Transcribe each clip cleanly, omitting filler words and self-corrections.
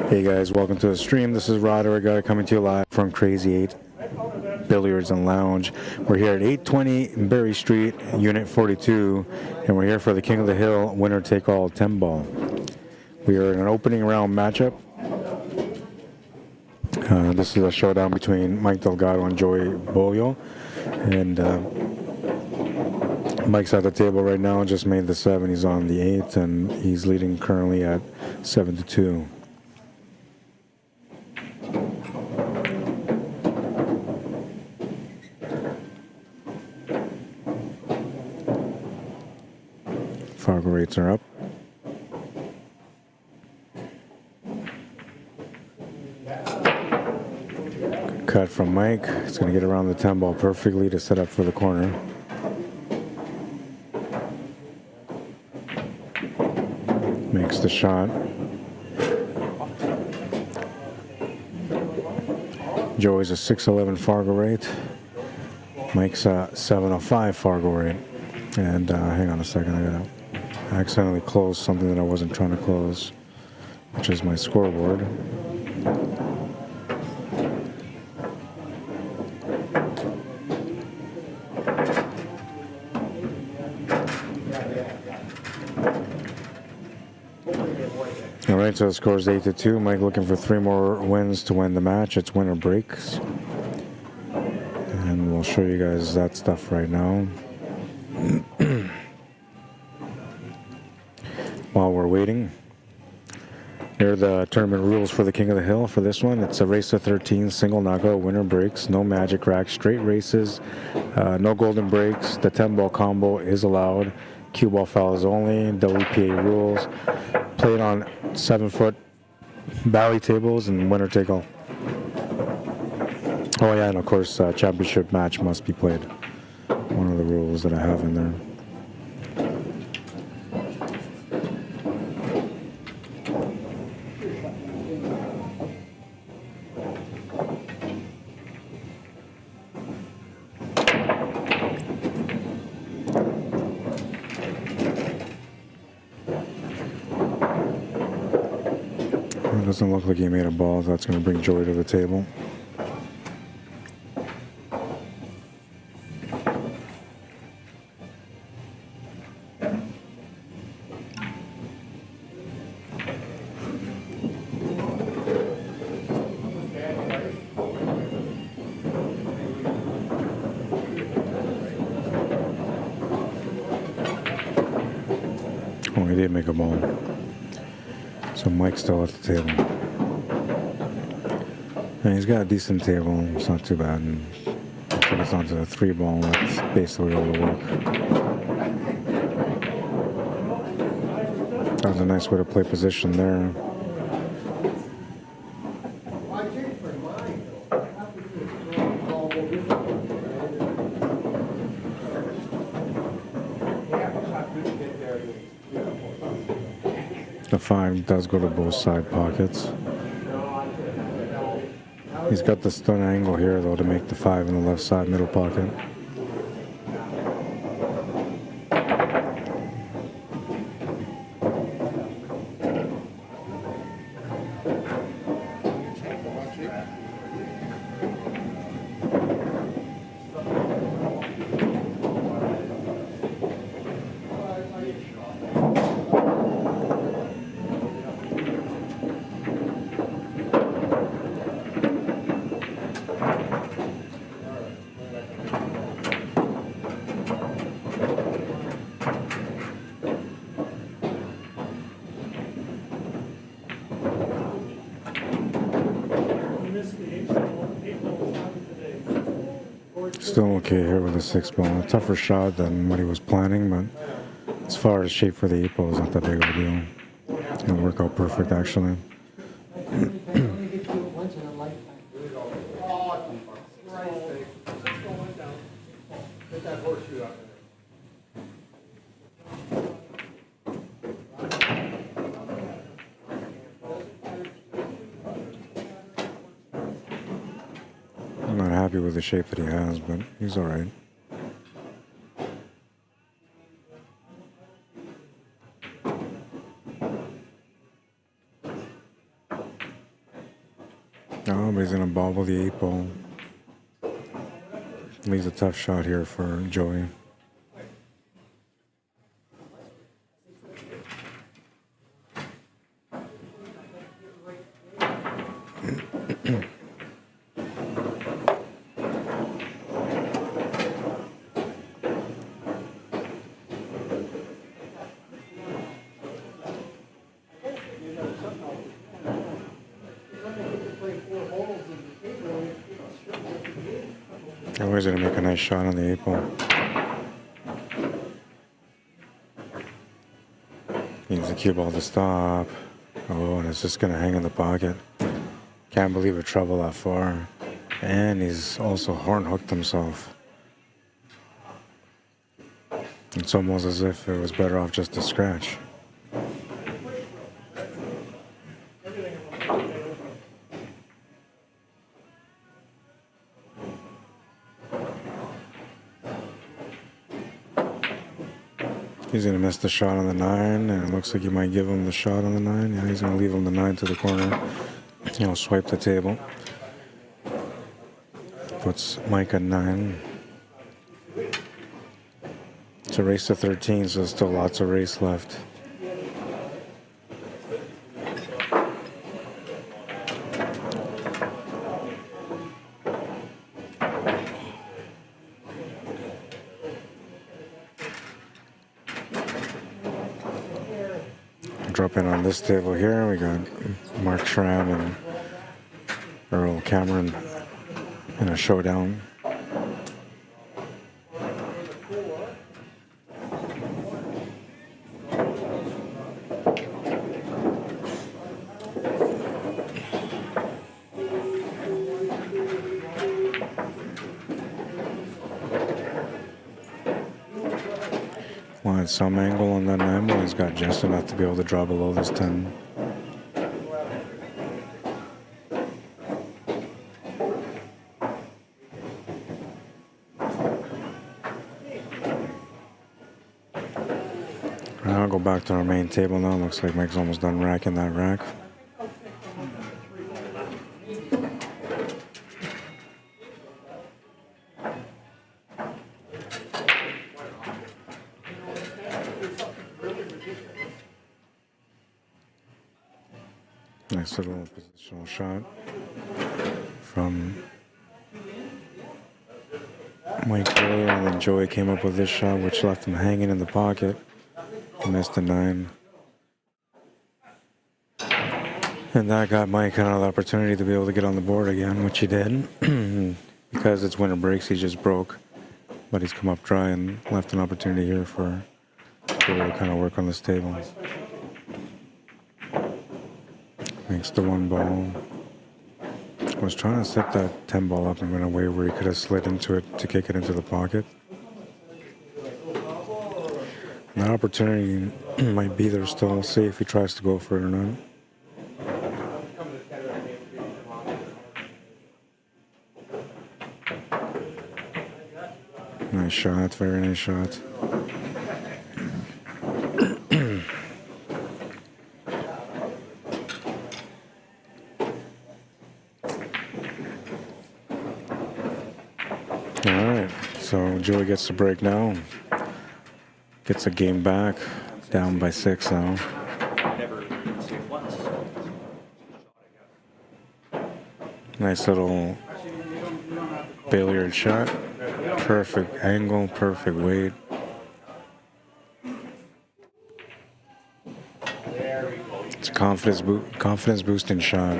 Hey guys, welcome to the stream. This is Arriagada coming to you live from Crazy 8 Billiards and Lounge. We're here at 820 Berry Street, Unit 42, and we're here for the King of the Hill winner take all 10 ball. We are in an opening round matchup. This is a showdown between Mike Delgado and Joey BILLIARDS, and Mike's at the table right now, just made the 7. He's on the 8, and he's leading currently at 7-2. Fargo rates are up. Cut from Mike. It's going to get around the 10 ball perfectly to set up for the corner. Makes the shot. Joey's a 6'11 Fargo rate. Mike's a 7'05 Fargo rate. And hang on a second, I gotta accidentally close something that I wasn't trying to close, which is my scoreboard. All right, so the score is 8-2. Mike looking for 3 more wins to win the match. It's winner breaks. And we'll show you guys that stuff right now. While we're waiting, here are the tournament rules for the King of the Hill. For this one, it's a race to 13, single knockout, winner breaks, no magic rack, straight races, no golden breaks. The 10 ball combo is allowed. Cue ball fouls only. WPA rules. Played on 7-foot valley tables and winner take all. Oh yeah, and of course, championship match must be played. One of the rules that I have in there. It doesn't look like he made a ball. That's going to bring Joey to the table. Oh, he did make a ball. So Mike's still at the table. And he's got a decent table. It's not too bad. And if it's onto the 3 ball, that's basically all the work. That was a nice way to play position there. The 5 does go to both side pockets. He's got the stun angle here, though, to make the 5 in the left side middle pocket. Still okay here with the 6 ball. A tougher shot than what he was planning, but as far as shape for the 8 ball, it's not that big of a deal. It'll work out perfect, actually. I'm not happy with the shape that he has, but he's all right. double the 8 ball. Leaves a tough shot here for Joey. Always going to make a nice shot on the 8 ball. Needs the cue ball to stop. Oh, and it's just going to hang in the pocket. Can't believe it traveled that far. And he's also horn hooked himself. It's almost as if it was better off just to scratch. He's going to miss the shot on the 9, and it looks like he might give him the shot on the 9. Yeah, he's going to leave him the 9 to the corner. He'll swipe the table. Puts Mike at 9. It's a race to 13, so there's still lots of race left. Drop in on this table here. We got Mark Schramm and Earl Cameron in a showdown. Wanted some angle on that 9 ball. He's got just enough to be able to draw below this 10. I'll go back to our main table now. Looks like Mike's almost done racking that rack. Nice little positional shot from Mike earlier, and then Joey came up with this shot, which left him hanging in the pocket. He missed a 9. And that got Mike another opportunity to be able to get on the board again, which he did. Because it's winter breaks, he just broke. But he's come up dry and left an opportunity here for Joey to kind of work on this table. Makes the 1 ball. I was trying to set that 10 ball up in a way where he could have slid into it to kick it into the pocket. That opportunity might be there still. We'll see if he tries to go for it or not. Nice shot, very nice shot. So Joey gets the break now. Gets a game back. Down by 6 now. Nice little billiard shot. Perfect angle, perfect weight. It's a confidence boosting shot.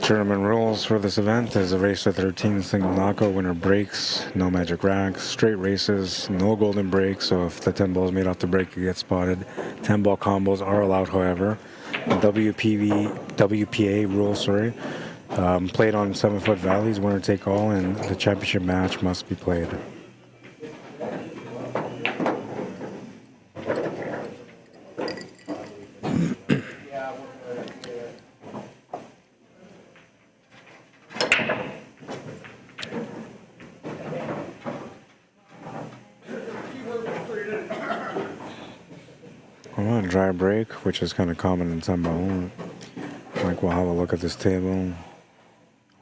Tournament rules for this event is a race to 13 single knockout, winner breaks, no magic racks, straight races, no golden breaks, so if the 10 balls made off the break, you get spotted. 10 ball combos are allowed, however. The WPA rules, played on 7-foot valleys, winner take all, and the championship match must be played. dry break, which is kind of common in some ball. Like, we'll have a look at this table.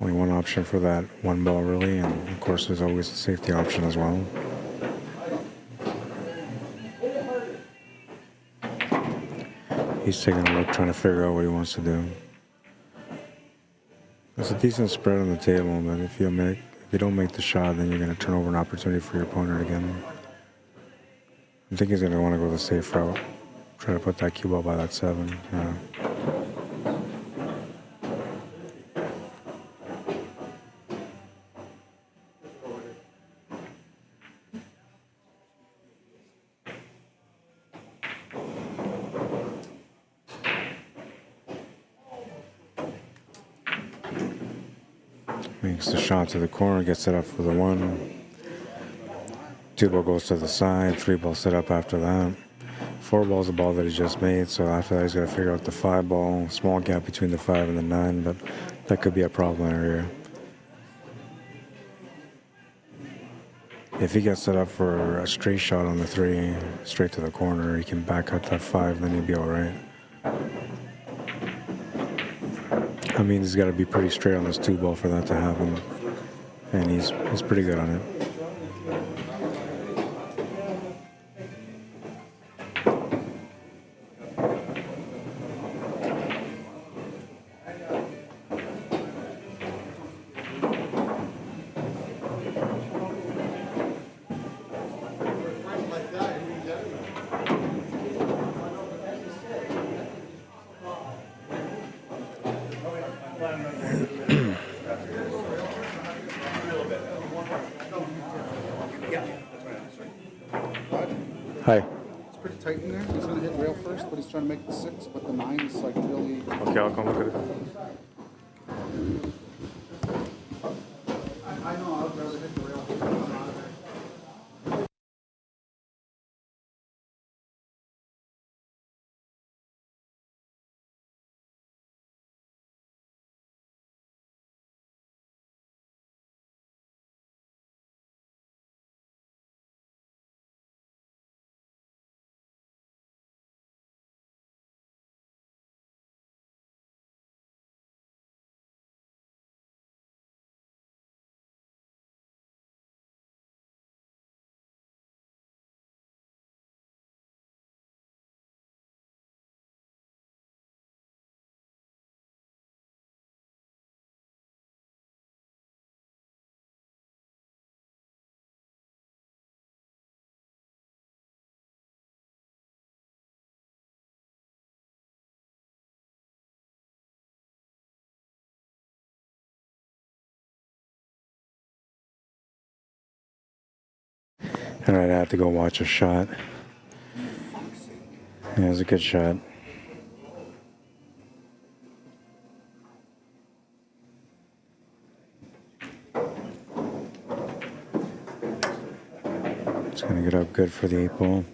Only one option for that one ball, really, and of course there's always a safety option as well. He's taking a look, trying to figure out what he wants to do. There's a decent spread on the table, but if you don't make the shot, then you're going to turn over an opportunity for your opponent again. I think he's going to want to go the safe route. Try to put that cue ball by that 7. Yeah. Makes the shot to the corner, gets it up for the 1. 2 ball goes to the side, 3 ball set up after that. 4 ball's the ball that he just made, so after that he's got to figure out the 5 ball. Small gap between the 5 and the 9, but that could be a problem area. If he gets set up for a straight shot on the 3, straight to the corner, he can back cut that 5, then he'll be all right. I mean, he's got to be pretty straight on this 2 ball for that to happen, and he's pretty good on it. Hi. It's pretty tight in there. He's going to hit rail first, but he's trying to make the 6, but the 9 is like really... Okay, I'll come look at it. I know, I'd rather hit the rail. And I'd have to go watch a shot. Yeah, it was a good shot. It's going to get up good for the 8 ball.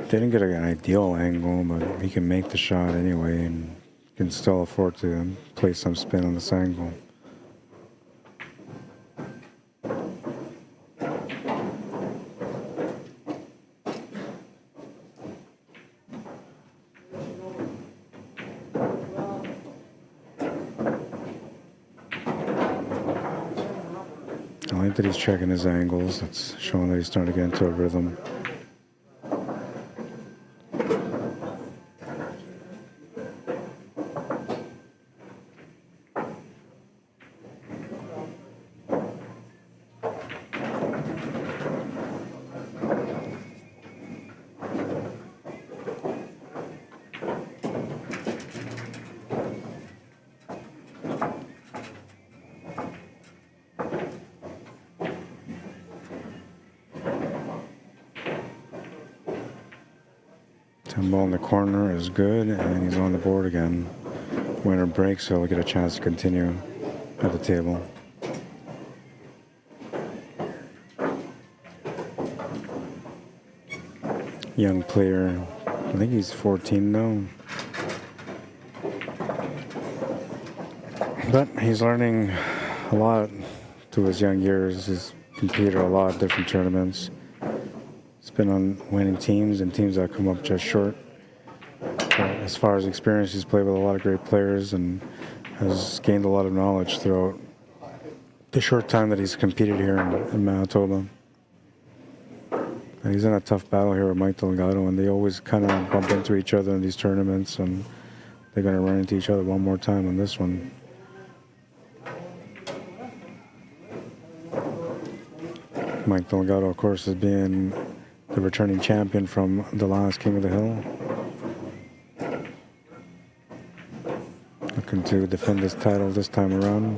Didn't get an ideal angle, but he can make the shot anyway and can still afford to play some spin on this angle. I like that he's checking his angles. It's showing that he's starting to get into a rhythm. Ball in the corner is good, and he's on the board again. Winner breaks, so he'll get a chance to continue at the table. Young player, I think he's 14 now. But he's learning a lot through his young years. He's competed a lot of different tournaments. He's been on winning teams and teams that come up just short. But as far as experience, he's played with a lot of great players and has gained a lot of knowledge throughout the short time that he's competed here in Manitoba. And he's in a tough battle here with Mike Delgado, and they always kind of bump into each other in these tournaments, and they're going to run into each other one more time on this one. Mike Delgado, of course, is being the returning champion from the last King of the Hill. Looking to defend his title this time around.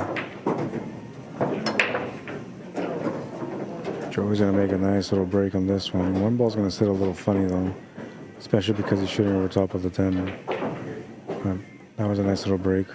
Joey's going to make a nice little break on this one. One ball's going to sit a little funny, though, especially because he's shooting over top of the 10. But that was a nice little break.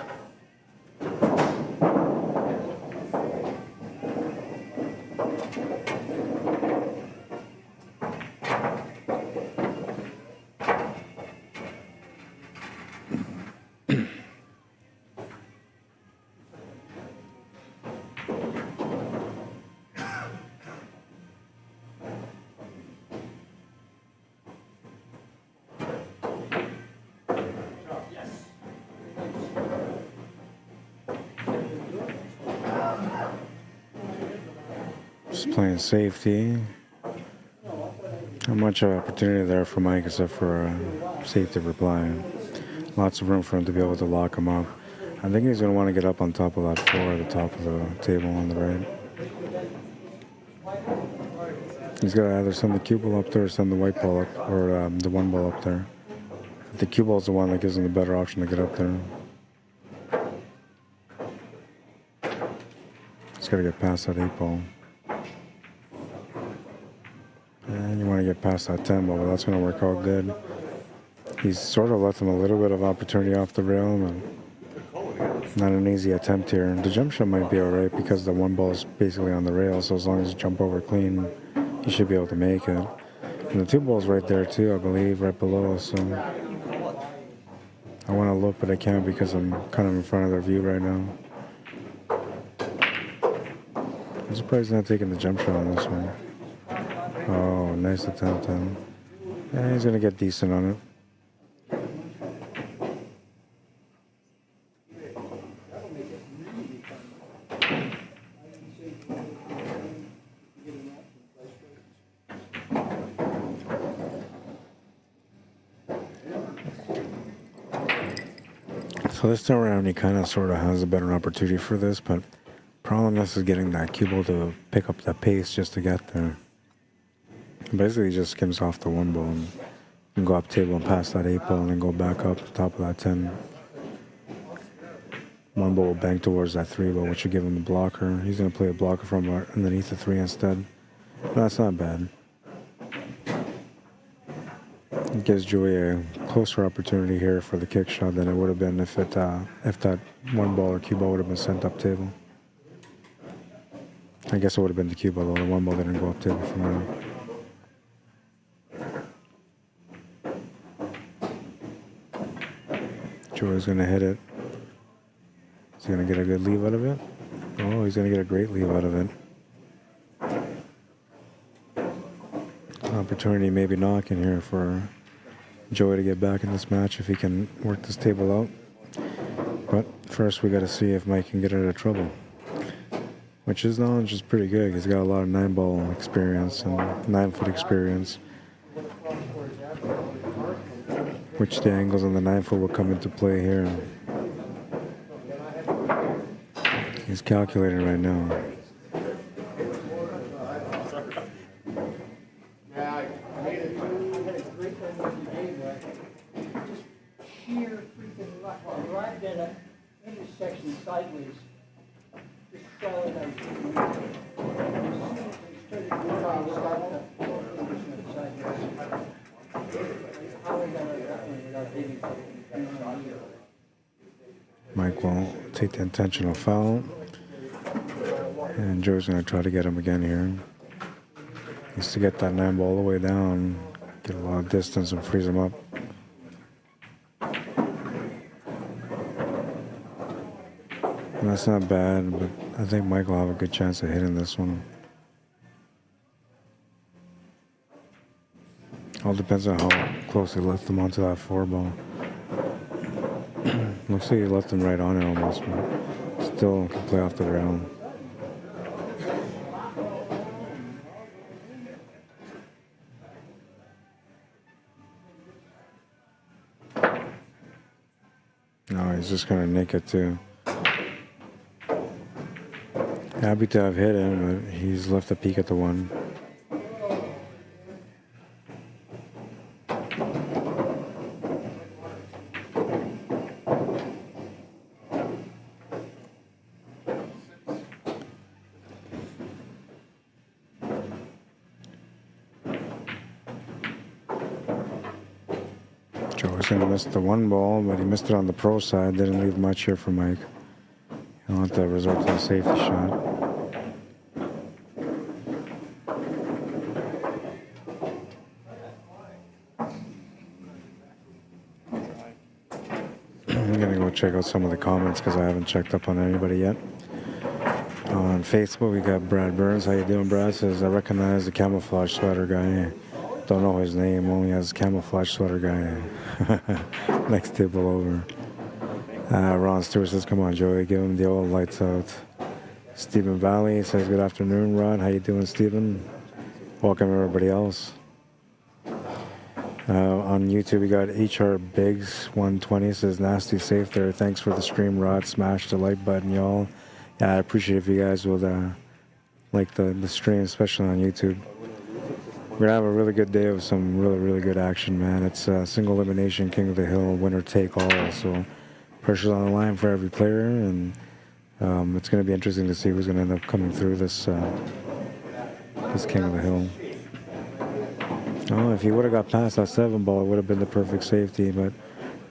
Just playing safety. Not much of opportunity there for Mike except for a safety reply. Lots of room for him to be able to lock him up. I think he's going to want to get up on top of that 4 at the top of the table on the right. He's got to either send the cue ball up there or send the white ball up, or the 1 ball up there. The cue ball is the one that gives him the better option to get up there. He's got to get past that 8 ball. And you want to get past that 10 ball, but that's going to work out good. He's sort of left him a little bit of opportunity off the rail, and not an easy attempt here. The jump shot might be alright because the 1 ball is basically on the rail, so as long as you jump over clean, you should be able to make it. And the 2 ball's right there too, I believe, right below us. So I want to look, but I can't because I'm kind of in front of their view right now. I'm surprised he's not taking the jump shot on this one. Oh, nice attempt, then. Yeah, he's going to get decent on it. So this time around, he kind of sort of has a better opportunity for this, but problem is getting that cue ball to pick up that pace just to get there. Basically, he just skims off the 1 ball and go up table and pass that 8 ball and then go back up top of that 10. 1 ball will bank towards that 3 ball, which will give him a blocker. He's going to play a blocker from underneath the 3 instead. But that's not bad. It gives Joey a closer opportunity here for the kick shot than it would have been if that 1 ball or cue ball would have been sent up table. I guess it would have been the cue ball, though. The 1 ball didn't go up table from there. Joey's going to hit it. He's going to get a good leave out of it. Oh, he's going to get a great leave out of it. Opportunity maybe knocking here for Joey to get back in this match if he can work this table out. But first we got to see if Mike can get out of trouble. Which his knowledge is pretty good. He's got a lot of 9-ball experience and 9-foot experience. Which the angles on the 9-foot will come into play here. He's calculating right now. Sheer freaking luck. I arrived at an intersection sideways. Just fell in and started going on sideways. How we got out of that one without hitting it? Mike won't take the intentional foul. And Joe's going to try to get him again here. He needs to get that 9-ball all the way down, get a lot of distance and freeze him up. And that's not bad, but I think Mike will have a good chance of hitting this one. All depends on how close he left them onto that 4 ball. Looks like he left them right on it almost, but still can play off the ground. No, he's just gonna nick it too. Happy to have hit him, but he's left a peek at the 1. Joey's gonna miss the 1 ball, but he missed it on the pro side. Didn't leave much here for Mike. He'll have to resort to a safety shot. I'm gonna go check out some of the comments because I haven't checked up on anybody yet. On Facebook, we got Brad Burns. How you doing, Brad? Says, I recognize the camouflage sweater guy. Don't know his name, only has camouflage sweater guy. Next table over. Ron Stewart says, come on, Joey, give him the old lights out. Stephen Valley says, good afternoon, Ron. How you doing, Stephen? Welcome, everybody else. On YouTube, we got HR Biggs 120 says, nasty safe there. Thanks for the stream, Rod. Smash the like button, y'all. Yeah, I appreciate if you guys would like the stream, especially on YouTube. We're gonna have a really good day of some really good action, man. It's single elimination, King of the Hill, winner take all. So pressure's on the line for every player, and it's gonna be interesting to see who's gonna end up coming through this this King of the Hill. Oh, if he would have got past that 7 ball, it would have been the perfect safety. But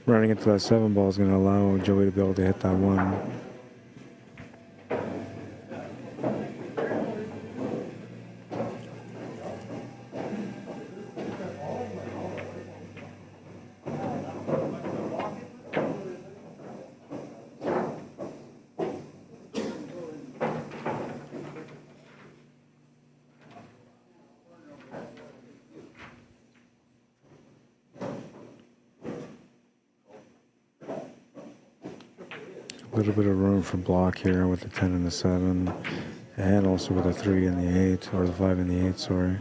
running into that 7 ball is gonna allow Joey to be able to hit that 1. A little bit of room for block here with the 10 and the 7, and also with the 3 and the 8, or the 5 and the 8, sorry.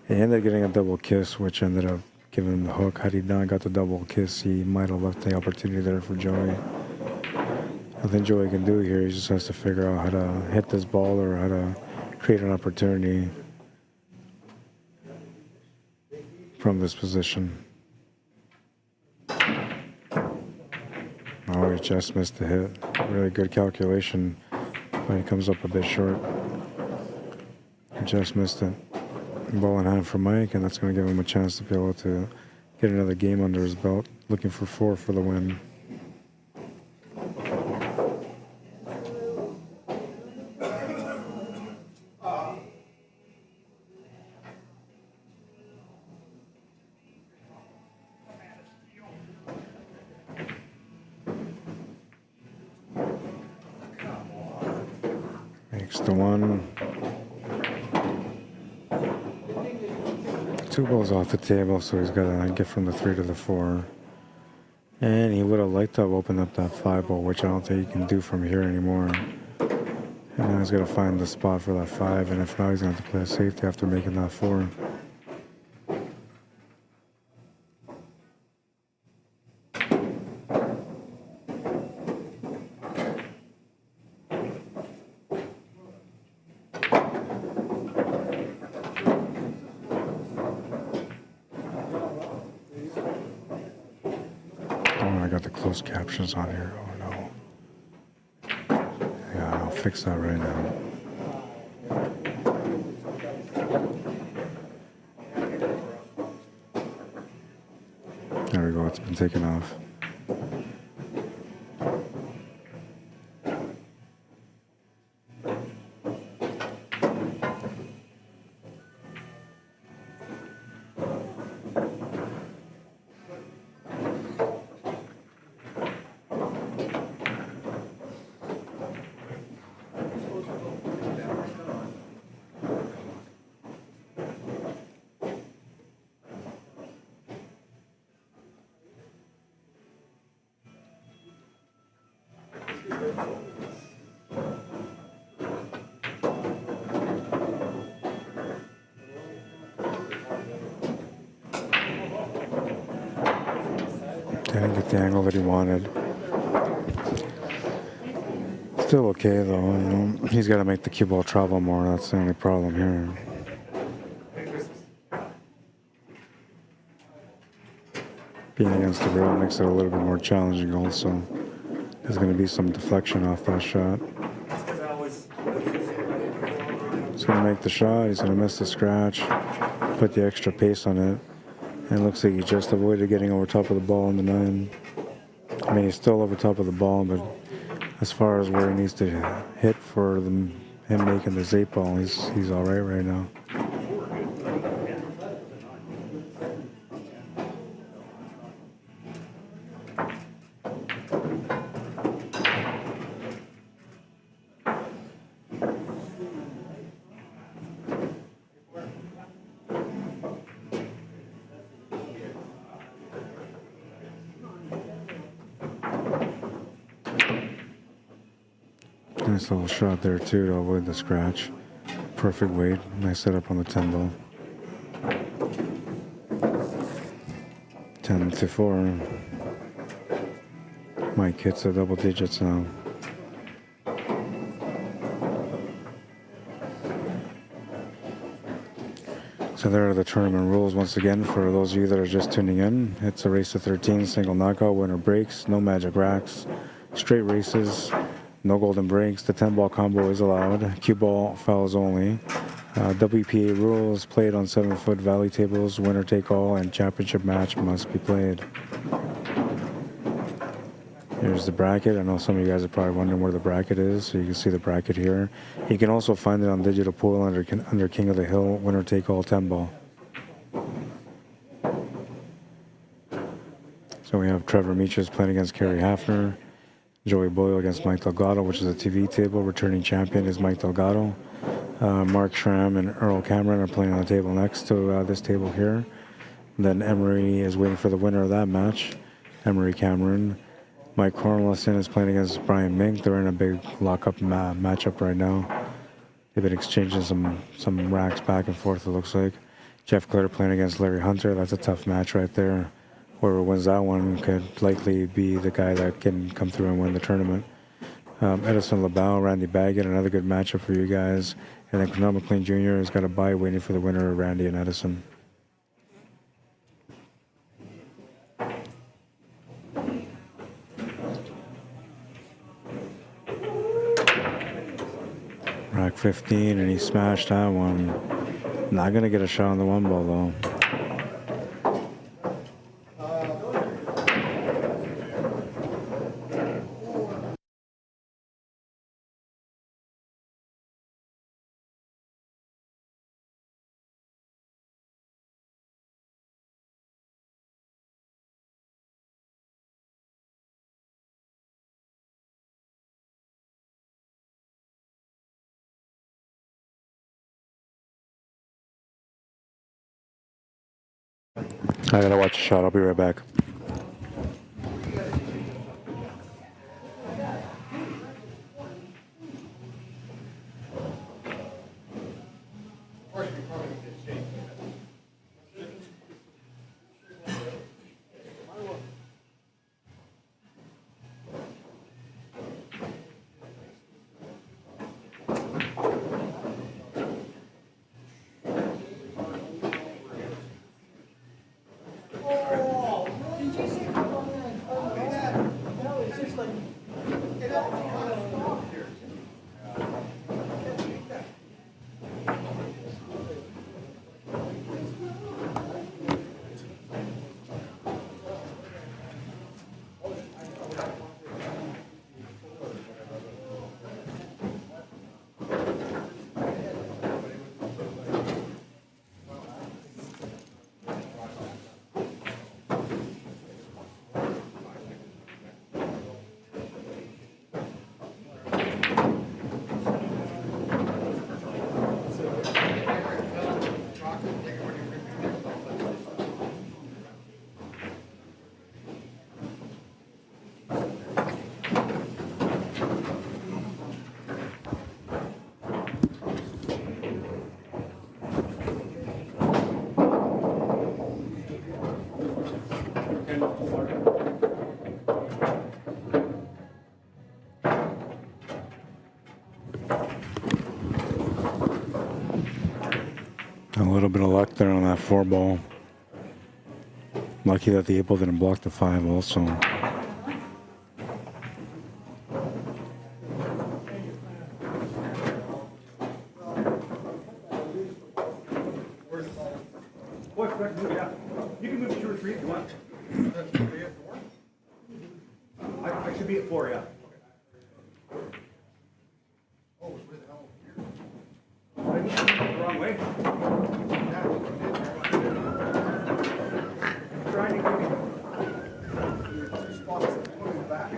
He ended up getting a double kiss, which ended up giving him the hook. Had he not got the double kiss, he might have left the opportunity there for Joey. Nothing Joey can do here, he just has to figure out how to hit this ball or how to create an opportunity from this position. Oh, he just missed the hit. Really good calculation, but he comes up a bit short. He just missed it. Ball in hand for Mike, and that's going to give him a chance to be able to get another game under his belt. Looking for 4 for the win. Makes the 1. 2 balls off the table, so he's got to get from the 3 to the 4. And he would have liked to have opened up that 5 ball, which I don't think he can do from here anymore. And now he's got to find the spot for that 5, and if not, he's going to have to play a safety after making that 4. Closed captions on here. Oh no. Yeah, I'll fix that right now. There we go, it's been taken off. Didn't get the angle that he wanted. Still okay though, you know. He's got to make the cue ball travel more. That's the only problem here. Being against the rail makes it a little bit more challenging also. There's going to be some deflection off that shot. He's going to make the shot. He's going to miss the scratch. Put the extra pace on it. And it looks like he just avoided getting over top of the ball on the 9. I mean, he's still over top of the ball, but as far as where he needs to hit for him making this 8 ball, he's all right now. Nice little shot there too to avoid the scratch. Perfect weight. Nice setup on the 10 ball. 10-4. Mike hits the double digits now. So there are the tournament rules once again for those of you that are just tuning in. It's a race to 13, single knockout, winner breaks, no magic racks, straight races, no golden breaks. The 10 ball combo is allowed. Cue ball fouls only. WPA rules played on 7-foot valley tables. Winner take all and championship match must be played. Here's the bracket. I know some of you guys are probably wondering where the bracket is, so you can see the bracket here. You can also find it on digital pool under King of the Hill. Winner take all 10 ball. So we have Trevor Meaches playing against Kerry Hafner. Joey Boyle against Mike Delgado, which is a TV table. Returning champion is Mike Delgado. Mark Schramm and Earl Cameron are playing on the table next to this table here. Then Emery is waiting for the winner of that match, Emery Cameron. Mike Cornelison is playing against Brian Mink. They're in a big lockup matchup right now. They've been exchanging some racks back and forth, it looks like. Jeff Glitter playing against Larry Hunter. That's a tough match right there. Whoever wins that one could likely be the guy that can come through and win the tournament. Edison LaBelle, Randy Baggett, another good matchup for you guys. And then Cornell McLean Jr. has got a bye waiting for the winner of Randy and Edison. Rack 15, and he smashed that one. Not going to get a shot on the 1 ball, though. I gotta watch a shot. I'll be right back. A little bit of luck there on that 4 ball. Lucky that the 8 ball didn't block the 5 also. Yeah. You can move to 2 or 3 if you want. I should be at 4, yeah. Oh, it's where the hell here? I just went the wrong way. I'm trying to give you. Two spots that put it back.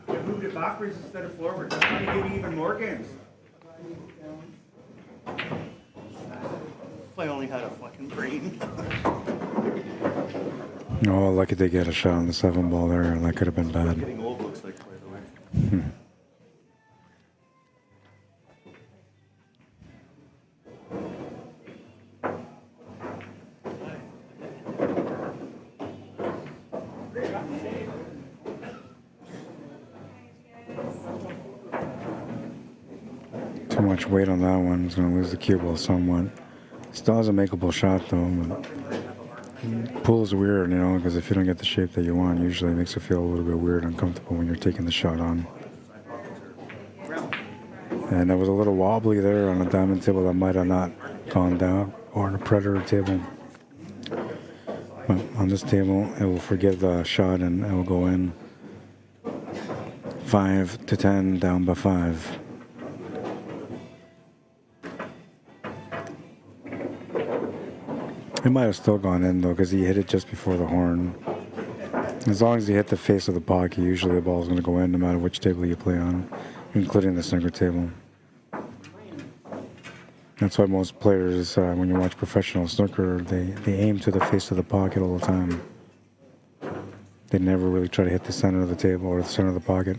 I moved it backwards instead of forwards. I'm trying to give you even more games. If I only had a fucking brain. Oh, lucky they get a shot on the 7 ball there. That could have been bad. Getting old looks like, by the way. Too much weight on that one. He's going to lose the cue ball somewhat. Still has a makeable shot though. But pool is weird, you know, because if you don't get the shape that you want, usually it makes it feel a little bit weird, uncomfortable when you're taking the shot on. And there was a little wobbly there on a diamond table that might have not gone down, or on a predator table. But on this table, it will forgive the shot and it will go in. 5 to 10, down by 5. It might have still gone in though, because he hit it just before the horn. As long as you hit the face of the pocket, usually the ball is going to go in no matter which table you play on, including the single table. That's why most players, when you watch professional snooker, they aim to the face of the pocket all the time. They never really try to hit the center of the table or the center of the pocket.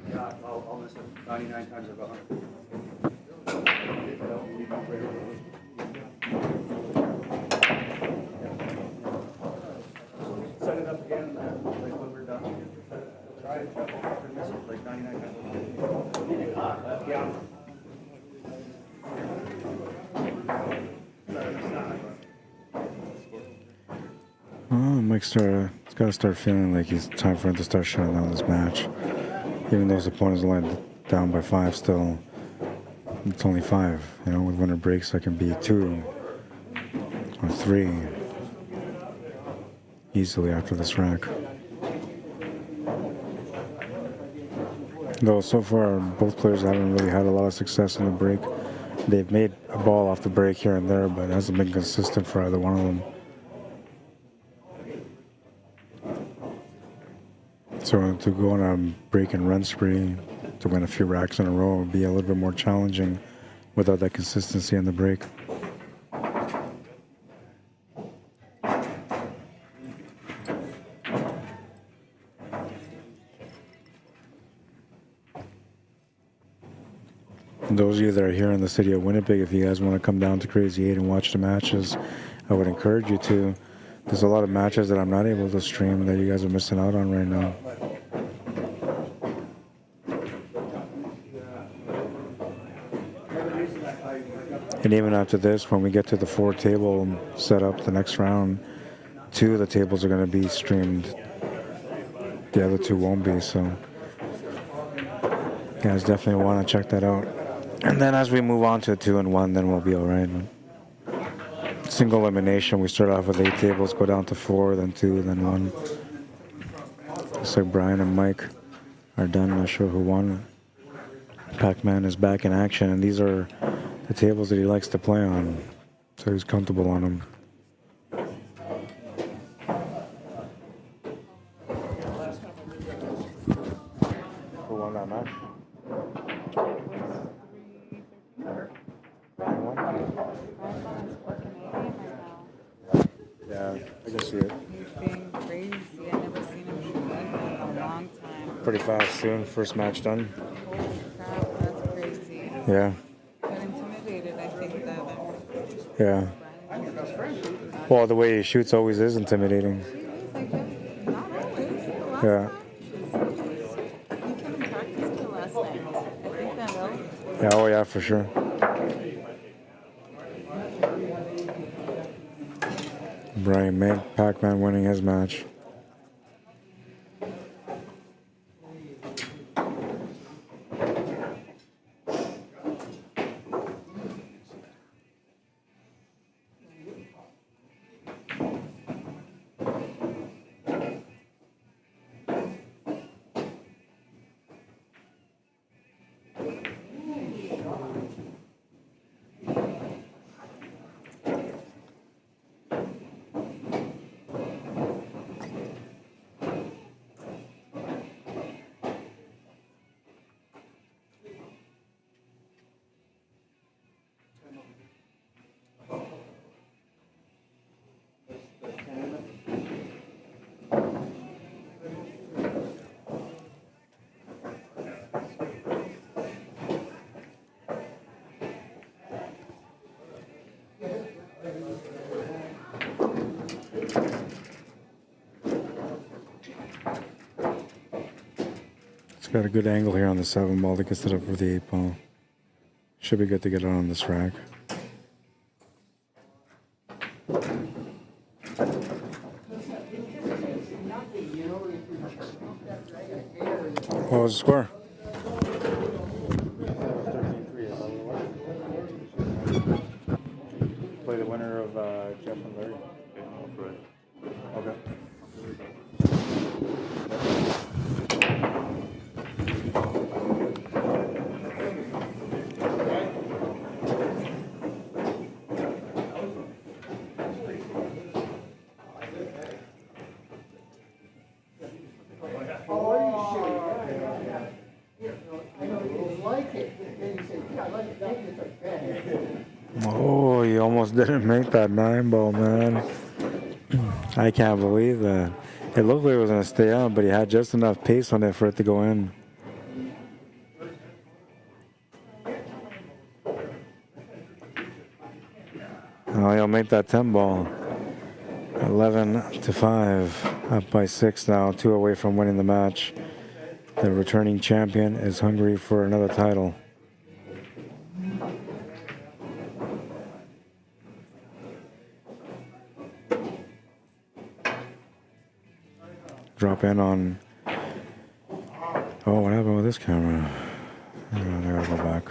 Yeah, I'll miss it 99 times out of 100. Set it up again, like when we're done. Try it, miss it like 99 times. Yeah. Mike's got to start feeling like it's time for him to start shutting down this match. Even though his opponent's only down by 5 still, it's only 5. You know, with winner breaks, that can be 2 or 3 easily after this rack. Though so far, both players haven't really had a lot of success in the break. They've made a ball off the break here and there, but it hasn't been consistent for either one of them. So to go on a break and run spree, to win a few racks in a row would be a little bit more challenging without that consistency in the break. Those of you that are here in the city of Winnipeg, if you guys want to come down to Crazy 8 and watch the matches, I would encourage you to. There's a lot of matches that I'm not able to stream that you guys are missing out on right now. And even after this, when we get to the 4 table setup the next round, 2 of the tables are going to be streamed. The other 2 won't be, so you guys definitely want to check that out. And then as we move on to 2 and 1, then we'll be all right. Single elimination, we start off with 8 tables, go down to 4, then 2, then 1. Looks like Brian and Mike are done. Not sure who won. Pac-Man is back in action, and these are the tables that he likes to play on, so he's comfortable on them. Who won that match? Yeah, I can see it. He's being crazy. I've never seen him shoot like that in a long time. Pretty fast soon, first match done. Holy crap, that's crazy. Yeah, But intimidated, I think that yeah. Well, the way he shoots always is intimidating. he's like, not always. The last Yeah. match, night. I think that helped. Yeah, oh yeah, for sure. Brian Pac-Man winning his match. It's got a good angle here on the 7 ball to get it up for the 8 ball. Should be good to get it on this rack. What was the score? 13-3, is that what it was? Play the winner of Jeff and Larry. Okay. Oh, you almost didn't make that 9 ball, man. I can't believe that. It looked like it was going to stay out, but he had just enough pace on it for it to go in. Oh, he'll make that 10 ball. 11-5, up by 6 now, 2 away from winning the match. The returning champion is hungry for another title. Drop in on. Oh, what happened with this camera? I gotta go back.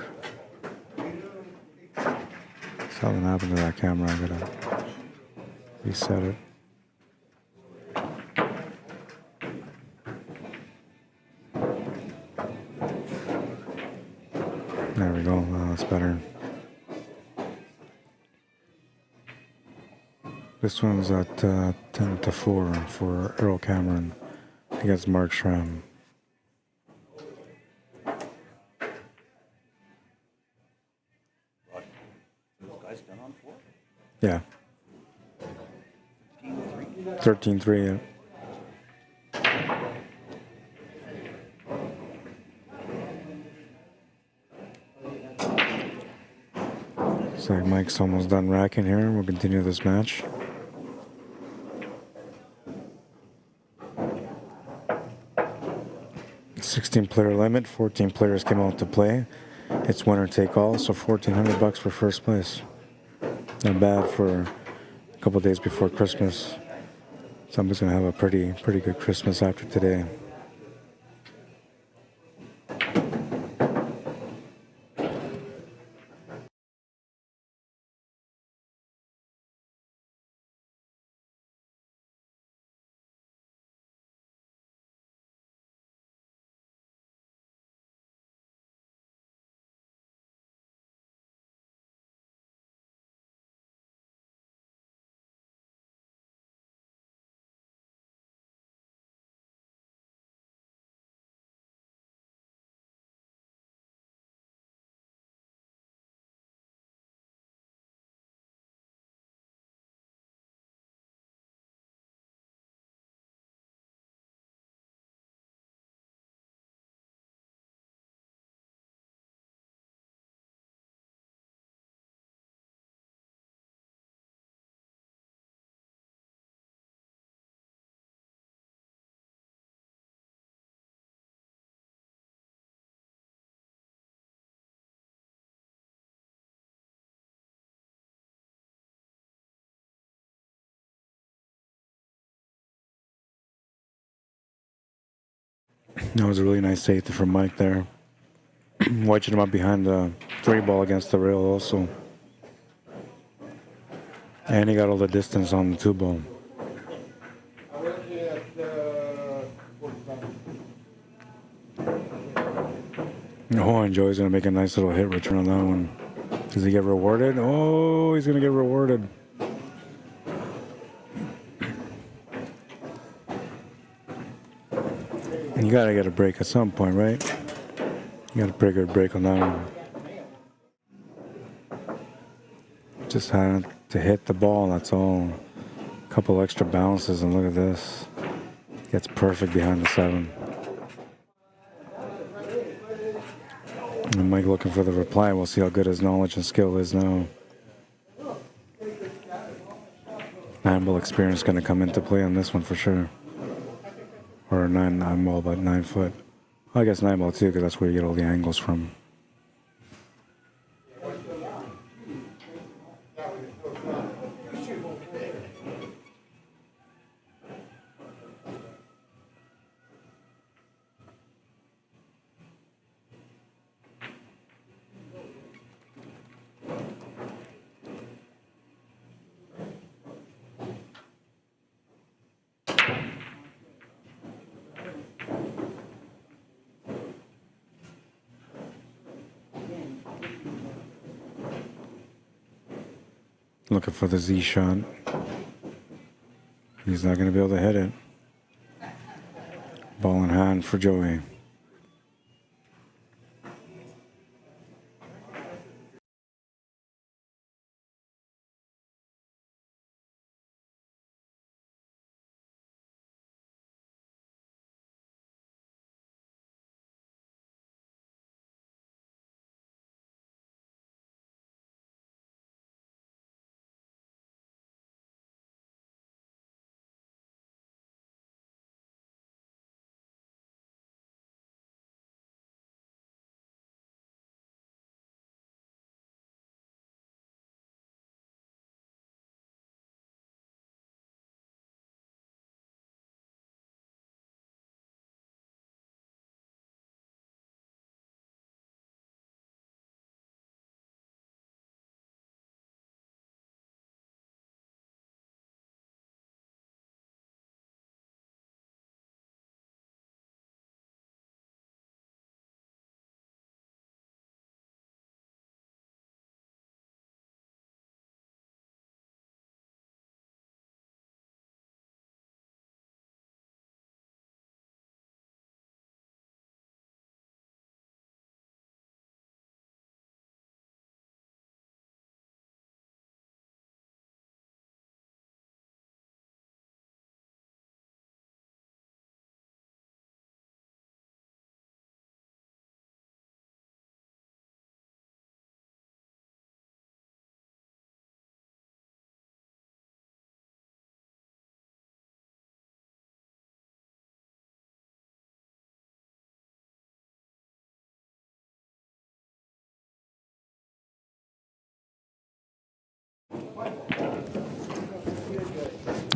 Something happened to that camera. I gotta reset it. There we go. Oh, that's better. This one's at 10-4 for Earl Cameron against Mark Schramm. Yeah. 13-3, yeah. Looks like Mike's almost done racking here. We'll continue this match. $16-player limit, 14 players came out to play. It's winner take all, so $1,400 for first place. Not bad for a couple days before Christmas. Somebody's gonna have a pretty good Christmas after today. That was a really nice safety from Mike there. Watching him up behind the 3-ball against the rail also. And he got all the distance on the 2-ball. Oh, and Joey's going to make a nice little hit return on that one. Does he get rewarded? Oh, he's going to get rewarded. You got to get a break at some point, right? You got a pretty good break on that one. Just had to hit the ball, that's all. A couple extra bounces, and look at this. Gets perfect behind the 7. And Mike looking for the reply. We'll see how good his knowledge and skill is now. 9-ball experience going to come into play on this one for sure. Or 9-ball, but 9 foot. Well, I guess 9-ball too, because that's where you get all the angles from. Looking for the Z shot. He's not going to be able to hit it. Ball in hand for Joey.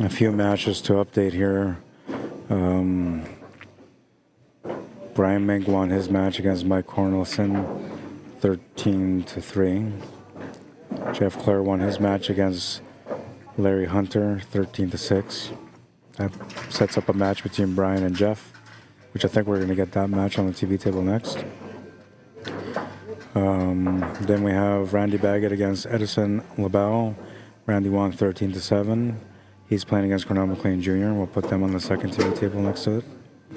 A few matches to update here. Brian Mink won his match against Mike Cornelison, 13-3. Jeff Clare won his match against Larry Hunter, 13-6. That sets up a match between Brian and Jeff, which I think we're going to get that match on the TV table next. Then we have Randy Baggett against Edison LeBel. Randy won 13-7. He's playing against Cornell McLean Jr. We'll put them on the second TV table next to it.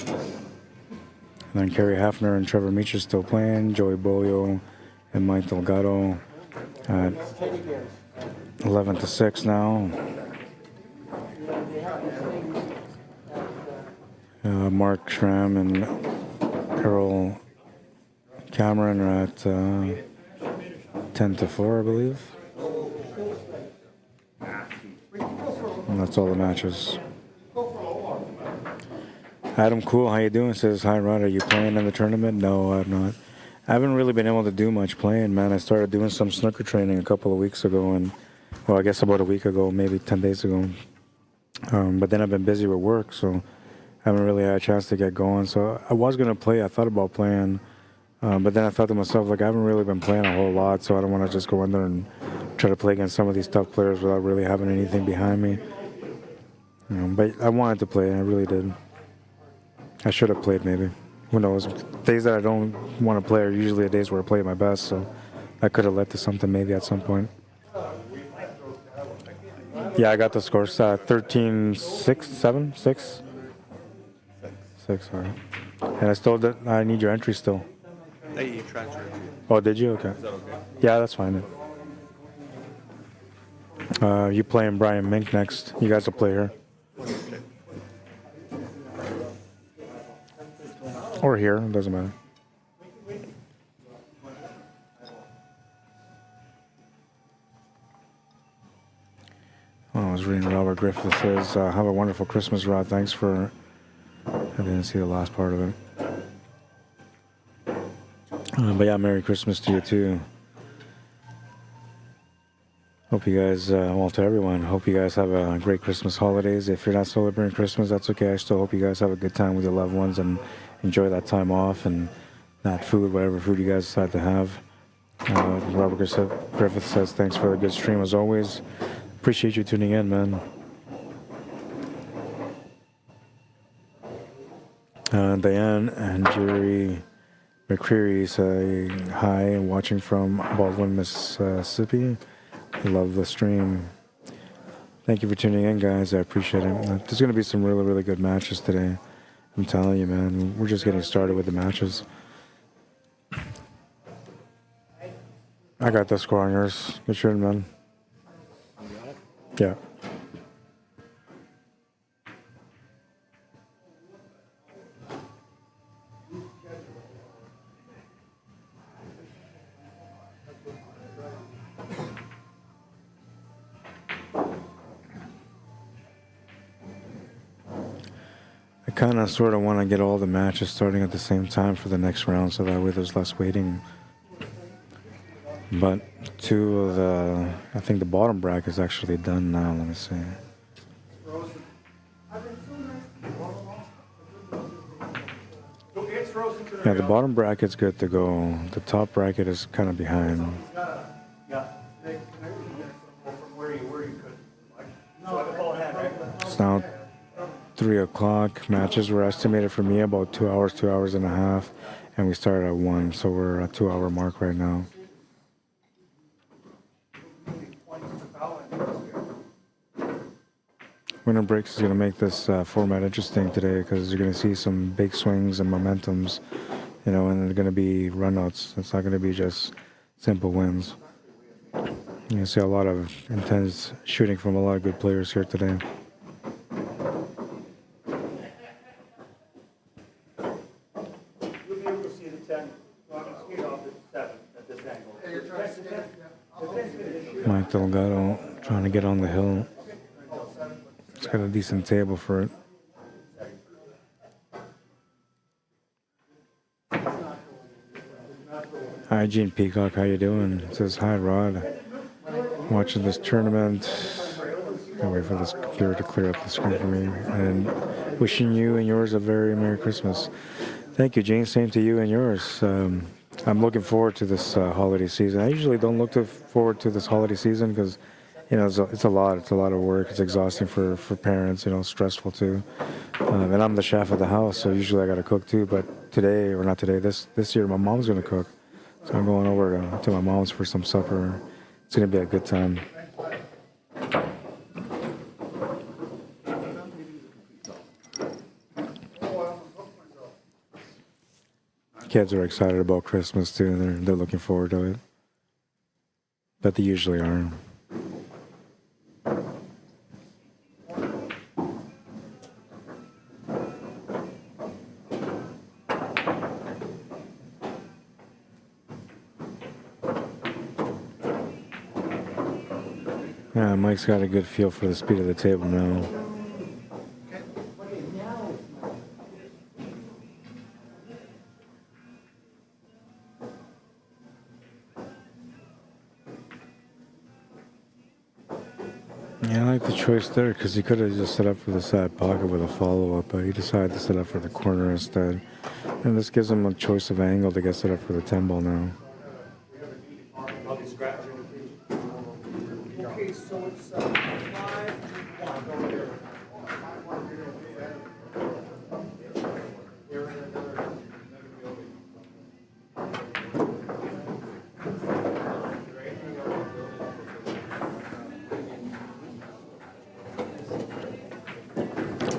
And then Kerry Hafner and Trevor Meach are still playing. Joey BEAULIEU and Mike Delgado at 11-6 now. Mark Schramm and Errol Cameron are at 10-4, I believe. And that's all the matches. Adam Cool, how you doing? Says, hi Rod, are you playing in the tournament? No, I'm not. I haven't really been able to do much playing, man. I started doing some snooker training a couple of weeks ago, and well, I guess about a week ago, maybe 10 days ago. But then I've been busy with work, so Haven't really had a chance to get going. So I was gonna play. I thought about playing, but then I thought to myself, like, I haven't really been playing a whole lot, so I don't want to just go in there and try to play against some of these tough players without really having anything behind me. But I wanted to play. I really did. I should have played maybe. Who knows? Days that I don't want to play are usually the days where I play my best. So that could have led to something maybe at some point. Yeah, I got the scores 13, 6, 7, 6. 6, all right. And I still did, I need your entry still. Hey, you transferred. Oh, did you? Okay. Is that okay? Yeah, that's fine. You playing Brian Mink next. You guys will play her. Okay. Or here, it doesn't matter. Oh, I was reading Robert Griffith says, have a wonderful Christmas, Rod. Thanks for... I didn't see the last part of it. But yeah, Merry Christmas to you too. Hope you guys, well, to everyone, hope you guys have a great Christmas holidays. If you're not celebrating Christmas, that's okay. I still hope you guys have a good time with your loved ones and enjoy that time off and that food, whatever food you guys decide to have. Robert Griffith says, thanks for the good stream as always. Appreciate you tuning in, man. Diane and Jerry McCreary say hi, watching from Baldwin, Mississippi. Love the stream. Thank you for tuning in, guys. I appreciate it. There's going to be some really, really good matches today. I'm telling you, man. We're just getting started with the matches. I got the score on yours. Good shooting, man. Yeah. I kind of sort of want to get all the matches starting at the same time for the next round so that way there's less waiting. But two of the, I think the bottom bracket is actually done now. Let me see. Yeah, the bottom bracket's good to go. The top bracket is kind of behind. It's now 3 o'clock. Matches were estimated for me about 2 hours, 2 hours and a half. And we started at 1, so we're at 2 hour mark right now. Winner breaks is going to make this format interesting today because you're going to see some big swings and momentums, you know, and they're going to be runouts. It's not going to be just simple wins. You're going to see a lot of intense shooting from a lot of good players here today. You'll be able to see the 10. So I'm going to skate off at 7 at this angle. Mike Delgado trying to get on the hill. It's got a decent table for it. Hi, Gene Peacock. How you doing? It says, hi, Rod. Watching this tournament. I'll wait for this computer to clear up the screen for me. And wishing you and yours a very Merry Christmas. Thank you, Gene. Same to you and yours. I'm looking forward to this holiday season. I usually don't look forward to this holiday season because, you know, it's a lot. It's a lot of work. It's exhausting for parents, you know, stressful too. And I'm the chef of the house, so usually I got to cook too. But today, or not today, this year, my mom's going to cook. So I'm going over to my mom's for some supper. It's going to be a good time. Kids are excited about Christmas too. They're looking forward to it. But they usually are. Yeah, Mike's got a good feel for the speed of the table now. Yeah, I like the choice there because he could have just set up for the side pocket with a follow-up, but he decided to set up for the corner instead. And this gives him a choice of angle to get set up for the 10 ball now. I'll be scratching. Okay, so it's 5-1.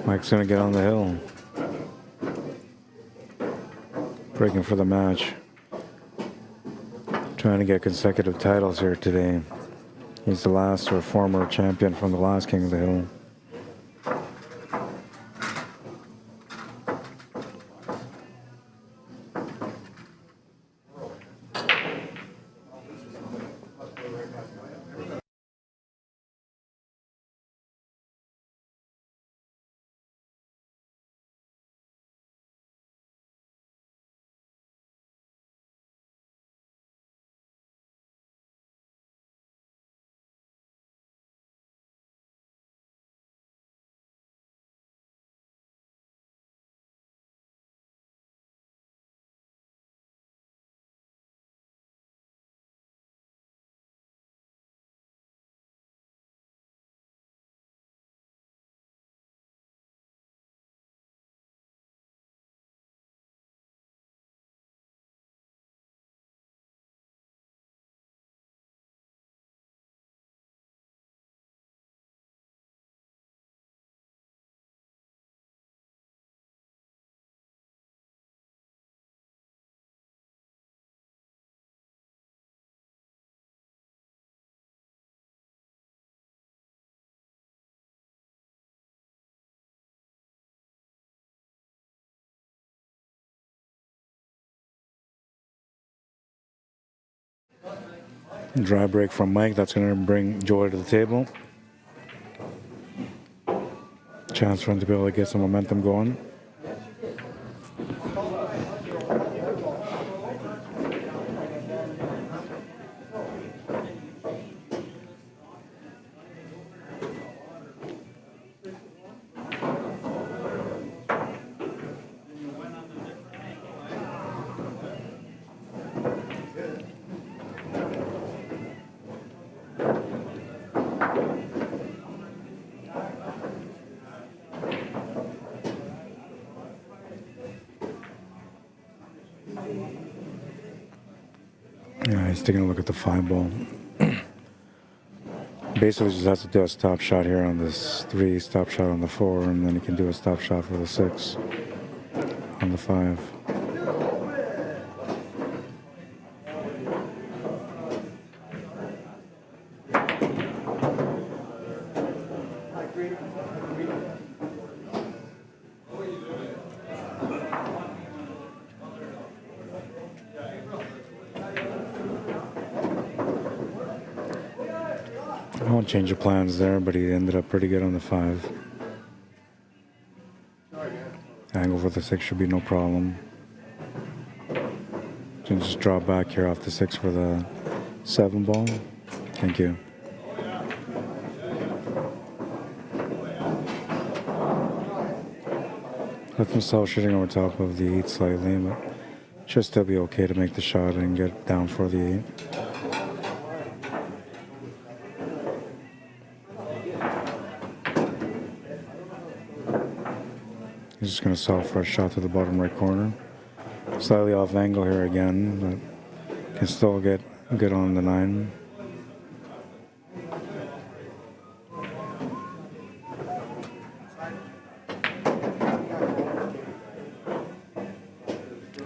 Mike's gonna get on the hill. Breaking for the match. Trying to get consecutive titles here today. He's the last or former champion from the last King of the Hill. Dry break from Mike. That's going to bring joy to the table. Chance for him to be able to get some momentum going. Yeah, he's taking a look at the 5 ball. Basically just has to do a stop shot here on this 3, stop shot on the 4, and then he can do a stop shot for the 6 on the 5. I won't change the plans there, but he ended up pretty good on the 5. Angle for the 6 should be no problem. Can just draw back here off the 6 for the 7 ball. Thank you. Left himself shooting over top of the 8 slightly, but should still be okay to make the shot and get down for the 8. He's just going to solve for a shot to the bottom right corner. Slightly off angle here again, but can still get good on the 9.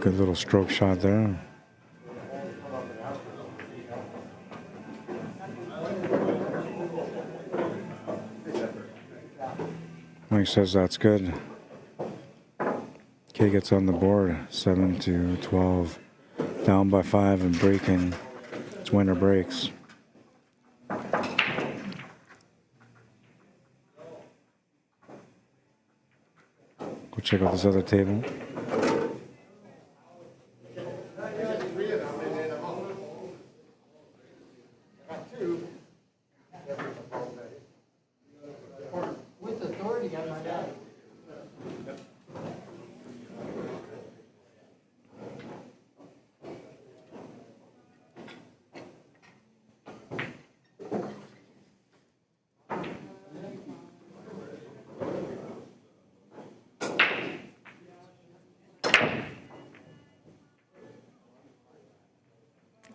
Good little stroke shot there. Mike says that's good. K gets on the board, 7-12. Down by 5 and breaking. It's winner breaks. Go check out this other table.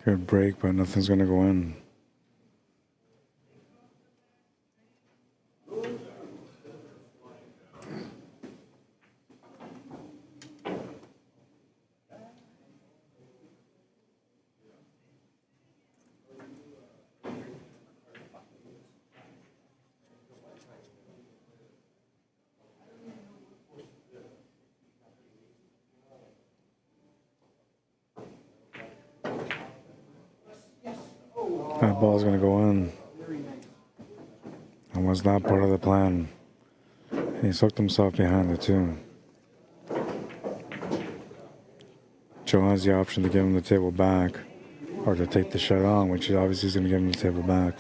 Good break, but nothing's going to go in. That ball's going to go in. That was not part of the plan. He sucked himself behind the 2. Joe has the option to give him the table back or to take the shot on, which obviously is going to give him the table back.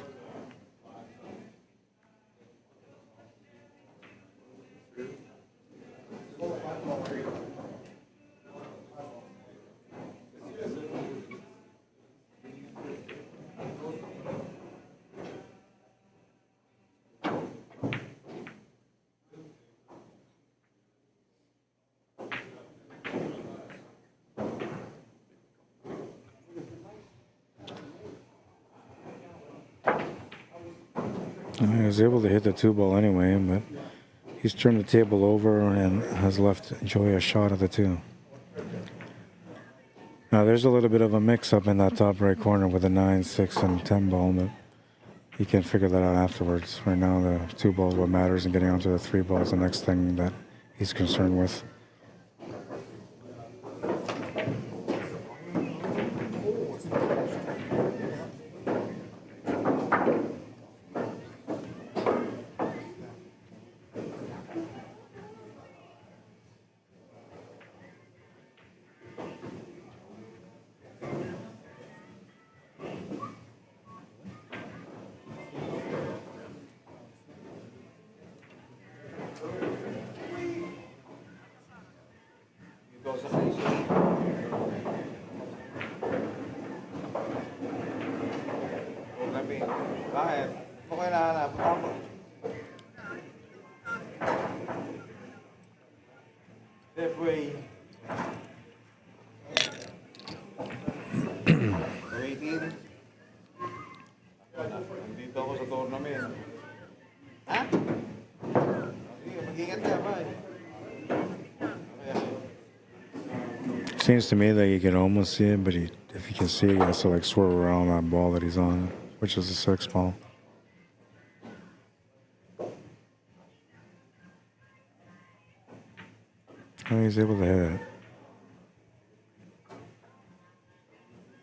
He was able to hit the 2 ball anyway, but he's turned the table over and has left Joey a shot at the 2. Now there's a little bit of a mix-up in that top right corner with the 9, 6, and 10 ball, but he can figure that out afterwards. Right now the 2 balls what matters, and getting onto the 3 balls the next thing that he's concerned with. Seems to me that you can almost see it, but if you can see it, he has to like swerve around that ball that he's on, which is a 6 ball. And he's able to hit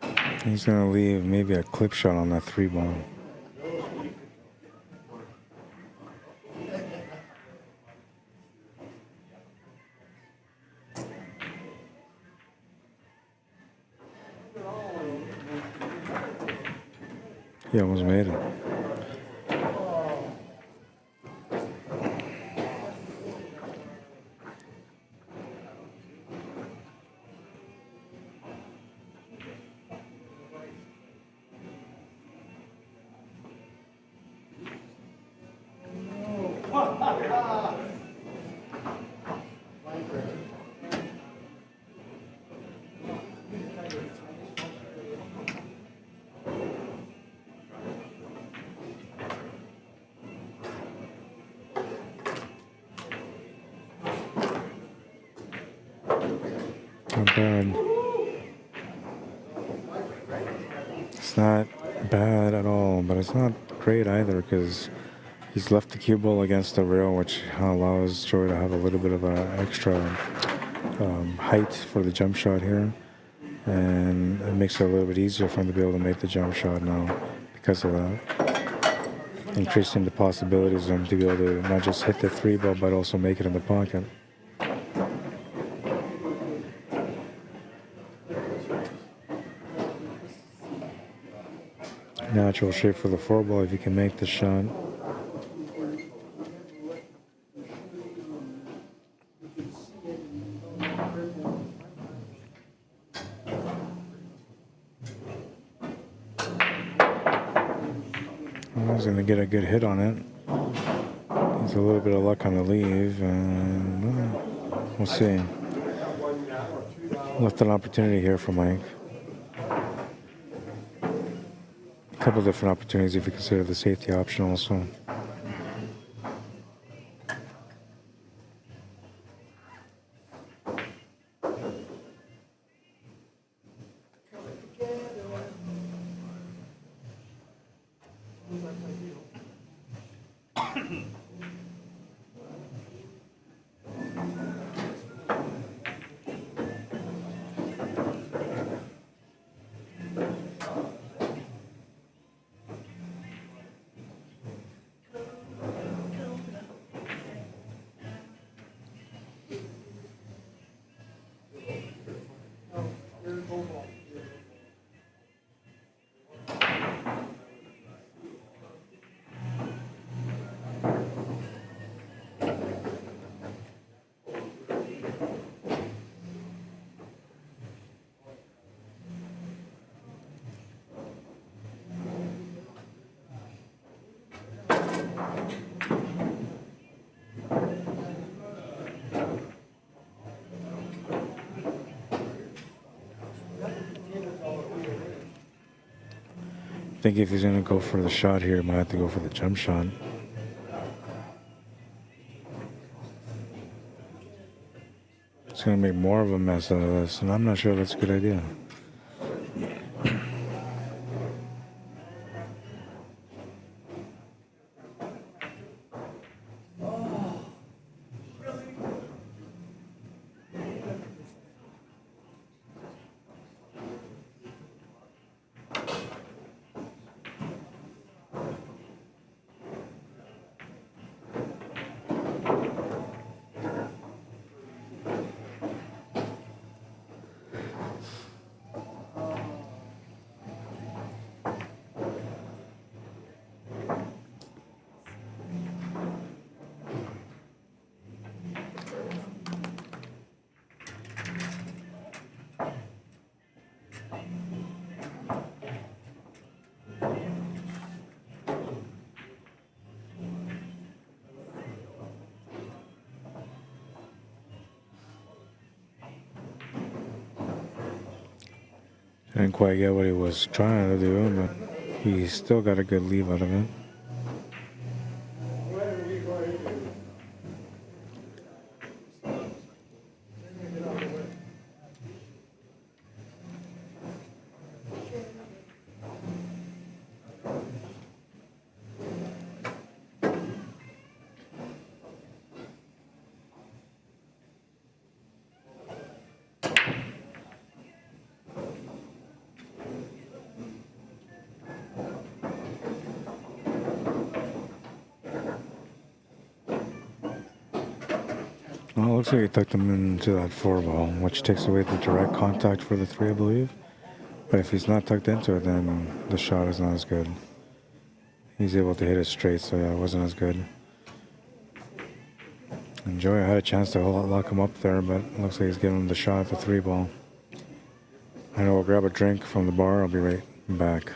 it. He's going to leave maybe a clip shot on that 3 ball. He almost made it. Not bad. It's not bad at all, but it's not great either because he's left the cue ball against the rail, which allows Joey to have a little bit of an extra height for the jump shot here. And it makes it a little bit easier for him to be able to make the jump shot now because of that. Increasing the possibilities of him to be able to not just hit the 3 ball, but also make it in the pocket. Natural shape for the 4 ball if you can make the shot. Well, he's going to get a good hit on it. He's a little bit of luck on the leave, and we'll see. Left an opportunity here for Mike. couple different opportunities if you consider the safety option also. I think if he's going to go for the shot here, he might have to go for the jump shot. It's going to make more of a mess out of this, and I'm not sure that's a good idea. Didn't quite get what he was trying to do, but he still got a good leave out of it. Well, it looks like he tucked him into that 4 ball, which takes away the direct contact for the 3, I believe. But if he's not tucked into it, then the shot is not as good. He's able to hit it straight, so yeah, it wasn't as good. And Joey had a chance to lock him up there, but it looks like he's giving him the shot at the 3 ball. I know, we'll grab a drink from the bar. I'll be right back.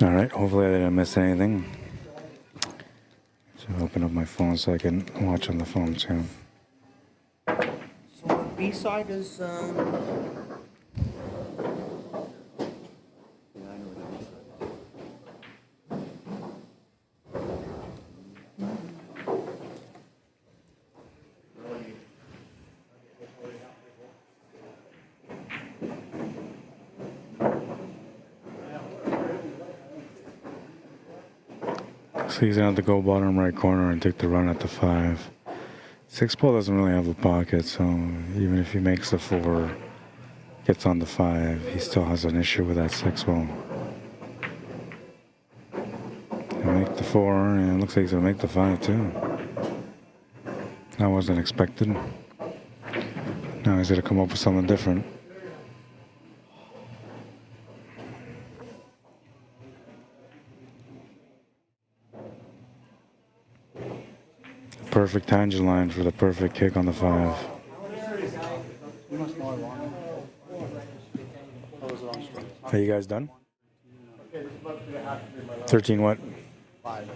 All right, hopefully I didn't miss anything. So open up my phone so I can watch on the phone too. So the B side is So he's gonna have to go bottom right corner and take the run at the 5. 6 ball doesn't really have a pocket, so even if he makes the 4, gets on the 5, he still has an issue with that 6 ball. He'll make the 4, and it looks like he's gonna make the 5 too. That wasn't expected. Now he's gonna come up with something different. Perfect tangent line for the perfect kick on the 5. You must know I want it. That was on straight. Are you guys done? 13 what? 5.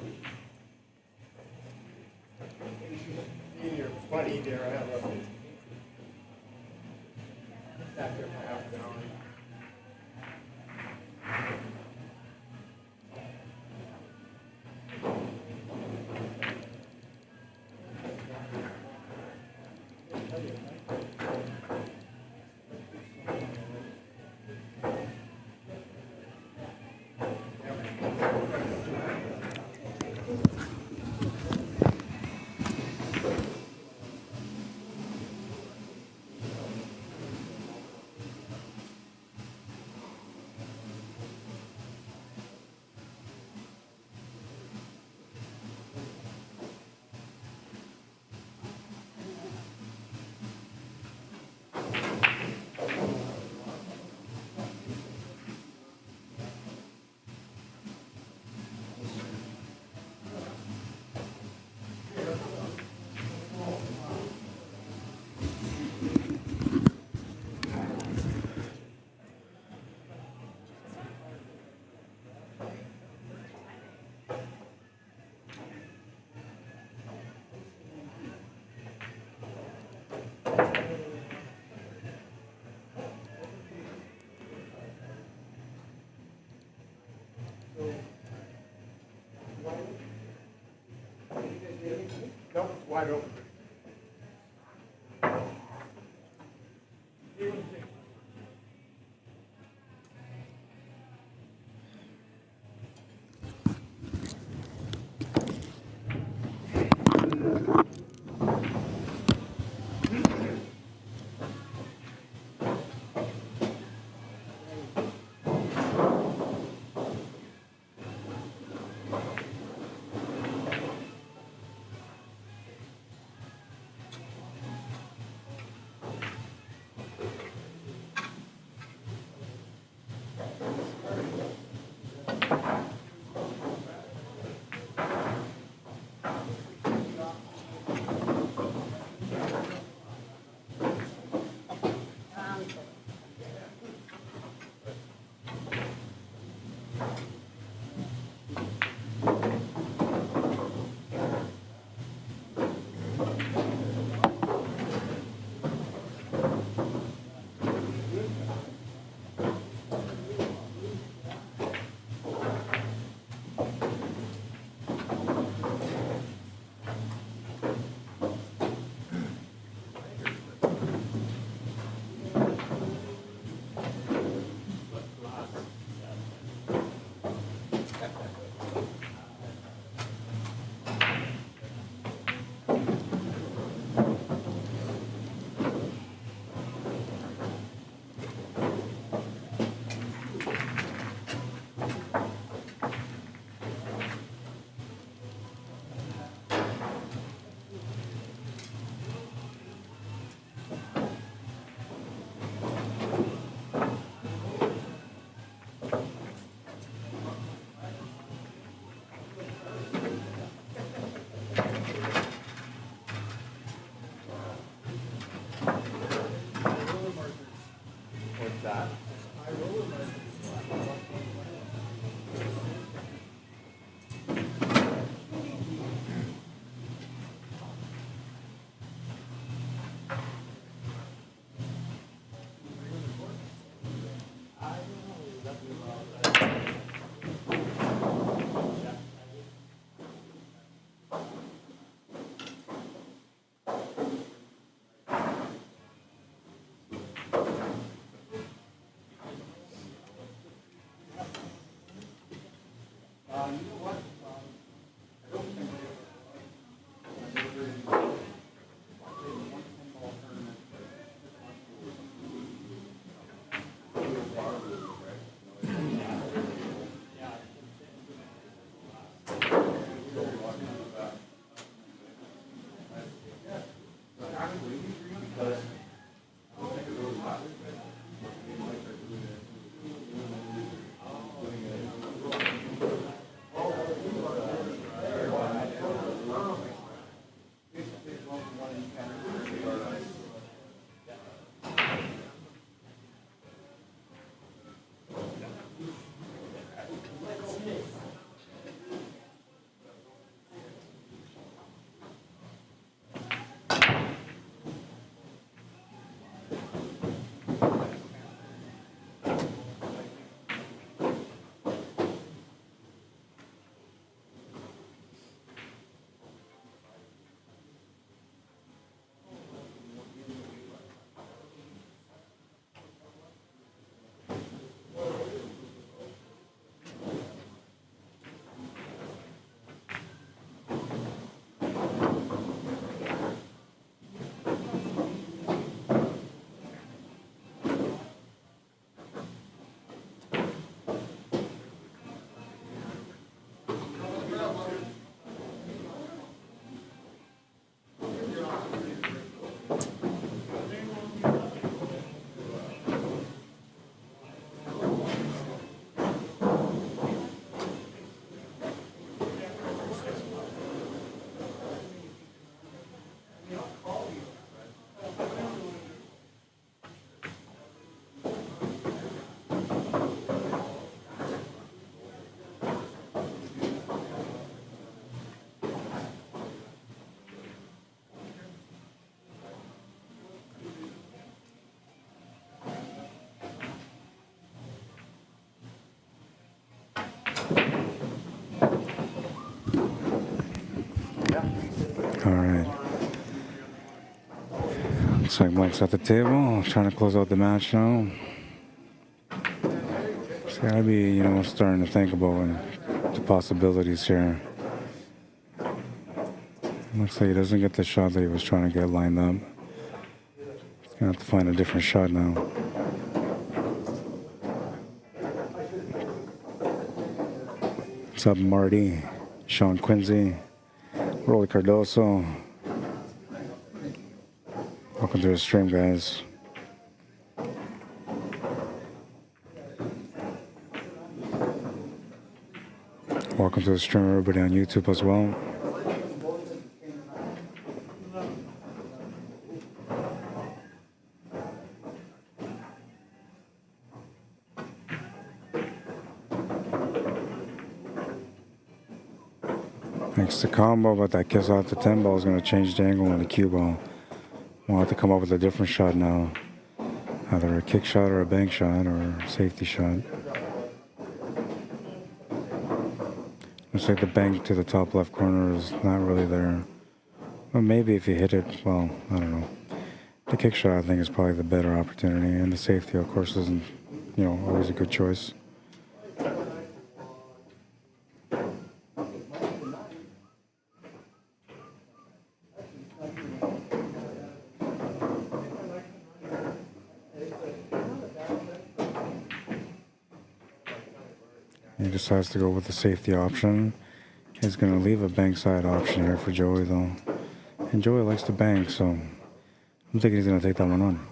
Nope, it's wide open. All right. Looks like Mike's at the table, trying to close out the match now. It's gotta be, starting to think about the possibilities here. Looks like he doesn't get the shot that he was trying to get lined up. He's gonna have to find a different shot now. What's up, Marty? Sean Quincy, Rolly Cardoso. Welcome to the stream, guys. Welcome to the stream, everybody on YouTube as well. Thanks to combo, but that kiss off the 10 ball is going to change the angle on the cue ball. We'll have to come up with a different shot now. Either a kick shot or a bank shot or a safety shot. Looks like the bank to the top left corner is not really there. Well, maybe if you hit it, well, I don't know. The kick shot, I think, is probably the better opportunity. And the safety, of course, isn't, always a good choice. He decides to go with the safety option. He's going to leave a bank side option here for Joey, though. And Joey likes to bank, so I'm thinking he's going to take that one on.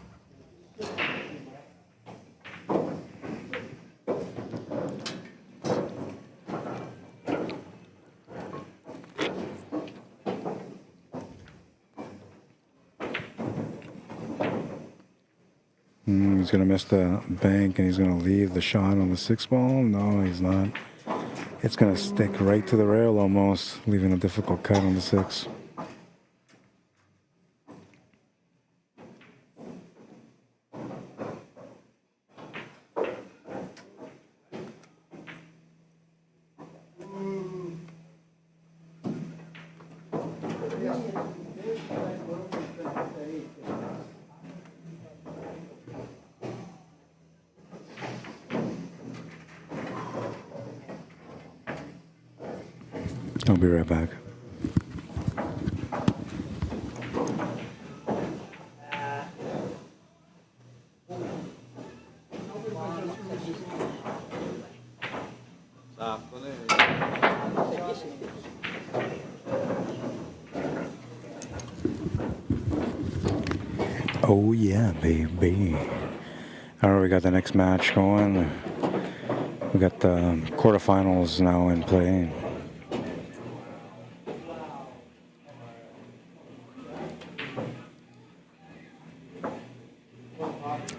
He's going to miss the bank, and he's going to leave the shot on the 6 ball. No, he's not. It's going to stick right to the rail almost, leaving a difficult cut on the 6. I'll be right back. Oh yeah, baby. All right, we got the next match going. We got the quarterfinals now in play.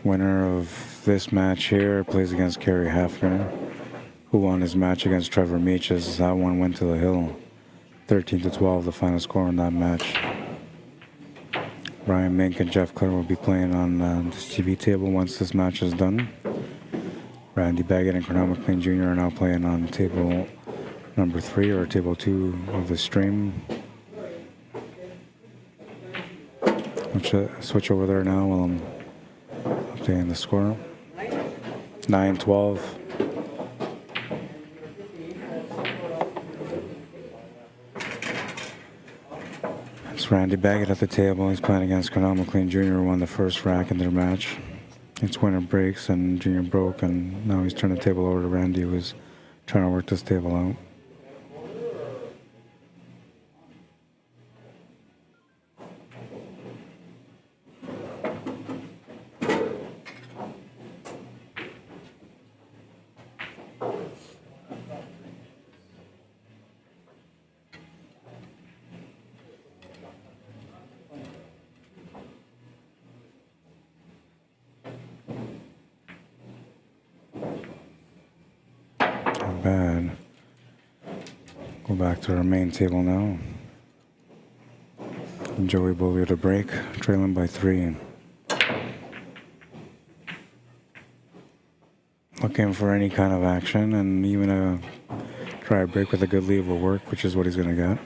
Winner of this match here plays against Kerry Hafner, who won his match against Trevor Meaches. That one went to the hill. 13-12, the final score in that match. Ryan Mink and Jeff Clare will be playing on this TV table once this match is done. Randy Baggett and Cornell McLean Jr. are now playing on table number 3 or table 2 of the stream. Switch over there now while I'm updating the score. 9-12. It's Randy Baggett at the table. He's playing against Cornell McLean Jr., who won the first rack in their match. It's winner breaks and Junior broke, and now he's turned the table over to Randy, who's trying to work this table out. Bad. Go back to our main table now. Joey Beaulieu to break, trailing by 3. Looking for any kind of action, and even a try break with a good lead will work, which is what he's going to get.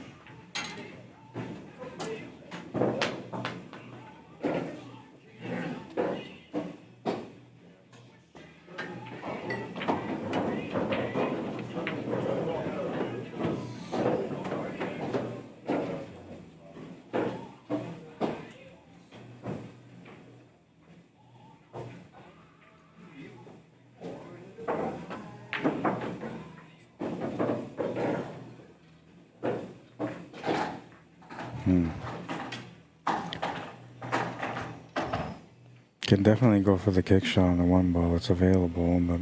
Can definitely go for the kick shot on the one ball. It's available, but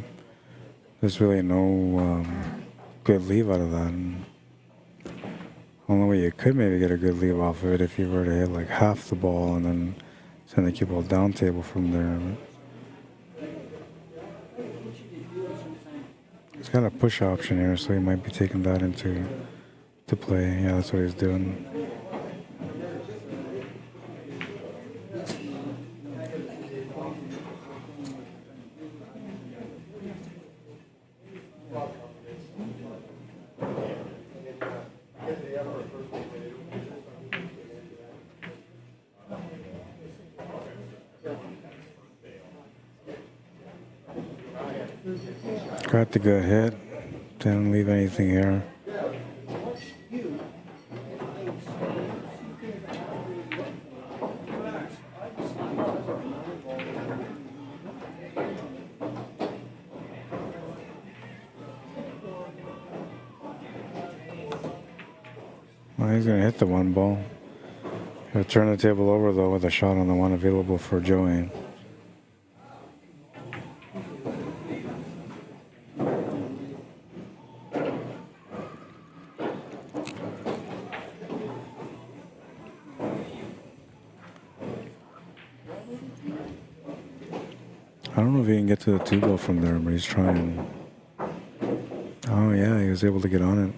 there's really no good leave out of that. And only way you could maybe get a good leave off of it if you were to hit like half the ball and then send the cue ball down table from there. He's got a push option here, so he might be taking that into play. Yeah, that's what he's doing. Got the good hit. Didn't leave anything here. Well, he's going to hit the one ball. He'll turn the table over, though, with a shot on the one available for Joey. I don't know if he can get to the 2-ball from there, but he's trying. Oh, yeah, he was able to get on it.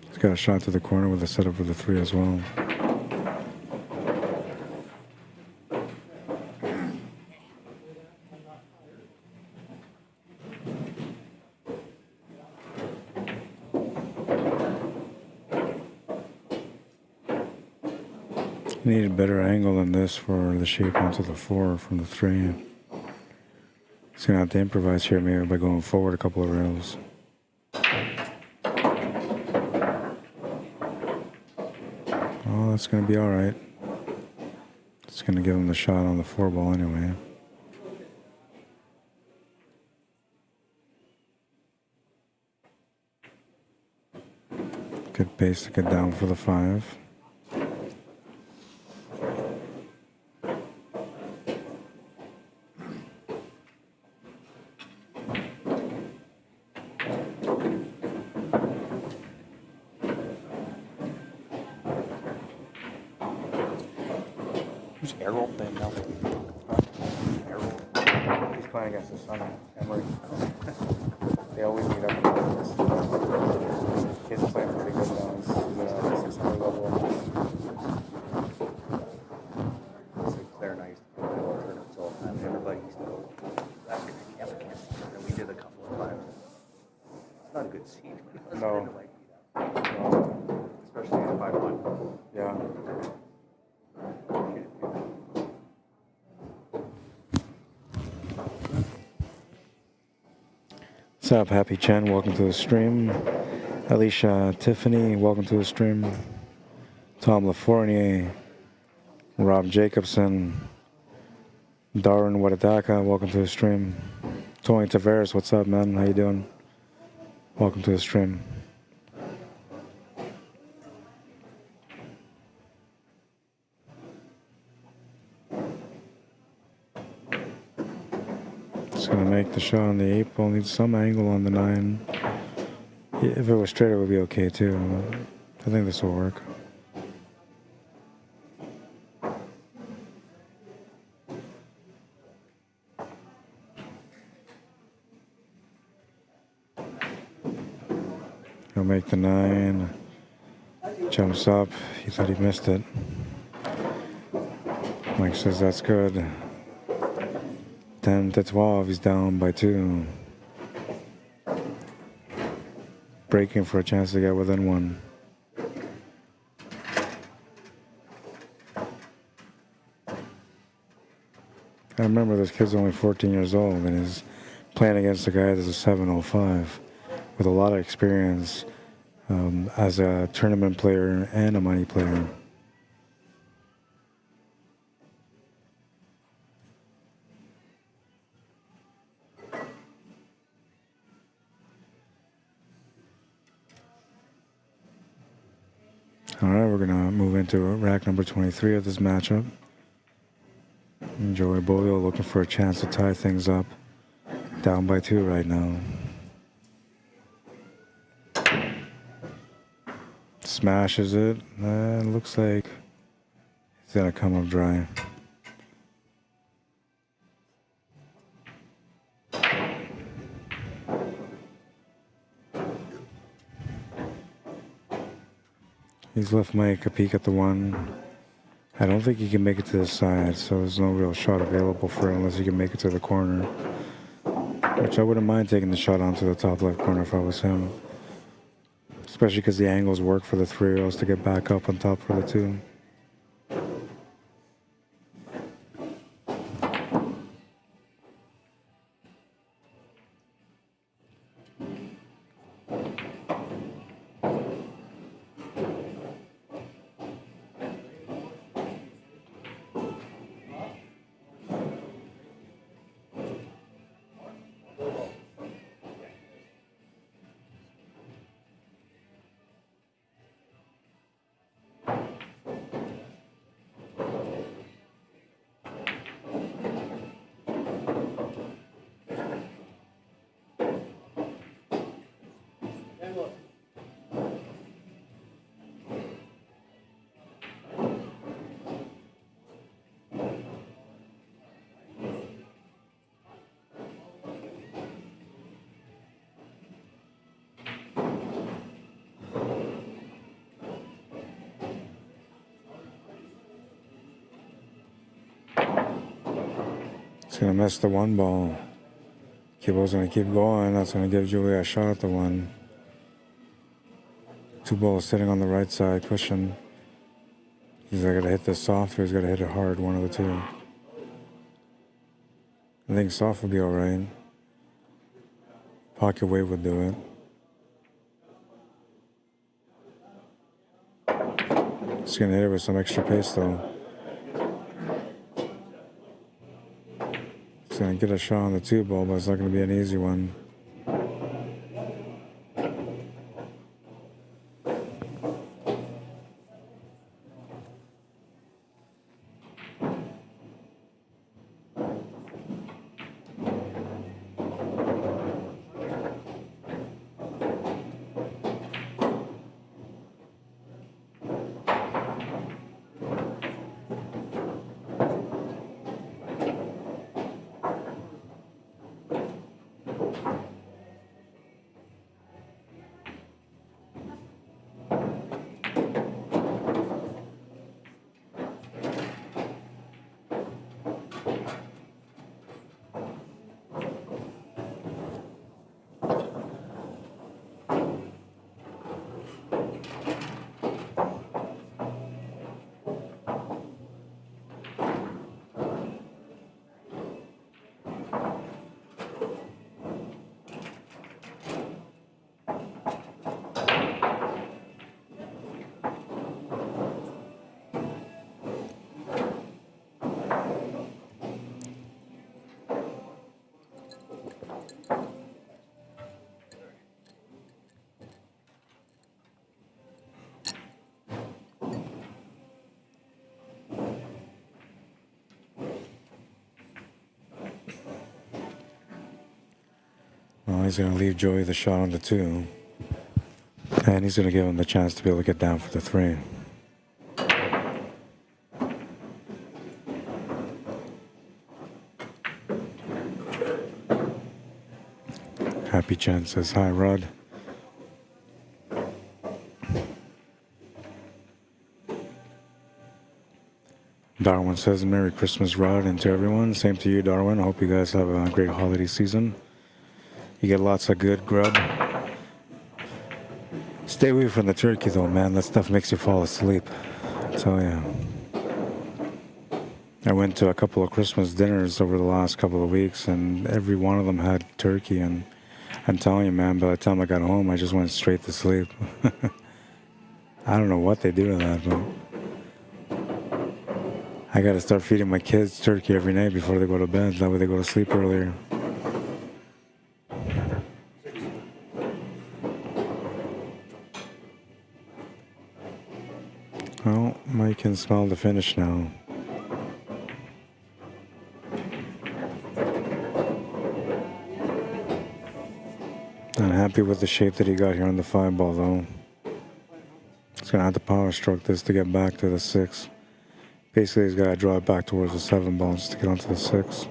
He's got a shot to the corner with a setup for the 3 as well. Needed a better angle than this for the shape onto the 4 from the 3. He's going to have to improvise here maybe by going forward a couple of rails. Oh, that's going to be all right. It's going to give him the shot on the 4-ball anyway. Good pace to get down for the 5. Who's Errol playing now? Errol. He's playing against his son, Emery. They always meet up in practice. He's playing pretty good now. He's at 600 level. It's like Claire and I used to play all tournaments all the time. Everybody used to go back in the camp against each other. We did a couple of times. It's not a good scene. No. Especially in 5-1. Yeah. What's up, Happy Chen? Welcome to the stream. Alicia Tiffany, welcome to the stream. Tom Lafournier, Rob Jacobson, Darwin Wadadaka, welcome to the stream. Tony Tavares, what's up, man? How you doing? Welcome to the stream. It's gonna make the shot on the 8 ball. Needs some angle on the 9. If it was straight, it would be okay too. I think this will work. He'll make the 9. Jumps up. He thought he missed it. Mike says that's good. 10 to 12. He's down by 2. Breaking for a chance to get within 1. I remember this kid's only 14 years old and he's playing against a guy that's a 705 with a lot of experience as a tournament player and a money player. All right, we're gonna move into rack number 23 of this matchup. Joey BEAULIEU looking for a chance to tie things up. Down by 2 right now. Smashes it. Looks like he's gonna come up dry. He's left Mike a peek at the 1. I don't think he can make it to the side, so there's no real shot available for him unless he can make it to the corner. Which I wouldn't mind taking the shot onto the top left corner if I was him. Especially because the angles work for the 3-year-olds to get back up on top for the 2. He's gonna miss the 1 ball. Kibo's gonna keep going. That's gonna give Julia a shot at the 1. 2 balls sitting on the right side, pushing. He's either gonna hit this soft or he's gonna hit it hard, one of the 2. I think soft would be alright. Pocket wave would do it. He's gonna hit it with some extra pace though. He's gonna get a shot on the 2 ball, but it's not gonna be an easy one. Well, he's going to leave Joey the shot on the 2. And he's going to give him the chance to be able to get down for the 3. Happy Chen says, hi, Rod. Darwin says, Merry Christmas, Rod, and to everyone. Same to you, Darwin. I hope you guys have a great holiday season. You get lots of good grub. Stay away from the turkey, though, man. That stuff makes you fall asleep. I tell ya. I went to a couple of Christmas dinners over the last couple of weeks, and every one of them had turkey. And I'm telling you, man, by the time I got home, I just went straight to sleep. I don't know what they do to that, but I got to start feeding my kids turkey every night before they go to bed. That way they go to sleep earlier. Well, Mike can smell the finish now. I'm happy with the shape that he got here on the 5 ball, though. He's going to have to power stroke this to get back to the 6. Basically, he's got to draw it back towards the 7 ball just to get onto the 6.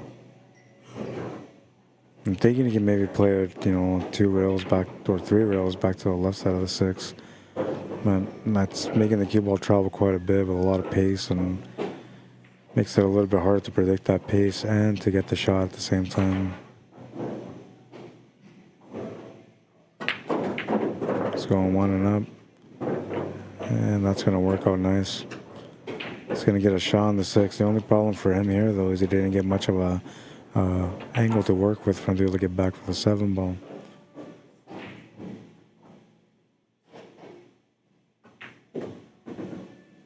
I'm thinking he can maybe play it, 2 rails back or 3 rails back to the left side of the 6. But that's making the cue ball travel quite a bit with a lot of pace, and makes it a little bit hard to predict that pace and to get the shot at the same time. It's going 1 and up, and that's going to work out nice. He's going to get a shot on the 6. The only problem for him here, though, is he didn't get much of a angle to work with for him to be able to get back for the 7 ball.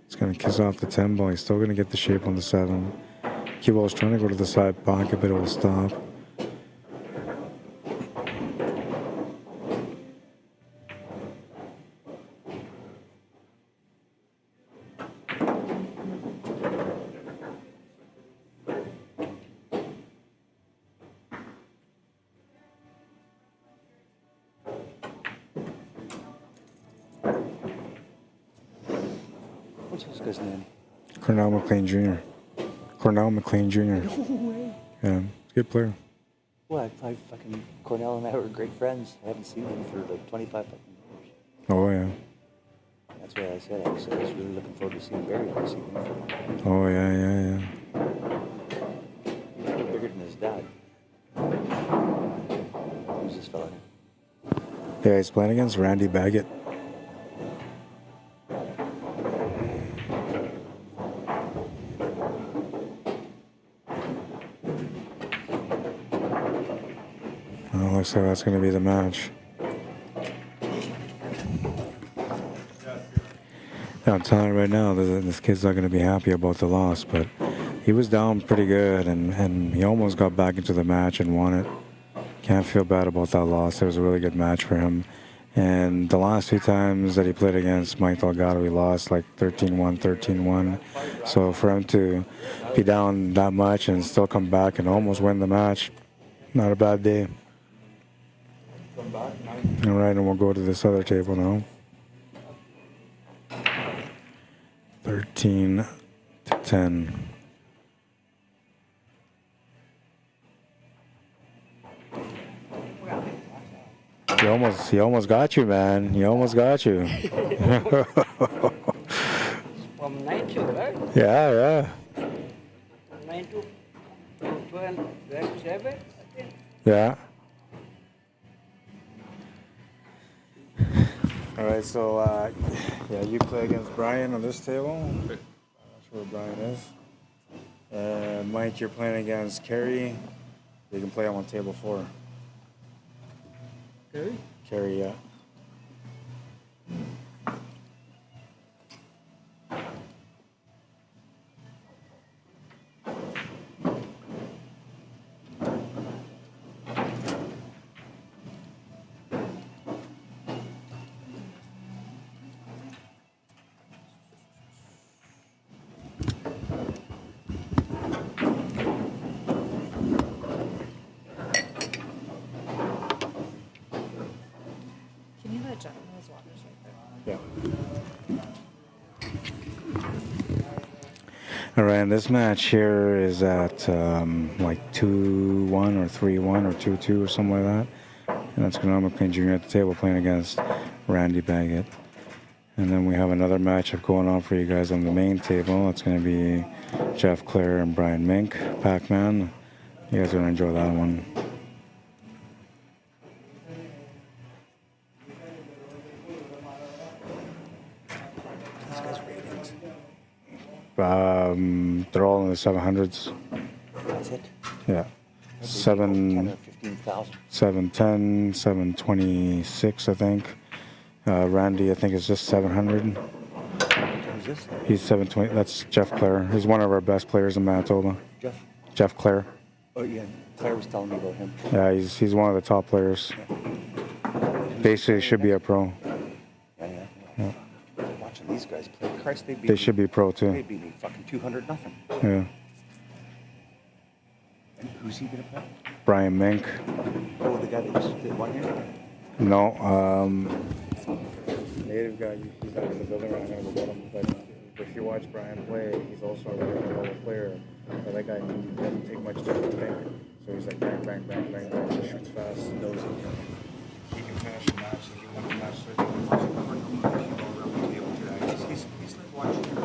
He's going to kiss off the 10 ball. He's still going to get the shape on the 7. Cue ball is trying to go to the side pocket, but it will stop. What's this guy's name? Cornell McLean Jr. Cornell McLean Jr. Yeah, good player. Well, I fucking Cornell and I were great friends. I haven't seen him for like 25 fucking years. Oh, yeah. That's why I said I was really looking forward to seeing Barry this evening. Oh, yeah. He's a bit bigger than his dad. Who's this fella? Yeah, he's playing against Randy Baggett. Well, looks like that's going to be the match. Yeah, I'm telling you right now, this kid's not going to be happy about the loss, but he was down pretty good, and he almost got back into the match and won it. Can't feel bad about that loss. It was a really good match for him. And the last 2 times that he played against Mike Delgado, he lost like 13-1, 13-1. So for him to be down that much and still come back and almost win the match, not a bad day. All right, and we'll go to this other table now. 13-10. He almost got you, man. He almost got you. From 92, right? Yeah. 92, 12, 7, I think. Yeah. All right, so yeah, you play against Brian on this table. I'm not sure where Brian is. Mike, you're playing against Kerry. You can play him on table 4. Okay. Kerry, yeah. All right, and this match here is at like 2-1 or 3-1 or 2-2 or something like that. And that's Konami McLean Jr. at the table playing against Randy Baggett. And then we have another matchup going on for you guys on the main table. It's going to be Jeff Clare and Brian Mink, Pac-Man. You guys are going to enjoy that one. These guys' ratings. They're all in the 700s. That's it. Yeah. 10 or 15,000. 710, 726, I think. Randy, I think, is just 700. Who's this? He's 720. That's Jeff Clare. He's one of our best players in Manitoba. Jeff? Jeff Clare. Oh, yeah. Claire was telling me about him. Yeah, he's one of the top players. Basically, should be a pro. Yeah. Watching these guys play. Christ, They should be pro too. They beat me fucking 200-0. Yeah. And who's he gonna play? Brian Mink. Oh, the guy that just did one here? No. Native guy, he's not in the building right now, I'm gonna go get him. But if you watch Brian play, he's also a really level player. But that guy, he doesn't take much time to think. So he's like bang, bang, bang, bang, bang. He shoots fast. He can finish a match if you want to match. He's like watching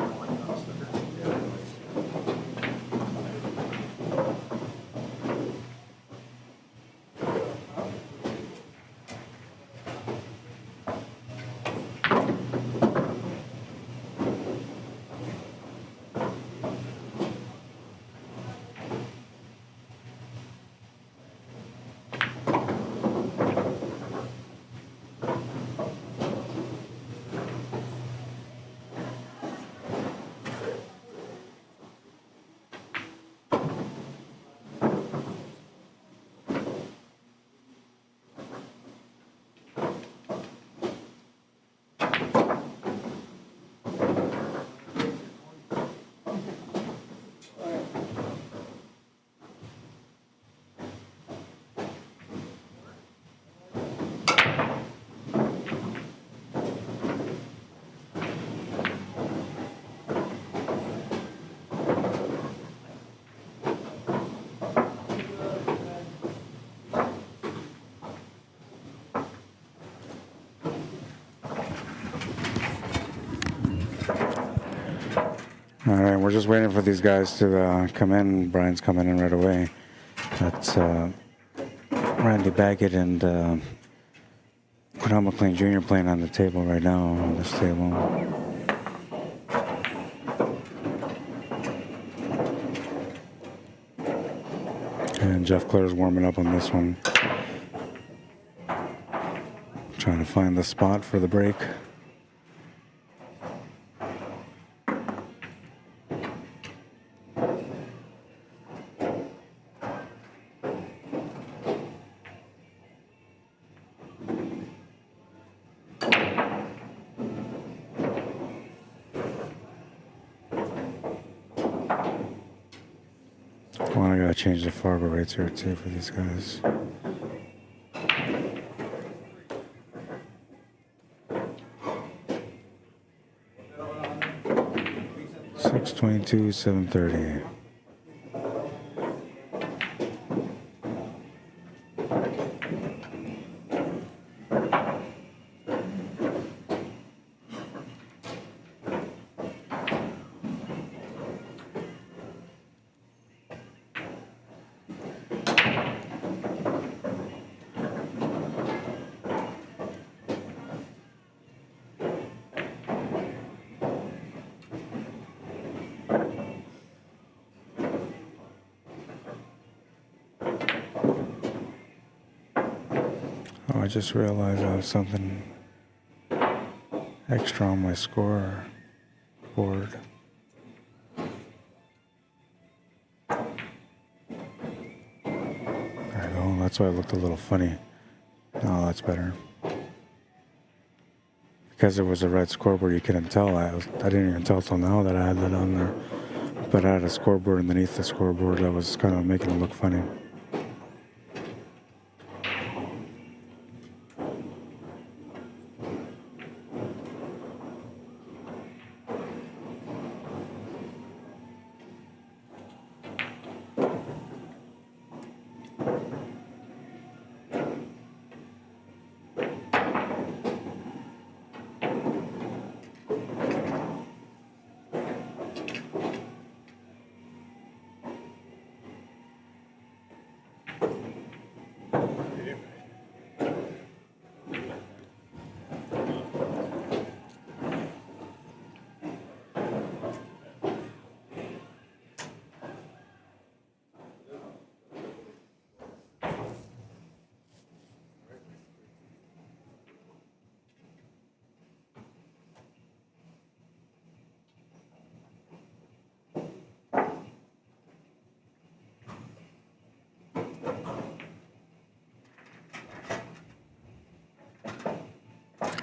All right, we're just waiting for these guys to come in. Brian's coming in right away. That's Randy Baggett and Konami McLean Jr. playing on the table right now, on this table. And Jeff Clare's warming up on this one. Trying to find the spot for the break. Well, I gotta change the Fargo rates here too for these guys. $622, $730. Oh, I just realized I have something extra on my score board. There you go. That's why it looked a little funny. Oh, that's better. Because it was a red scoreboard, you couldn't tell. I didn't even tell till now that I had that on there. But I had a scoreboard underneath the scoreboard that was kind of making it look funny.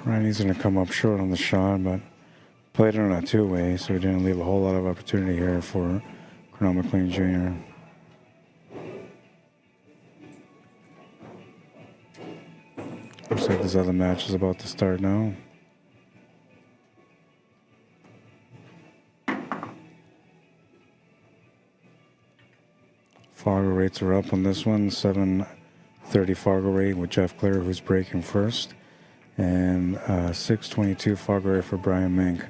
Riley's going to come up short on the shot, but played it on a two-way, so he didn't leave a whole lot of opportunity here for Cornell McLean Jr. Looks like this other match is about to start now. Fargo rates are up on this one. 730 Fargo rate with Jeff Clare, who's breaking first. And 622 Fargo rate for Brian Mink.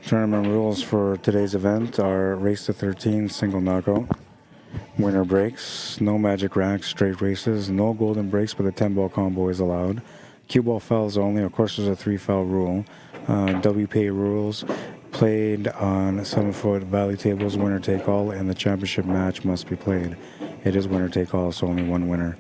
Tournament rules for today's event are race to 13, single knockout. Winner breaks, no magic racks, straight races, no golden breaks, but the 10-ball combo is allowed. Cue ball fouls only. Of course, there's a 3-foul rule. WPA rules played on 7-foot valley tables, winner take all, and the championship match must be played. It is winner take all, so only one winner.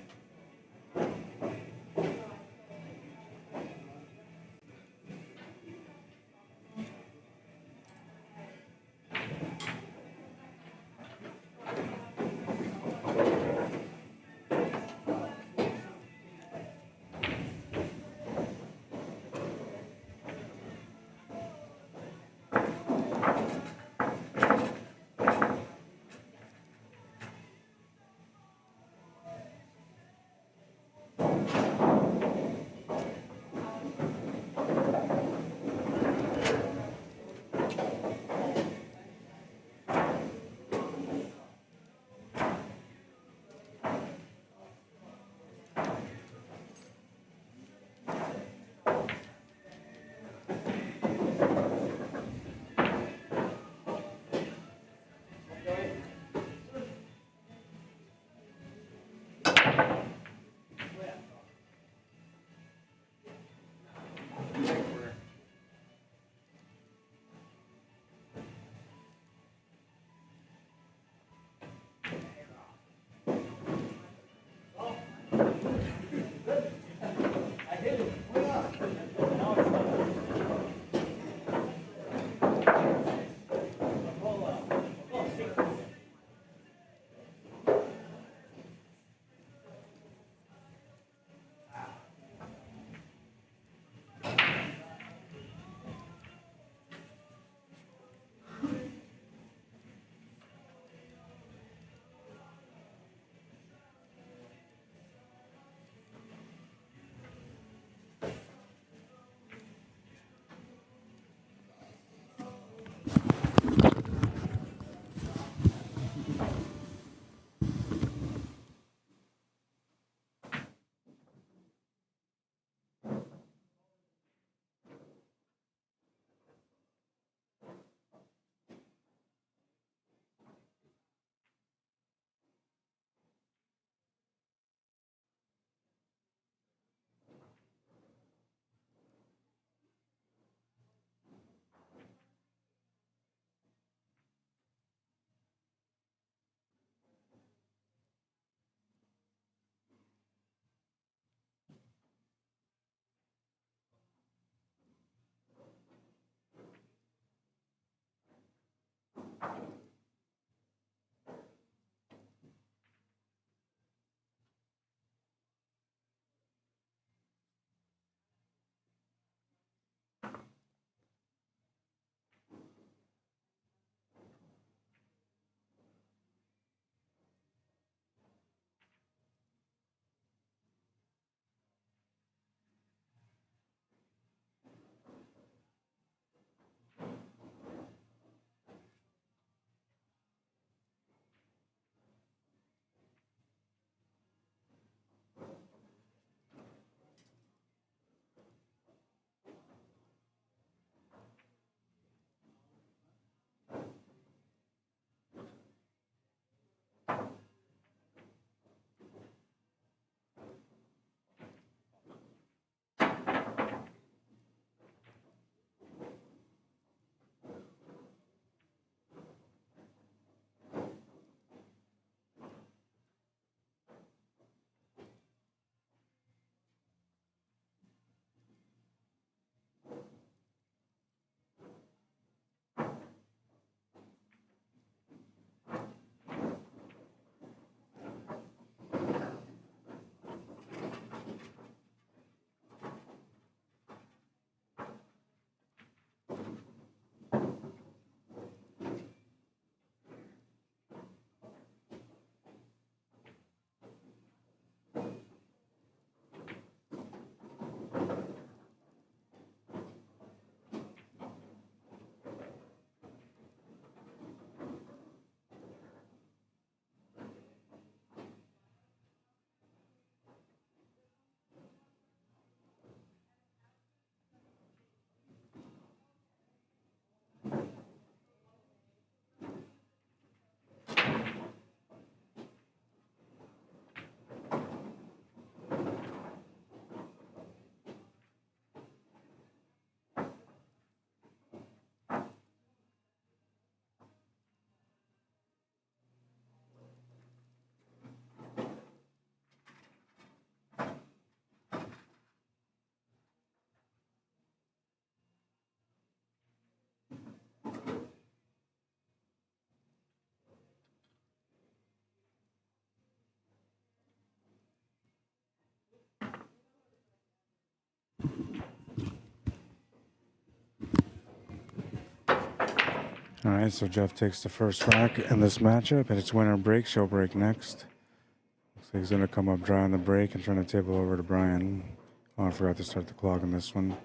All right, so Jeff takes the first rack in this matchup, and it's winner break. She'll break next. Looks like he's going to come up dry on the break and turn the table over to Brian. Oh, I forgot to start the clock on this one.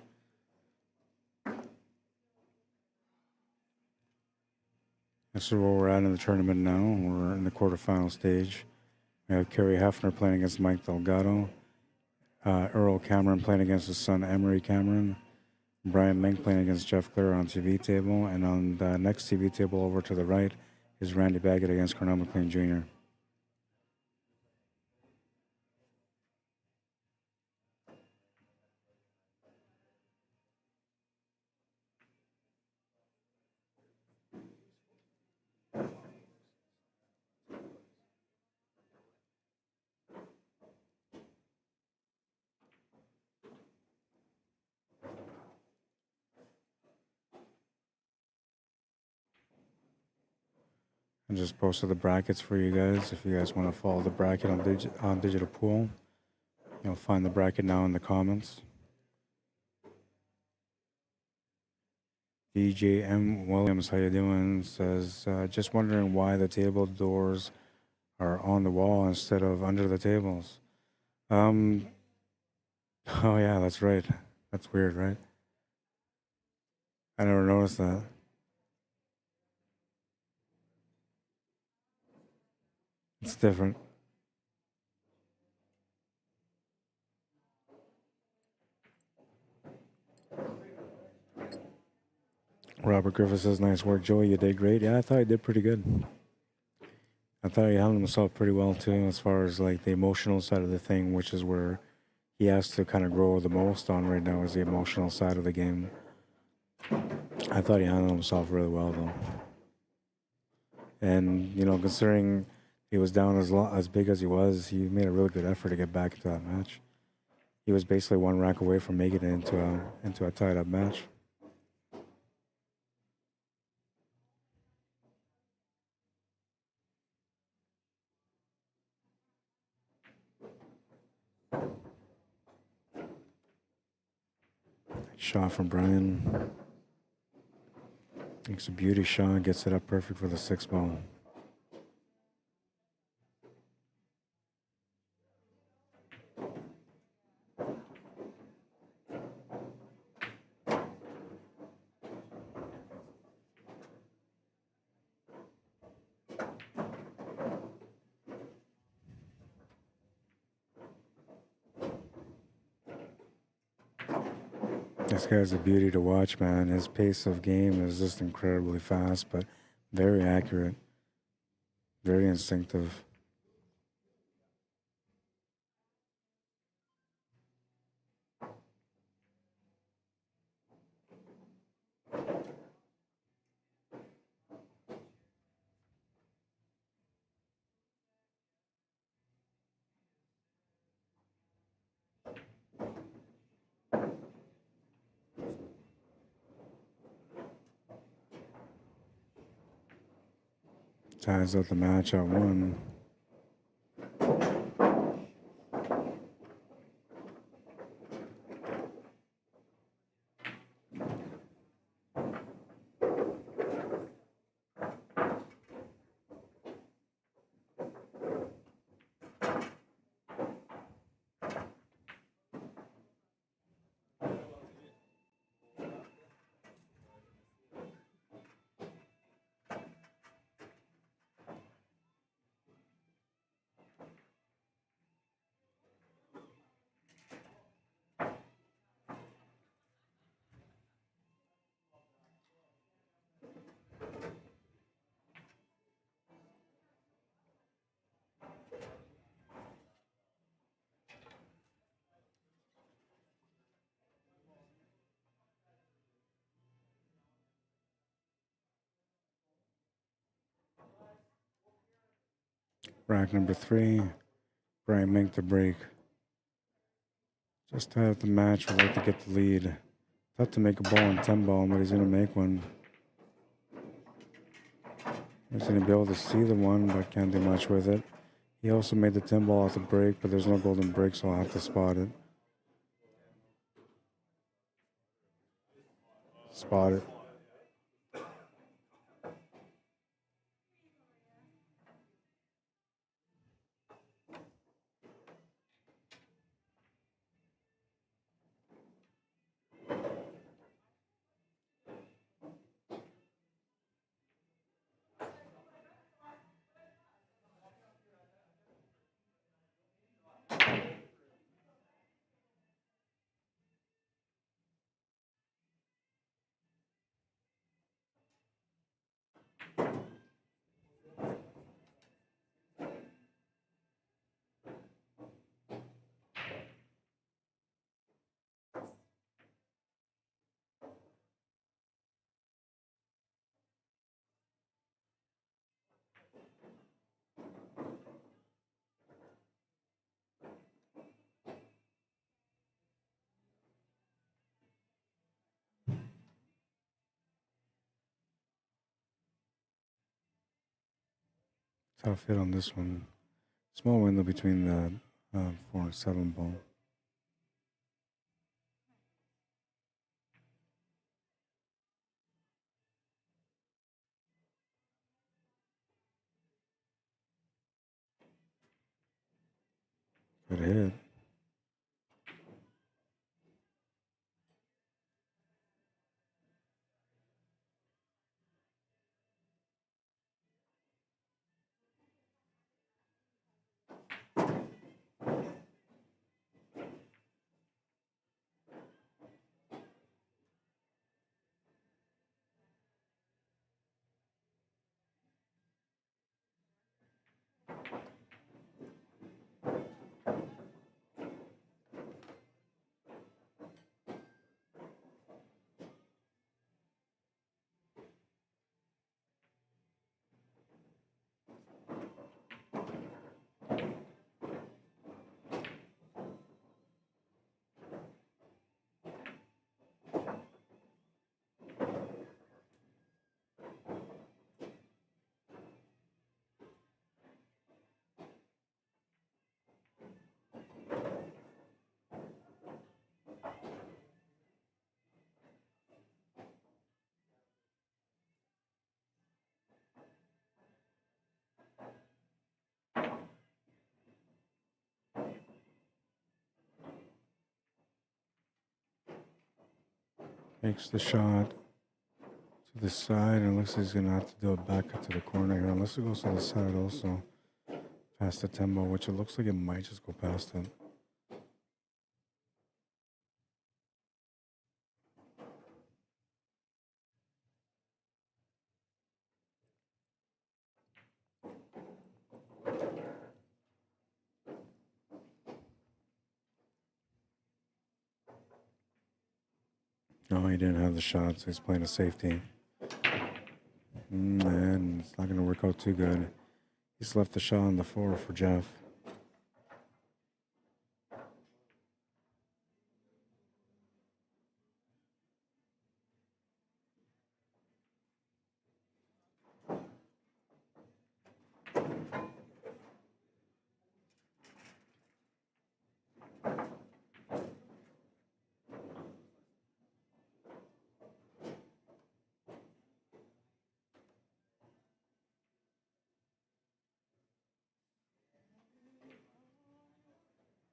This is where we're at in the tournament now. We're in the quarterfinal stage. We have Kerry Hefner playing against Mike Delgado. Earl Cameron playing against his son Emery Cameron. Brian Mink playing against Jeff Clear on TV table. And on the next TV table over to the right is Randy Baggett against Cornell McLean Jr. I just posted the brackets for you guys. If you guys want to follow the bracket on Digital Pool, you'll find the bracket now in the comments. DJ M. Williams, how you doing? Says, just wondering why the table doors are on the wall instead of under the tables. Oh yeah, that's right. That's weird, right? I never noticed that. It's different. Robert Griffith says, nice work, Joey. You did great. Yeah, I thought he did pretty good. I thought he handled himself pretty well, too, as far as like the emotional side of the thing, which is where he has to kind of grow the most on right now, is the emotional side of the game. I thought he handled himself really well, though. And, you know, considering he was down as big as he was, he made a really good effort to get back into that match. He was basically one rack away from making it into a tied-up match. Shot from Brian. Makes a beauty shot, gets it up perfect for the 6-ball. This guy's a beauty to watch, man. His pace of game is just incredibly fast, but very accurate, very instinctive. Ties up the match at 1. Rack number 3, Brian Mink to break. Just to have the match, would like to get the lead. Thought to make a ball in 10-ball, but he's going to make one. He's going to be able to see the one, but can't do much with it. He also made the 10-ball at the break, but there's no golden break, so I'll have to spot it. Spot it. Tough hit on this one. Small window between the 4 and 7 ball. Good hit. Makes the shot to the side, and looks like he's gonna have to do it back up to the corner here. Unless it goes to the side also, past the 10 ball, which it looks like it might just go past it. No, he didn't have the shot, so he's playing a safety. And it's not going to work out too good. He's left the shot on the floor for Jeff.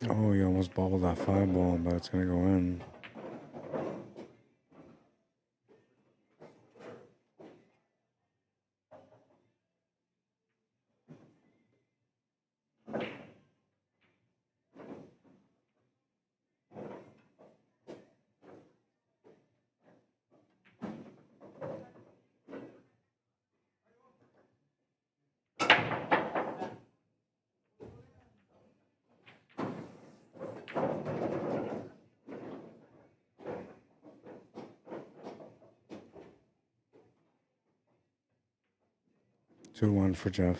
Oh, he almost bobbled that 5 ball, but it's going to go in. Two one for Jeff.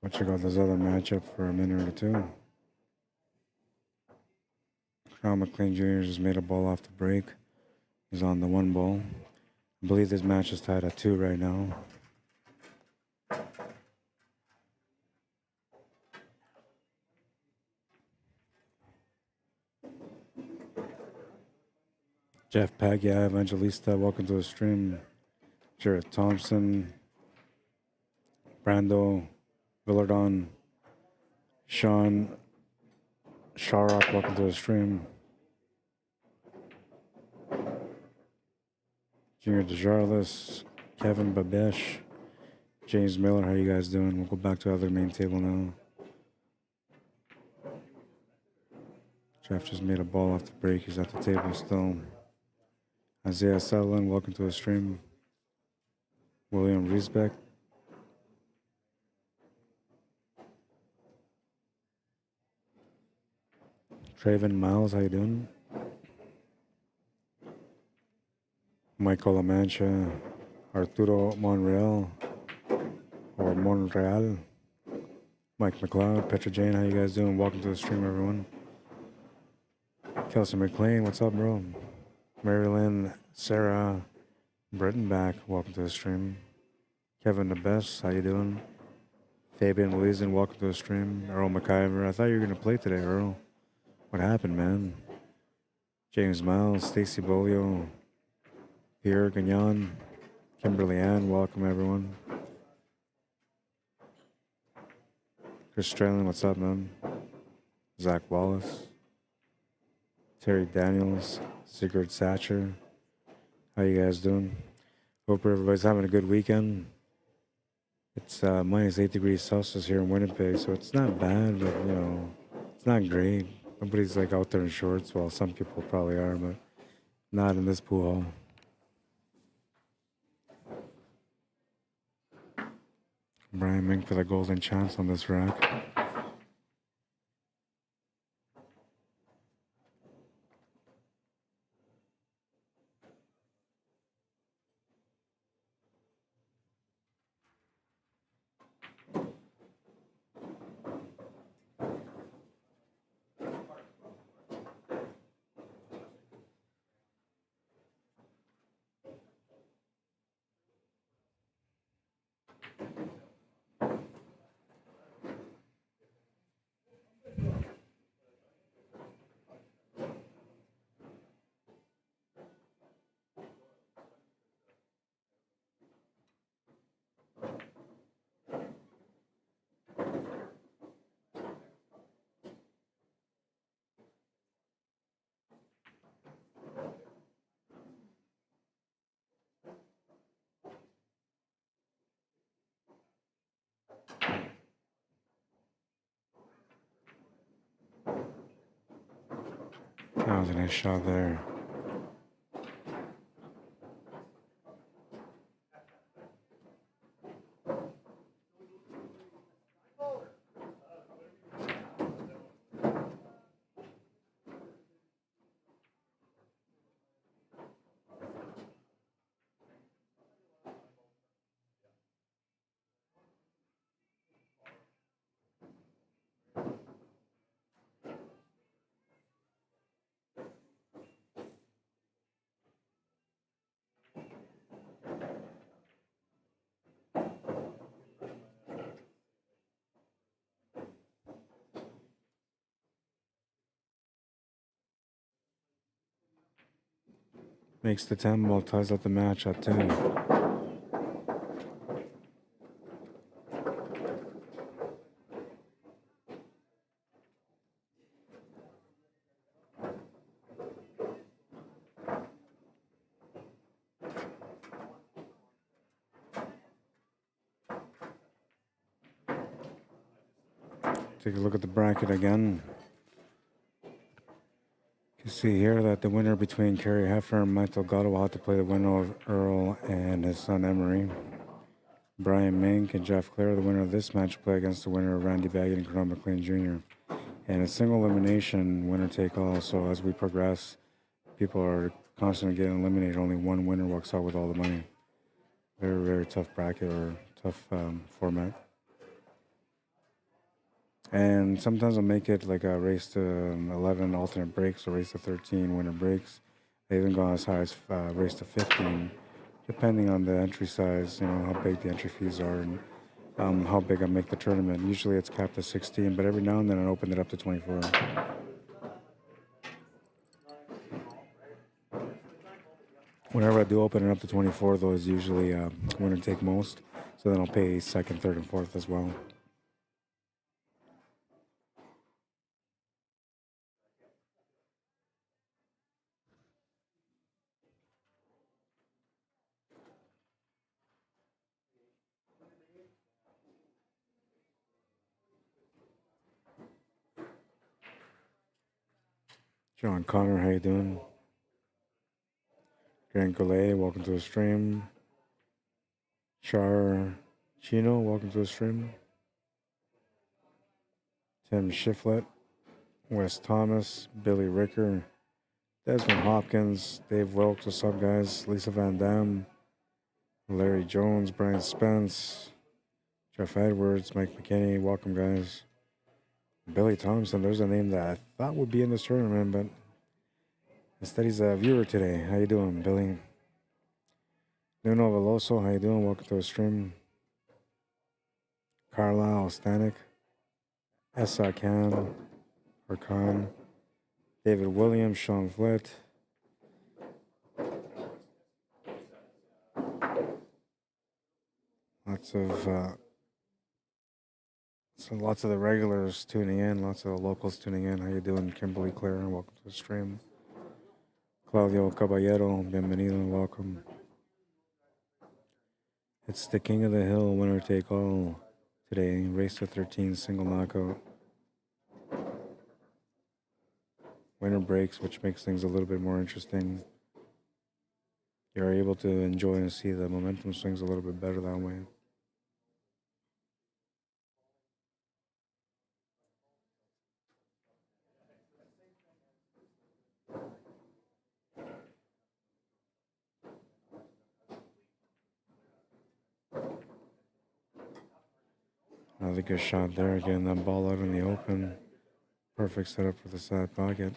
But check out this other matchup for a minute or two. Crown McLean Jr. just made a ball off the break. He's on the 1 ball. I believe this match is tied at 2 right now. Jeff Paglia, Evangelista, welcome to the stream. Jared Thompson, Brando, Villardon, Sean Sharrock, welcome to the stream. Junior DeJarlis, Kevin Babesh, James Miller, how you guys doing? We'll go back to other main table now. Jeff just made a ball off the break. He's at the table still. Isaiah Sutherland, welcome to the stream. William Riesbeck. Traven Miles, how you doing? Michael Lamancha, Arturo Monreal, or Monreal. Mike McLeod, Petra Jane, how you guys doing? Welcome to the stream, everyone. Kelsey McLean, what's up, bro? Marilyn, Sarah, Brittenbach, welcome to the stream. Kevin the Best, how you doing? Fabian Louisin, welcome to the stream. Earl McIver, I thought you were gonna play today, Earl. What happened, man? James Miles, Stacy Bolio, Pierre Gagnon, Kimberly Ann, welcome everyone. Chris Stralin, what's up, man? Zach Wallace, Terry Daniels, Sigurd Satcher, how you guys doing? Hope everybody's having a good weekend. It's minus 8 degrees Celsius here in Winnipeg, so it's not bad, but you know, it's not great. Nobody's like out there in shorts. Well, some people probably are, but not in this pool hall. Brian Mink for the golden chance on this rack. That was a nice shot there. Makes the 10 ball, ties up the match at 10. Take a look at the bracket again. You see here that the winner between Kerry Hefner and Mike Delgado will have to play the winner of Earl and his son Emery. Brian Mink and Jeff Clare, the winner of this match, play against the winner of Randy Baggett and Colonel McLean Jr. And a single elimination, winner take all. So as we progress, people are constantly getting eliminated. Only one winner walks out with all the money. Very, very tough bracket or tough format. And sometimes I'll make it like a race to 11 alternate breaks or race to 13 winner breaks. They even go as high as race to 15, depending on the entry size, you know, how big the entry fees are and how big I make the tournament. Usually it's capped at 16, but every now and then I open it up to 24. Whenever I do open it up to 24, those usually winner take most. So then I'll pay second, third, and fourth as well. John Connor, how you doing? Grant Goulet, welcome to the stream. Char Chino, welcome to the stream. Tim Shiflett, Wes Thomas, Billy Ricker, Desmond Hopkins, Dave Wilkes, what's up guys? Lisa Van Dam, Larry Jones, Brian Spence, Jeff Edwards, Mike McKinney, welcome guys. Billy Thompson, there's a name that I thought would be in this tournament, but instead he's a viewer today. How you doing, Billy? Nuno Veloso, how you doing? Welcome to the stream. Carlisle Stanek, Essa Khan, or Khan, David Williams, Sean Flett. Lots of the regulars tuning in, lots of the locals tuning in. How you doing, Kimberly Clare? Welcome to the stream. Claudio Caballero, bienvenido, welcome. It's the King of the Hill, winner take all today. Race to 13, single knockout. Winner breaks, which makes things a little bit more interesting. You're able to enjoy and see the momentum swings a little bit better that way. Another good shot there, getting that ball out in the open. Perfect setup for the side pocket.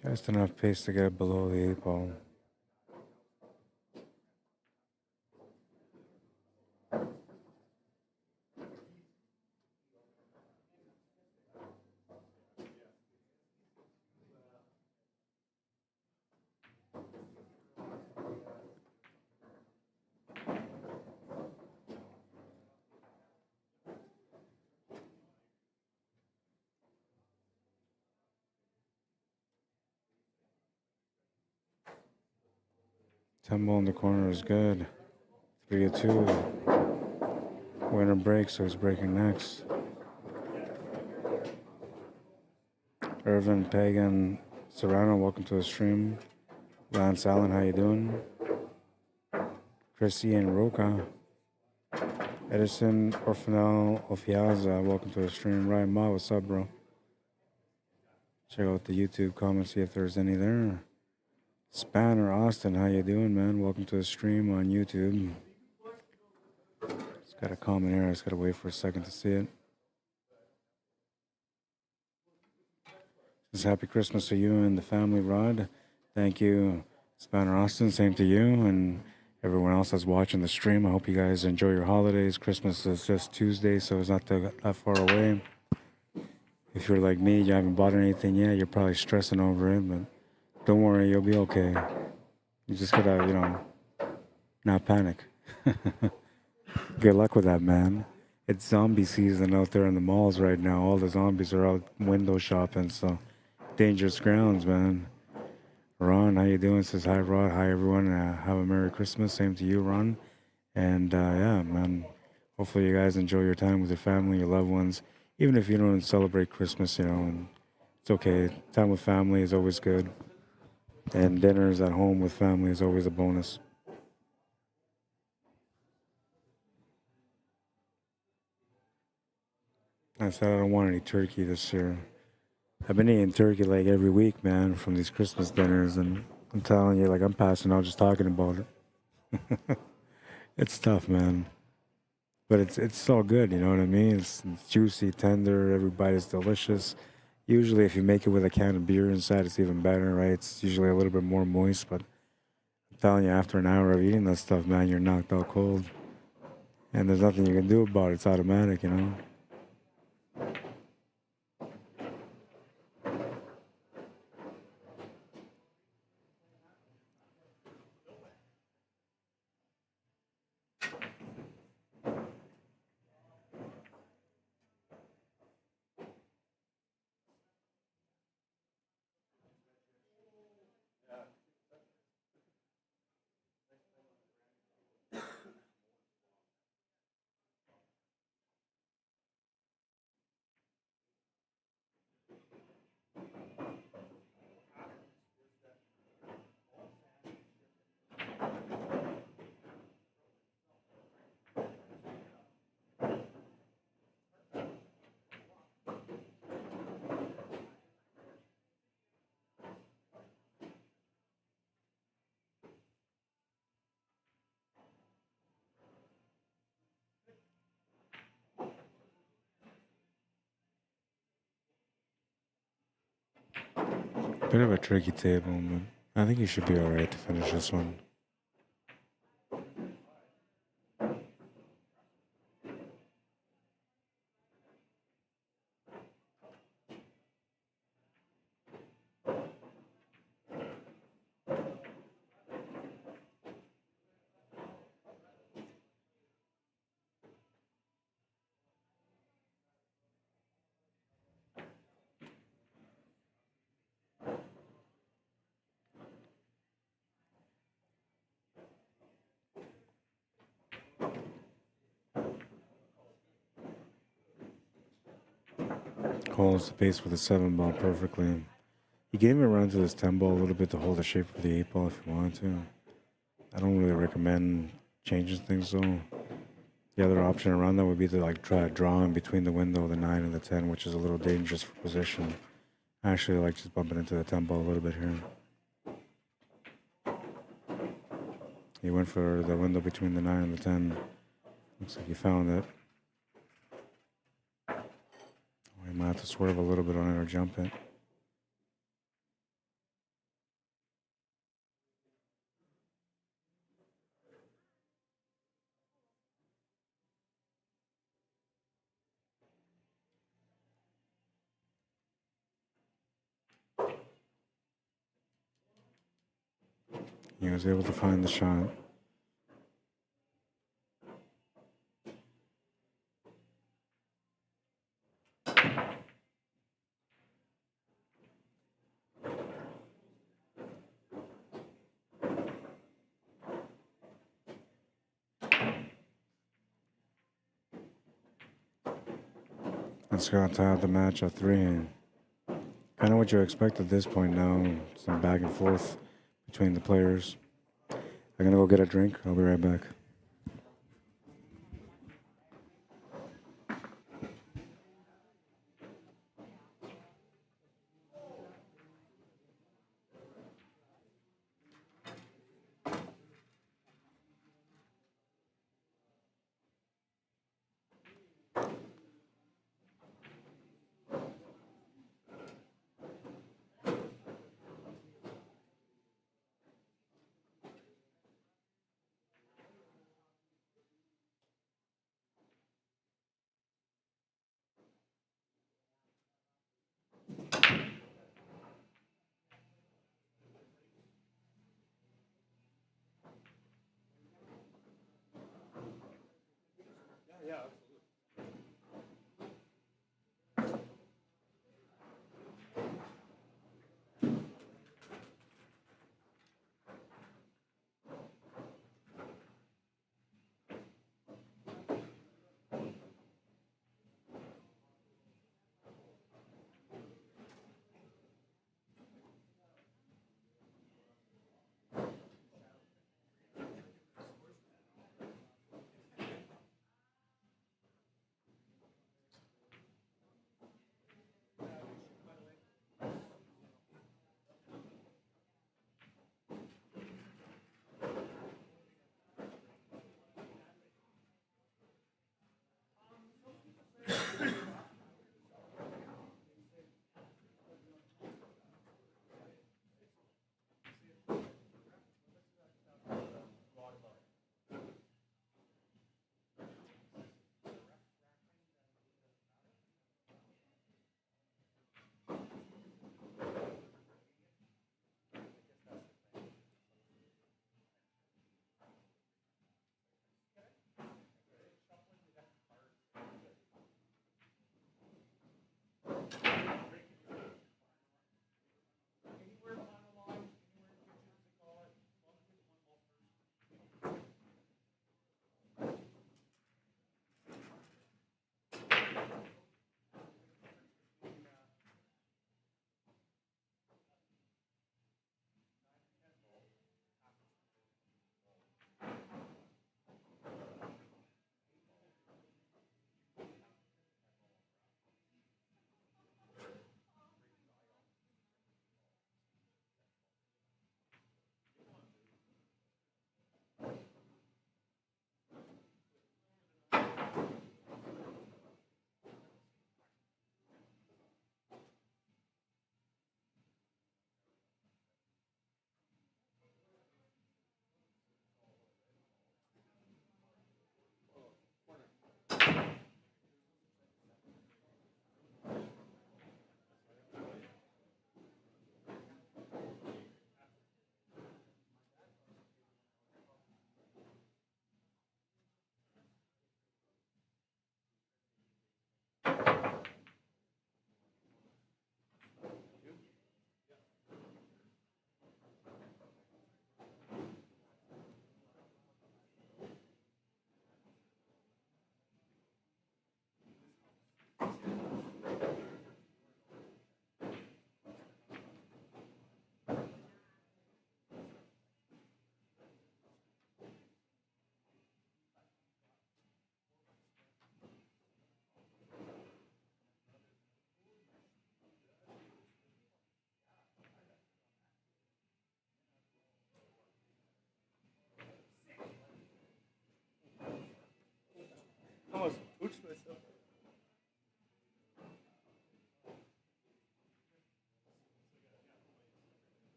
Just enough pace to get below the 8-ball. Temple in the corner is good. 3-2. Winner breaks, so he's breaking next. Irvin Pagan Serrano, welcome to the stream. Lance Allen, how you doing? Christian Roca. Edison Orfanel Ofiaza, welcome to the stream. Ryan Ma, what's up, bro? Check out the YouTube comments, see if there's any there. Spanner Austin, how you doing, man? Welcome to the stream on YouTube. It's got a comment here. I just gotta wait for a second to see it. Just happy Christmas to you and the family, Rod. Thank you, Spanner Austin. Same to you and everyone else that's watching the stream. I hope you guys enjoy your holidays. Christmas is just Tuesday, so it's not that far away. If you're like me, you haven't bought anything yet, you're probably stressing over it, but don't worry, you'll be okay. You just gotta, not panic. Good luck with that, man. It's zombie season out there in the malls right now. All the zombies are out window shopping, so dangerous grounds, man. Ron, how you doing? Says hi, Rod. Hi, everyone. Have a Merry Christmas. Same to you, Ron. And yeah, man. Hopefully you guys enjoy your time with your family, your loved ones. Even if you don't celebrate Christmas, and it's okay. Time with family is always good. And dinners at home with family is always a bonus. I said I don't want any turkey this year. I've been eating turkey like every week, man, from these Christmas dinners, and I'm telling you, like, I'm passing out just talking about it. It's tough, man. But it's all good, you know what I mean? It's juicy, tender, every bite is delicious. Usually if you make it with a can of beer inside, it's even better, right? It's usually a little bit more moist, but I'm telling you, after an hour of eating that stuff, man, you're knocked out cold. And there's nothing you can do about it. It's automatic, you know. Bit of a tricky table, but I think you should be alright to finish this one. Holds the base with a 7 ball perfectly. You can even run to this 10 ball a little bit to hold the shape of the 8 ball if you want to. I don't really recommend changing things though. The other option around that would be to like try drawing between the window, the 9 and the 10, which is a little dangerous for position. I actually like just bumping into the 10 ball a little bit here. He went for the window between the 9 and the 10. Looks like he found it. We might have to swerve a little bit on it or jump it. He was able to find the shot. Let's go tie the match at 3. Kind of what you expect at this point now. Some back and forth between the players. I'm gonna go get a drink. I'll be right back.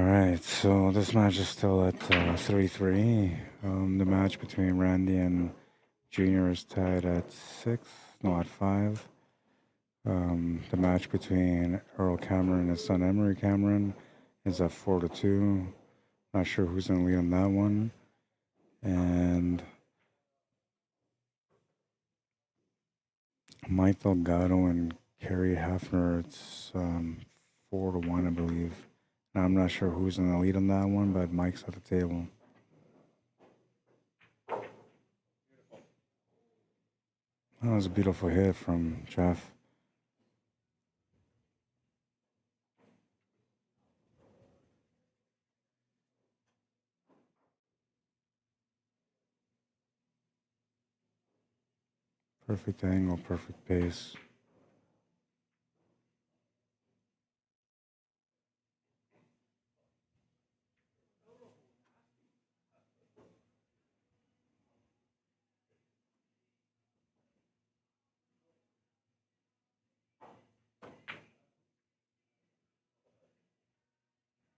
right, so this match is still at 3-3. The match between Randy and Junior is tied at 6, no, at 5. The match between Earl Cameron and his son Emery Cameron is at 4-2. Not sure who's in the lead on that one. And Mike Delgado and Kerry Hafner, it's 4-1, I believe. And I'm not sure who's in the lead on that one, but Mike's at the table. That was a beautiful hit from Jeff. Perfect angle, perfect pace.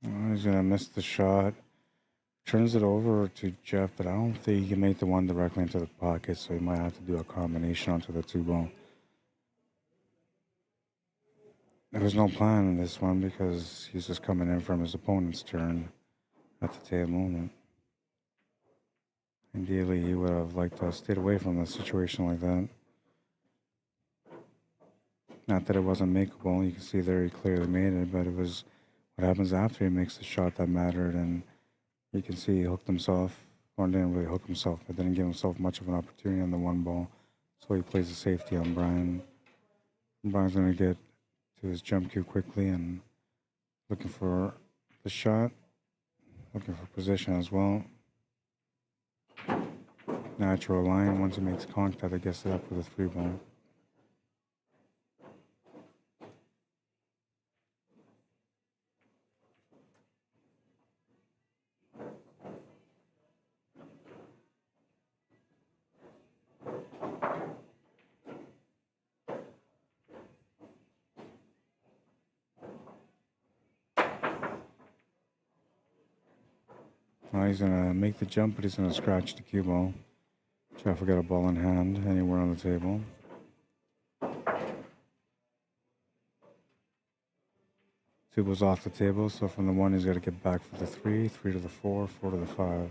Oh, he's gonna miss the shot. Turns it over to Jeff, but I don't think he can make the one directly into the pocket, so he might have to do a combination onto the 2-ball. There was no plan in this one because he's just coming in from his opponent's turn at the table. But ideally, he would have liked to have stayed away from a situation like that. Not that it wasn't makeable. You can see there he clearly made it, but it was what happens after he makes the shot that mattered. And you can see he hooked himself, or didn't really hook himself, but didn't give himself much of an opportunity on the 1-ball. So he plays the safety on Brian. Brian's going to get to his jump cue quickly and looking for the shot, looking for position as well. Natural line. Once he makes contact, I guess it up with a 3-ball. Now he's gonna make the jump, but he's gonna scratch the cue ball. Jeff will get a ball in hand anywhere on the table. Two balls off the table, so from the 1 he's got to get back for the 3, 3 to the 4, 4 to the 5.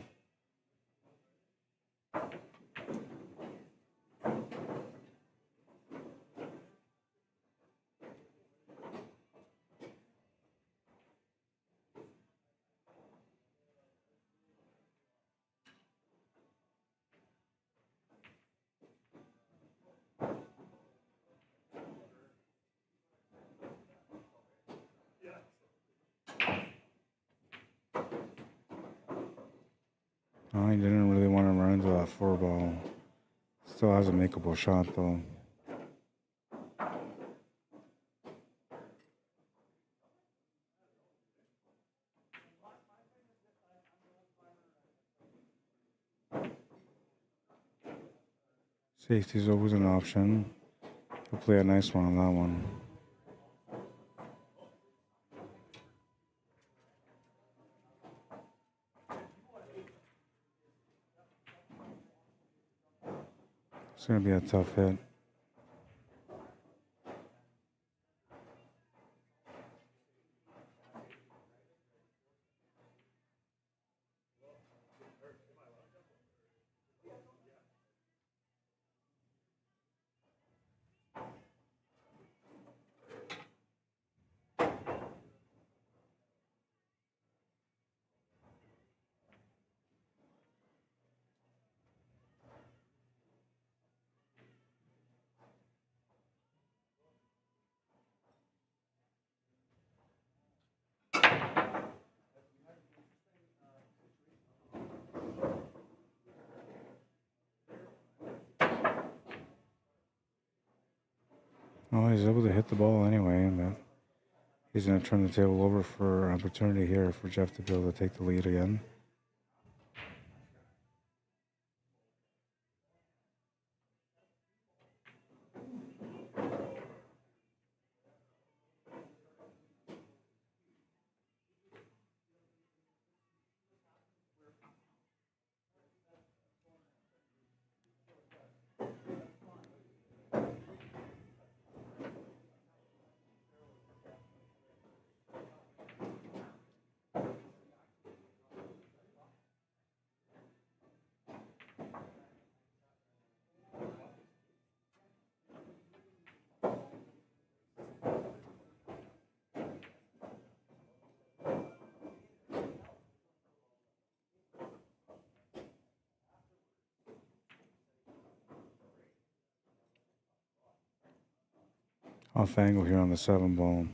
Oh, he didn't really want to run into that 4-ball. Still has a makeable shot though. Safety's always an option. He'll play a nice one on that one. It's going to be a tough hit. Oh, he's able to hit the ball anyway, but he's going to turn the table over for opportunity here for Jeff to be able to take the lead again. off angle here on the 7 ball.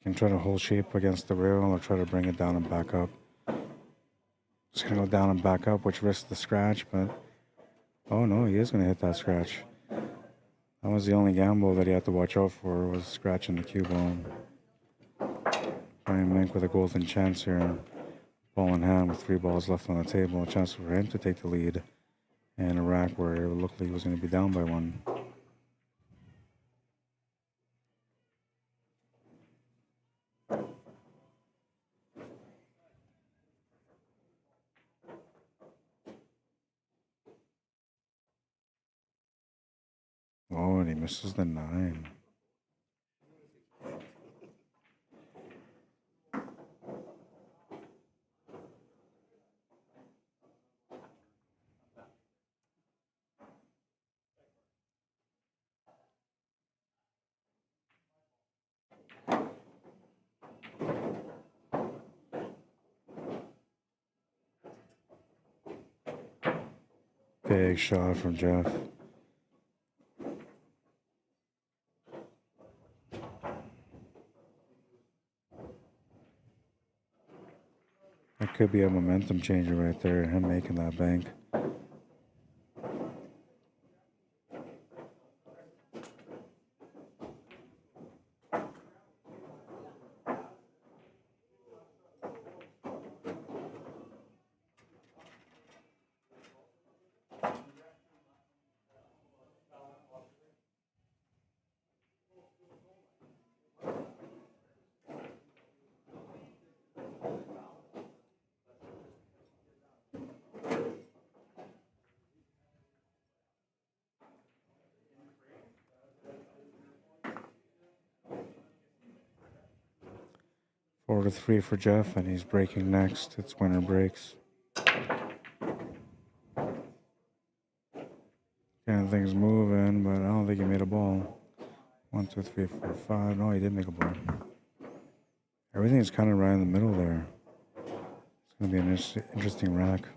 Can try to hold shape against the rail or try to bring it down and back up. Just gonna go down and back up, which risks the scratch, but oh no, he is gonna hit that scratch. That was the only gamble that he had to watch out for, was scratching the cue ball. Trying Mink with a golden chance here. Ball in hand with 3 balls left on the table. A chance for him to take the lead. And a rack where it looked like he was going to be down by 1. Oh, and he misses the 9. Big shot from Jeff. That could be a momentum changer right there, him making that bank. Four to 3 for Jeff, and he's breaking next. It's winner breaks. Kind of things moving, but I don't think he made a ball. 1, 2, 3, 4, 5. No, he did make a ball. Everything's kind of right in the middle there. It's going to be an interesting rack.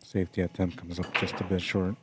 Safety attempt comes up just a bit short.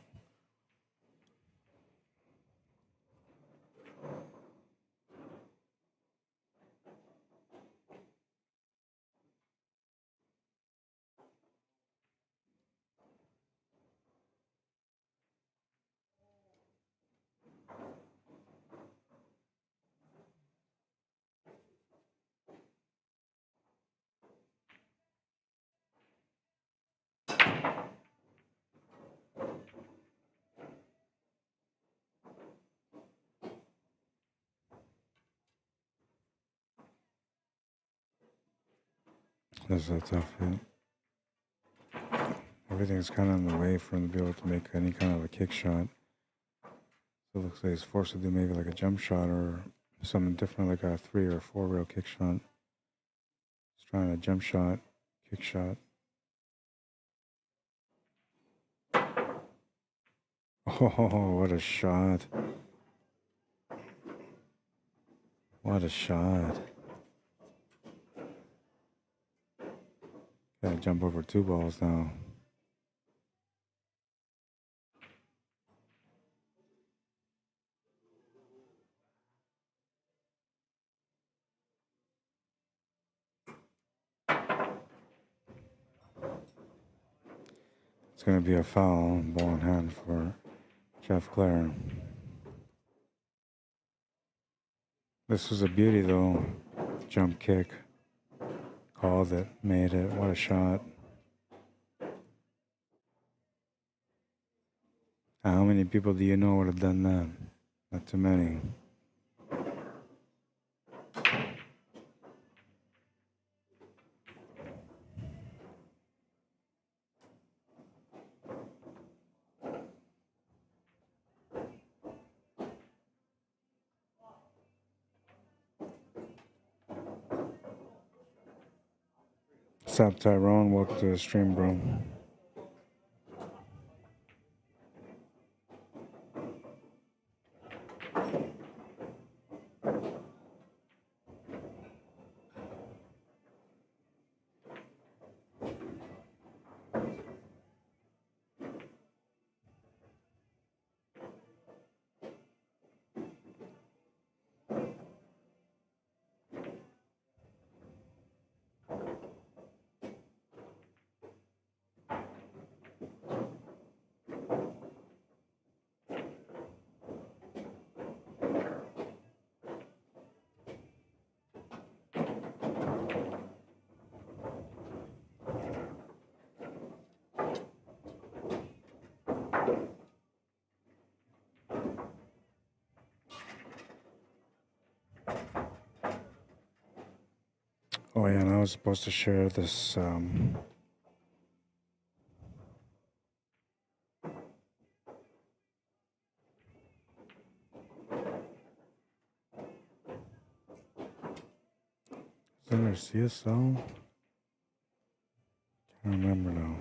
This is a tough hit. Everything's kind of in the way for him to be able to make any kind of a kick shot. So it looks like he's forced to do maybe like a jump shot or something different, like a 3 or 4 rail kick shot. He's trying a jump shot, kick shot. Oh, what a shot. What a shot. Gotta jump over 2 balls now. It's gonna be a foul, ball in hand for Jeff Clare. This was a beauty though. Jump kick. Called it, made it. What a shot. How many people do you know would have done that? Not too many. What's up, Tyrone? Welcome to the stream, bro. Oh yeah, and I was supposed to share this is there a CSL? Can't remember now.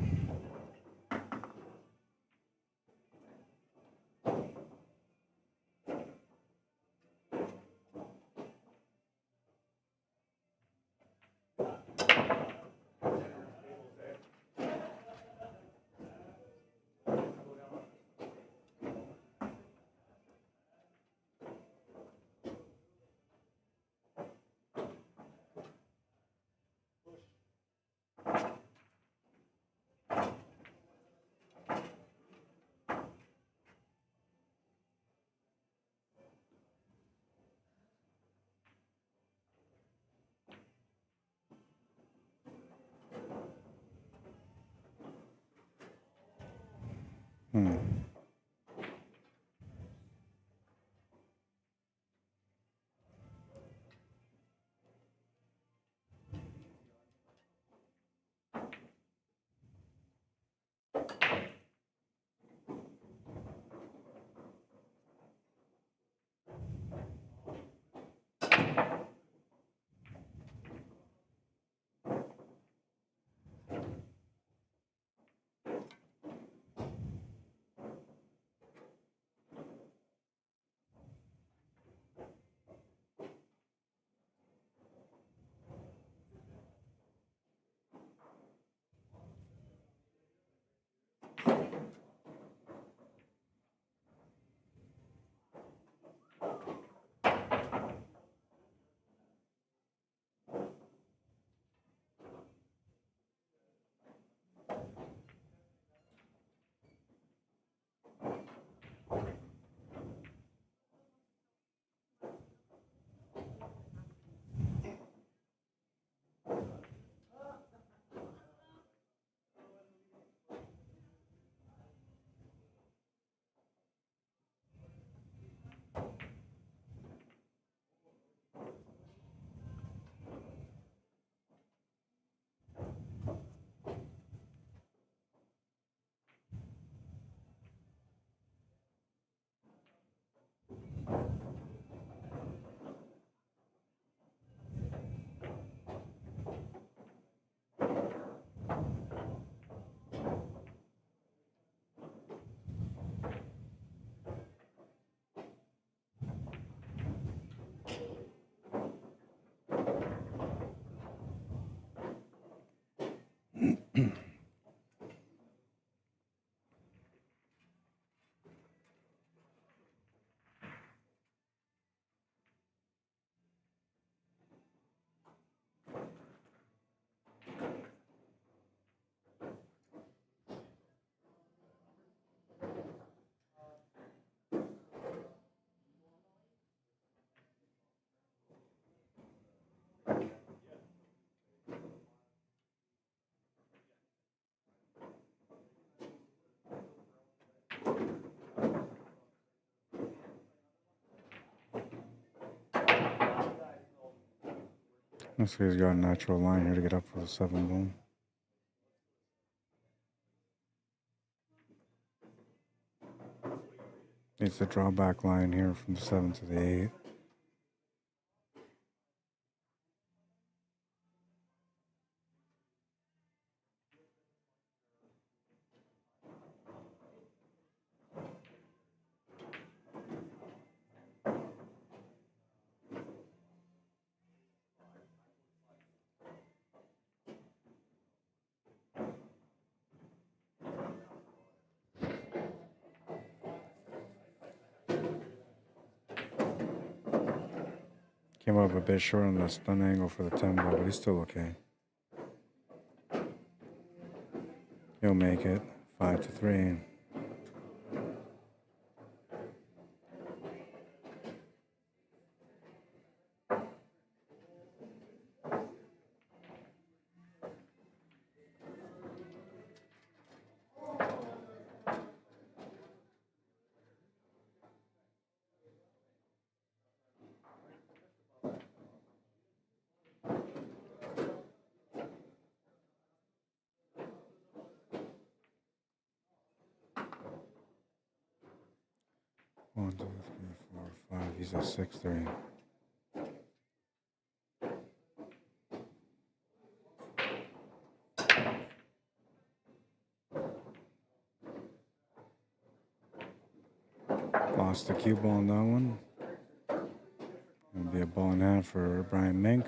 Looks like he's got a natural line here to get up for the 7 ball. It's the drawback line here from the 7 to the 8. Came up a bit short on the stun angle for the 10 ball, but he's still okay. He'll make it 5 to 3. One, two, three, four, five. He's a 6-3. Lost the cue ball on that one. It'll be a ball in hand for Brian Mink.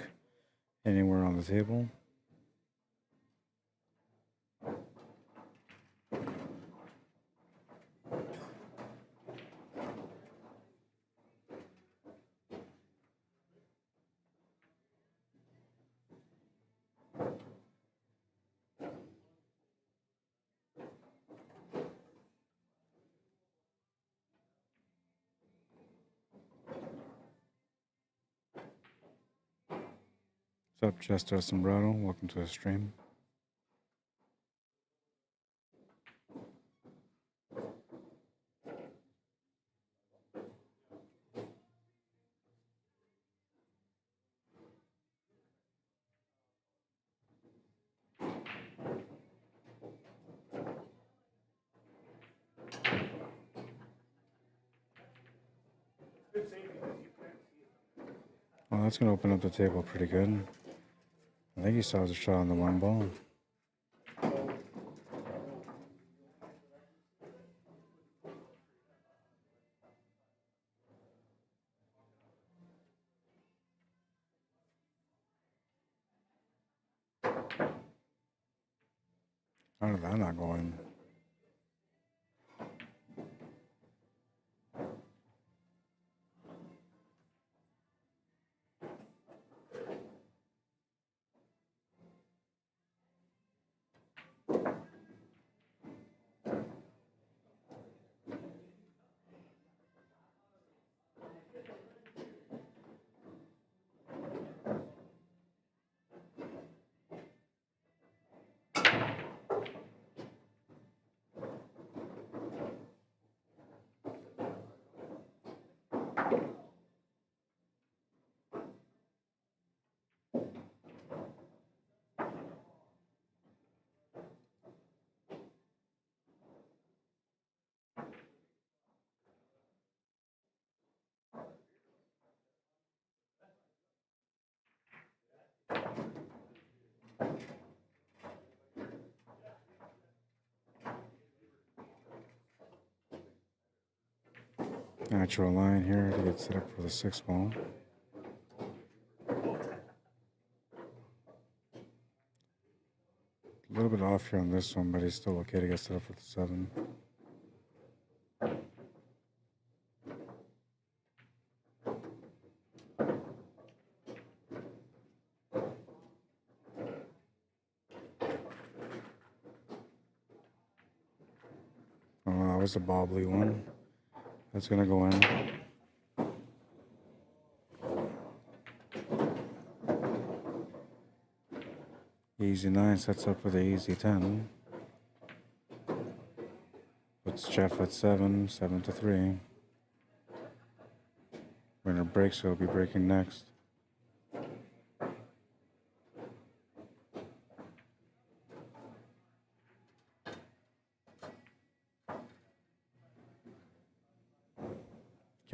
Anywhere on the table. What's up, Chester Sombrero? Welcome to the stream. Well, that's going to open up the table pretty good. I think he saw the shot on the 1 ball. How did that not go in? Natural line here to get set up for the 6 ball. A little bit off here on this one, but he's still okay to get set up for the 7. Oh, that was a bobbly one. That's gonna go in. Easy 9 sets up for the easy 10. Puts Jeff at 7, 7 to 3. Winner breaks, so he'll be breaking next.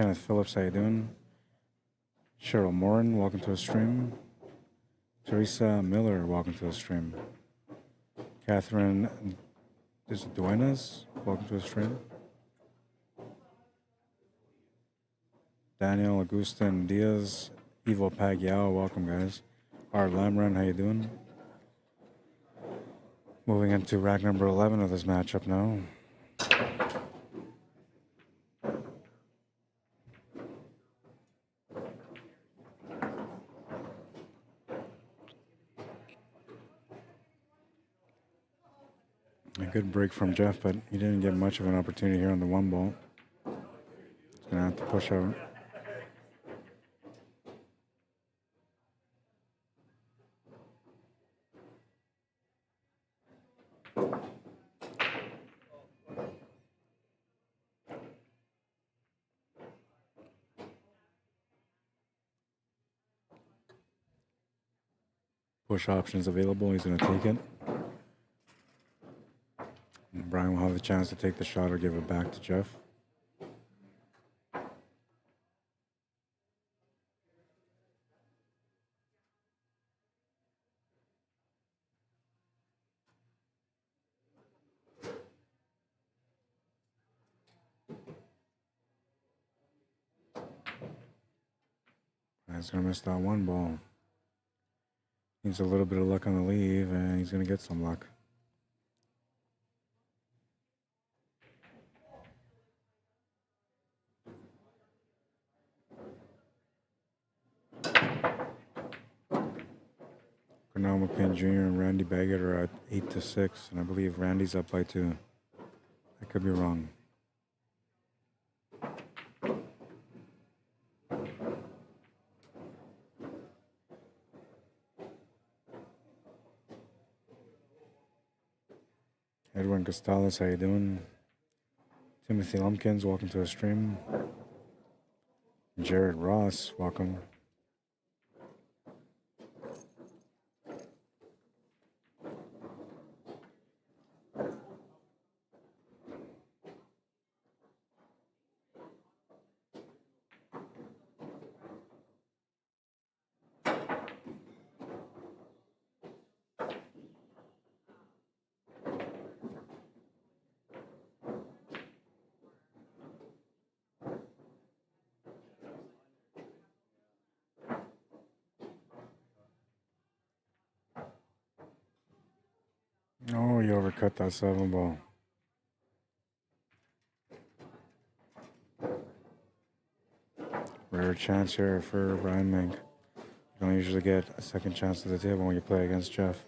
Kenneth Phillips, how you doing? Cheryl Morin, welcome to the stream. Teresa Miller, welcome to the stream. Catherine Duenas, welcome to the stream. Daniel Agustin Diaz, Evo Pagiao, welcome guys. Art Lamran, how you doing? Moving into rack number 11 of this matchup now. A good break from Jeff, but he didn't get much of an opportunity here on the one ball. He's gonna have to push out. Push options available, he's gonna take it. And Brian will have the chance to take the shot or give it back to Jeff. He's gonna miss that one ball. Needs a little bit of luck on the leave, and he's gonna get some luck. Cornell McPain Jr. and Randy Baggett are at 8-6, and I believe Randy's up by 2. I could be wrong. Edwin Costales, how you doing? Timothy Lumpkins, welcome to the stream. Jared Ross, welcome. Oh, you overcut that 7 ball. Rare chance here for Brian Mink. You don't usually get a second chance at the table when you play against Jeff.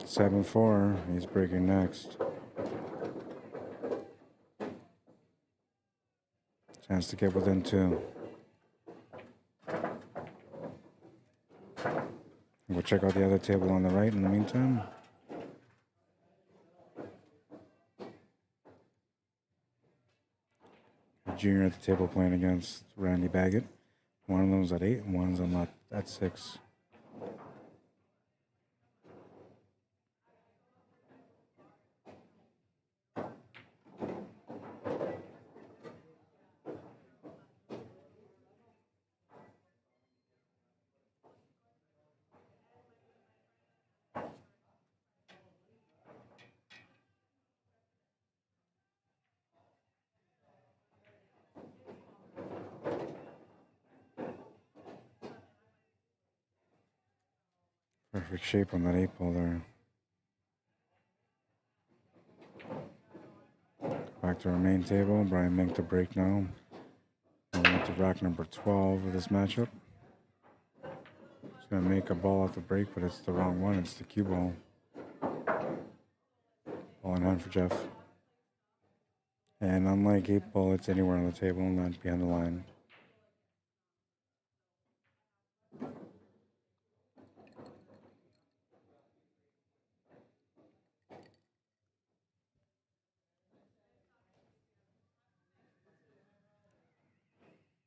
Seven four. He's breaking next. Chance to get within 2. We'll check out the other table on the right in the meantime. A junior at the table playing against Randy Baggett. One of them's at 8 and one's at 6. Perfect shape on that 8 ball there. Back to our main table. Brian Mink to break now. Moving into rack number 12 of this matchup. He's gonna make a ball off the break, but it's the wrong one. It's the cue ball. Ball in hand for Jeff. And unlike 8-ball, it's anywhere on the table, not behind the line.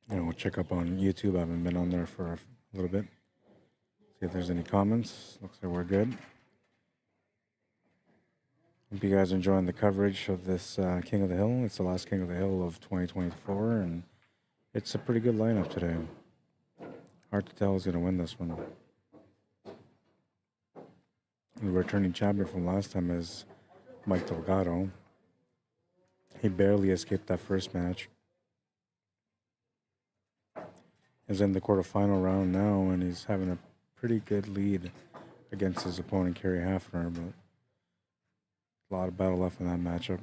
And we'll check up on YouTube. I haven't been on there for a little bit. See if there's any comments. Looks like we're good. Hope you guys are enjoying the coverage of this King of the Hill. It's the last King of the Hill of 2024, and it's a pretty good lineup today. Hard to tell who's going to win this one. The returning champion from last time is Mike Delgado. He barely escaped that first match. He's in the quarterfinal round now, and he's having a pretty good lead against his opponent, Kerry Hafner, but a lot of battle left in that matchup.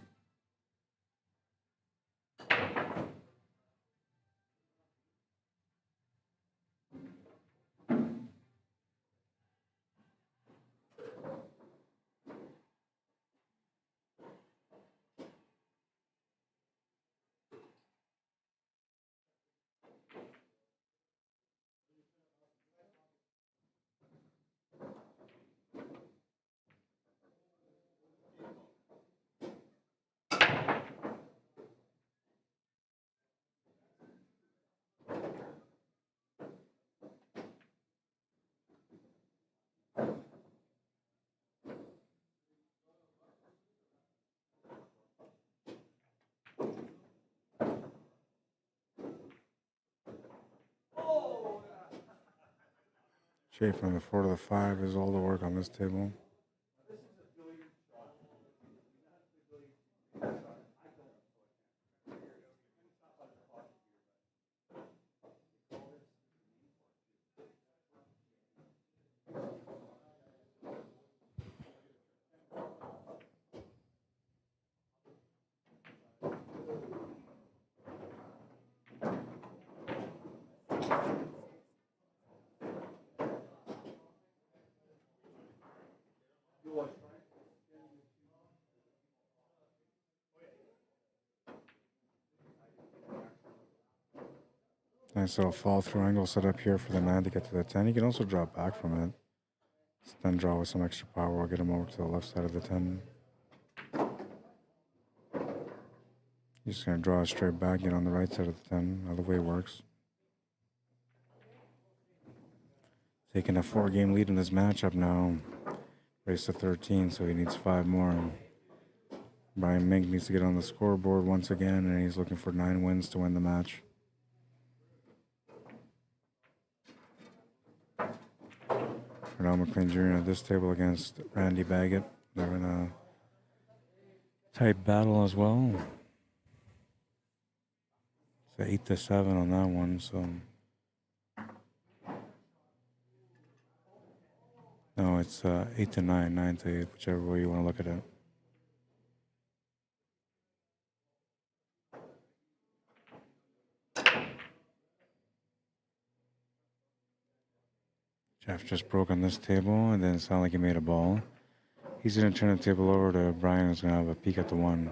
Shape from the 4 to the 5 is all the work on this table. Nice little fall through angle set up here for the 9 to get to the 10. You can also drop back from it. Then draw with some extra power. We'll get him over to the left side of the 10. He's just going to draw a straight back, get on the right side of the 10. Other way works. Taking a 4-game lead in this matchup now. Race to 13, so he needs 5 more. Brian Mink needs to get on the scoreboard once again, and he's looking for 9 wins to win the match. Ronald McLean Jr. at this table against Randy Baggett. They're in a tight battle as well. It's 8-7 on that one, so. No, it's 8-9, 9-8, whichever way you want to look at it. Jeff just broke on this table, and then it sounded like he made a ball. He's going to turn the table over to Brian, who's going to have a peek at the 1.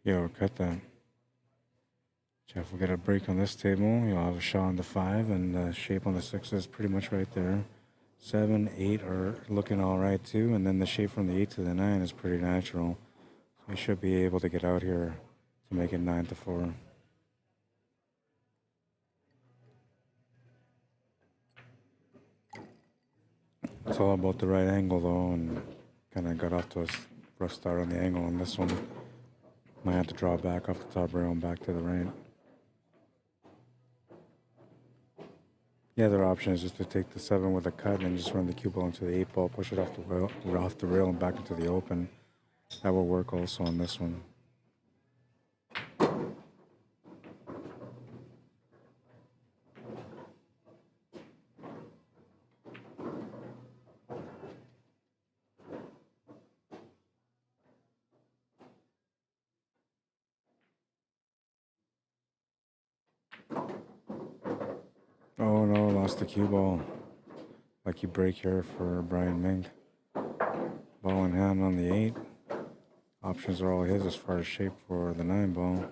Yo, cut that. Jeff will get a break on this table. You'll have a shot on the 5, and the shape on the 6 is pretty much right there. 7, 8 are looking all right too, and then the shape from the 8 to the 9 is pretty natural. So you should be able to get out here to make it 9 to 4. It's all about the right angle though, and kind of got off to a rough start on the angle on this one. Might have to draw back off the top rail and back to the right. The other option is just to take the 7 with a cut and just run the cue ball into the 8 ball, push it off the rail and back into the open. That will work also on this one. Oh no, lost the cue ball. Lucky break here for Brian Mink. Ball in hand on the 8. Options are all his as far as shape for the 9 ball.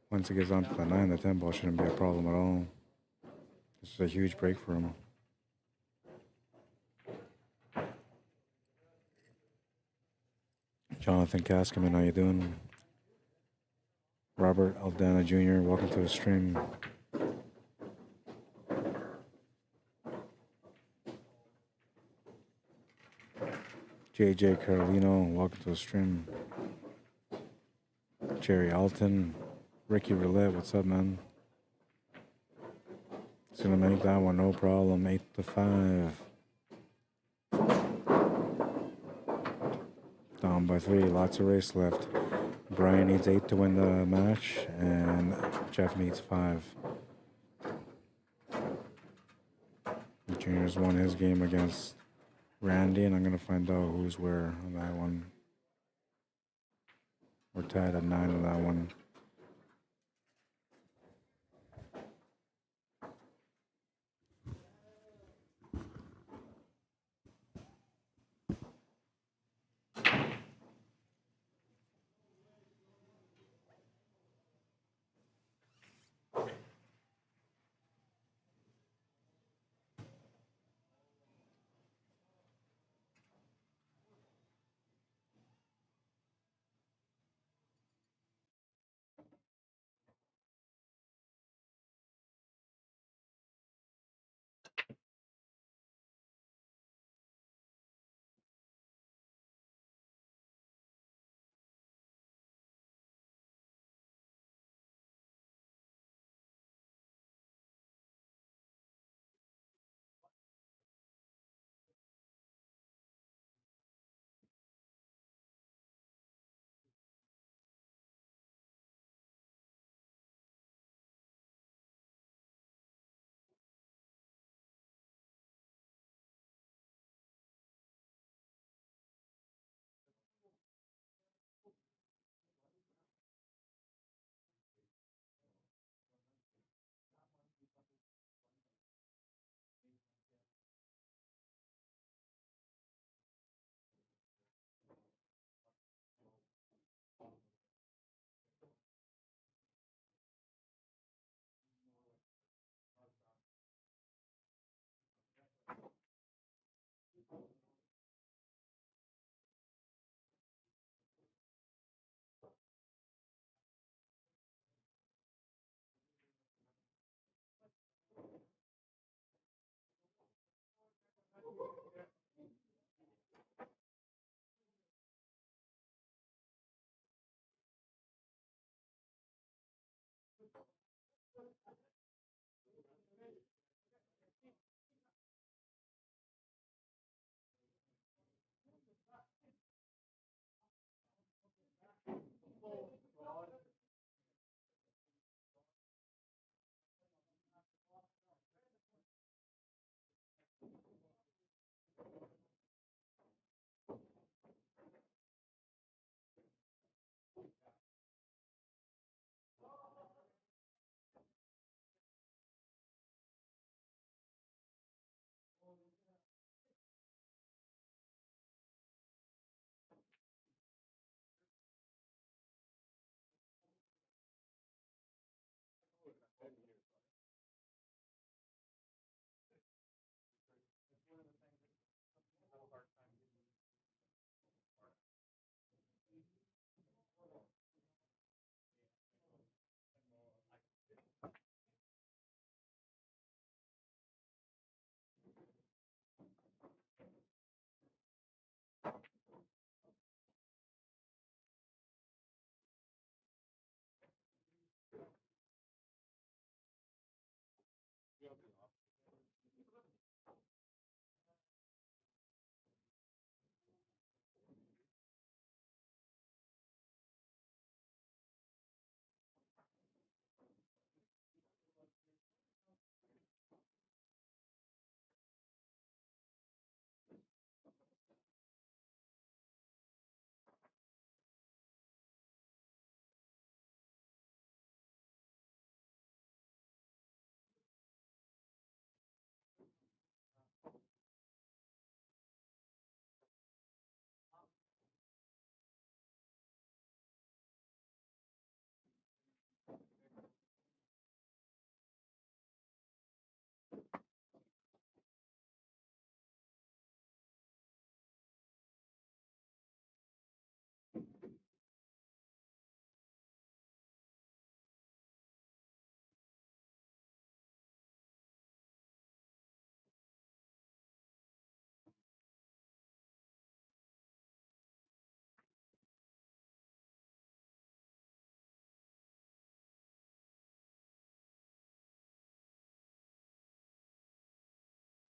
Once he gets onto the 9, the 10 ball shouldn't be a problem at all. This is a huge break for him. Jonathan Cascaman, how you doing? Robert Aldana Jr., welcome to the stream. JJ Carolino, welcome to the stream. Jerry Alton, Ricky Roulette, what's up, man? He's gonna make that one, no problem. 8 to 5. Down by 3, lots of race left. Brian needs 8 to win the match, and Jeff needs 5. The juniors won his game against Randy, and I'm gonna find out who's where on that one. We're tied at 9 on that one.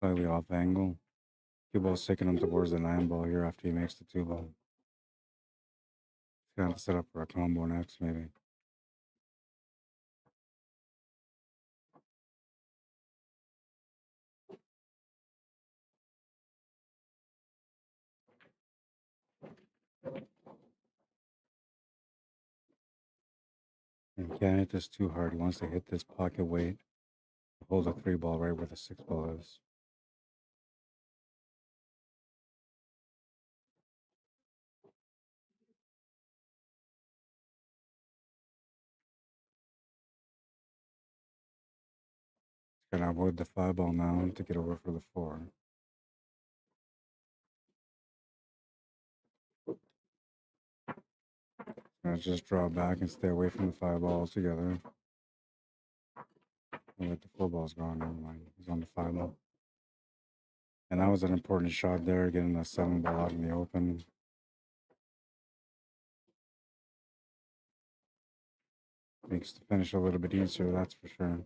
Slightly off angle. Cue ball's taking him towards the 9 ball here after he makes the 2 ball. He's gonna have to set up for a combo next, maybe. And he can't hit this too hard. He wants to hit this pocket weight to hold the 3 ball right where the 6 ball is. He's gonna avoid the 5 ball now to get over for the 4. Gonna just draw back and stay away from the 5 ball altogether. Oh, wait, the 4 ball's gone. Never mind. He's on the 5 ball. And that was an important shot there, getting the 7 ball out in the open. Makes the finish a little bit easier, that's for sure.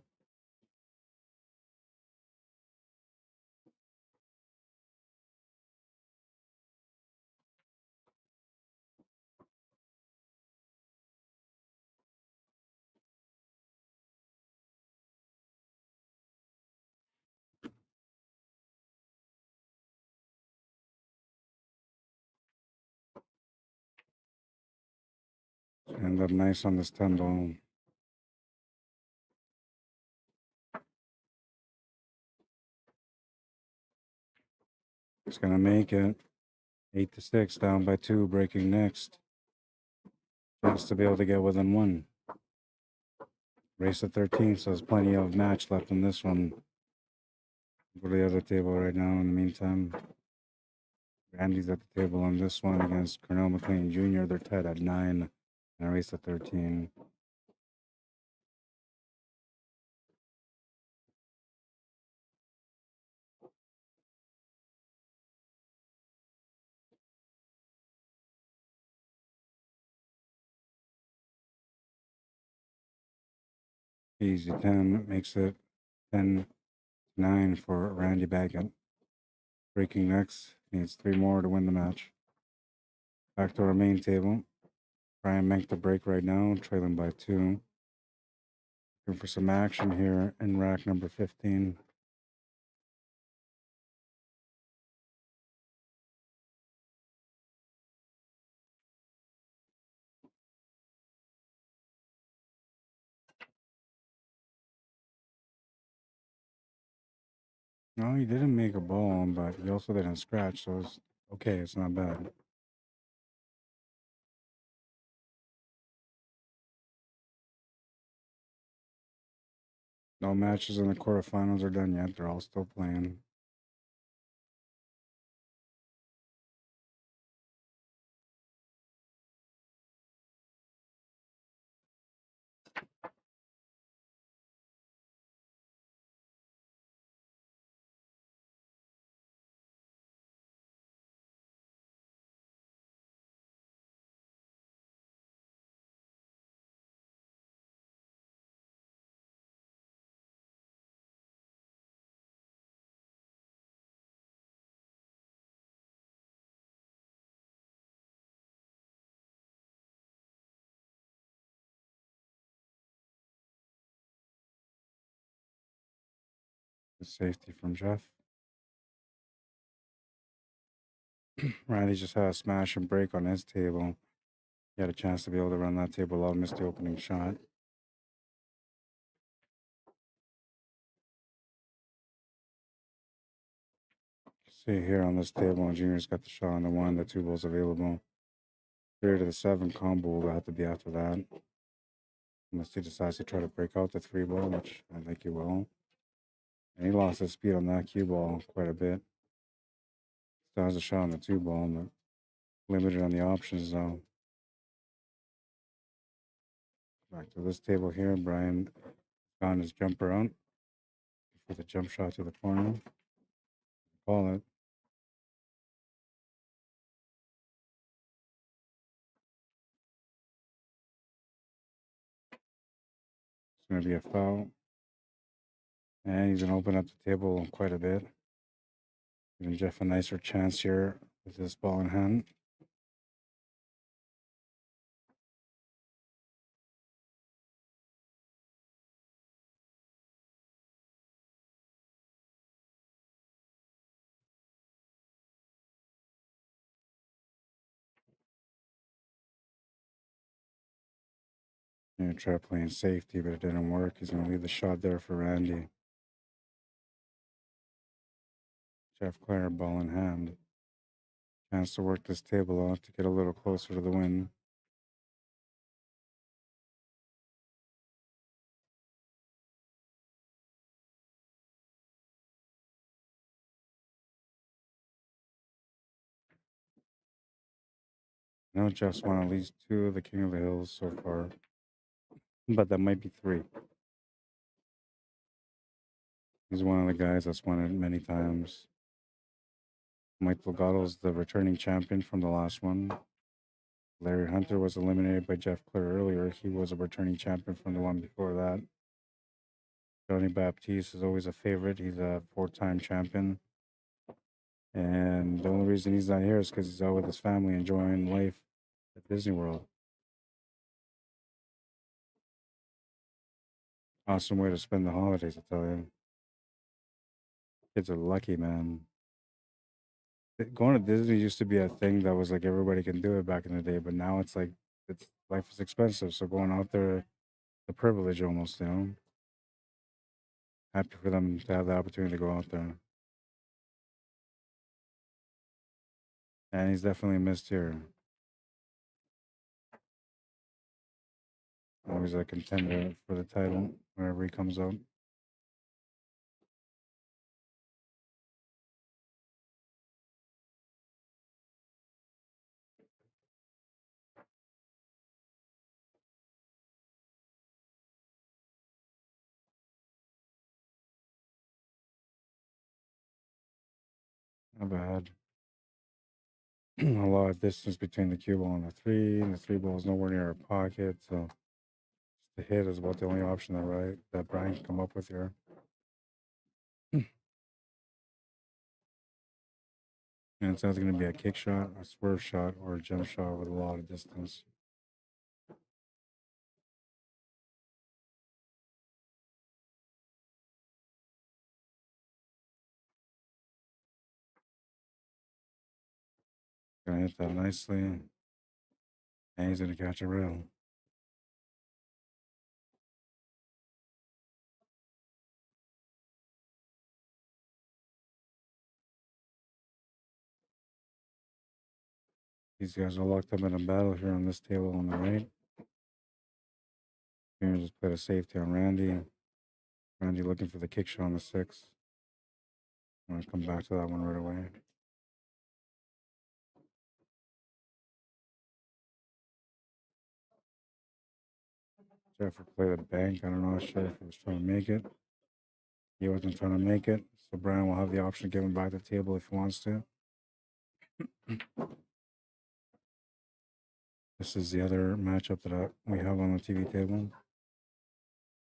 End up nice on this 10 ball. He's gonna make it. 8-6, down by 2, breaking next. Chance to be able to get within 1. Race at 13, so there's plenty of match left in this one. Go to the other table right now. In the meantime, Randy's at the table on this one against Cornell McLean Jr. They're tied at 9 and a race at 13. Easy 10 makes it 10-9 for Randy Baggett. Breaking next, needs 3 more to win the match. Back to our main table. Brian Menk to break right now, trailing by 2. Looking for some action here in rack number 15. No, he didn't make a ball, but he also didn't scratch, so it's okay. It's not bad. No matches in the quarterfinals are done yet. They're all still playing. Good safety from Jeff. Randy just had a smash and break on his table. He had a chance to be able to run that table out, missed the opening shot. See here on this table, and Junior's got the shot on the 1, the 2 balls available. 3 to the 7 combo will have to be after that. Unless he decides to try to break out the 3 ball, which I think he will. And he lost his speed on that cue ball quite a bit. Still has a shot on the 2 ball, but limited on the options though. Back to this table here, Brian found his jumper out for the jump shot to the corner. Call it. It's going to be a foul. And he's going to open up the table quite a bit. Giving Jeff a nicer chance here with this ball in hand. Gonna try playing safety, but it didn't work. He's gonna leave the shot there for Randy. Jeff Clare, ball in hand. Chance to work this table off to get a little closer to the win. I know Jeff's won at least 2 of the King of the Hills so far, but that might be 3. He's one of the guys that's won it many times. Mike DELGADO's the returning champion from the last one. Larry Hunter was eliminated by Jeff Clare earlier. He was a returning champion from the one before that. Johnny Baptiste is always a favorite. He's a 4-time champion. And the only reason he's not here is because he's out with his family enjoying life at Disney World. Awesome way to spend the holidays, I tell you. Kids are lucky, man. Going to Disney used to be a thing that was like everybody can do it back in the day, but now it's like life is expensive. So going out there, the privilege almost, you know. Happy for them to have the opportunity to go out there. And he's definitely missed here. Always a contender for the title whenever he comes out. Not bad. A lot of distance between the cue ball and the 3, and the 3 ball is nowhere near our pocket, so the hit is about the only option that Brian can come up with here. And it's either going to be a kick shot, a swerve shot, or a jump shot with a lot of distance. Gonna hit that nicely, and he's gonna catch a rail. These guys are locked up in a battle here on this table on the right. Here, just put a safety on Randy. Randy looking for the kick shot on the 6. I'm gonna come back to that one right away. Jeff would play the bank. I'm not sure if he was trying to make it. He wasn't trying to make it, so Brian will have the option to give him back the table if he wants to. This is the other matchup that we have on the TV table.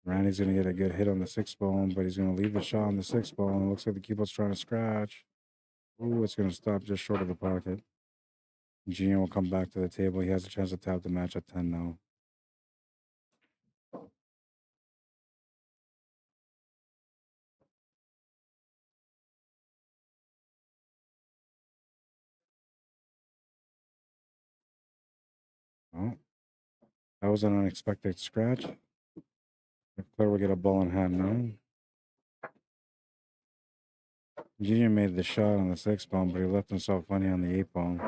Randy's going to get a good hit on the 6 ball, but he's going to leave the shot on the 6 ball, and it looks like the cue ball's trying to scratch. Ooh, it's going to stop just short of the pocket. Gino will come back to the table. He has a chance to tap the match at 10 now. Oh, that was an unexpected scratch. If Claire will get a ball in hand now. Junior made the shot on the 6 ball, but he left himself funny on the 8 ball.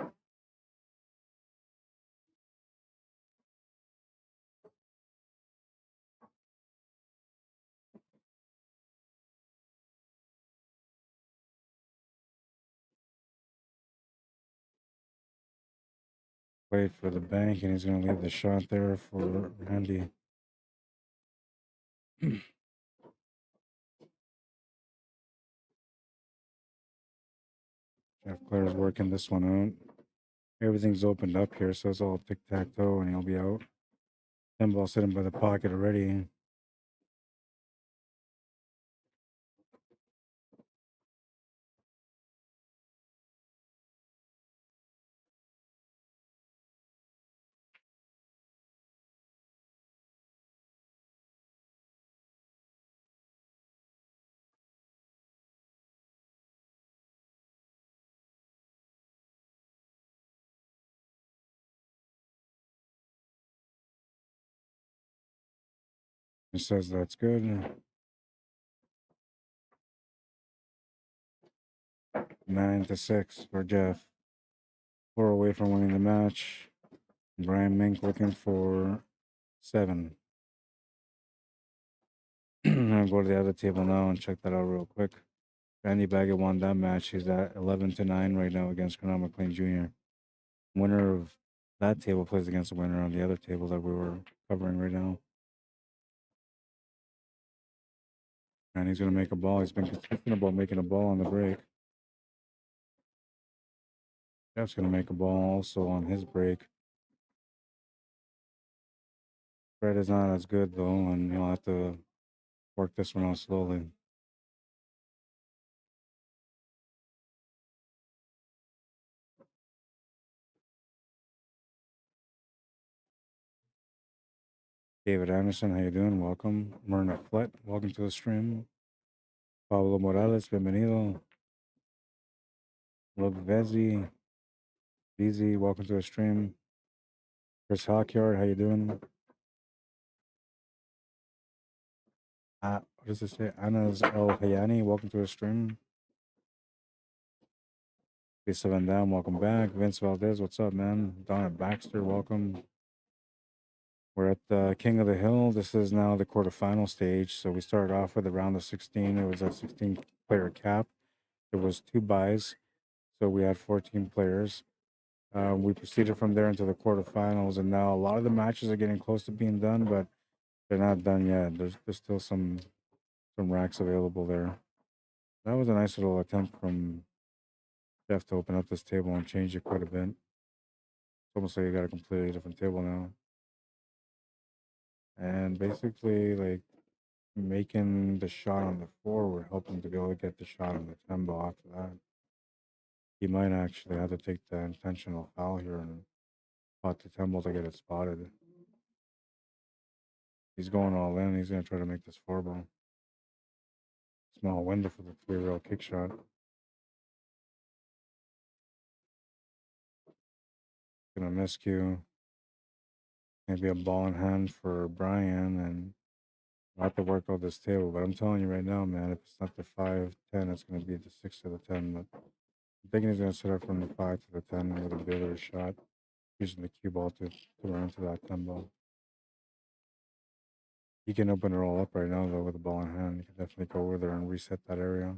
Played for the bank, and he's going to leave the shot there for Randy. Jeff Clare's working this one out. Everything's opened up here, so it's all tic-tac-toe, and he'll be out. 10 ball sitting by the pocket already. He says that's good. 9-6 for Jeff. 4 away from winning the match. Brian Mink looking for 7. I'm gonna go to the other table now and check that out real quick. Randy Baggett won that match. He's at 11-9 right now against Conor McLean Jr. Winner of that table plays against the winner on the other table that we were covering right now. And he's gonna make a ball. He's been consistent about making a ball on the break. Jeff's gonna make a ball also on his break. Fred is not as good though, and he'll have to work this one out slowly. David Anderson, how you doing? Welcome. Myrna Flett, welcome to the stream. Pablo Morales, bienvenido. Love Vezi, Easy, welcome to the stream. Chris Hawkyard, how you doing? What does it say? Anas El Hayani, welcome to the stream. Lisa Van Dam, welcome back. Vince Valdez, what's up, man? Donna Baxter, welcome. We're at the King of the Hill. This is now the quarterfinal stage. So we started off with a round of 16. It was a 16-player cap. There was 2 buys, so we had 14 players. We proceeded from there into the quarterfinals, and now a lot of the matches are getting close to being done, but they're not done yet. There's still some racks available there. That was a nice little attempt from Jeff to open up this table and change it quite a bit. It's almost like you got a completely different table now. And basically, like, making the shot on the 4 would help him to be able to get the shot on the 10 ball after that. He might actually have to take the intentional foul here and pot the 10 ball to get it spotted. He's going all in. He's going to try to make this 4 ball. Small window for the 3-rail kick shot. Gonna miscue. Maybe a ball in hand for Brian, and I'll have to work out this table. But I'm telling you right now, man, if it's not the 5-10, it's going to be the 6 to the 10. But I'm thinking he's going to set up from the 5 to the 10 with a builder shot, using the cue ball to run to that 10 ball. He can open it all up right now, though, with the ball in hand. He can definitely go over there and reset that area.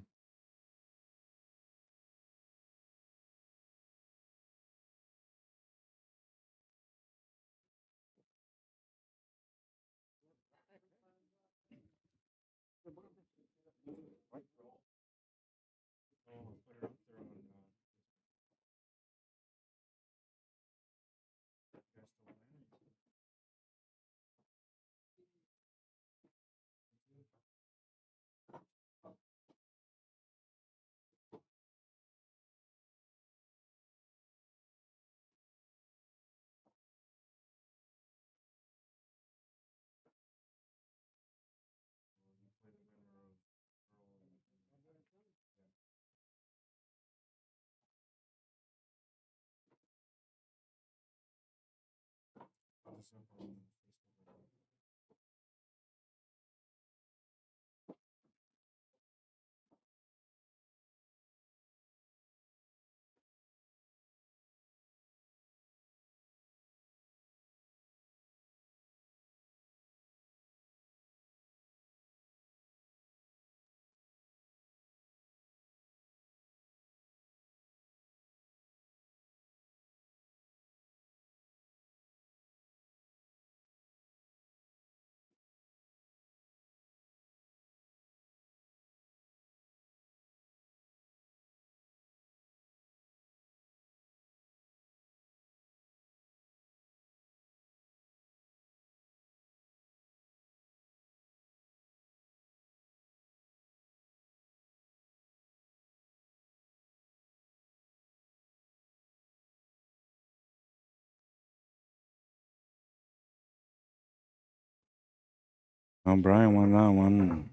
Brian won that one.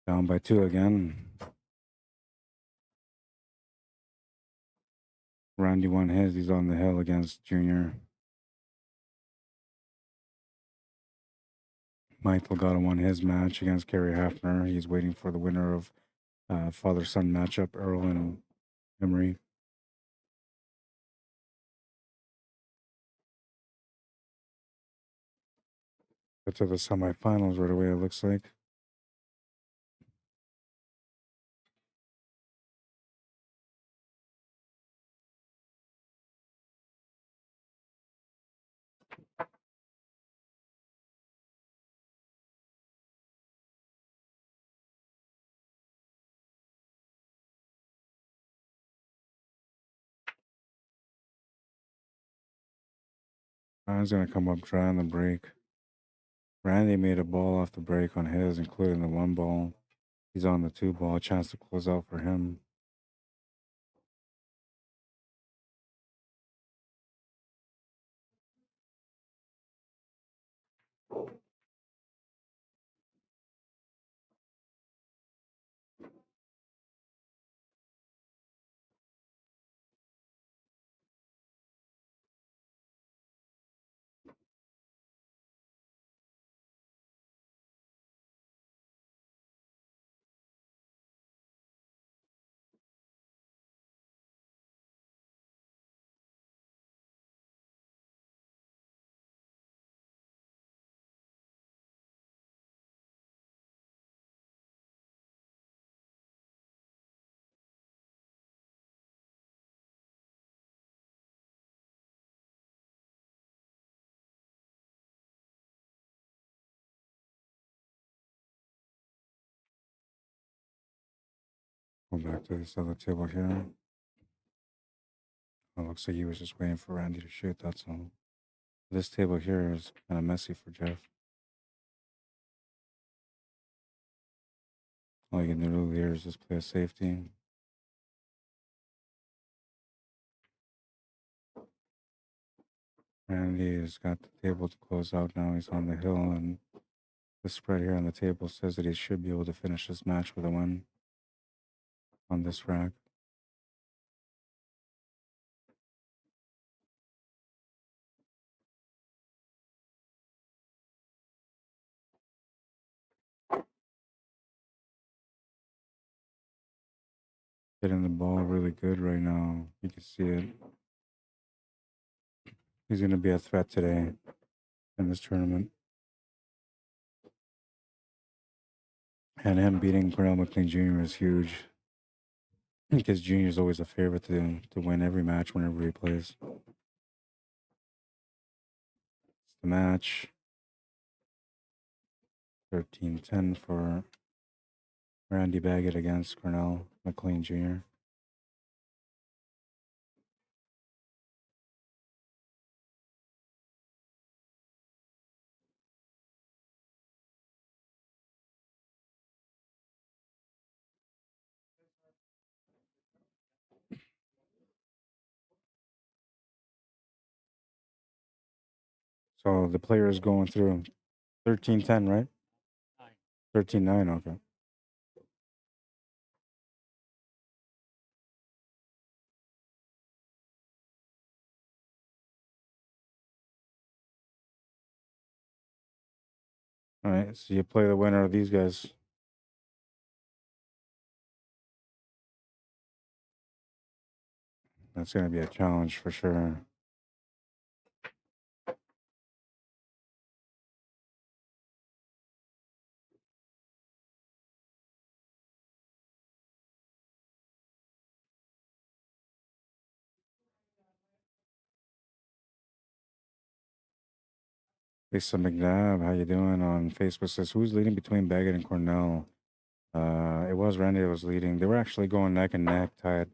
Down by 2 again. Randy won his. He's on the hill against Junior. Mike Delgado won his match against Kerry Hafner. He's waiting for the winner of father-son matchup, Earl and Emery. Get to the semifinals right away, it looks like. Ryan's going to come up dry on the break. Randy made a ball off the break on his, including the 1 ball. He's on the 2 ball, chance to close out for him. Go back to this other table here. It looks like he was just waiting for Randy to shoot, that's all. This table here is kind of messy for Jeff. All you can do here is just play a safety. Randy has got the table to close out now. He's on the hill, and the spread here on the table says that he should be able to finish this match with a win on this rack. Hitting the ball really good right now. You can see it. He's going to be a threat today in this tournament. And him beating Cornell McLean Jr. is huge because Jr. is always a favorite to win every match whenever he plays. It's the match. 13-10 for Randy Baggett against Cornell McLean Jr. So the player is going through 13-10, right? 13-9, okay. All right, so you play the winner of these guys. That's going to be a challenge for sure. Lisa McNabb, how you doing on Facebook? Says, who's leading between Baggett and Cornell? It was Randy that was leading. They were actually going neck and neck, tied.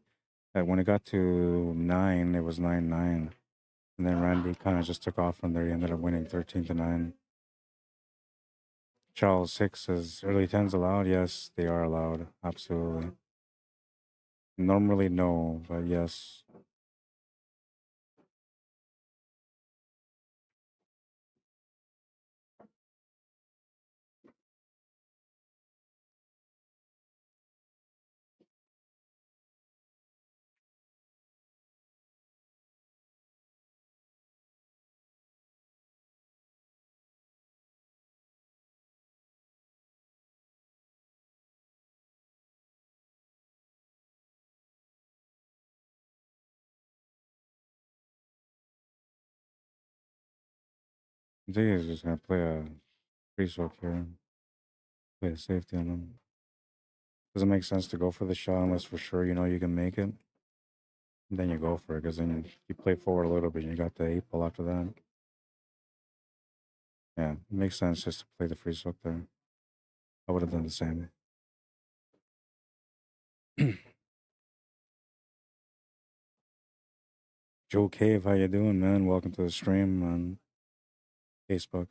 When it got to 9, it was 9-9. And then Randy kind of just took off from there. He ended up winning 13-9. Charles 6 says, early 10s allowed? Yes, they are allowed. Absolutely. Normally, no, but yes. I think he's just gonna play a free soak here. Play a safety on him. Doesn't make sense to go for the shot unless for sure you know you can make it. And then you go for it because then you play forward a little bit and you got the 8 ball after that. Yeah, it makes sense just to play the free soak there. I would have done the same. Joe Cave, how you doing, man? Welcome to the stream on Facebook.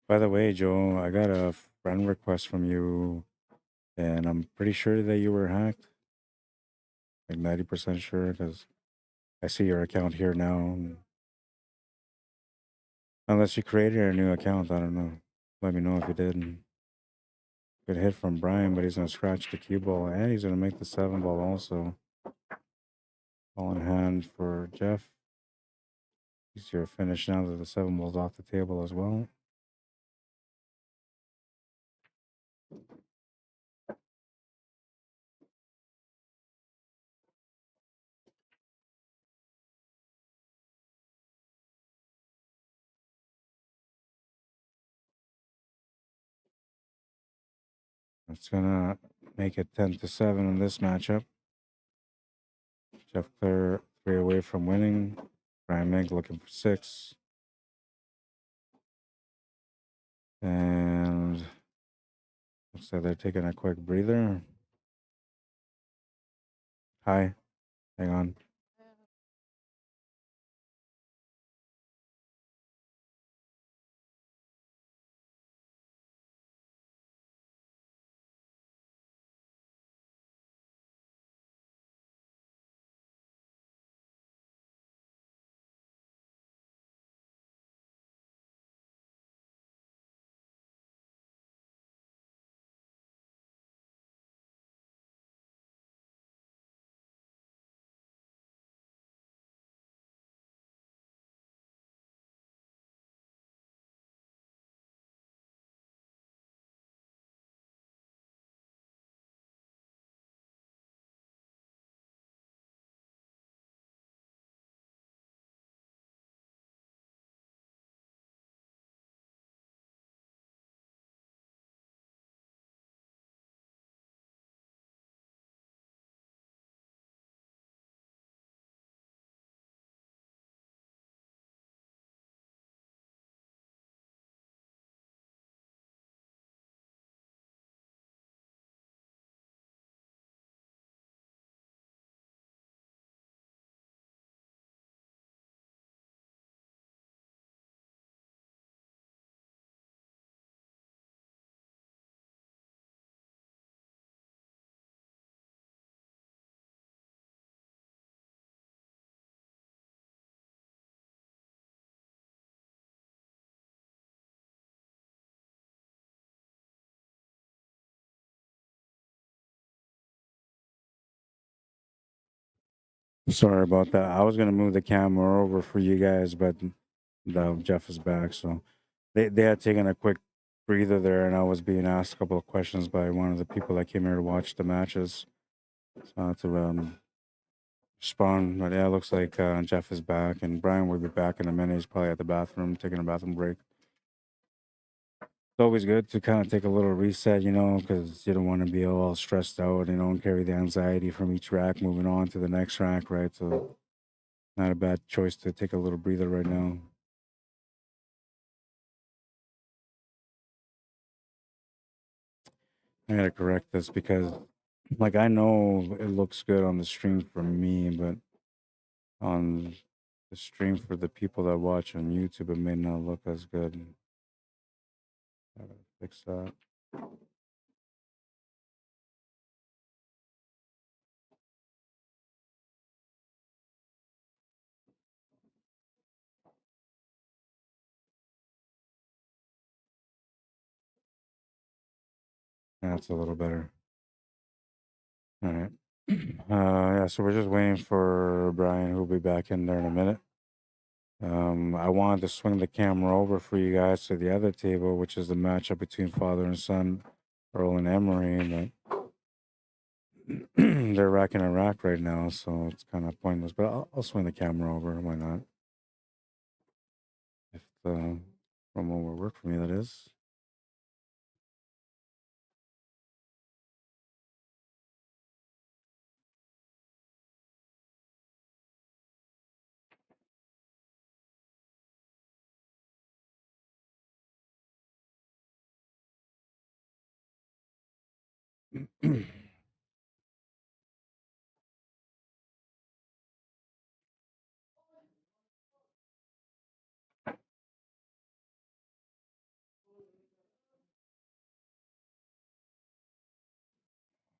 By the way, Joe, I got a friend request from you, and I'm pretty sure that you were hacked. Like 90% sure, because I see your account here now. Unless you created a new account, I don't know. Let me know if you did. Good hit from Brian, but he's gonna scratch the cue ball, and he's gonna make the 7 ball also. Ball in hand for Jeff. Easier finish now that the 7 ball's off the table as well. It's gonna make it 10-7 in this matchup. Jeff Clare 3 away from winning. Brian Mink looking for 6. And looks like they're taking a quick breather. Hi, hang on. Sorry about that. I was gonna move the camera over for you guys, but Jeff is back, so they had taken a quick breather there, and I was being asked a couple of questions by one of the people that came here to watch the matches. So I had to respond. But yeah, it looks like Jeff is back, and Brian will be back in a minute. He's probably at the bathroom taking a bathroom break. It's always good to kind of take a little reset, you know, because you don't want to be all stressed out, you know, and carry the anxiety from each rack moving on to the next rack, right? So not a bad choice to take a little breather right now. I gotta correct this because, like, I know it looks good on the stream for me, but on the stream for the people that watch on YouTube, it may not look as good. I gotta fix that. That's a little better. All right. Yeah, so we're just waiting for Brian, who'll be back in there in a minute. I wanted to swing the camera over for you guys to the other table, which is the matchup between father and son, Earl and Emery, but they're racking a rack right now, so it's kind of pointless. But I'll swing the camera over. Why not? If promo will work for me, that is.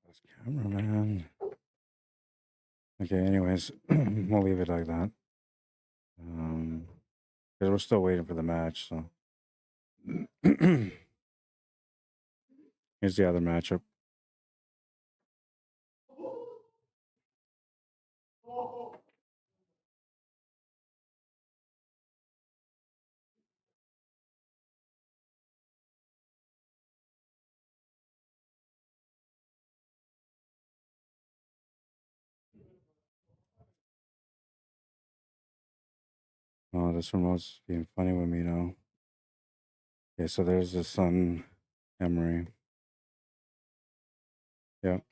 This cameraman. Okay, anyways, we'll leave it like that. Because we're still waiting for the match, so. Here's the other matchup. Oh, this remote's being funny with me now. Okay, so there's the Sun Emery. Yep.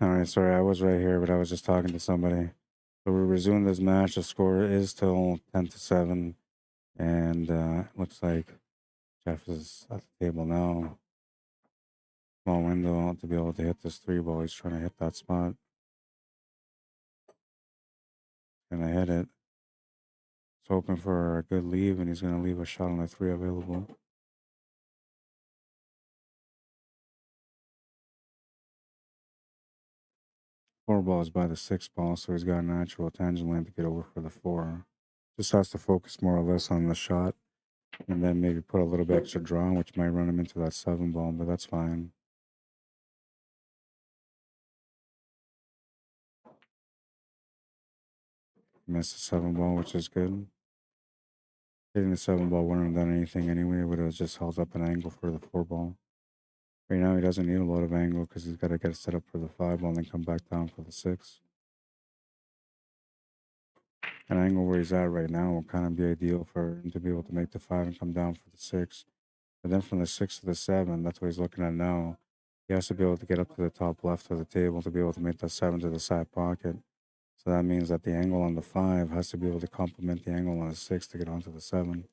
All right, sorry, I was right here, but I was just talking to somebody. So we're resuming this match. The score is still 10-7, and looks like Jeff is at the table now. Small window to be able to hit this 3 ball. He's trying to hit that spot. Gonna hit it. He's hoping for a good leave, and he's gonna leave a shot on the 3 available. Four ball is by the 6 ball, so he's got a natural tangent lane to get over for the 4. Just has to focus more or less on the shot, and then maybe put a little bit extra draw, which might run him into that 7 ball, but that's fine. Missed the 7 ball, which is good. Hitting the 7 ball wouldn't have done anything anyway. It would have just held up an angle for the 4 ball. Right now, he doesn't need a lot of angle because he's got to get it set up for the 5 ball and then come back down for the 6. An angle where he's at right now will kind of be ideal for him to be able to make the 5 and come down for the 6. But then from the 6 to the 7, that's what he's looking at now. He has to be able to get up to the top left of the table to be able to make that 7 to the side pocket. So that means that the angle on the 5 has to be able to complement the angle on the 6 to get onto the 7.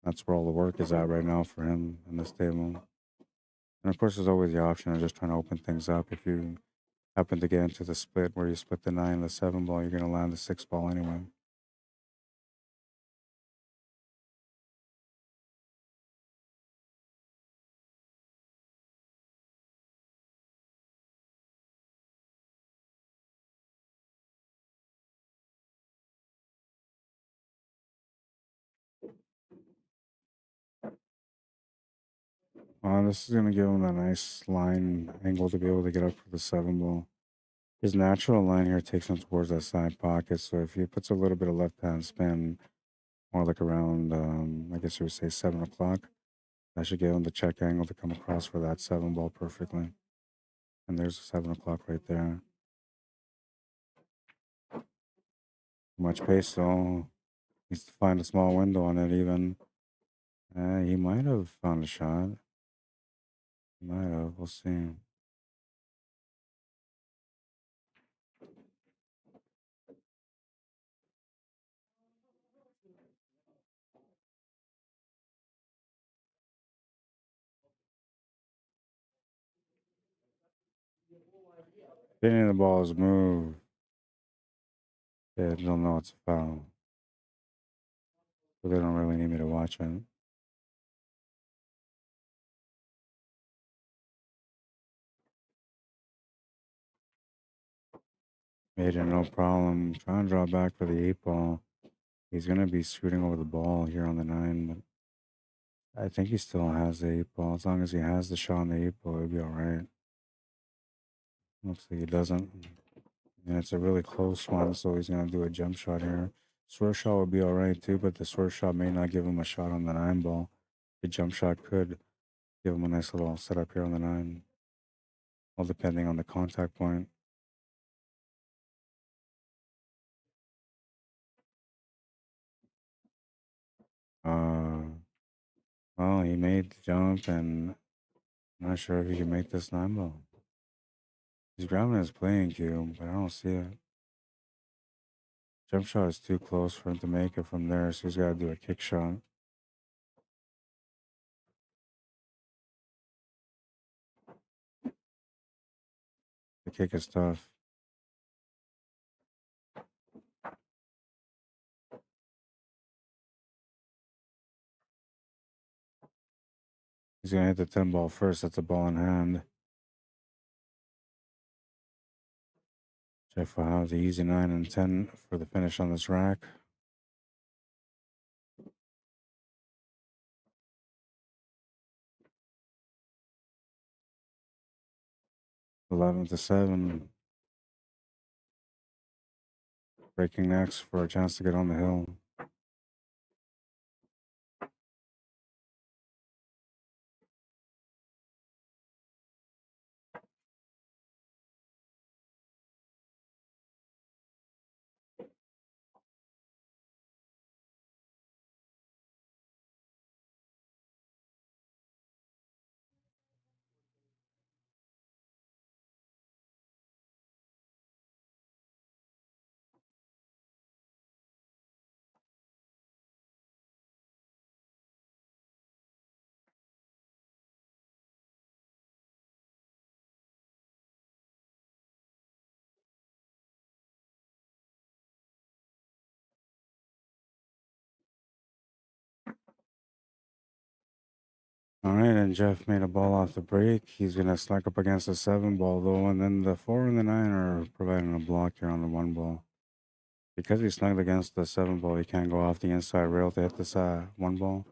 That's where all the work is at right now for him in this table. And of course, there's always the option of just trying to open things up. If you happen to get into the split where you split the 9 and the 7 ball, you're going to land the 6 ball anyway. This is going to give him a nice line angle to be able to get up for the 7 ball. His natural line here takes him towards that side pocket. So if he puts a little bit of left hand spin, more like around, I guess you would say 7 o'clock, that should give him the check angle to come across for that 7 ball perfectly. And there's the 7 o'clock right there. Much pace though. Needs to find a small window on it even. He might have found a shot. He might have. We'll see. Hitting the ball is move. Yeah, they don't know it's a foul. So they don't really need me to watch it. Made it no problem. Trying to draw back for the 8 ball. He's going to be shooting over the ball here on the 9, but I think he still has the 8 ball. As long as he has the shot on the 8 ball, he'll be all right. Looks like he doesn't. And it's a really close one, so he's going to do a jump shot here. Swerve shot would be all right too, but the swerve shot may not give him a shot on the 9 ball. The jump shot could give him a nice little setup here on the 9. All depending on the contact point. Well, he made the jump, and I'm not sure if he can make this 9 ball. He's grabbing his playing cue, but I don't see it. Jump shot is too close for him to make it from there, so he's got to do a kick shot. The kick is tough. He's going to hit the 10 ball first. That's a ball in hand. Jeff will have the easy 9 and 10 for the finish on this rack. $11 to 7. Breaking next for a chance to get on the hill. All right, and Jeff made a ball off the break. He's gonna slack up against the 7 ball though, and then the 4 and the 9 are providing a block here on the 1 ball. Because he snugged against the 7 ball, he can't go off the inside rail to hit this 1 ball.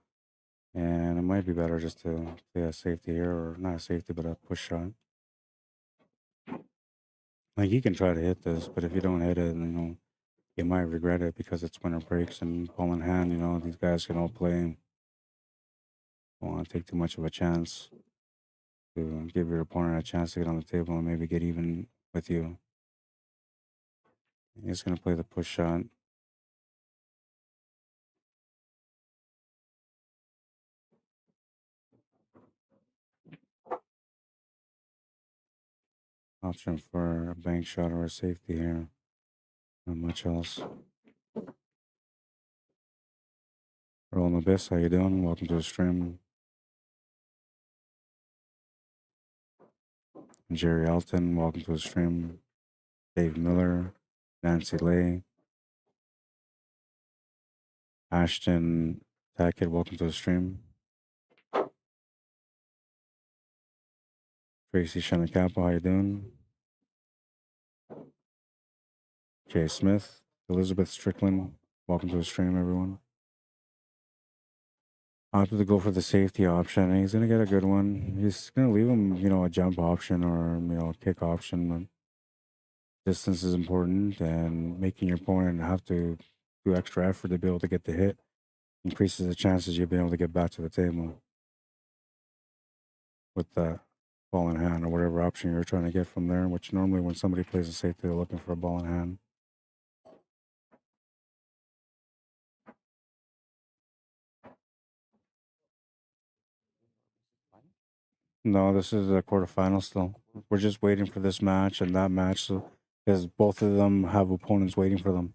And it might be better just to play a safety here, or not a safety, but a push shot. Like, you can try to hit this, but if you don't hit it, you might regret it because it's winter breaks and ball in hand, these guys can all play. Don't want to take too much of a chance to give your opponent a chance to get on the table and maybe get even with you. He's going to play the push shot. Option for a bank shot or a safety here. Not much else. Rolling Abyss, how you doing? Welcome to the stream. Jerry Elton, welcome to the stream. Dave Miller, Nancy Lay, Ashton Tackett, welcome to the stream. Tracy Shanakapo, how you doing? Jay Smith, Elizabeth Strickland, welcome to the stream, everyone. Opted to go for the safety option, and he's gonna get a good one. He's gonna leave him, a jump option or a kick option. But distance is important, and making your opponent have to do extra effort to be able to get the hit increases the chances you'll be able to get back to the table with the ball in hand or whatever option you're trying to get from there. Which normally, when somebody plays a safety, they're looking for a ball in hand. No, this is a quarterfinal still. We're just waiting for this match and that match, so because both of them have opponents waiting for them.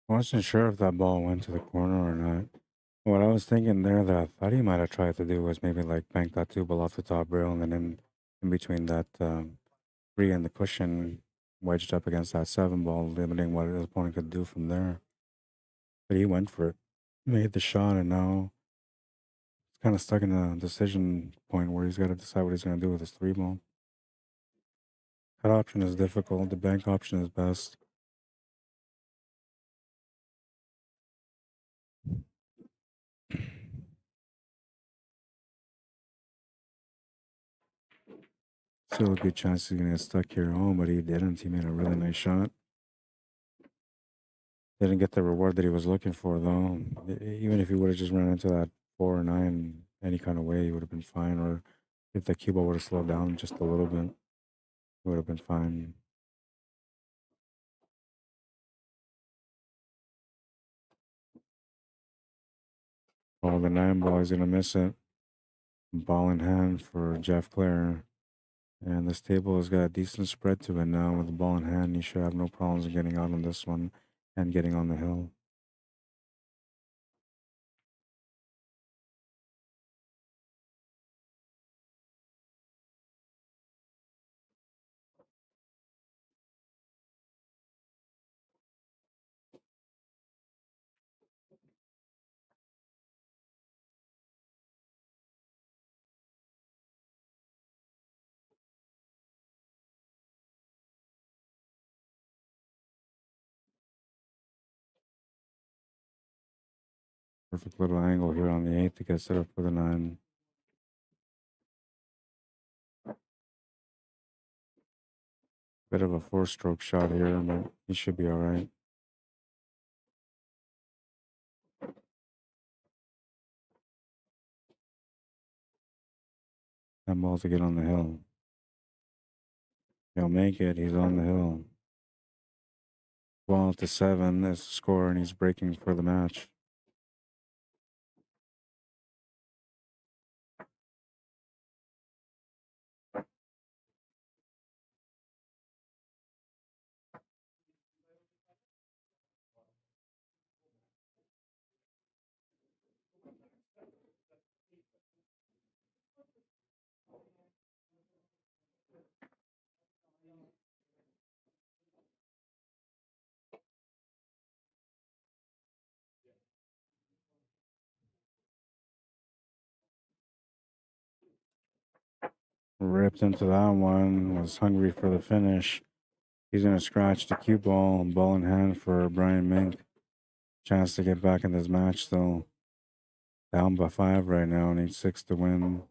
I wasn't sure if that ball went to the corner or not. What I was thinking there that I thought he might have tried to do was maybe like bank that 2 ball off the top rail and then in between that 3 and the cushion, wedged up against that 7 ball, limiting what his opponent could do from there. But he went for it, made the shot, and now he's kind of stuck in a decision point where he's got to decide what he's going to do with his 3 ball. That option is difficult. The bank option is best. Still a good chance he's going to get stuck here. Oh, but he didn't. He made a really nice shot. Didn't get the reward that he was looking for, though. Even if he would have just run into that 4 or 9 any kind of way, he would have been fine. Or if the cue ball would have slowed down just a little bit, he would have been fine. Oh, the 9 ball, he's going to miss it. Ball in hand for Jeff Clare. And this table has got a decent spread to it now. With the ball in hand, he should have no problems in getting out on this one and getting on the hill. Perfect little angle here on the 8 to get set up for the 9. Bit of a 4-stroke shot here, but he should be all right. That ball to get on the hill. He'll make it. He's on the hill. 12-7 is the score, and he's breaking for the match. Ripped into that one. Was hungry for the finish. He's going to scratch the cue ball. Ball in hand for Brian Mink. Chance to get back in this match, though. Down by 5 right now. Needs 6 to win.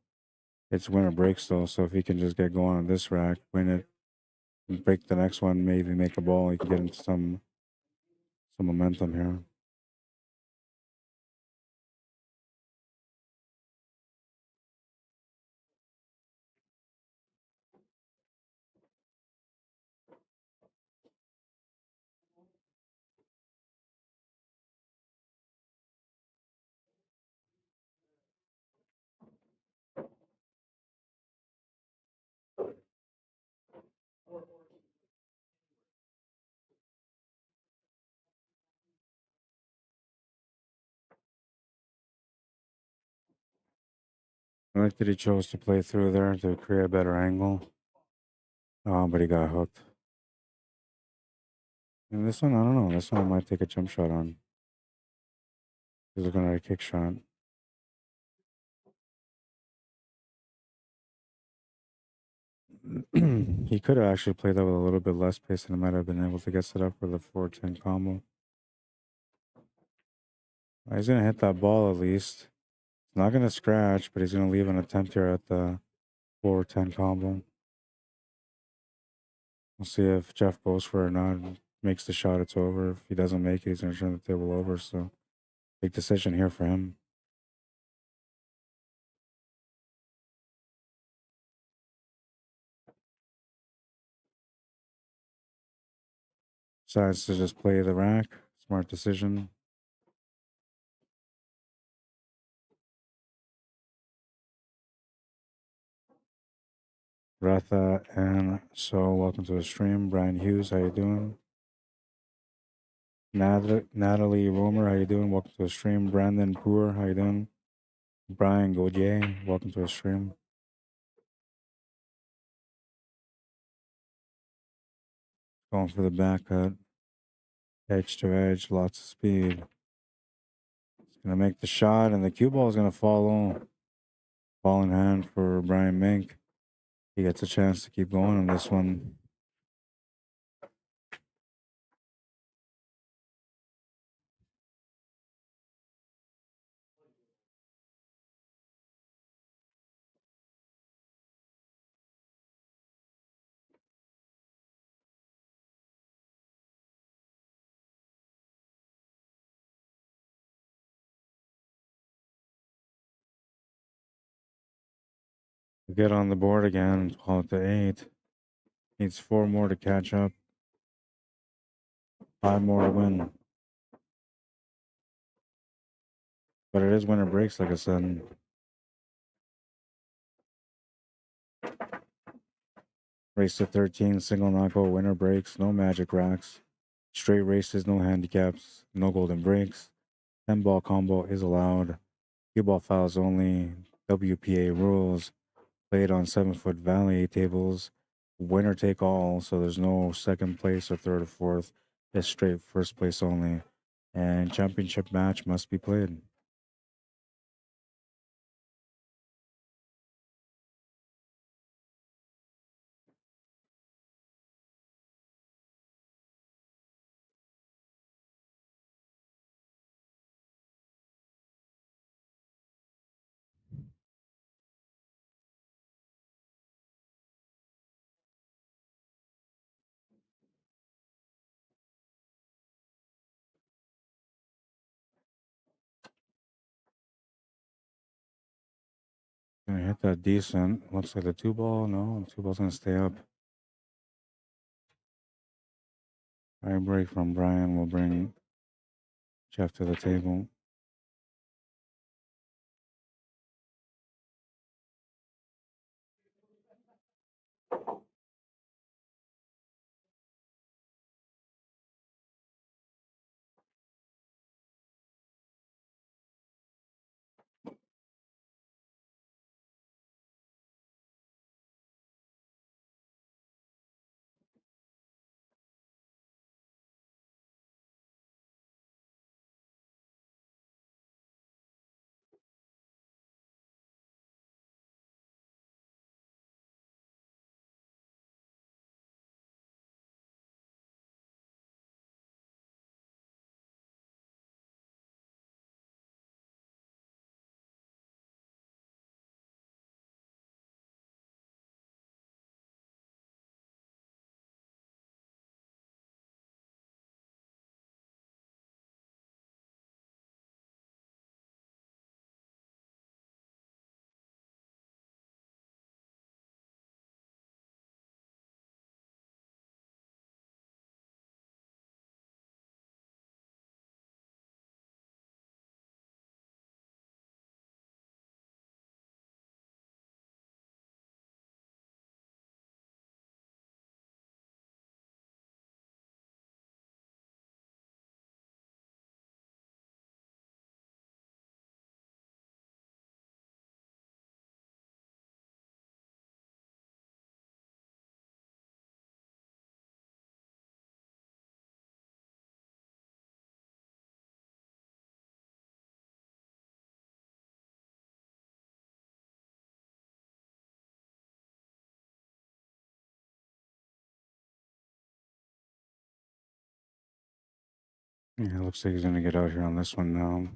It's winner breaks, though. So if he can just get going on this rack, win it, and break the next one, maybe make a ball, he can get into some momentum here. I like that he chose to play through there to create a better angle. But he got hooked. And this one, I don't know. This one I might take a jump shot on. He's looking at a kick shot. He could have actually played that with a little bit less pace and might have been able to get set up for the 4-10 combo. He's going to hit that ball at least. He's not going to scratch, but he's going to leave an attempt here at the 4-10 combo. We'll see if Jeff goes for it or not. Makes the shot, it's over. If he doesn't make it, he's going to turn the table over. So big decision here for him. Decides to just play the rack. Smart decision. Retha and so welcome to the stream. Brian Hughes, how you doing? Natalie Romer, how you doing? Welcome to the stream. Brandon Poor, how you doing? Brian Gaudier, welcome to the stream. Going for the back cut. Edge to edge, lots of speed. He's gonna make the shot, and the cue ball is gonna follow. Ball in hand for Brian Mink. He gets a chance to keep going on this one. Get on the board again, call it to 8. Needs 4 more to catch up. 5 more to win. But it is winner breaks, like I said. Race to 13, single knockout, winner breaks, no magic racks. Straight races, no handicaps, no golden breaks. 10 ball combo is allowed. Few ball fouls only. WPA rules. Played on 7-foot valley tables. Winner take all, so there's no second place or third or fourth. It's straight first place only. And championship match must be played. Gonna hit that decent. Looks like the 2-ball. No, the 2-ball's gonna stay up. High break from Brian will bring Jeff to the table. Yeah, looks like he's gonna get out here on this one now.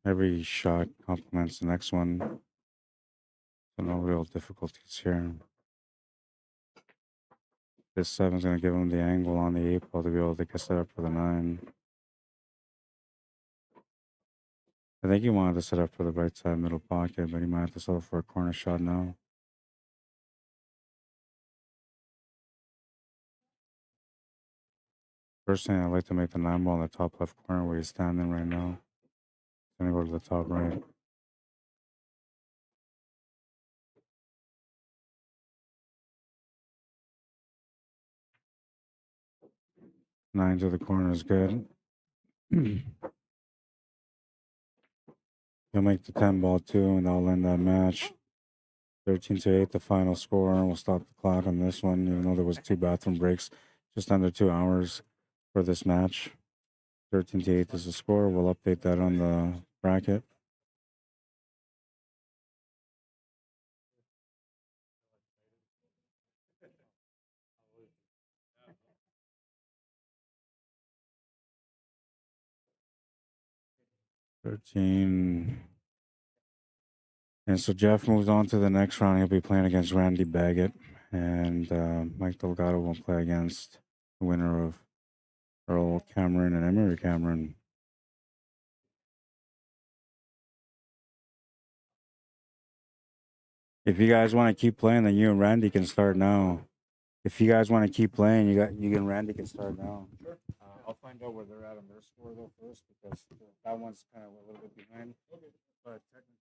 Every shot complements the next one. So no real difficulties here. This 7's gonna give him the angle on the 8 ball to be able to get set up for the 9. I think he wanted to set up for the right side middle pocket, but he might have to settle for a corner shot now. Personally, I like to make the 9 ball in the top left corner where he's standing right now. Gonna go to the top right. 9 to the corner is good. He'll make the 10 ball too, and that'll end that match. 13-8, the final score, and we'll stop the clock on this one, even though there was 2 bathroom breaks, just under 2 hours for this match. 13-8 is the score. We'll update that on the bracket. And so Jeff moves on to the next round. He'll be playing against Randy Baggett, and Mike Delgado will play against the winner of Earl Cameron and Emery Cameron. If you guys want to keep playing, then you and Randy can start now. If you guys want to keep playing, you and Randy can start now. Sure. I'll find out where they're at on their score though first, because that one's kind of a little bit behind. Okay. But technically.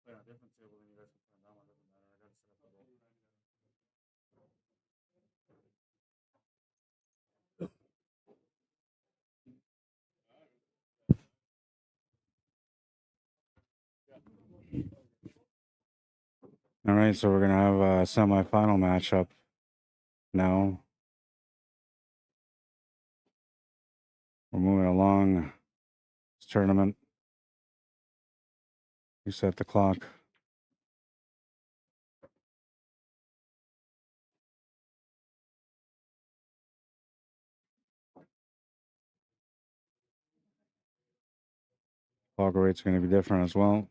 play on a different table, then you guys can turn that one. Doesn't matter. I got to set up the both. All right, so we're gonna have a semifinal matchup now. We're moving along this tournament. Reset the clock. Log rate's going to be different as well.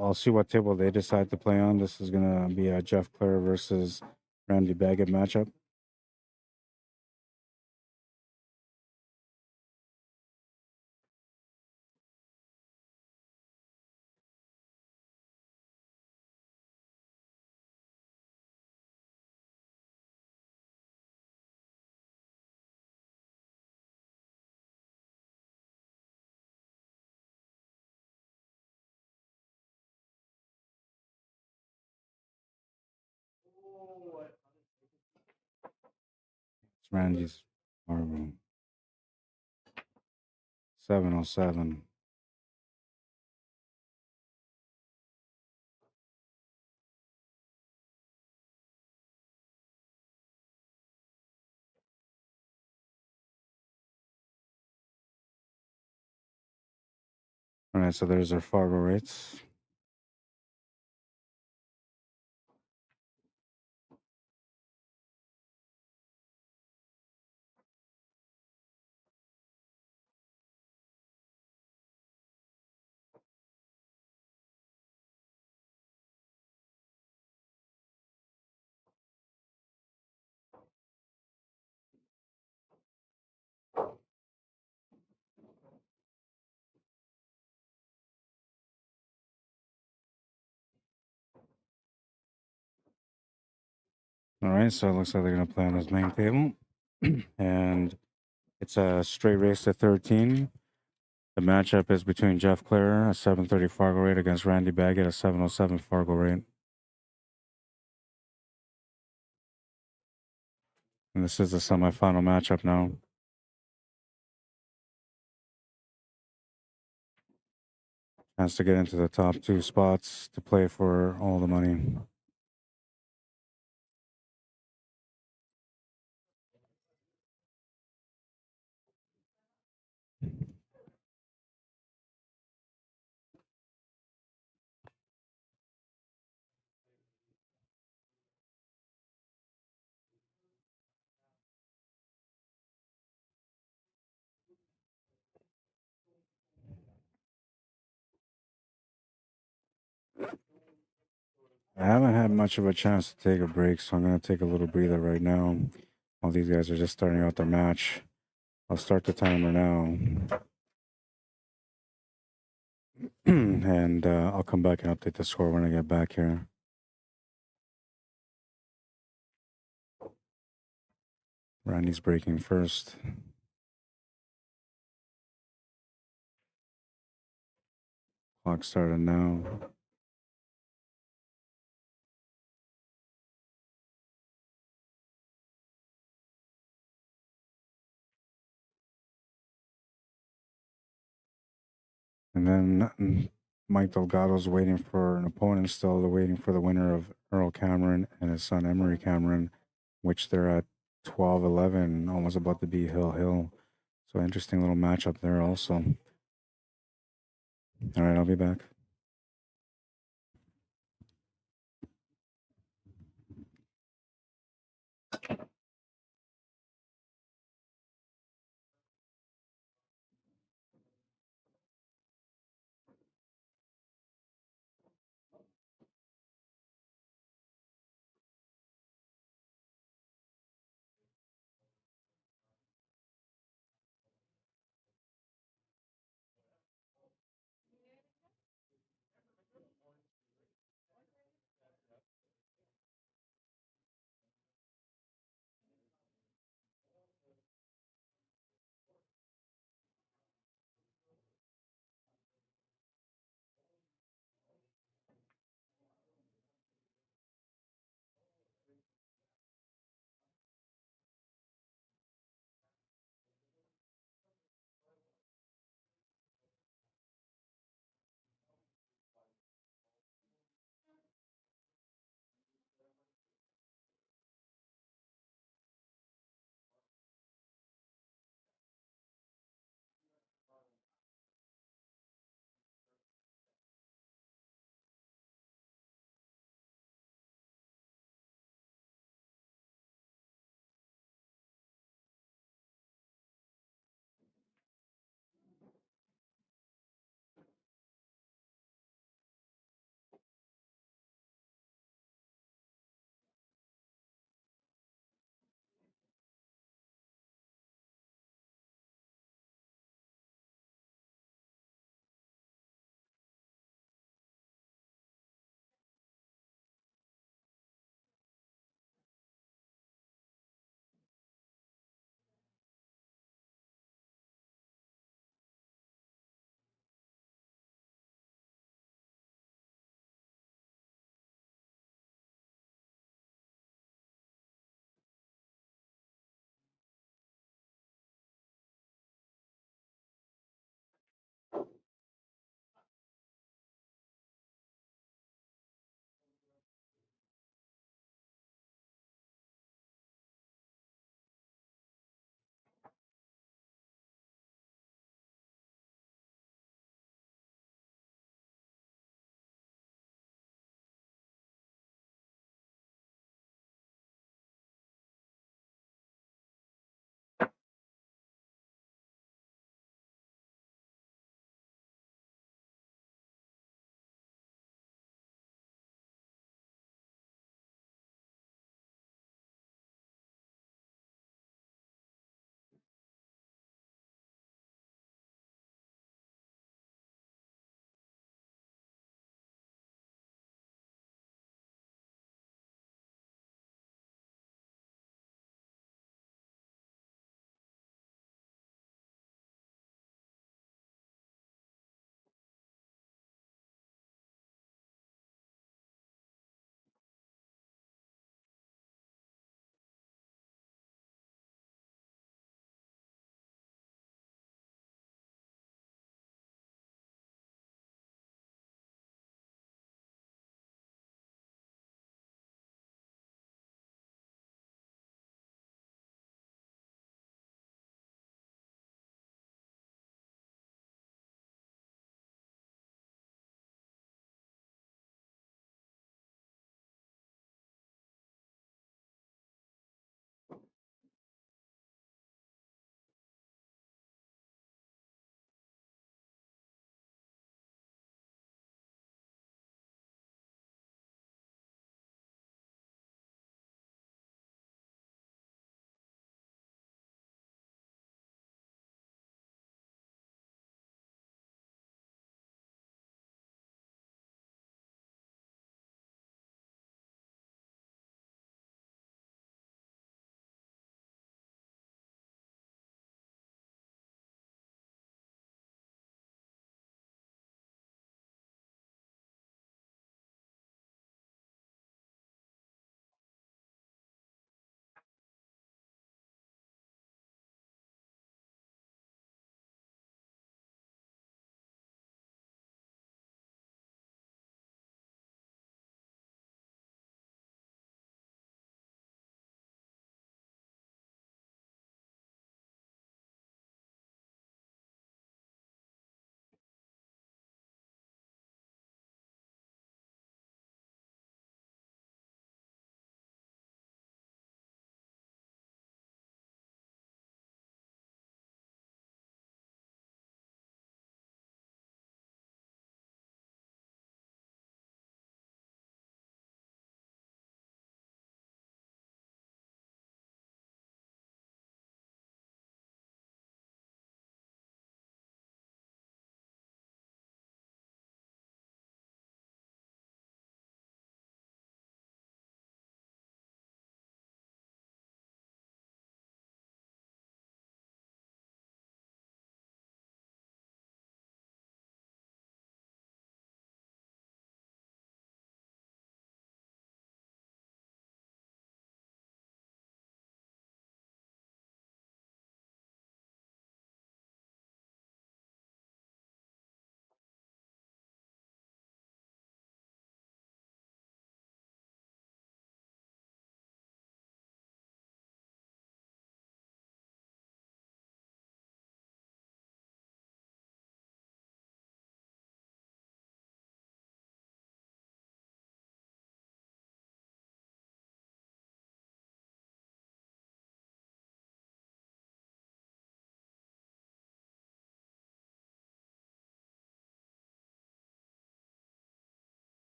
I'll see what table they decide to play on. This is going to be a Jeff Clare versus Randy Baggett matchup. It's Randy's horrible. 707. All right, so there's our Fargo rates. All right, so it looks like they're going to play on this main table. And it's a straight race to 13. The matchup is between Jeff Clare, a 730 Fargo rate, against Randy Baggett, a 707 Fargo rate. And this is the semifinal matchup now. Chance to get into the top two spots to play for all the money. I haven't had much of a chance to take a break, so I'm going to take a little breather right now while these guys are just starting out their match. I'll start the timer now. And I'll come back and update the score when I get back here. Randy's breaking first. Clock started now. And then Mike Delgado's waiting for an opponent still. They're waiting for the winner of Earl Cameron and his son Emery Cameron, which they're at 12-11, almost about to be Hill. So interesting little matchup there also. All right, I'll be back.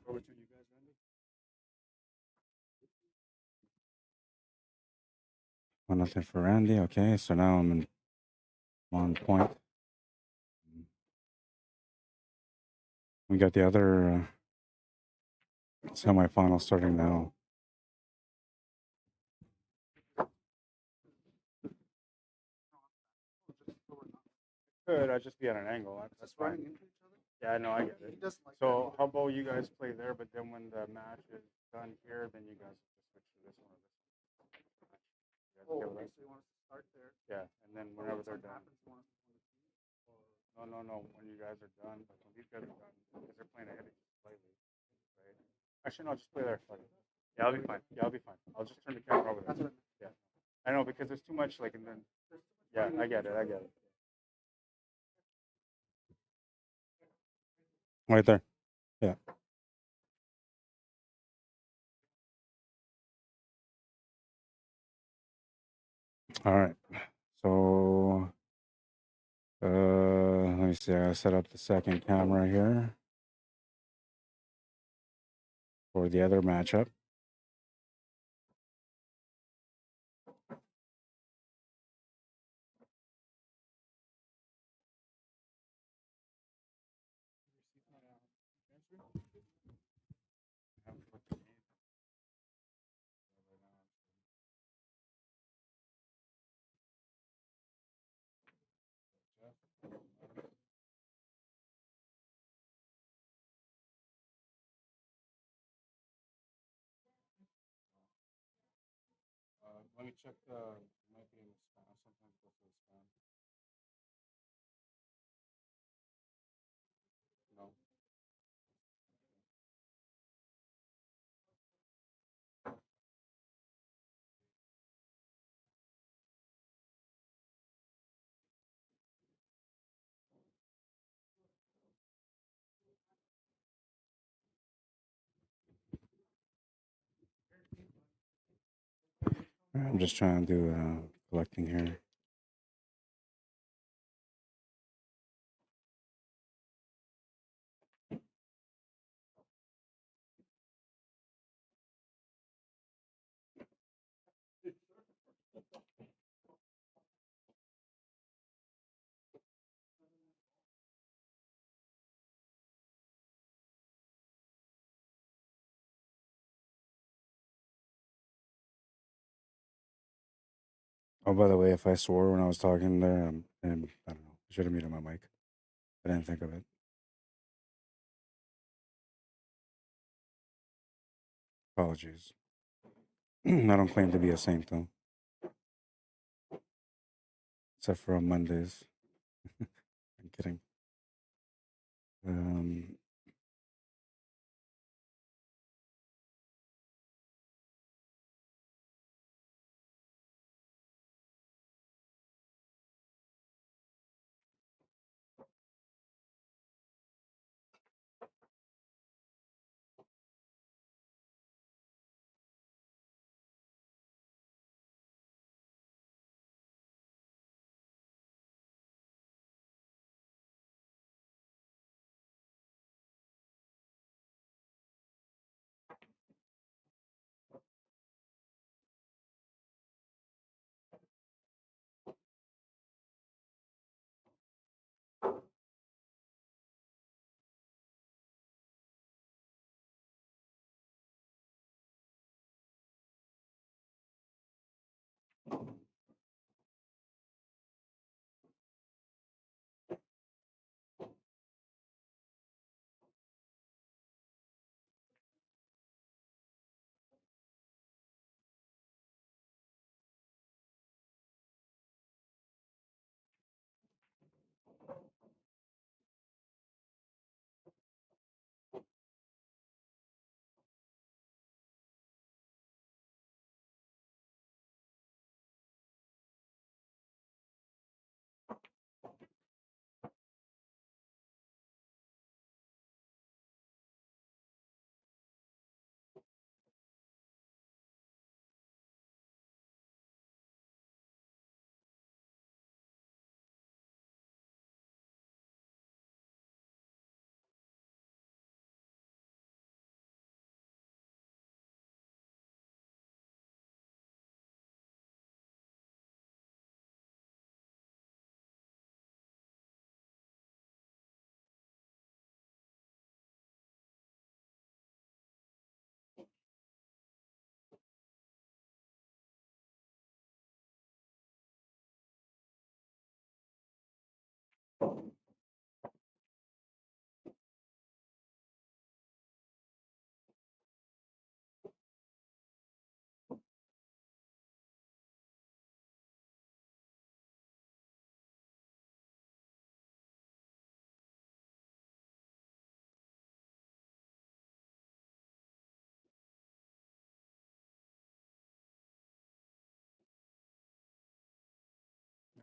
Score between you guys, Randy? 1-0 for Randy. Okay, so now I'm on point. We got the other semifinal starting now. Could I just be at an angle? That's fine. Running into each other? Yeah, no, I get He it. doesn't like So that. how about you guys play there, but then when the match is done here, then you guys just switch to this one or this one. You guys Oh, okay with okay, that? so you want us to start there? Yeah, and then But whenever when they're something done. happens, you want us to win the team? Or No. When you guys are done, like when these guys are done, because they're playing ahead of you slightly, right? Actually, no, just play there. Like, yeah, I'll be fine. Yeah, I'll be fine. I'll just turn the camera over there. that's what I meant. Yeah, I know because there's too much. Like, and then yeah, I get it. I get it. Right there. Yeah. All right. So let me see. I set up the second camera here for the other matchup. Let me check the. Might be in the spam. Sometimes go to the spam. No. I'm just trying to do collecting here. Oh, by the way, if I swore when I was talking there, and I don't know, I should have muted my mic. I didn't think of it. Apologies. I don't claim to be a saint though, except for on Mondays. I'm kidding.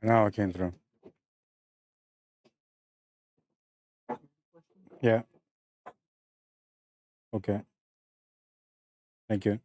Now it came through. Yeah. Okay. Thank you.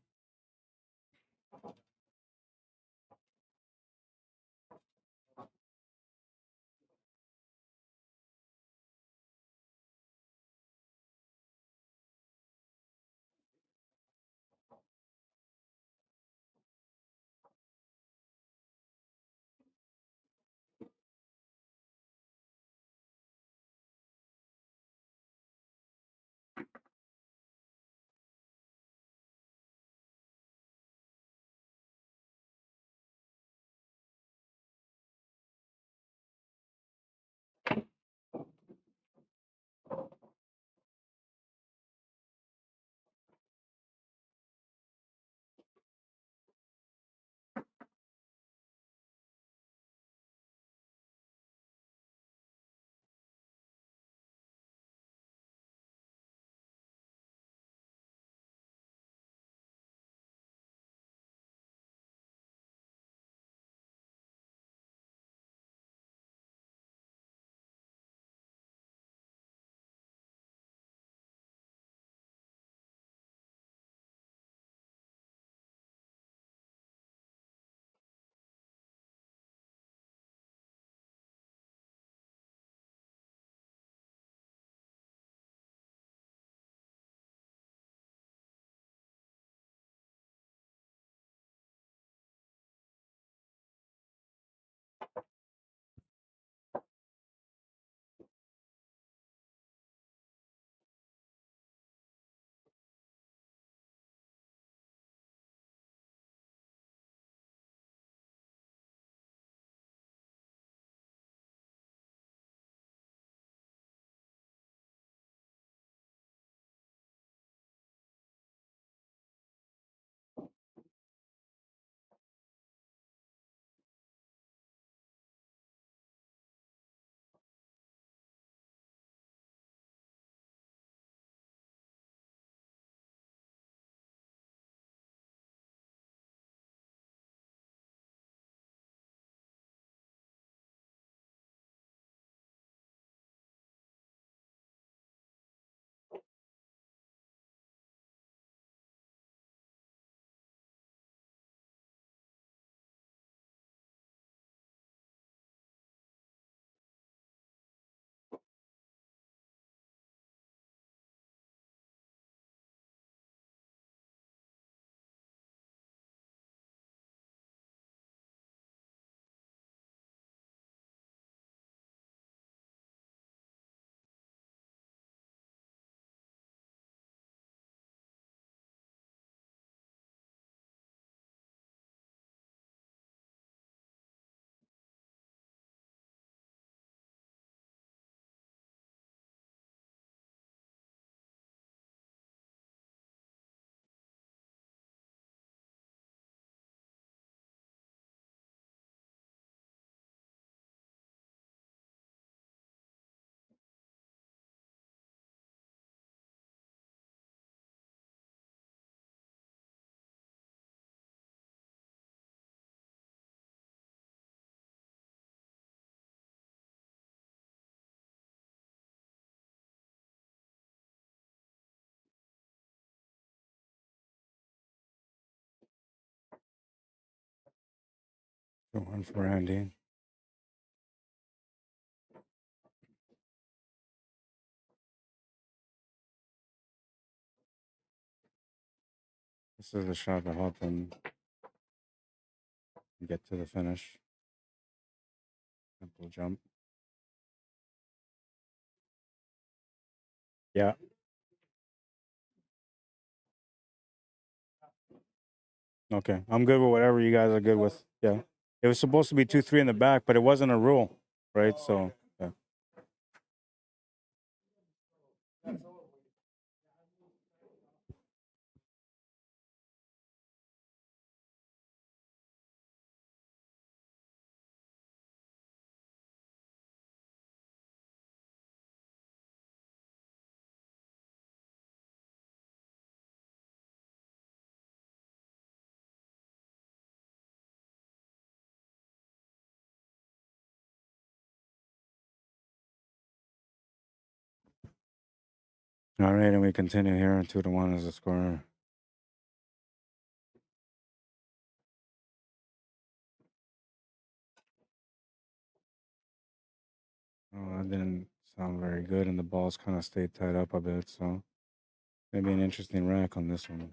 So one for Andy. This is the shot to help him get to the finish. Simple jump. Yeah. Okay. I'm good with whatever you guys are good with. Yeah. It was supposed to be 2-3 in the back, but it wasn't a rule, right? So, yeah. All right, and we continue here. 2-1 is the score. Oh, that didn't sound very good, and the balls kind of stayed tied up a bit, so maybe an interesting rack on this one.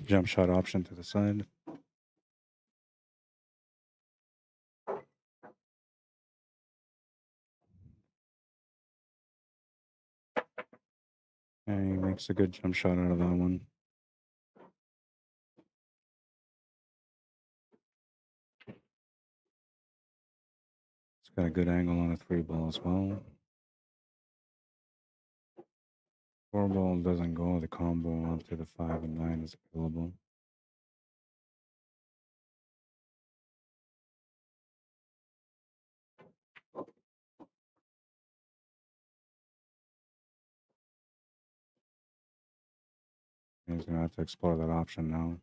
Jump shot option to the side. And he makes a good jump shot out of that one. It's got a good angle on a 3-ball as well. 4-ball doesn't go. The combo onto the 5 and 9 is available. He's going to have to explore that option now.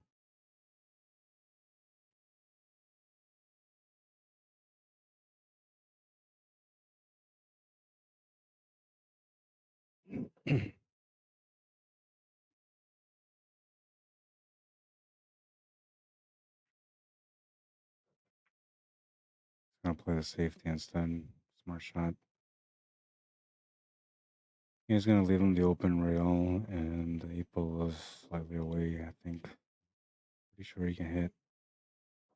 Gonna play the safety instead. Smart shot. He's gonna leave him the open rail, and the 8-ball is slightly away. I think. Pretty sure he can hit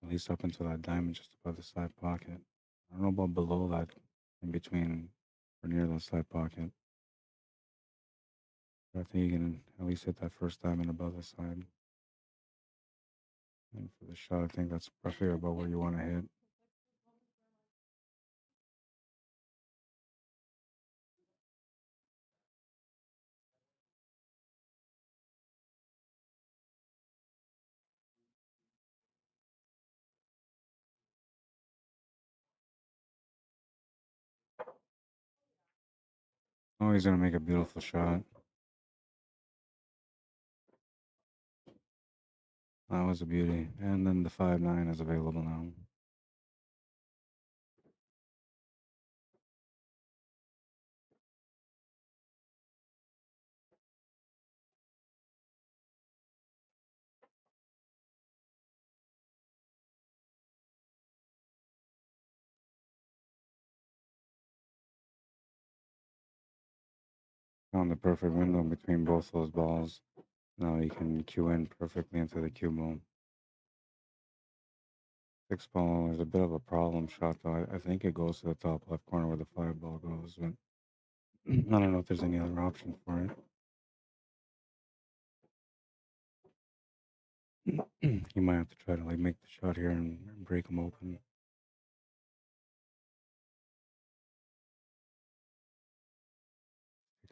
at least up into that diamond just above the side pocket. I don't know about below that, in between or near that side pocket. But I think he can at least hit that first diamond above the side. And for the shot, I think that's roughly about where you want to hit. Oh, he's gonna make a beautiful shot. That was a beauty. And then the 5-9 is available now. Found the perfect window between both those balls. Now he can cue in perfectly into the cue ball. 6-ball is a bit of a problem shot, though. I think it goes to the top left corner where the 5-ball goes, but I don't know if there's any other option for it. He might have to try to like make the shot here and break him open.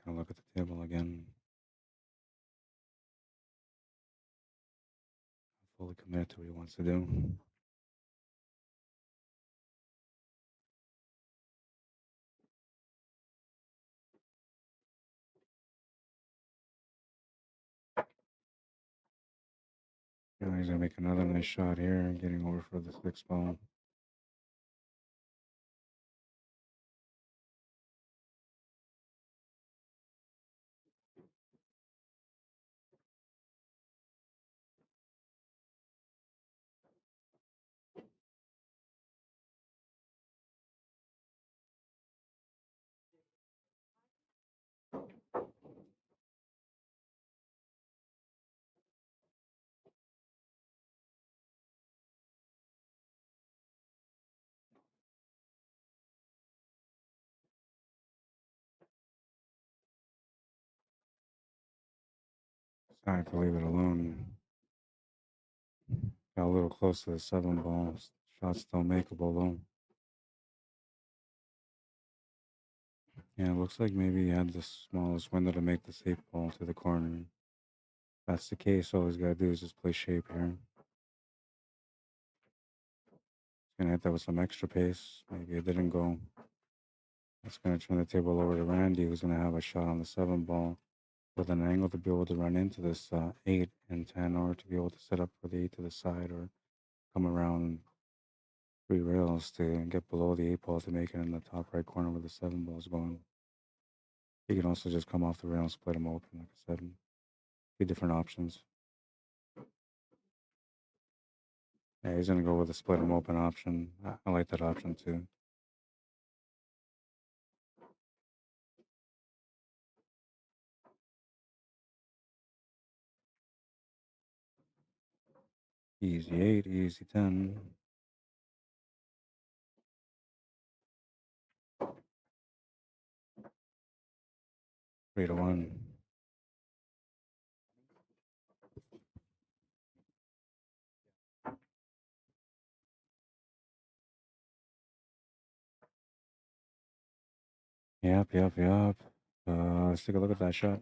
Kind of look at the table again. Fully committed to what he wants to do. Yeah, he's gonna make another nice shot here, getting over for the 6-ball. I have to leave it alone. Got a little close to the 7 ball. Shot's still makeable though. Yeah, it looks like maybe he had the smallest window to make this 8 ball to the corner. If that's the case, all he's got to do is just play shape here. He's going to hit that with some extra pace. Maybe it didn't go. That's going to turn the table over to Randy, who's going to have a shot on the 7 ball with an angle to be able to run into this 8 and 10, or to be able to set up for the 8 to the side, or come around 3 rails to get below the 8 ball to make it in the top right corner where the 7 ball is going. He can also just come off the rail and split them open, like I said. 2 different options. Yeah, he's going to go with the split them open option. I like that option too. Easy 8, easy 10. 3-1. Yep. Let's take a look at that shot.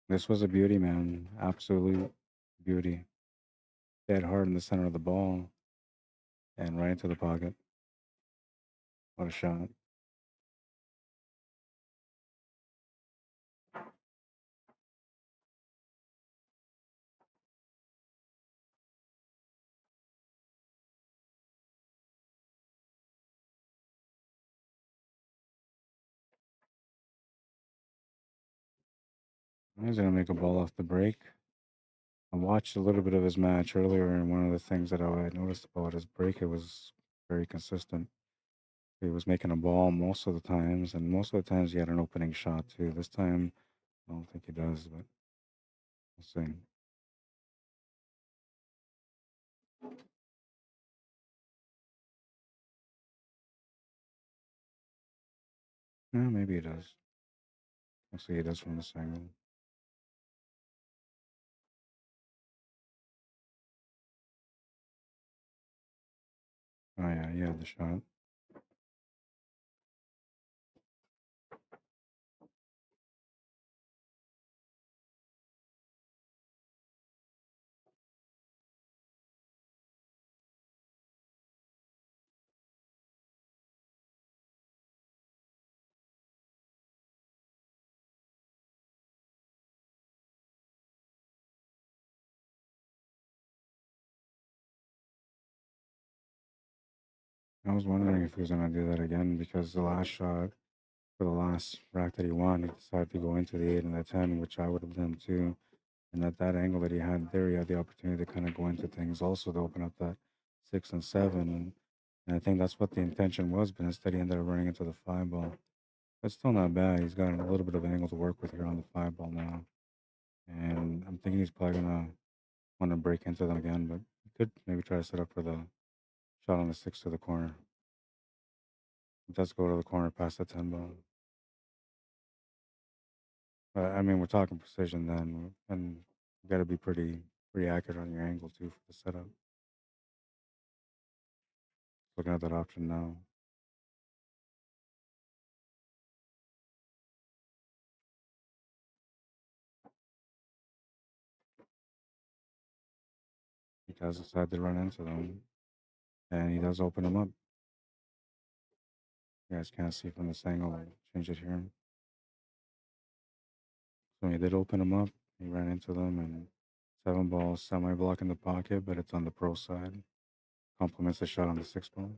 This was a beauty, man. Absolute beauty. Dead hard in the center of the ball and right into the pocket. What a shot. He's going to make a ball off the break. I watched a little bit of his match earlier, and one of the things that I noticed about his break, it was very consistent. He was making a ball most of the times, and most of the times he had an opening shot too. This time, I don't think he does, but we'll see. Yeah, maybe he does. Looks like he does from this angle. Oh yeah, he had the shot. I was wondering if he was gonna do that again, because the last shot for the last rack that he won, he decided to go into the 8 and the 10, which I would have done too. And at that angle that he had there, he had the opportunity to kind of go into things also to open up that 6 and 7. And I think that's what the intention was, but instead he ended up running into the 5 ball. But still not bad. He's got a little bit of an angle to work with here on the 5 ball now. And I'm thinking he's probably gonna want to break into them again, but he could maybe try to set up for the shot on the 6 to the corner. It does go to the corner past the 10 ball. I mean, we're talking precision then, and you got to be pretty accurate on your angle too for the setup. Looking at that option now. He does decide to run into them, and he does open them up. You guys can't see from this angle. I'll change it here. So he did open them up. He ran into them, and 7 ball semi block in the pocket, but it's on the pro side. Complements the shot on the 6 ball.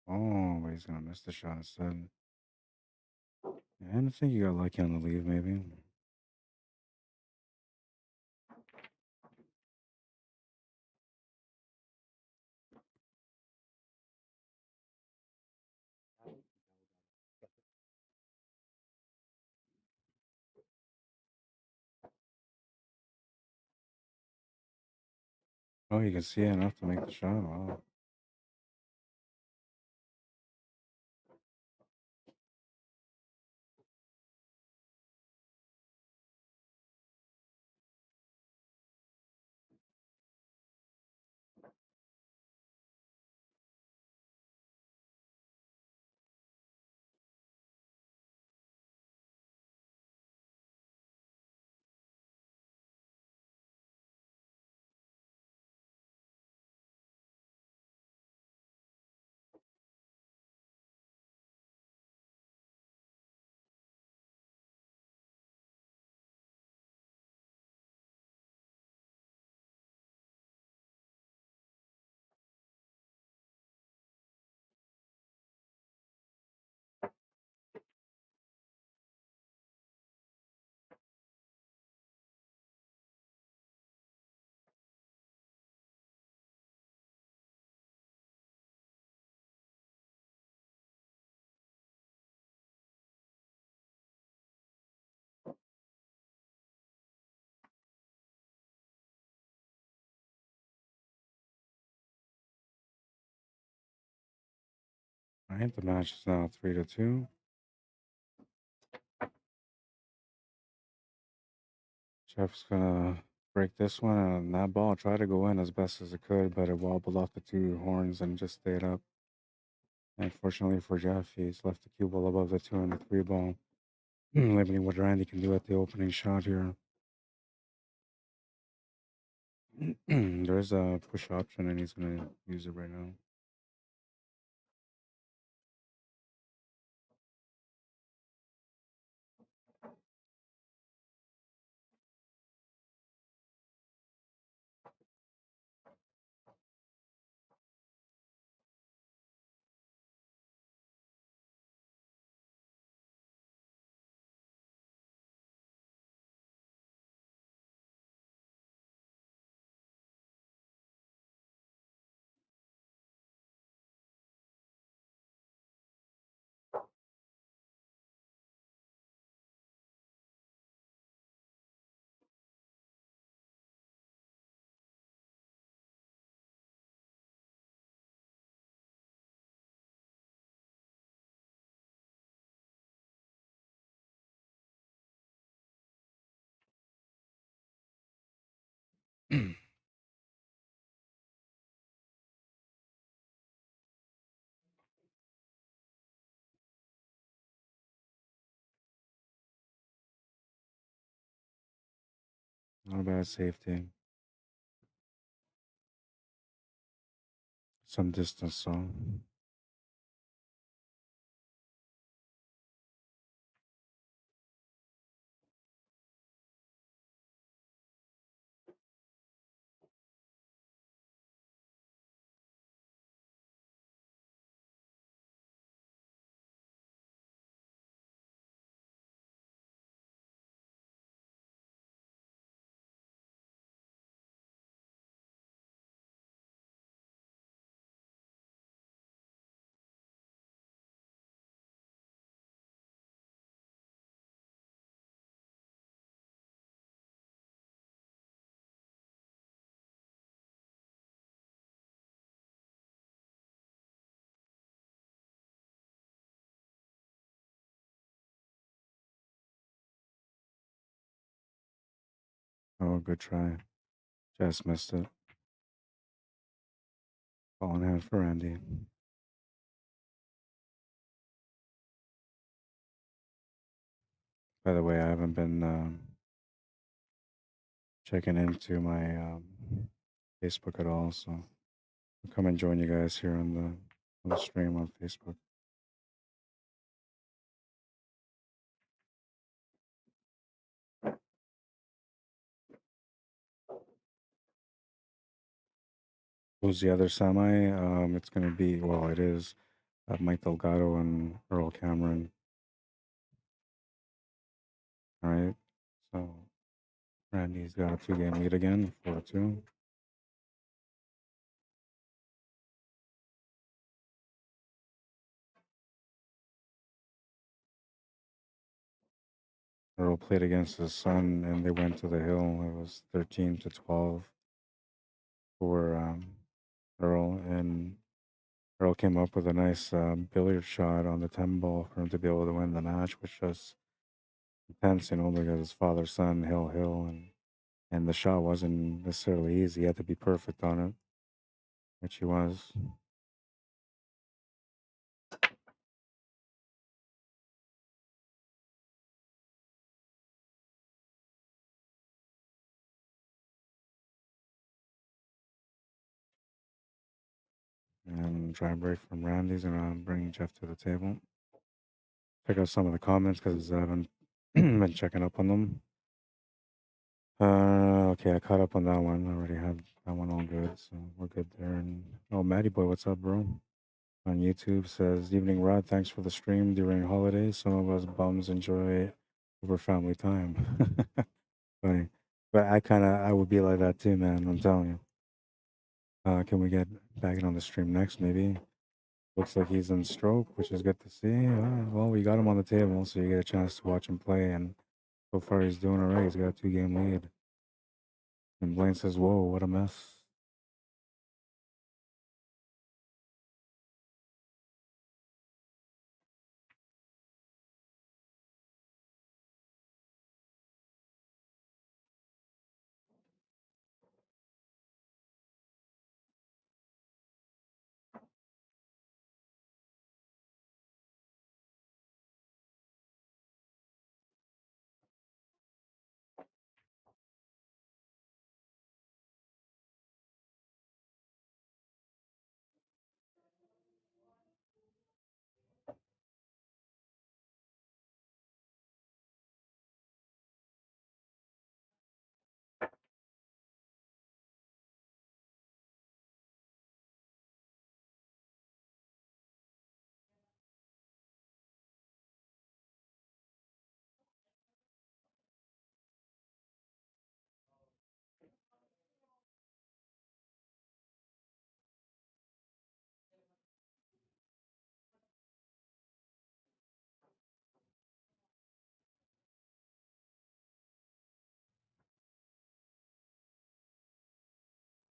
Oh, but he's gonna miss the shot instead. And I think you got lucky on the leave, maybe. Oh, you can see enough to make the shot. Wow. All right, the match is now 3-2. Jeff's gonna break this one, and that ball tried to go in as best as it could, but it wobbled off the two horns and just stayed up. Unfortunately for Jeff, he's left the cue ball above the 2 and the 3 ball, limiting what Randy can do at the opening shot here. There's a push option, and he's gonna use it right now. Not a bad safety. Some distance, so. Oh, good try. Just missed it. Ball in hand for Randy. By the way, I haven't been checking into my Facebook at all, so I'll come and join you guys here on the stream on Facebook. Who's the other semi? It's gonna be, well, it is Mike Delgado and Earl Cameron. All right, so Randy's got a 2-game lead again, 4-2. Earl played against his son, and they went to the hill. It was 13-12. for Earl, and Earl came up with a nice billiard shot on the 10 ball for him to be able to win the match, which was intense, because his father's son, Hill, and the shot wasn't necessarily easy. He had to be perfect on it, which he was. And dry break from Randy's, and I'm bringing Jeff to the table. Check out some of the comments because I haven't been checking up on them. Okay, I caught up on that one. I already had that one all good, so we're good there. And oh, Matty Boy, what's up, bro? On YouTube says, "Evening, Rod. Thanks for the stream during holidays. Some of us bums enjoy it over family time." Funny, but I would be like that too, man. I'm telling you. Can we get back on the stream next? Maybe. Looks like he's in stroke, which is good to see. Well, we got him on the table, so you get a chance to watch him play. And so far, he's doing all right. He's got a 2-game lead. And Blaine says, "Whoa, what a mess."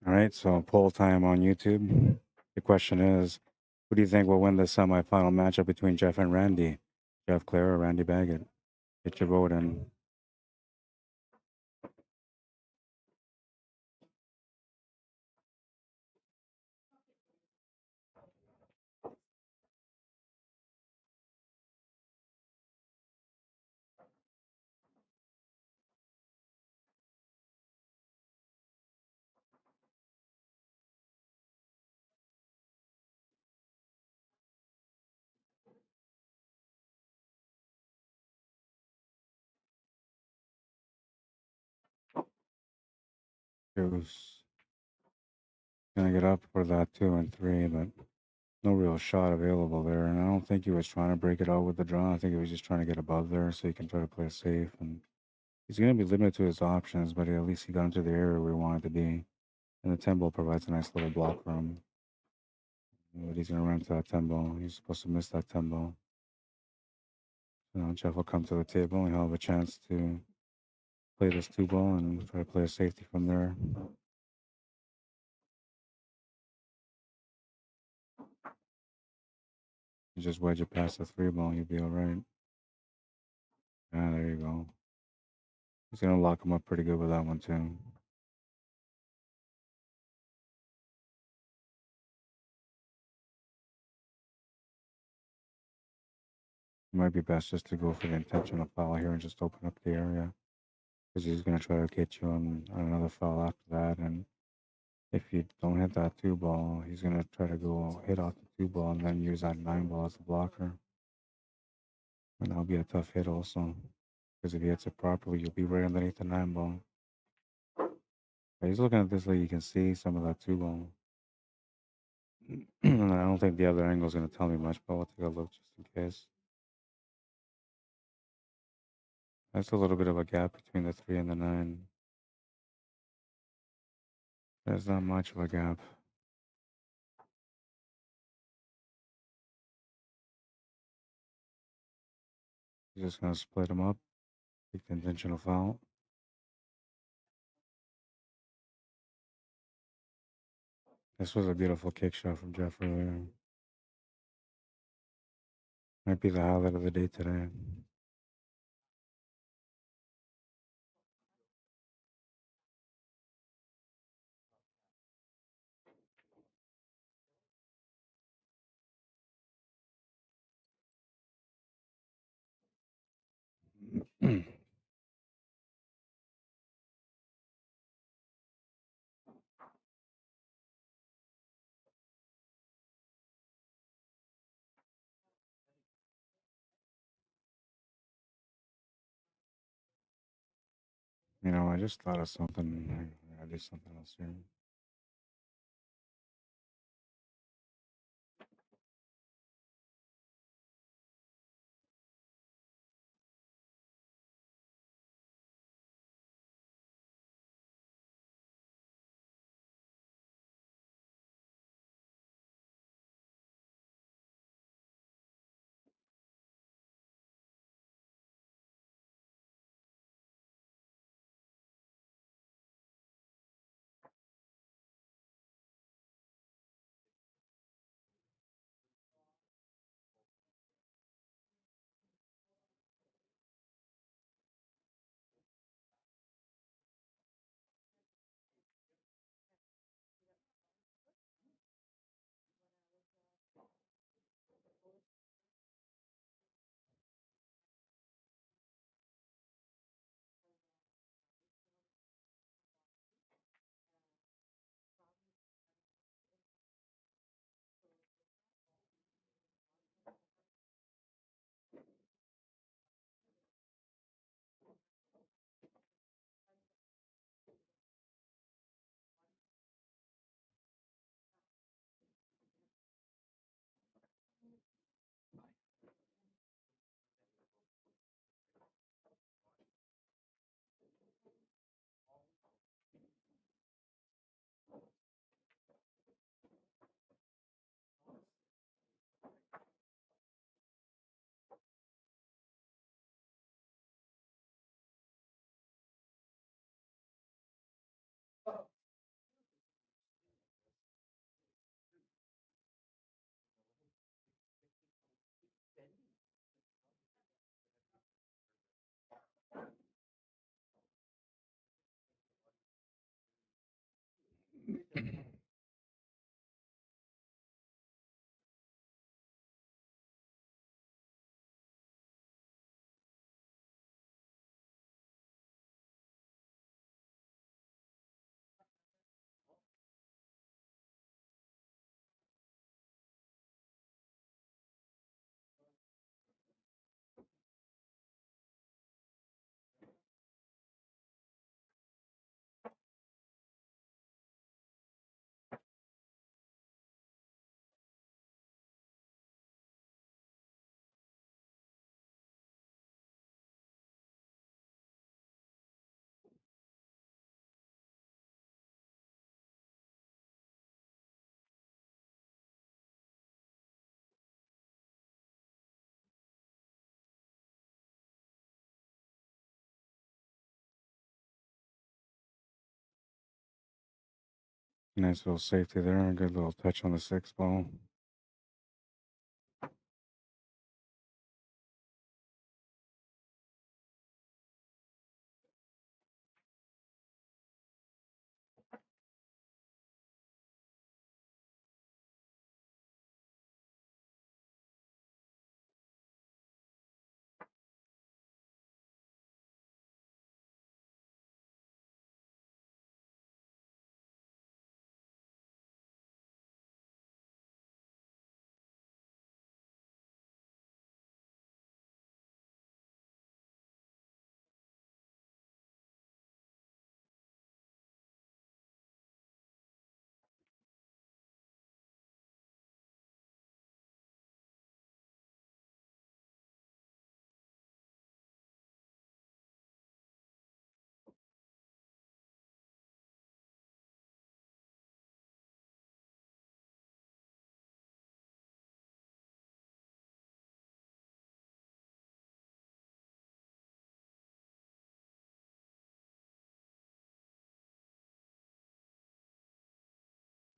All right, so poll time on YouTube. The question is, who do you think will win the semifinal matchup between Jeff and Randy? Jeff Clare or Randy Baggett? Get your vote in. Who's gonna get up for that 2 and 3, but no real shot available there. And I don't think he was trying to break it out with the draw. I think he was just trying to get above there so he can try to play it safe. And he's gonna be limited to his options, but at least he got into the area where he wanted to be. And the 10 ball provides a nice little block for him. But he's gonna run to that 10 ball. He's supposed to miss that 10 ball. Jeff will come to the table and he'll have a chance to play this 2 ball and try to play a safety from there. You just wedge it past the 3 ball, you'll be all right. Yeah, there you go. He's gonna lock him up pretty good with that one too. It might be best just to go for the intentional foul here and just open up the area, because he's gonna try to get you on another foul after that. And if you don't hit that 2 ball, he's gonna try to go hit off the 2 ball and then use that 9 ball as a blocker. And that'll be a tough hit also, because if he hits it properly, you'll be right underneath the 9 ball. But he's looking at this like you can see some of that 2 ball. And I don't think the other angle is gonna tell me much, but I'll take a look just in case. That's a little bit of a gap between the 3 and the 9. There's not much of a gap. He's just gonna split them up, take the intentional foul. This was a beautiful kick shot from Jeff earlier. Might be the highlight of the day today. You know, I just thought of something. I gotta do something else here. Nice little safety there. Good little touch on the 6th ball.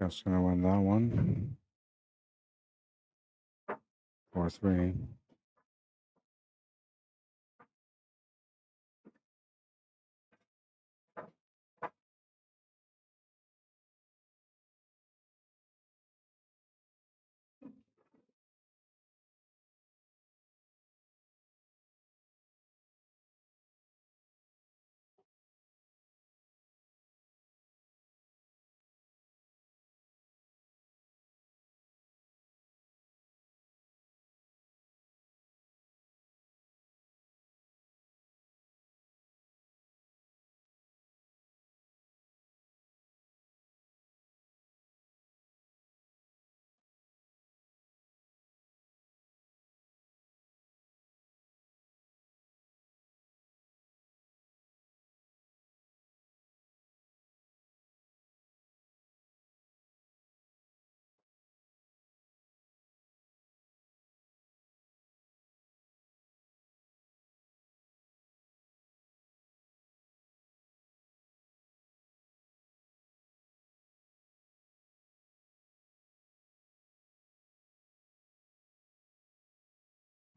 Jeff's gonna win that one. 4-3.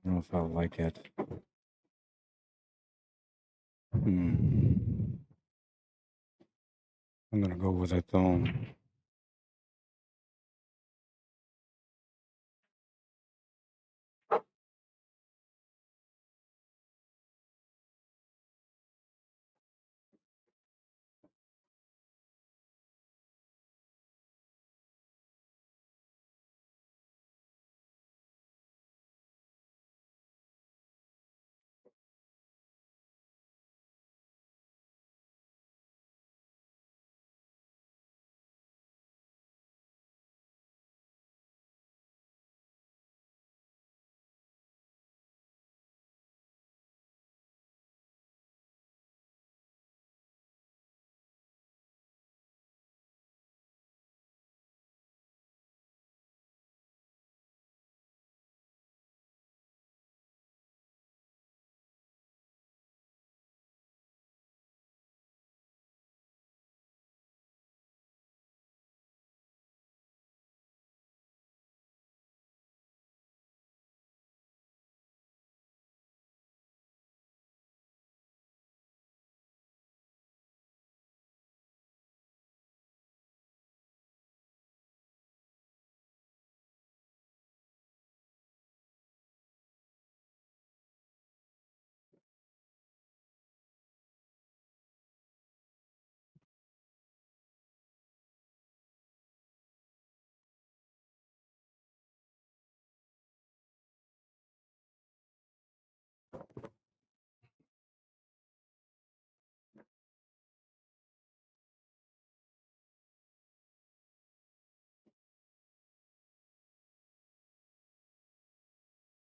I don't know if I like it. I'm gonna go with it though.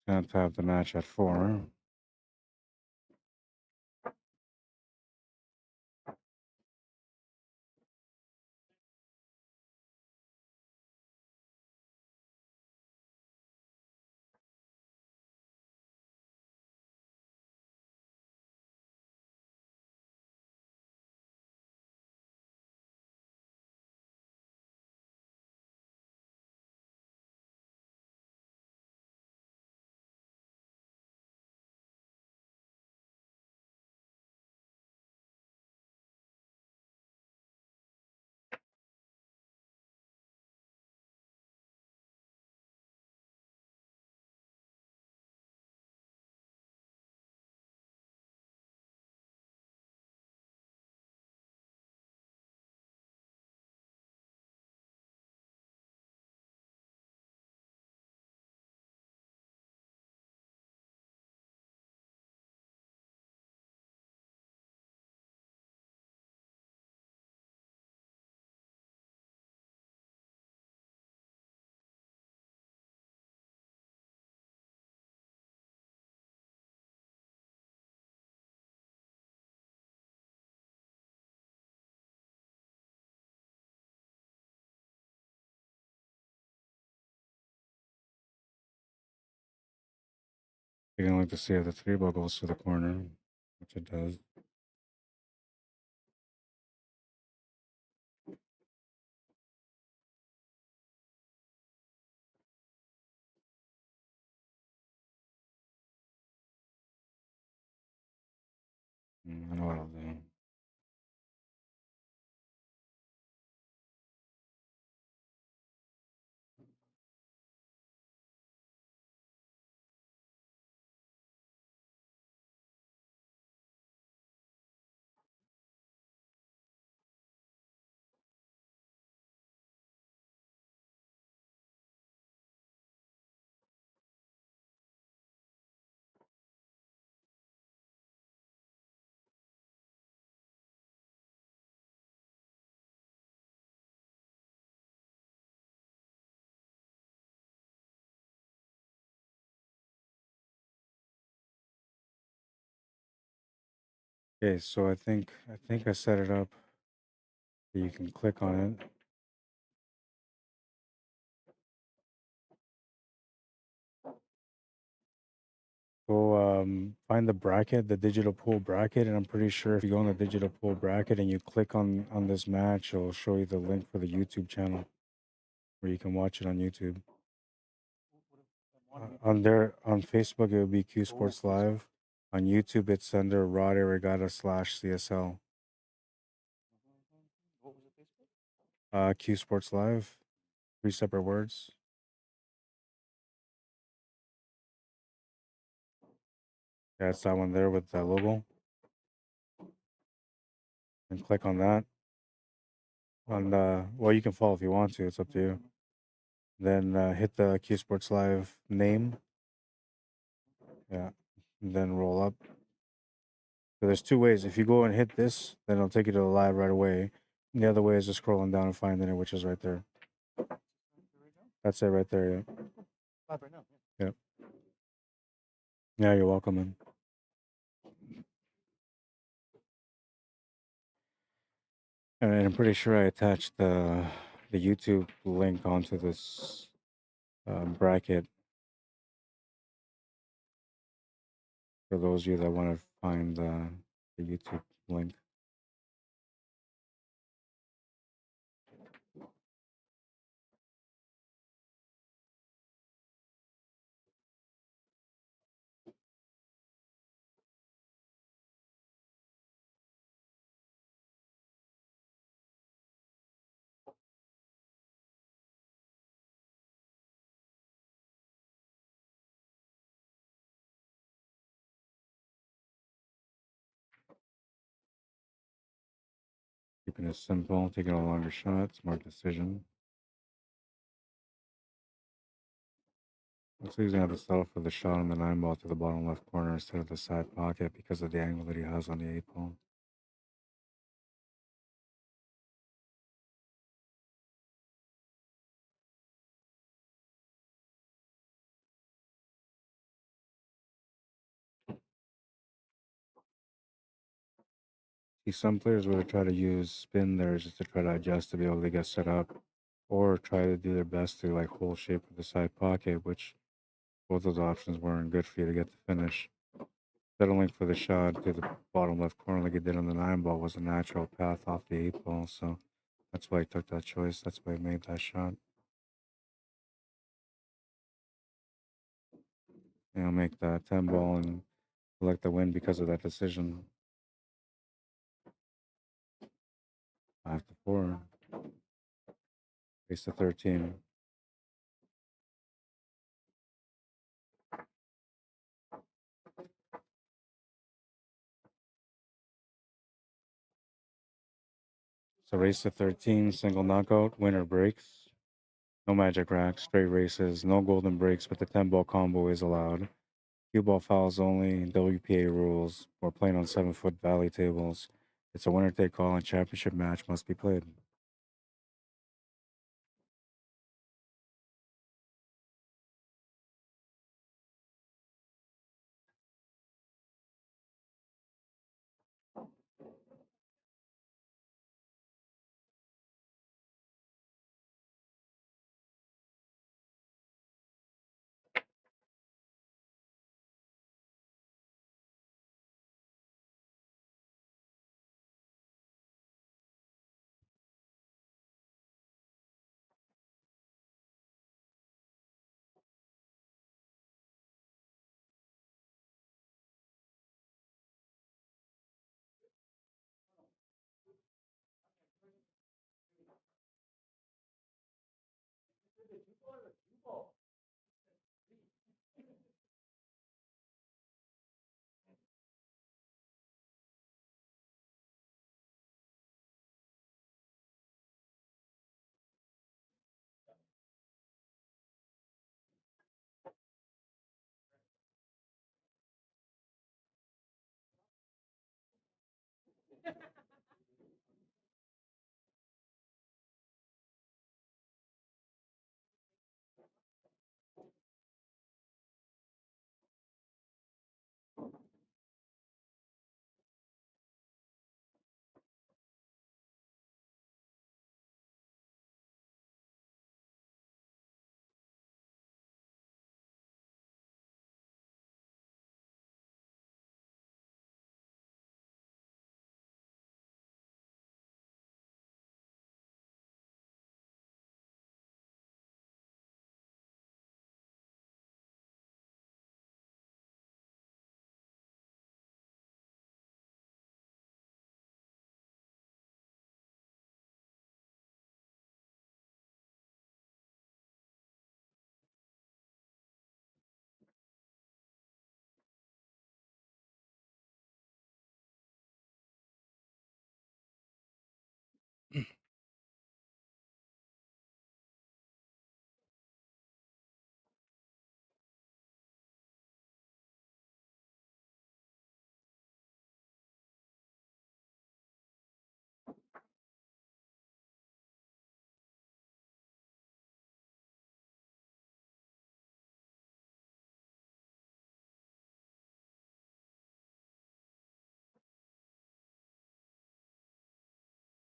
Can't have the match at 4. You're gonna like to see if the 3 ball goes to the corner, which it does. I know what I'll do. Okay, so I think I set it up. You can click on it. Go find the bracket, the digital pool bracket, and I'm pretty sure if you go on the digital pool bracket and you click on this match, it'll show you the link for the YouTube channel where you can watch it on YouTube. On there on Facebook it would be Q Sports Live. On YouTube it's under Rod Arriagada /CSL. Q Sports Live. 3 separate words. Yeah, it's that one there with that logo. And click on that. On the well, you can follow if you want to. It's up to you. Then hit the Q Sports Live name. Yeah. And then roll up. So there's 2 ways. If you go and hit this, then it'll take you to the live right away. And the other way is just scrolling down and finding it, which is right there. That's it right there. Yeah. Live right now. Yeah. Yeah, you're welcome, man. And I'm pretty sure I attached the YouTube link onto this bracket for those of you that want to find the YouTube link. Keeping it simple, taking a longer shot, smart decision. Looks like he's gonna have to settle for the shot on the 9 ball to the bottom left corner instead of the side pocket because of the angle that he has on the 8 ball. See, some players would try to use spin there just to try to adjust to be able to get set up, or try to do their best to like hold shape with the side pocket, which both those options weren't good for you to get the finish. Settling for the shot to the bottom left corner like he did on the 9 ball was a natural path off the 8 ball, so that's why he took that choice. That's why he made that shot. And he'll make that 10 ball and collect the win because of that decision. 5-4. Ace to 13. So race to 13, single knockout, winner breaks. No magic racks, straight races, no golden breaks, but the 10 ball combo is allowed. Cue ball fouls only, WPA rules. We're playing on 7-foot valley tables. It's a winner take all and championship match must be played.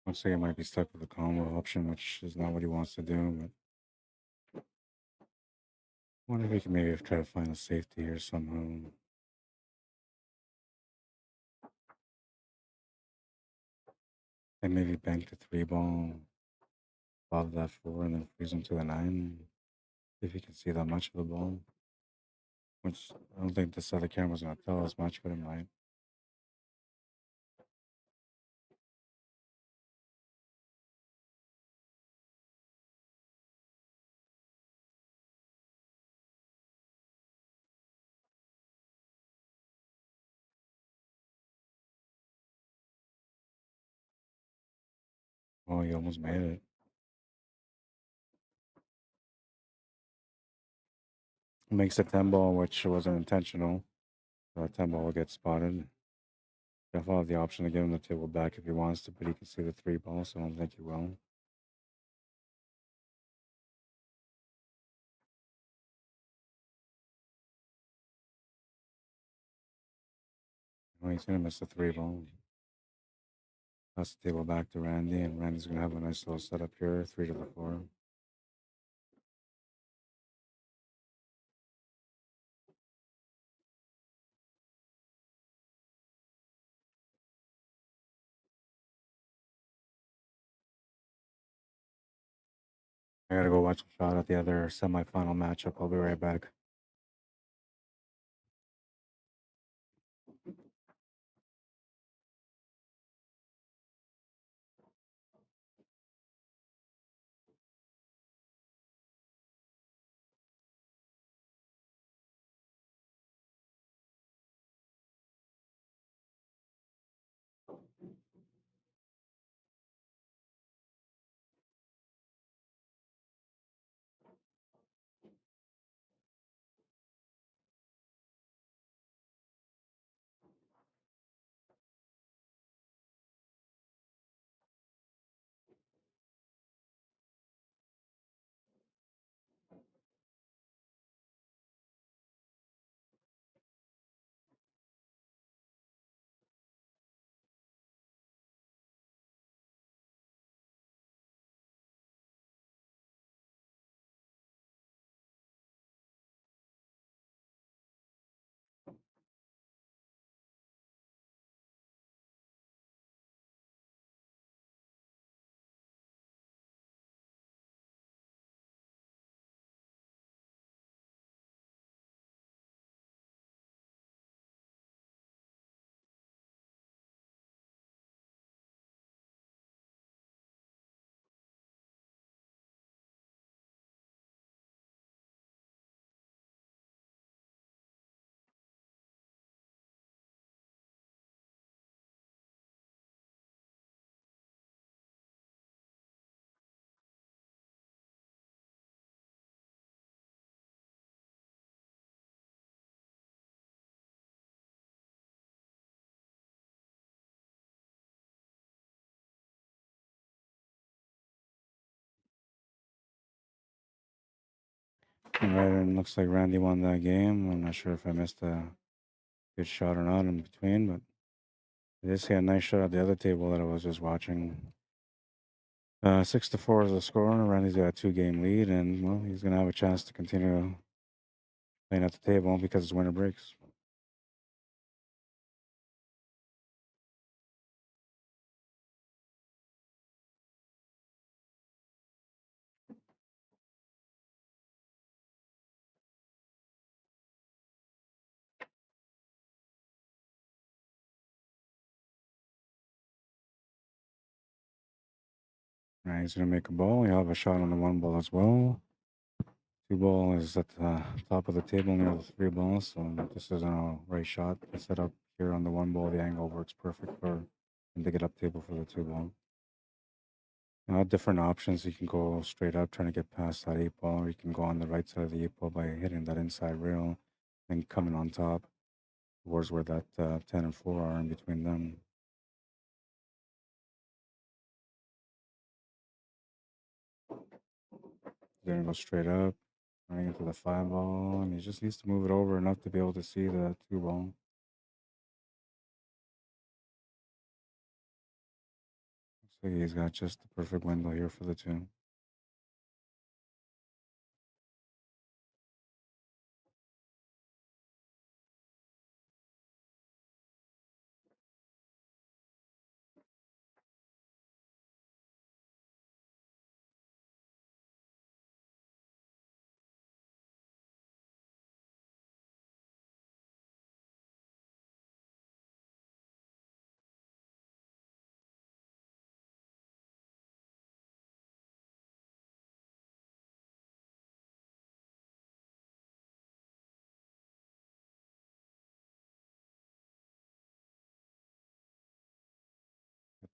Looks like he might be stuck with the combo option, which is not what he wants to do. But I wonder if we can maybe try to find a safety here somehow. And maybe bank the 3 ball above that 4 and then freeze him to the 9. If you can see that much of the ball. Which I don't think this other camera's gonna tell us much, but it might. Oh, he almost made it. Makes a 10 ball, which wasn't intentional. 10 ball will get spotted. Definitely have the option to give him the table back if he wants to, but he can see the 3 ball, so I don't think he will. Oh, he's gonna miss the 3 ball. Pass the table back to Randy, and Randy's gonna have a nice little setup here, 3 to the 4. I gotta go watch a shot at the other semifinal matchup. I'll be right back. All right, and looks like Randy won that game. I'm not sure if I missed a good shot or not in between, but I did see a nice shot at the other table that I was just watching. 6-4 is the score. Randy's got a 2-game lead, and well, he's gonna have a chance to continue playing at the table because it's winner breaks. All right, he's gonna make a ball. He'll have a shot on the 1 ball as well. 2 ball is at the top of the table near the 3 balls, so this isn't a right shot. The setup here on the 1 ball, the angle works perfect for him to get up table for the 2 ball. Different options. You can go straight up trying to get past that 8 ball, or you can go on the right side of the 8 ball by hitting that inside rail and coming on top towards where that 10 and 4 are in between them. Then go straight up, running into the 5 ball, and he just needs to move it over enough to be able to see the 2 ball. Looks like he's got just the perfect window here for the 2.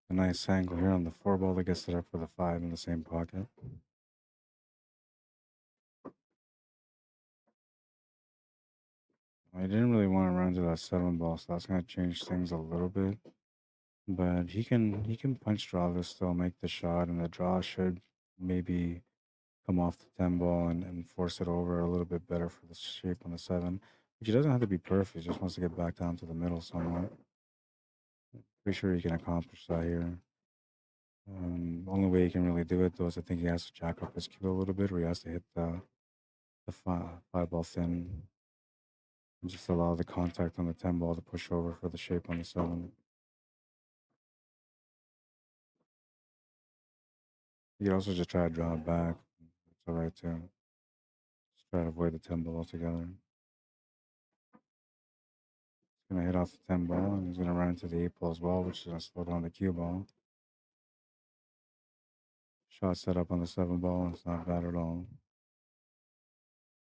A nice angle here on the 4 ball that gets it up for the 5 in the same pocket. I didn't really want to run to that 7 ball, so that's going to change things a little bit. But he can punch draw this still, make the shot, and the draw should maybe come off the 10 ball and force it over a little bit better for the shape on the 7. Which he doesn't have to be perfect, he just wants to get back down to the middle somewhat. Pretty sure he can accomplish that here. Only way he can really do it though is I think he has to jack up his cue a little bit, or he has to hit the 5 ball thin and just allow the contact on the 10 ball to push over for the shape on the 7. You can also just try to draw it back. It's alright too. Just try to avoid the 10 ball altogether. He's gonna hit off the 10 ball and he's gonna run into the 8 ball as well, which is gonna slow down the cue ball. Shot set up on the 7 ball, it's not bad at all.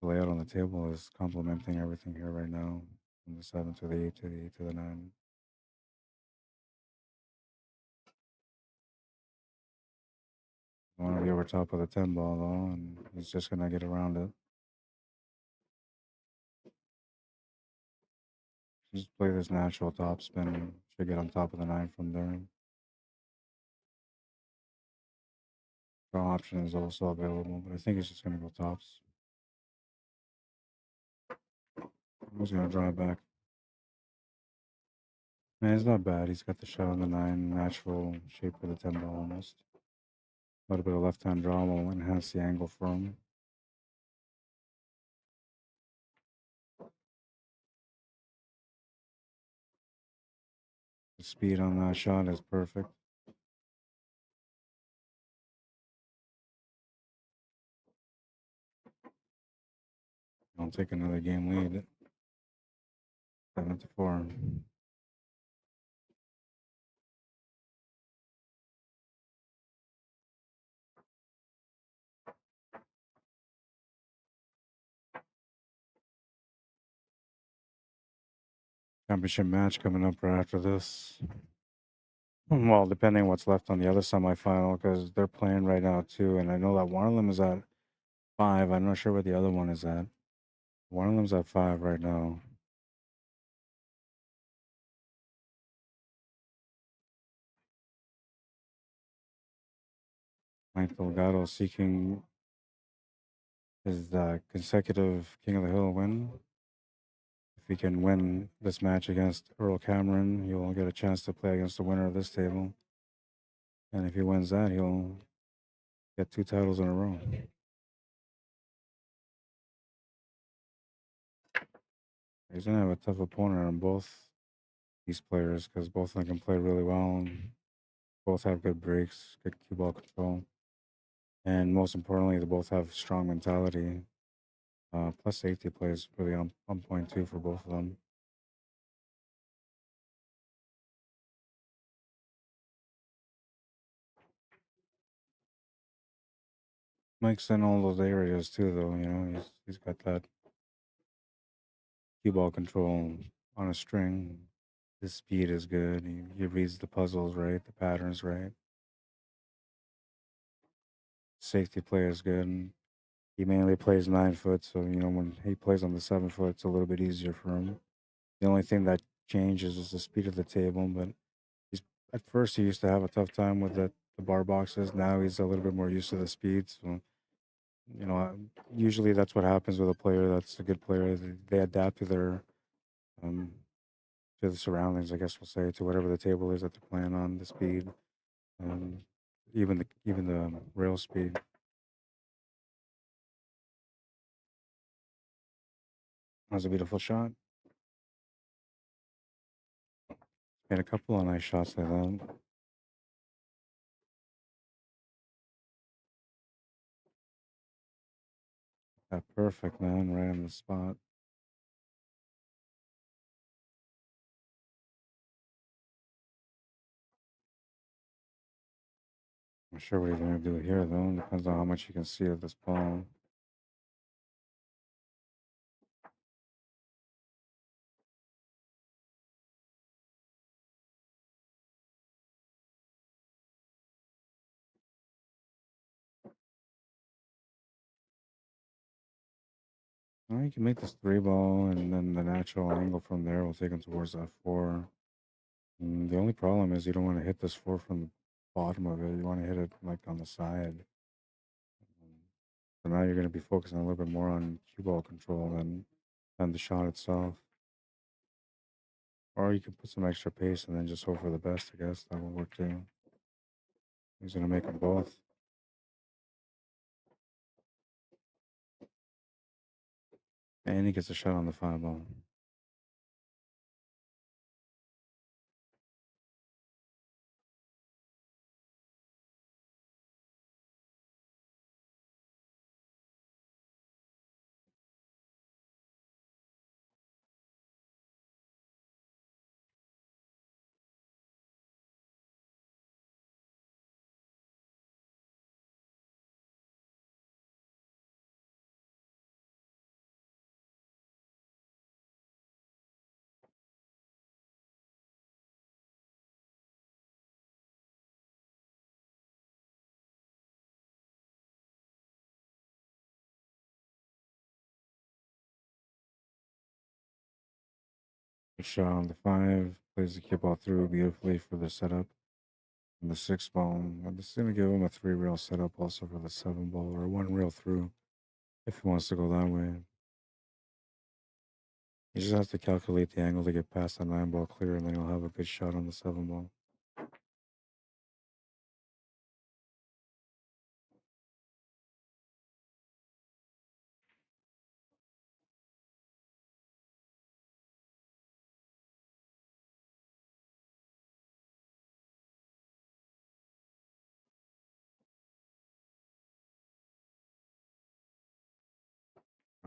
The layout on the table is complementing everything here right now. From the 7 to the 8 to the 8 to the 9. I want to be over top of the 10 ball though, and he's just gonna get around it. Just play this natural top spin and should get on top of the 9 from there. Draw option is also available, but I think it's just gonna go tops. I'm just gonna draw it back. Man, it's not bad. He's got the shot on the 9, natural shape for the 10 ball almost. A little bit of left hand draw will enhance the angle for him. The speed on that shot is perfect. I'll take another game lead. 7-4. Championship match coming up right after this. Well, depending what's left on the other semifinal, because they're playing right now too, and I know that one of them is at 5. I'm not sure what the other one is at. One of them's at 5 right now. Mike Delgado seeking his consecutive King of the Hill win. If he can win this match against Earl Cameron, he'll get a chance to play against the winner of this table. And if he wins that, he'll get 2 titles in a row. He's gonna have a tough opponent on both these players because both of them can play really well. And both have good breaks, good cue ball control, and most importantly, they both have strong mentality. Plus, safety play is really on point too for both of them. Mike's in all those areas too, though. You know, he's got that cue ball control on a string. His speed is good. He reads the puzzles right, the patterns right. Safety play is good. And he mainly plays 9 foot, so you know when he plays on the 7 foot, it's a little bit easier for him. The only thing that changes is the speed of the table, but he's at first he used to have a tough time with the bar boxes. Now he's a little bit more used to the speed. So you know, usually that's what happens with a player that's a good player. They adapt to their um, to the surroundings, I guess we'll say, to whatever the table is that they're playing on, the speed, um, even the rail speed. That was a beautiful shot. Made a couple of nice shots like that. That perfect, man, right on the spot. I'm sure what he's gonna do here though. Depends on how much you can see of this ball. Well, you can make this 3 ball, and then the natural angle from there will take him towards that 4. The only problem is you don't want to hit this 4 from the bottom of it. You want to hit it like on the side. So now you're going to be focusing a little bit more on cue ball control than the shot itself. Or you can put some extra pace and then just hope for the best, I guess. That will work too. He's going to make them both. And he gets a shot on the 5 ball. A shot on the 5, plays the cue ball through beautifully for the setup. And the 6 ball, I'm just going to give him a 3 rail setup also for the 7 ball, or 1 rail through if he wants to go that way. He just has to calculate the angle to get past the 9 ball clear, and then he'll have a good shot on the 7 ball.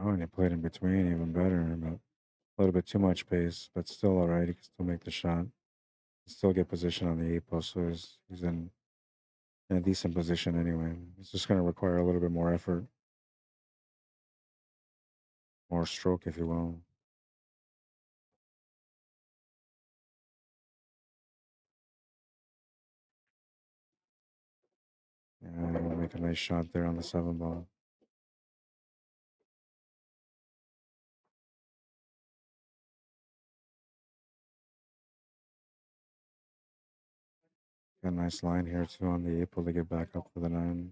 Oh, and he played in between even better, but a little bit too much pace, but still all right. He can still make the shot. Still get position on the 8 ball, so he's in a decent position anyway. It's just going to require a little bit more effort, more stroke, if you will. Yeah, he'll make a nice shot there on the 7 ball. Got a nice line here too on the 8 ball to get back up for the 9.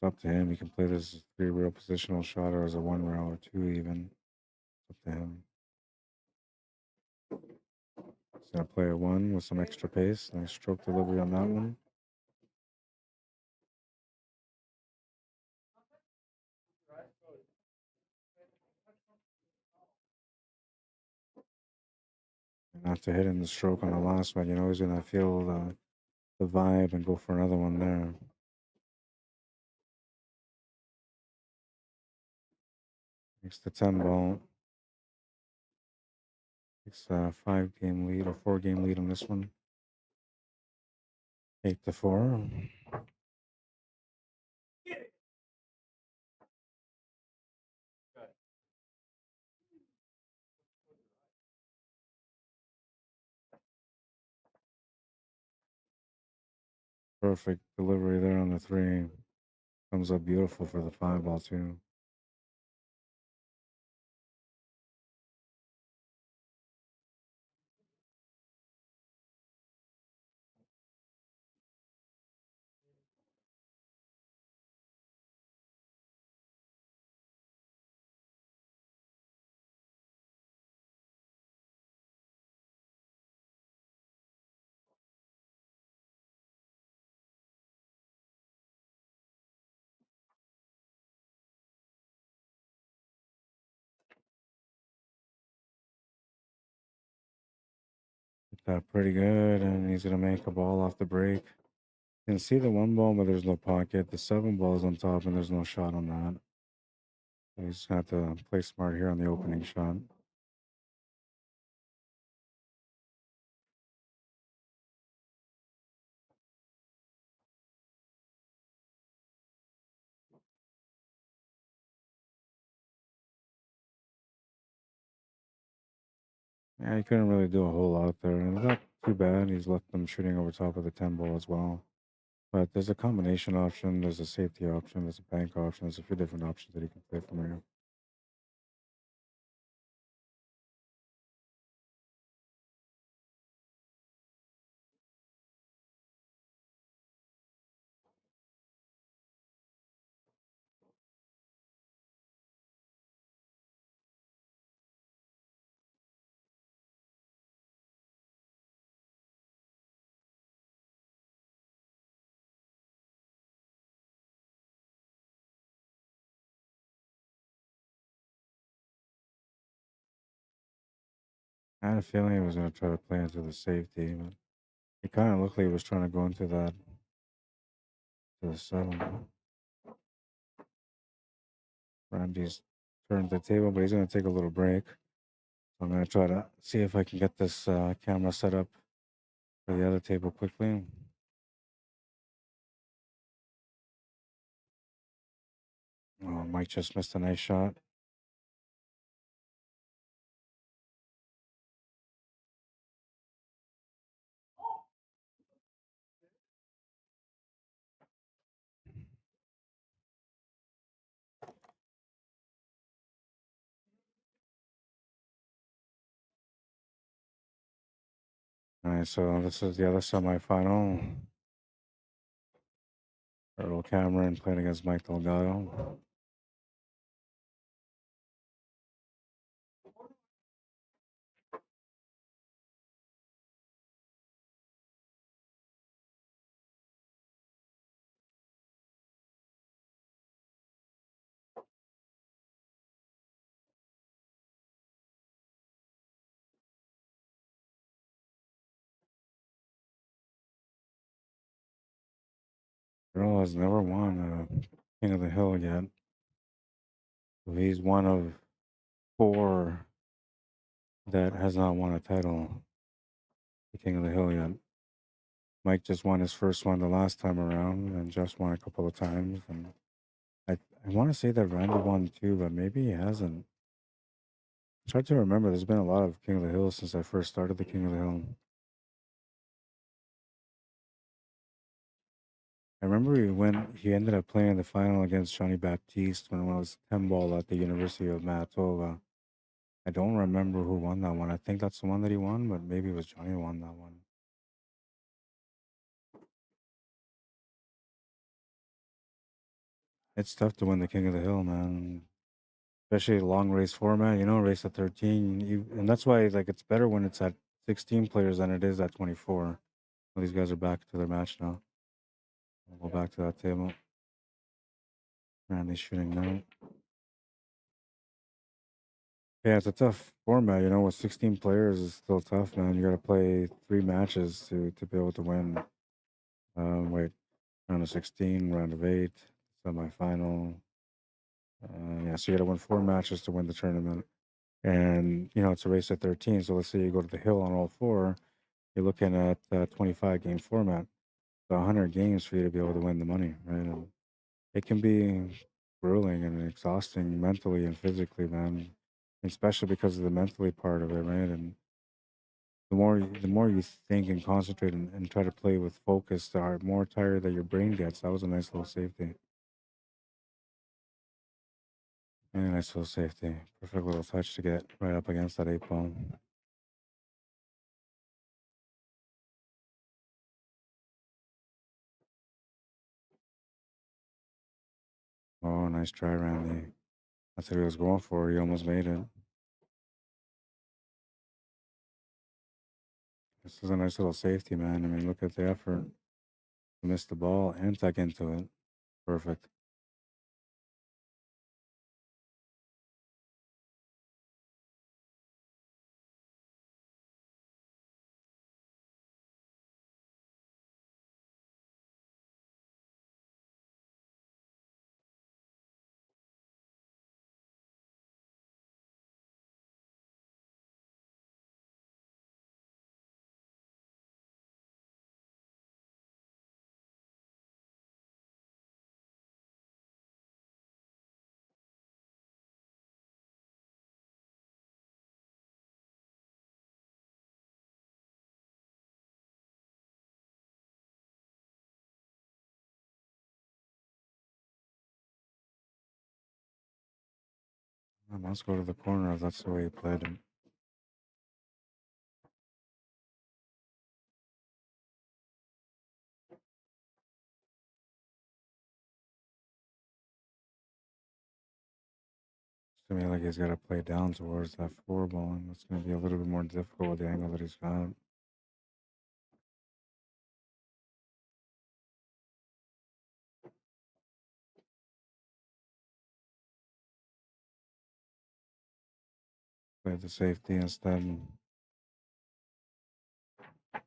It's up to him. He can play this as a 3-rail positional shot or as a 1-rail or 2 even. It's up to him. He's going to play a 1 with some extra pace. Nice stroke delivery on that one. And after hitting the stroke on the last one, you know he's going to feel the vibe and go for another one there. Makes the 10 ball. Takes a 5-game lead or 4-game lead on this one. 8-4. Perfect delivery there on the 3. Comes up beautiful for the 5 ball too. Hit that pretty good, and he's gonna make a ball off the break. You can see the 1 ball, but there's no pocket. The 7 ball is on top, and there's no shot on that. So he's gonna have to play smart here on the opening shot. Yeah, he couldn't really do a whole lot there. And it's not too bad. He's left them shooting over top of the 10 ball as well. But there's a combination option, there's a safety option, there's a bank option, there's a few different options that he can play from here. I had a feeling he was going to try to play into the safety, but it kind of looked like he was trying to go into that to the 7. Randy's turned the table, but he's going to take a little break. So I'm going to try to see if I can get this camera set up for the other table quickly. Oh, Mike just missed a nice shot. All right, so this is the other semifinal. Earl Cameron playing against Mike Delgado. Earl has never won King of the Hill yet. So he's one of 4 that has not won a title, the King of the Hill yet. Mike just won his first one the last time around and just won a couple of times. And I want to say that Randy won too, but maybe he hasn't. I tried to remember. There's been a lot of King of the Hill since I first started the King of the Hill. I remember he ended up playing the final against Johnny Baptiste when it was 10 ball at the University of Manitoba. I don't remember who won that one. I think that's the one that he won, but maybe it was Johnny who won that one. It's tough to win the King of the Hill, man. Especially a long race format, you know, race at 13. And that's why, like, it's better when it's at 16 players than it is at 24. Well, these guys are back to their match now. We'll go back to that table. Randy's shooting now. Yeah, it's a tough format, you know, with 16 players, it's still tough, man. You got to play 3 matches to be able to win. Wait, round of 16, round of 8, semifinal. Yeah, so you got to win 4 matches to win the tournament. And, you know, it's a race at 13. So let's say you go to the hill on all 4, you're looking at a 25 game format. So 100 games for you to be able to win the money, right? And it can be grueling and exhausting mentally and physically, man. Especially because of the mentally part of it, right? And the more you think and concentrate and try to play with focus, the more tired that your brain gets. That was a nice little safety. Yeah, nice little safety. Perfect little touch to get right up against that 8 ball. Oh, nice try, Randy. That's what he was going for. He almost made it. This is a nice little safety, man. I mean, look at the effort. Missed the ball and tuck into it. Perfect. Let's go to the corner if that's the way he played him. To me, like he's got to play down towards that 4 ball, and it's going to be a little bit more difficult with the angle that he's got. Play the safety instead. I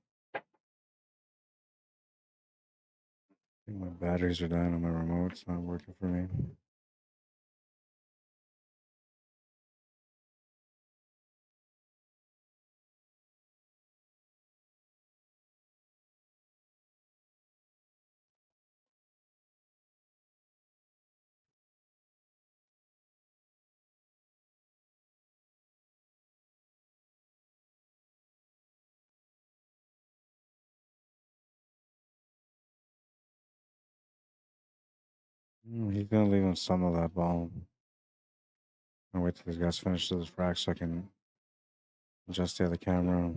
think my batteries are down on my remote. It's not working for me. He's going to leave him some of that ball. I'll wait till these guys finish this frac so I can adjust the other camera.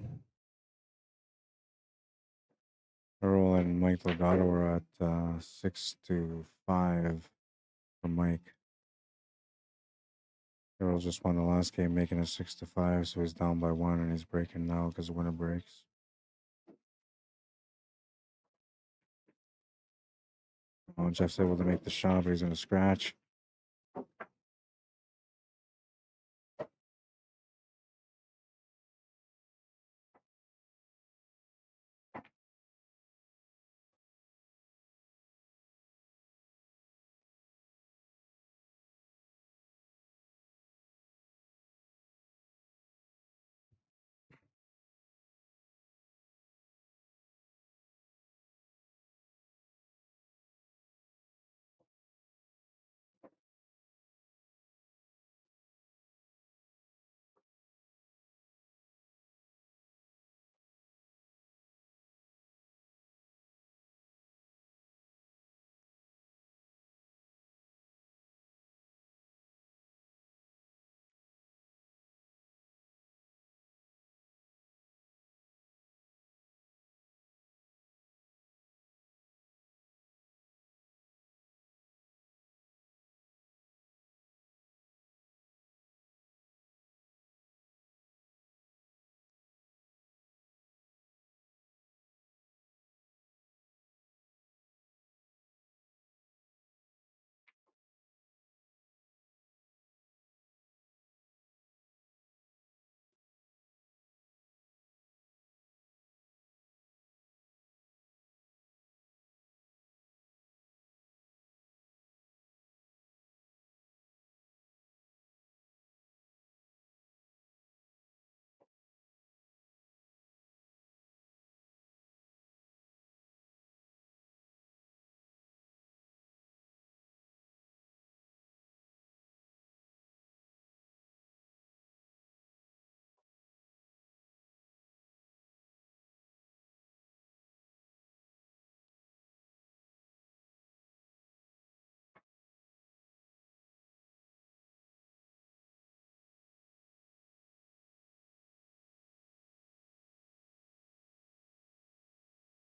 Earl and Mike Delgado are at 6-5 from Mike. Earl just won the last game, making it 6-5, so he's down by 1, and he's breaking now because the winner breaks. Oh, Jeff's able to make the shot, but he's going to scratch.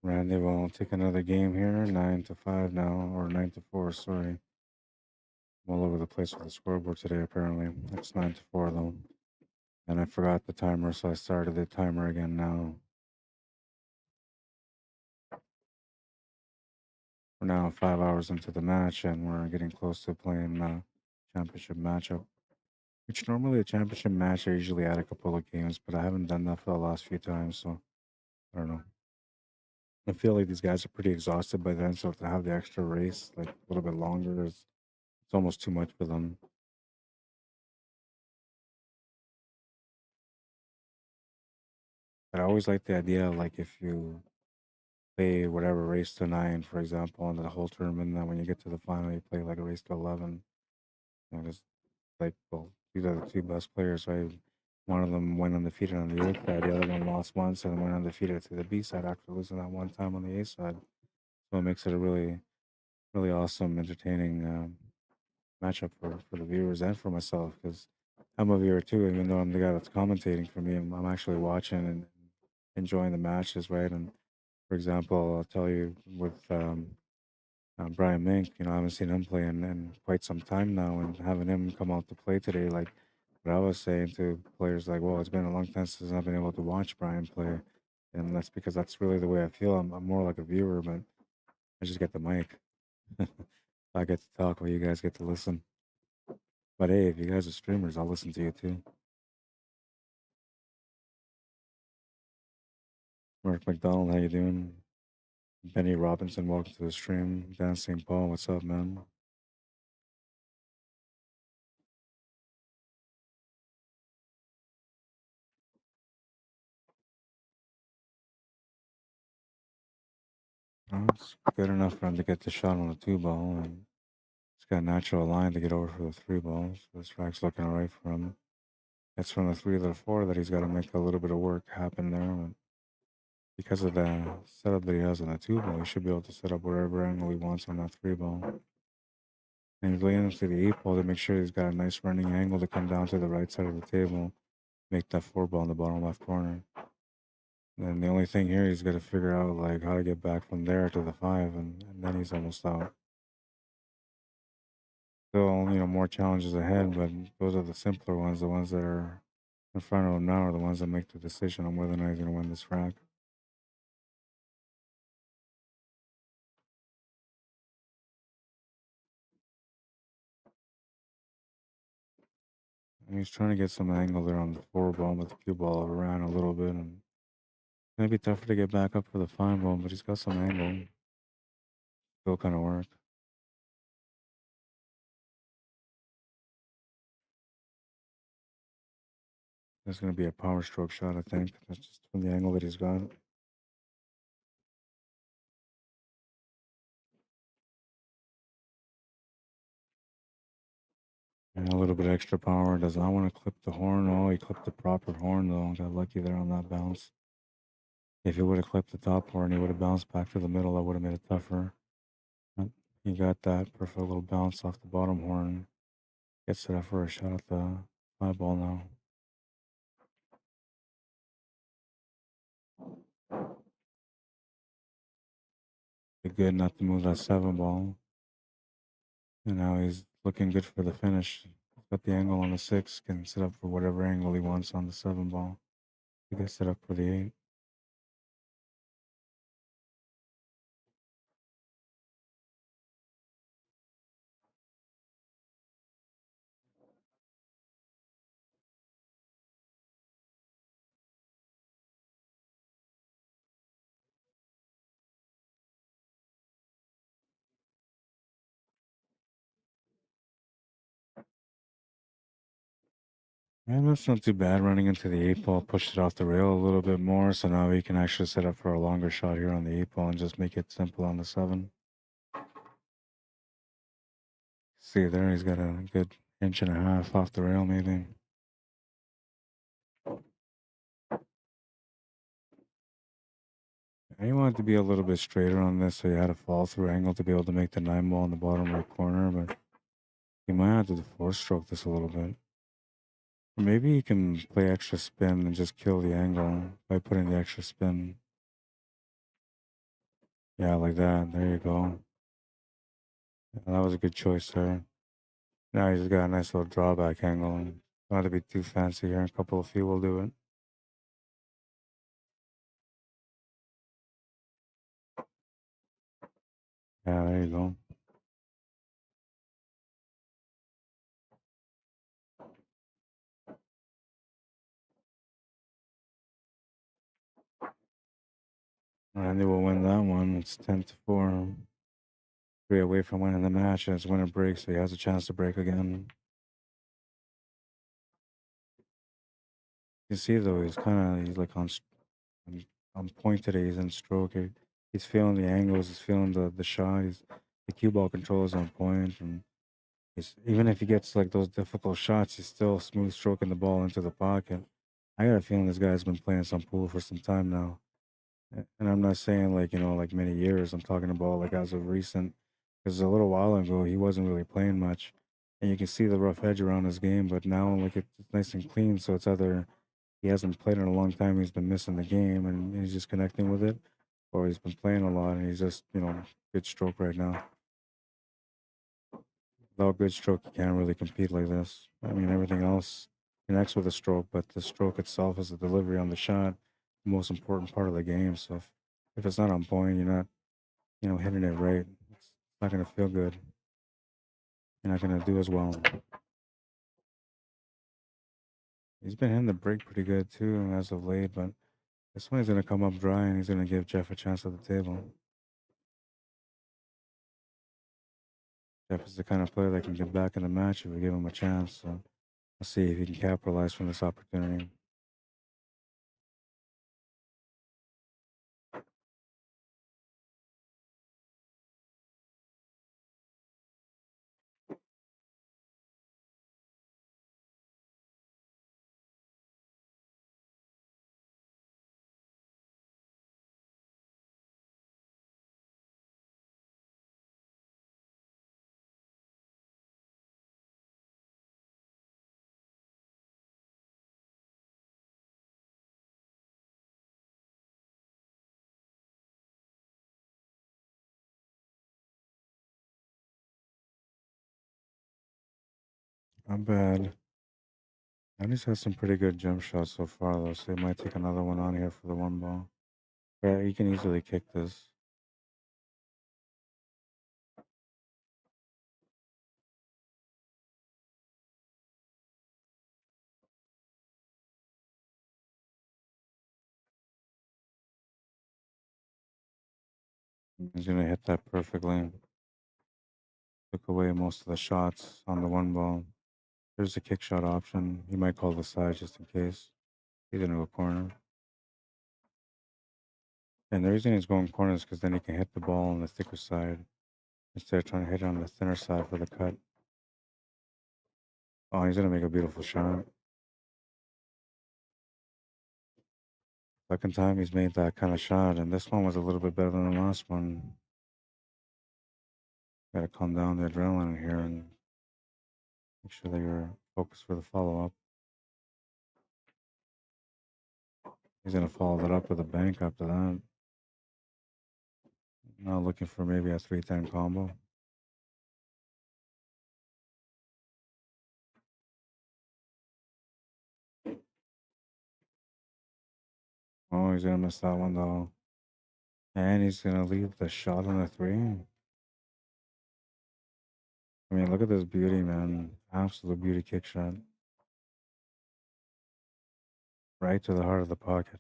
Randy will take another game here. 9-5 now, or 9-4. Sorry. I'm all over the place with the scoreboard today. Apparently, it's 9-4 though, and I forgot the timer, so I started the timer again now. We're now 5 hours into the match, and we're getting close to playing championship matchup. Which normally a championship match, I usually add a couple of games, but I haven't done that for the last few times, so I don't know. I feel like these guys are pretty exhausted by then, so to have the extra race, like a little bit longer, it's almost too much for them. But I always like the idea, like if you play whatever race to 9, for example, and the whole tournament, then when you get to the final, you play like a race to 11. You know, just like, well, these are the two best players, right? One of them went undefeated on the A side, the other one lost once and went undefeated to the B side after losing that one time on the A side. So it makes it a really, really awesome, entertaining matchup for the viewers and for myself, because I'm a viewer too, even though I'm the guy that's commentating for me. I'm actually watching and enjoying the matches, right? And for example, I'll tell you with Brian Mink, I haven't seen him play in quite some time now, and having him come out to play today, like what I was saying to players, like, well, it's been a long time since I've been able to watch Brian play, and that's because that's really the way I feel. I'm more like a viewer, but I just get the mic. I get to talk while you guys get to listen. But hey, if you guys are streamers, I'll listen to you too. Mark McDonald, how you doing? Benny Robinson, welcome to the stream. Dan St. Paul, what's up, man? It's good enough for him to get the shot on the 2 ball, and he's got a natural line to get over for the 3 balls. So this track's looking alright for him. It's from the 3 to the 4 that he's got to make a little bit of work happen there. And because of the setup that he has on the 2 ball, he should be able to set up whatever angle he wants on that 3 ball. And he's laying into the 8 ball to make sure he's got a nice running angle to come down to the right side of the table, make that 4 ball in the bottom left corner. And the only thing here, he's got to figure out like how to get back from there to the 5, and then he's almost out. Still, more challenges ahead, but those are the simpler ones. The ones that are in front of him now are the ones that make the decision on whether or not he's going to win this rack. And he's trying to get some angle there on the 4 ball, but the cue ball around a little bit, and it's going to be tougher to get back up for the 5 ball, but he's got some angle. Still kind of work. That's going to be a power stroke shot, I think. That's just from the angle that he's got. And a little bit extra power. Does not want to clip the horn. Oh, he clipped the proper horn, though. Got lucky there on that bounce. If he would have clipped the top horn, he would have bounced back to the middle. That would have made it tougher. But he got that perfect little bounce off the bottom horn. Gets it up for a shot at the 5 ball now. Be good not to move that 7 ball. And now he's looking good for the finish. He's got the angle on the 6, can set up for whatever angle he wants on the 7 ball. He gets set up for the 8. And that's not too bad. Running into the 8 ball, pushed it off the rail a little bit more. So now he can actually set up for a longer shot here on the 8 ball and just make it simple on the 7. See there, he's got a good 1.5 inches off the rail, maybe. He wanted to be a little bit straighter on this, so he had a fall through angle to be able to make the 9 ball in the bottom right corner, but he might have to 4-stroke this a little bit. Or maybe he can play extra spin and just kill the angle by putting the extra spin. Yeah, like that. There you go. Yeah, that was a good choice there. Now he's got a nice little drawback angle. Don't have to be too fancy here. A couple of feet will do it. Yeah, there you go. Randy will win that one. It's 10-4. 3 away from winning the match. And his winner breaks, so he has a chance to break again. You see, though, he's like on point today. He's in stroke. He's feeling the angles. He's feeling the shot. The cue ball control is on point, and even if he gets like those difficult shots, he's still smooth stroking the ball into the pocket. I got a feeling this guy's been playing some pool for some time now. And I'm not saying like, like many years. I'm talking about like as of recent. Because a little while ago, he wasn't really playing much. And you can see the rough edge around his game. But now, like, it's nice and clean. So it's either he hasn't played in a long time, he's been missing the game, and he's just connecting with it, or he's been playing a lot, and he's just, good stroke right now. Without good stroke, you can't really compete like this. I mean, everything else connects with the stroke, but the stroke itself is the delivery on the shot, the most important part of the game. So if it's not on point, you're not, hitting it right. It's not going to feel good. You're not going to do as well. He's been hitting the break pretty good too as of late, but this one he's going to come up dry and he's going to give Jeff a chance at the table. Jeff is the kind of player that can get back in the match if we give him a chance. So let's see if he can capitalize from this opportunity. Not bad. Dennis has some pretty good jump shots so far, though, so he might take another one on here for the one ball. Yeah, he can easily kick this. He's going to hit that perfectly. Took away most of the shots on the one ball. There's a kick shot option. He might call the side just in case. He's going to go corner. And the reason he's going corner is because then he can hit the ball on the thicker side instead of trying to hit it on the thinner side for the cut. Oh, he's going to make a beautiful shot. Second time he's made that kind of shot, and this one was a little bit better than the last one. Got to calm down the adrenaline here and make sure that you're focused for the follow-up. He's going to follow that up with a bank after that. Now looking for maybe a 3-10 combo. Oh, he's going to miss that one, though. And he's going to leave the shot on the 3. I mean, look at this beauty, man. Absolute beauty kick shot. Right to the heart of the pocket.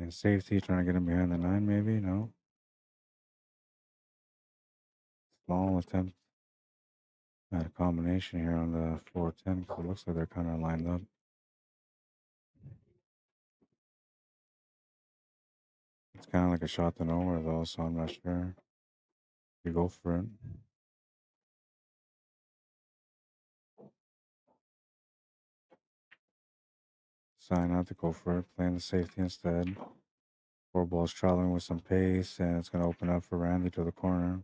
And safety, trying to get him behind the 9, maybe? No. Small attempt at a combination here on the 4-10 because it looks like they're kind of lined up. It's kind of like a shot to nowhere though, so I'm not sure. You go for it. Sign not to go for it, playing the safety instead. 4 balls traveling with some pace, and it's going to open up for Randy to the corner.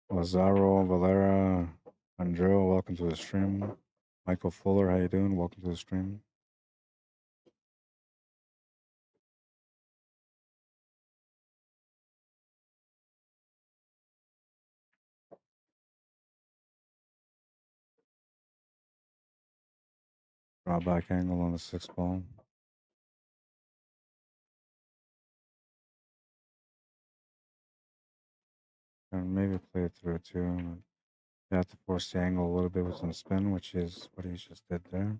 Lazaro, Valera, Andreo, welcome to the stream. Michael Fuller, how you doing? Welcome to the stream. Draw back angle on the 6th ball. And maybe play it through too. You have to force the angle a little bit with some spin, which is what he just did there.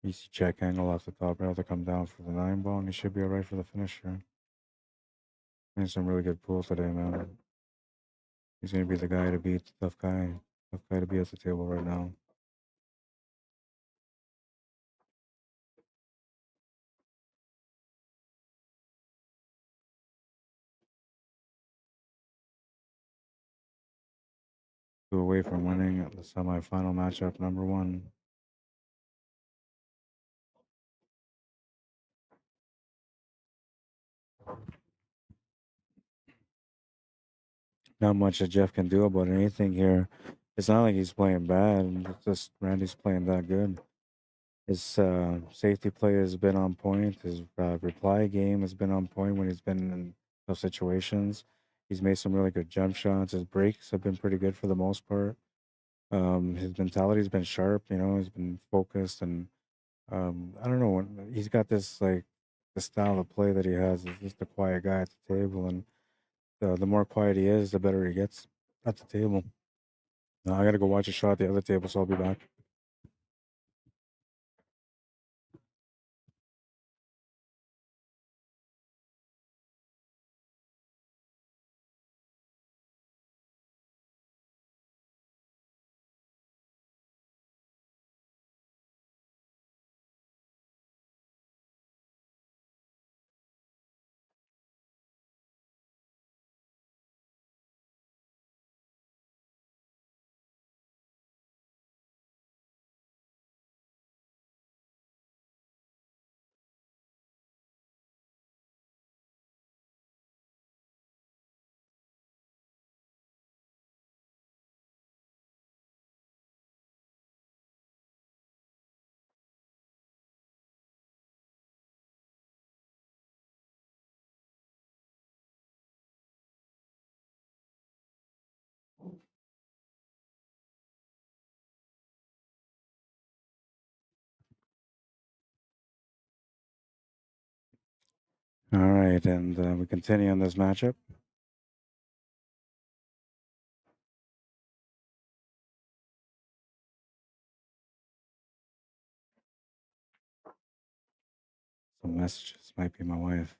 Easy check angle off the top rail to come down for the 9 ball, and he should be alright for the finisher. Playing some really good pool today, man. He's gonna be the guy to beat, the tough guy to be at the table right now. Two away from winning at the semifinal matchup number 1. Not much that Jeff can do about anything here. It's not like he's playing bad. It's just Randy's playing that good. His safety play has been on point. His reply game has been on point when he's been in tough situations. He's made some really good jump shots. His breaks have been pretty good for the most part. His mentality's been sharp. You know, he's been focused, and I don't know. He's got this like the style of play that he has. He's just a quiet guy at the table, and the more quiet he is, the better he gets at the table. Now I gotta go watch a shot at the other table, so I'll be back. All right, and we continue on this matchup. Some messages might be my wife.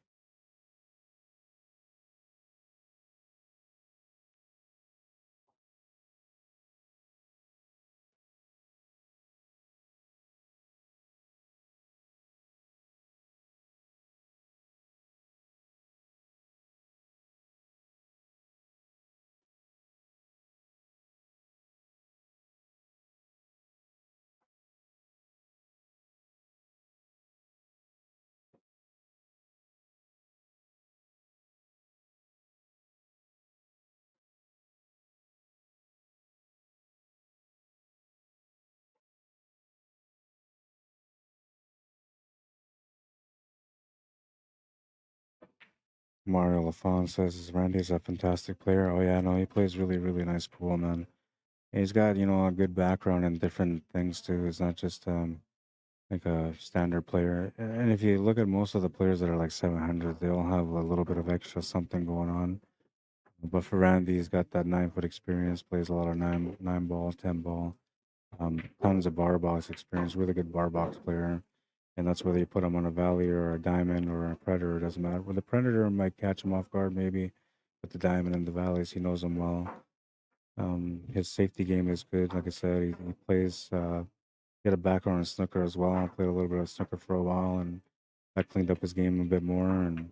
Mario LaFon says Randy's a fantastic player. Oh yeah, no, he plays really, really nice pool, man. And he's got, you know, a good background in different things too. It's not just like a standard player. And if you look at most of the players that are like 700, they all have a little bit of extra something going on. But for Randy, he's got that 9 foot experience, plays a lot of nine ball, 10 ball, tons of bar box experience, really good bar box player. And that's whether you put him on a valley or a diamond or a predator, it doesn't matter. Well, the predator might catch him off guard maybe, but the diamond and the valleys, he knows them well. His safety game is good. Like I said, he plays. He had a background in snooker as well. Played a little bit of snooker for a while, and that cleaned up his game a bit more. And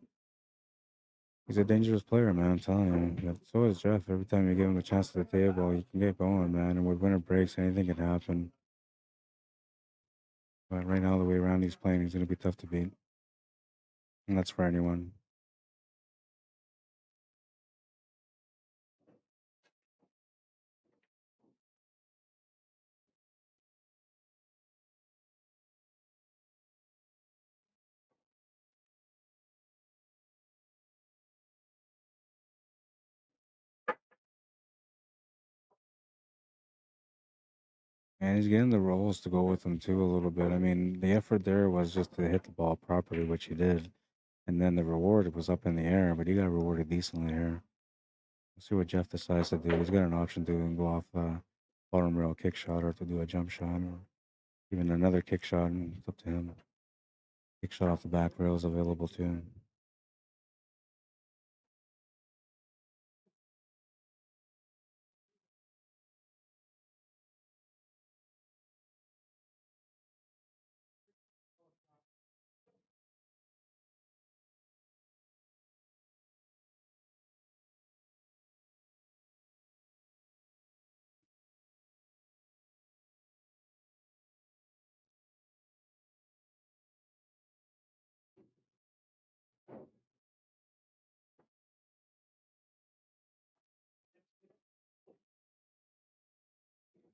he's a dangerous player, man. I'm telling you. But so is Jeff. Every time you give him a chance at the table, he can get going, man. And with winner breaks, anything can happen. But right now, the way around he's playing, he's gonna be tough to beat, and that's for anyone. And he's getting the rolls to go with him too a little bit. I mean, the effort there was just to hit the ball properly, which he did, and then the reward was up in the air, but he got rewarded decently here. Let's see what Jeff decides to do. He's got an option to go off bottom rail kick shot or to do a jump shot or even another kick shot, and it's up to him. Kick shot off the back rail is available too.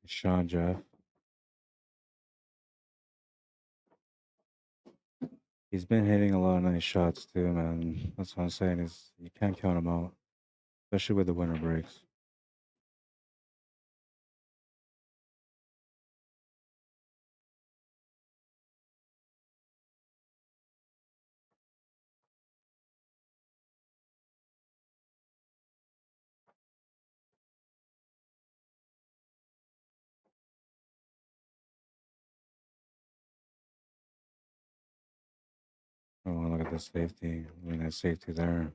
Good shot, Jeff. He's been hitting a lot of nice shots too, man. That's what I'm saying is you can't count him out, especially with the winner breaks. Oh, look at the safety. I mean, that safety there.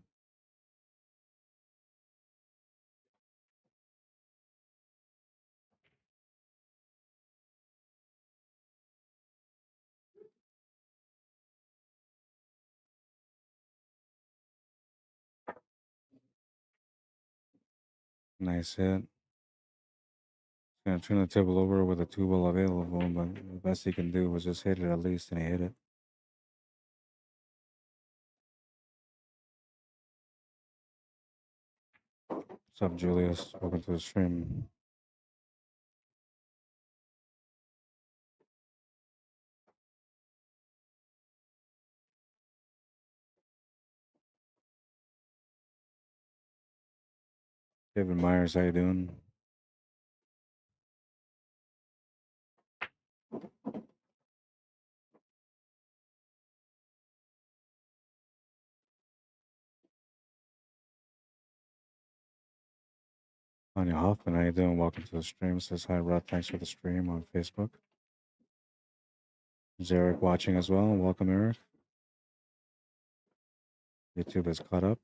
Nice hit. Gonna turn the table over with a 2 ball available, but the best he can do was just hit it at least, and he hit it. What's up, Julius? Welcome to the stream. David Myers, how you doing? Anya Hoffman, how you doing? Welcome to the stream. Says hi, Rod. Thanks for the stream on Facebook. Is Eric watching as well? Welcome, Eric. YouTube is caught up.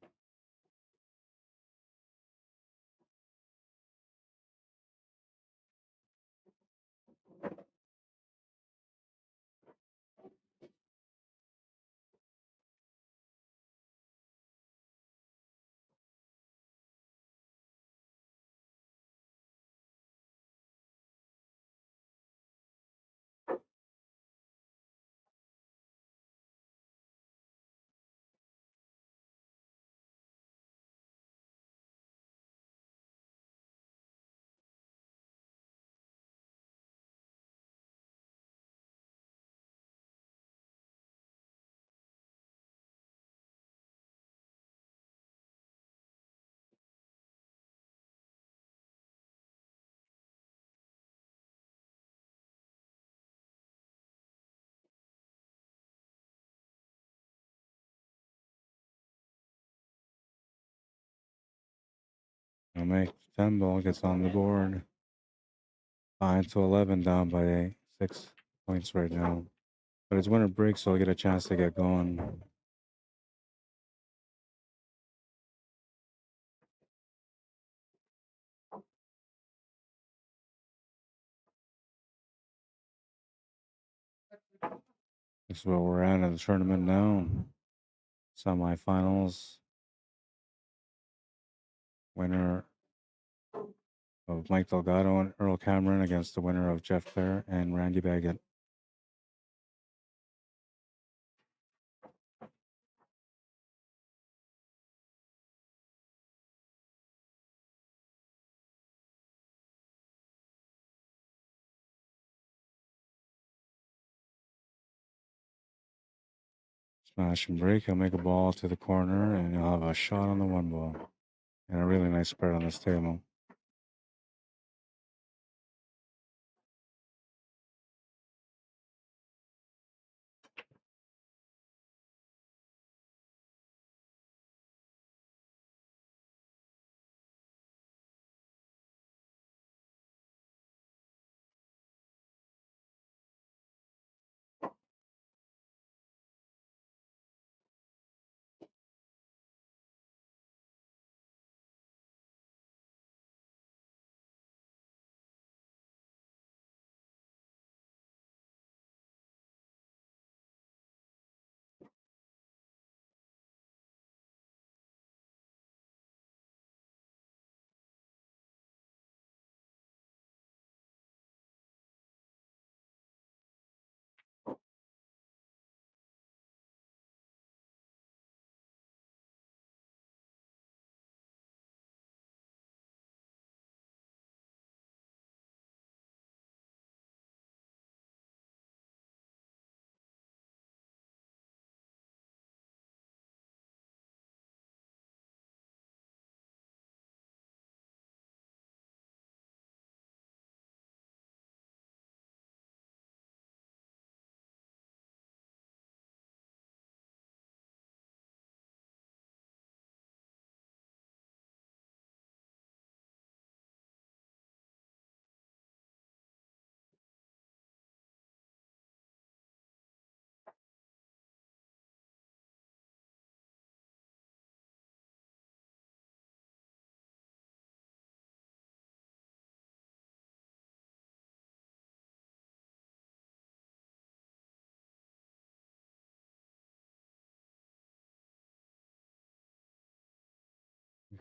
I'll make 10 ball, gets on the board. 5-11, down by 6 points right now. But it's winner break, so I'll get a chance to get going. This is where we're at in the tournament now. Semifinals. Winner of Mike Delgado and Earl Cameron against the winner of Jeff Clare and Randy Baggett. Smash and break. He'll make a ball to the corner and he'll have a shot on the one ball. And a really nice spread on this table.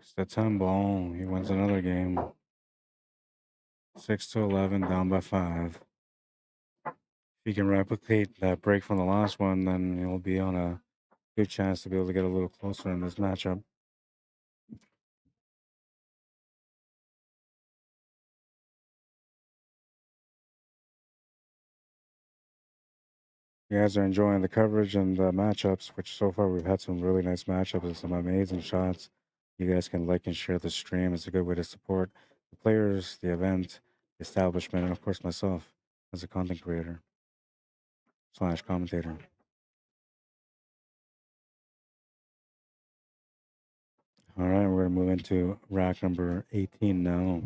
It's the 10 ball. He wins another game. 6-11, down by 5. If he can replicate that break from the last one, then he'll be on a good chance to be able to get a little closer in this matchup. You guys are enjoying the coverage and the matchups, which so far we've had some really nice matchups and some amazing shots. You guys can like and share the stream. It's a good way to support the players, the event, the establishment, and of course myself as a content creator / commentator. All right, we're going to move into rack number 18 now.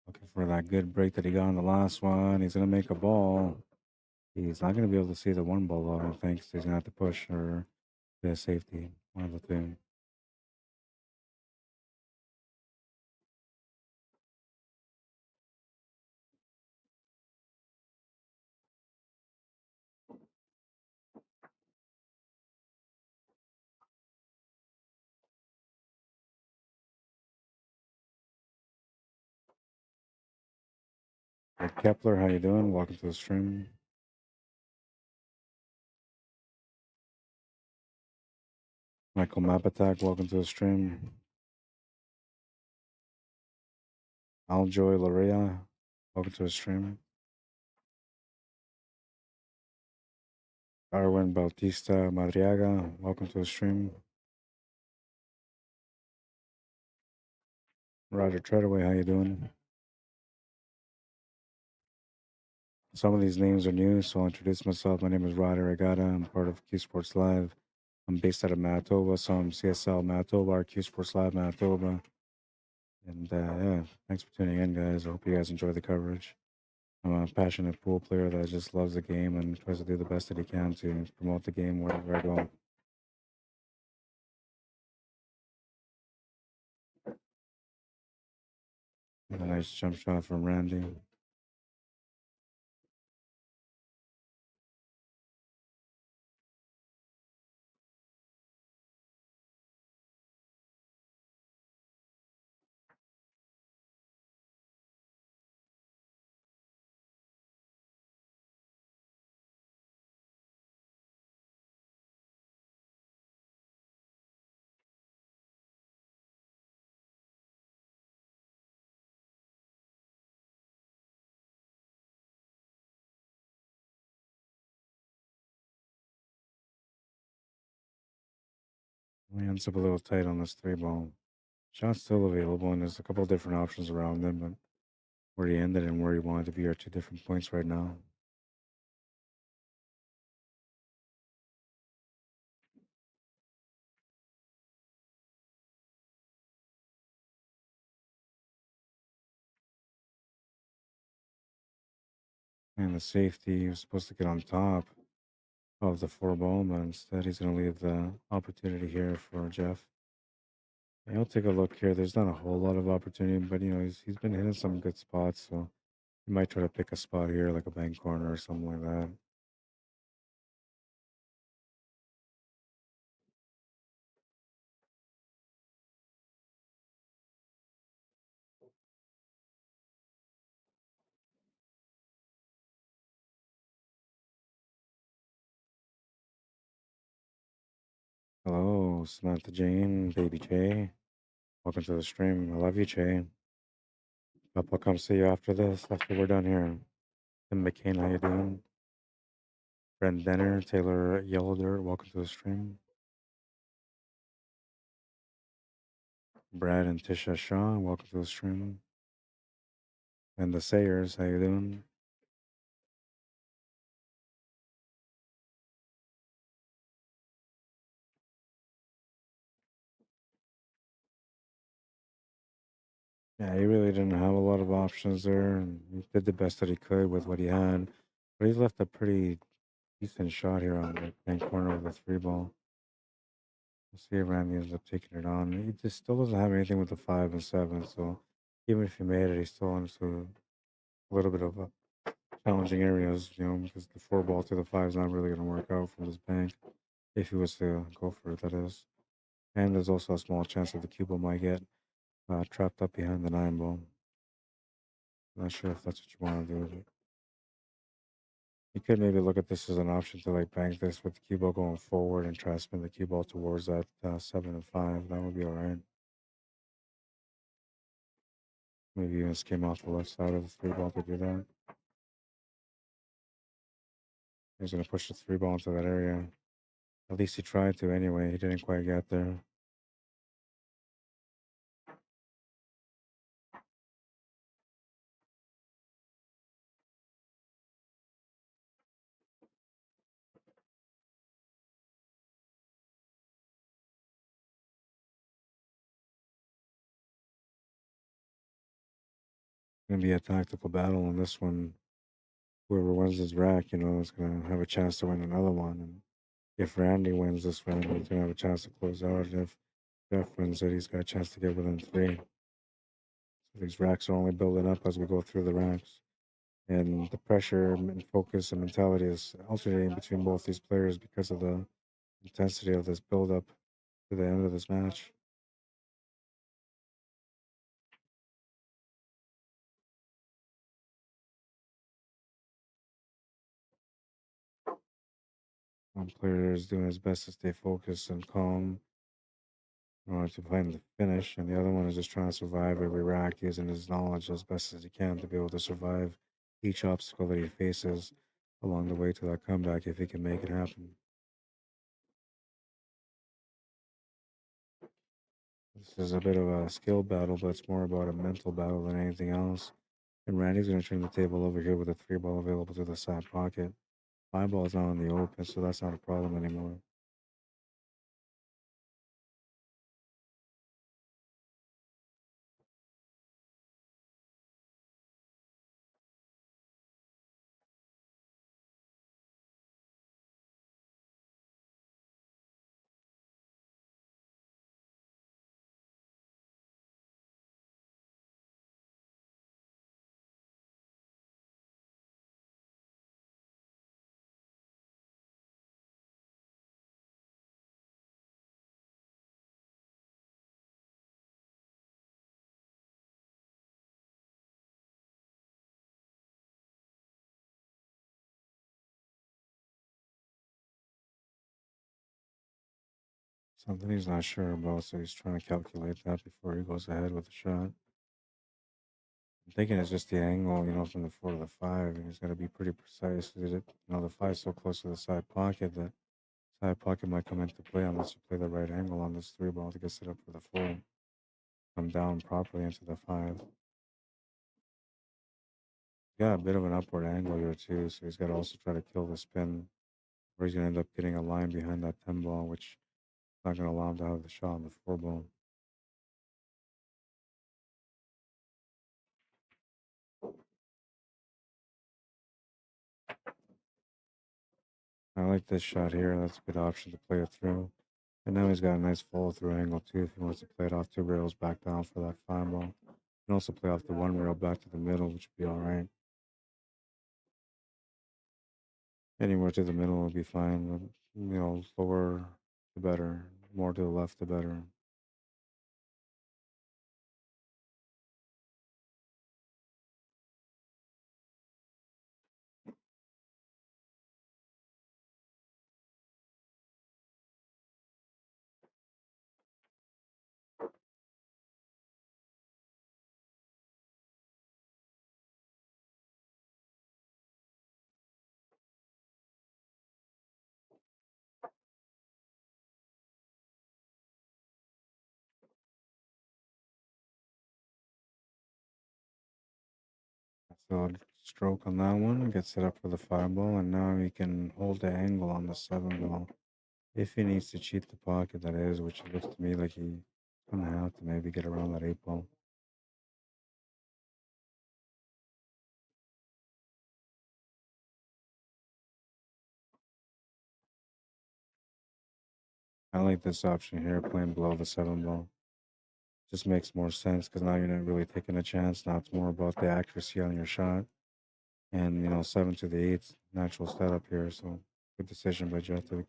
Looking for that good break that he got on the last one. He's going to make a ball. He's not going to be able to see the one ball, I don't think. So he's going to have to push or get a safety. One of the two. Hey, Kepler, how you doing? Welcome to the stream. Michael Mapatak, welcome to the stream. Aljoy Larea, welcome to the stream. Arwin Bautista Madriaga, welcome to the stream. Roger Treadaway, how you doing? Some of these names are new, so I'll introduce myself. My name is Rod Arriagada. I'm part of QSports Live. I'm based out of Manitoba, so I'm CSL Manitoba, or QSports Live Manitoba. And yeah, thanks for tuning in, guys. I hope you guys enjoy the coverage. I'm a passionate pool player that just loves the game and tries to do the best that he can to promote the game wherever I go. And a nice jump shot from Randy. He ends up a little tight on this 3 ball. Shot's still available, and there's a couple different options around him, but where he ended and where he wanted to be are 2 different points right now. And the safety, he was supposed to get on top of the 4 ball, but instead he's going to leave the opportunity here for Jeff. And he'll take a look here. There's not a whole lot of opportunity, but he's been hitting some good spots, so he might try to pick a spot here, like a bank corner or something like that. Hello, Samantha Jane, baby Jay. Welcome to the stream. I love you, Jay. I'll come see you after this, after we're done here. Tim McCain, how you doing? Brent Denner, Taylor Yellow Dirt, welcome to the stream. Brad and Tisha Shaw, welcome to the stream. And the Sayers, how you doing? Yeah, he really didn't have a lot of options there, and he did the best that he could with what he had. But he's left a pretty decent shot here on the bank corner with a 3 ball. We'll see if Randy ends up taking it on. He just still doesn't have anything with the 5 and 7, so even if he made it, he still into a little bit of a challenging areas, because the 4 ball to the 5 is not really going to work out from this bank if he was to go for it, that is. And there's also a small chance that the cue ball might get trapped up behind the 9 ball. Not sure if that's what you want to do. But you could maybe look at this as an option to like bank this with the cue ball going forward and try to spin the cue ball towards that 7 and 5. That would be all right. Maybe even skim off the left side of the 3 ball to do that. He's going to push the 3 ball into that area. At least he tried to anyway. He didn't quite get there. Going to be a tactical battle in this one. Whoever wins this rack, is going to have a chance to win another one. And if Randy wins this round, he's going to have a chance to close out. And if Jeff wins it, he's got a chance to get within 3. So these racks are only building up as we go through the racks. And the pressure and focus and mentality is alternating between both these players because of the intensity of this build up to the end of this match. One player is doing his best to stay focused and calm in order to find the finish, and the other one is just trying to survive every rack using his knowledge as best as he can to be able to survive each obstacle that he faces along the way to that comeback if he can make it happen. This is a bit of a skill battle, but it's more about a mental battle than anything else. And Randy's going to turn the table over here with a 3 ball available to the side pocket. 5 ball is not on the open, so that's not a problem anymore. Something he's not sure about, so he's trying to calculate that before he goes ahead with the shot. I'm thinking it's just the angle, from the 4 to the 5, and he's got to be pretty precise. The 5's so close to the side pocket that side pocket might come into play unless you play the right angle on this 3 ball to get set up for the 4. Come down properly into the 5. Got a bit of an upward angle here too, so he's got to also try to kill the spin, or he's going to end up getting a line behind that 10 ball, which is not going to allow him to have the shot on the 4 ball. I like this shot here. That's a good option to play it through. And now he's got a nice follow through angle too if he wants to play it off 2 rails back down for that 5 ball. He can also play off the 1 rail back to the middle, which would be all right. Anywhere to the middle will be fine. But, lower the better. More to the left the better. So stroke on that one, gets set up for the 5 ball, and now he can hold the angle on the 7 ball. If he needs to cheat the pocket, that is, which it looks to me like he's gonna have to maybe get around that 8 ball. I like this option here, playing below the 7 ball. Just makes more sense because now you're not really taking a chance. Now it's more about the accuracy on your shot. And 7 to the 8, natural setup here. So good decision by Jeff to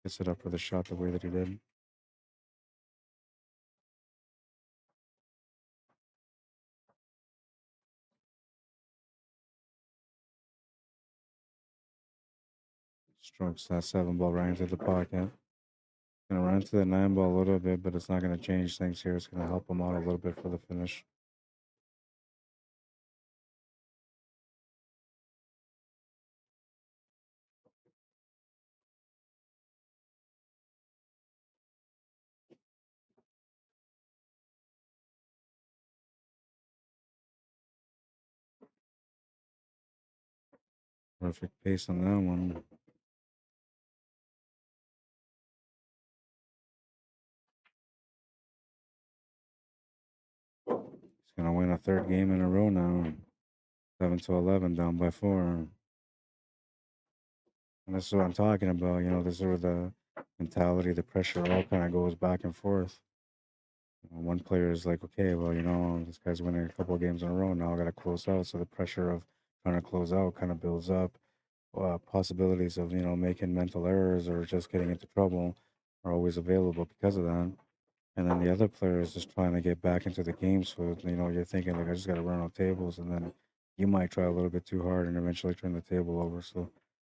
get set up for the shot the way that he did. Strokes that 7 ball right into the pocket. Gonna run into the 9 ball a little bit, but it's not gonna change things here. It's gonna help him out a little bit for the finish. Perfect pace on that one. He's gonna win a 3rd game in a row now. 7 to 11, down by 4. And this is what I'm talking about. This is where the mentality, the pressure all kind of goes back and forth. One player is like, okay, well, this guy's winning a couple of games in a row. Now I got to close out. So the pressure of trying to close out kind of builds up. Possibilities of, making mental errors or just getting into trouble are always available because of that. And then the other player is just trying to get back into the game. So, you're thinking, like, I just got to run out tables. And then you might try a little bit too hard and eventually turn the table over. So,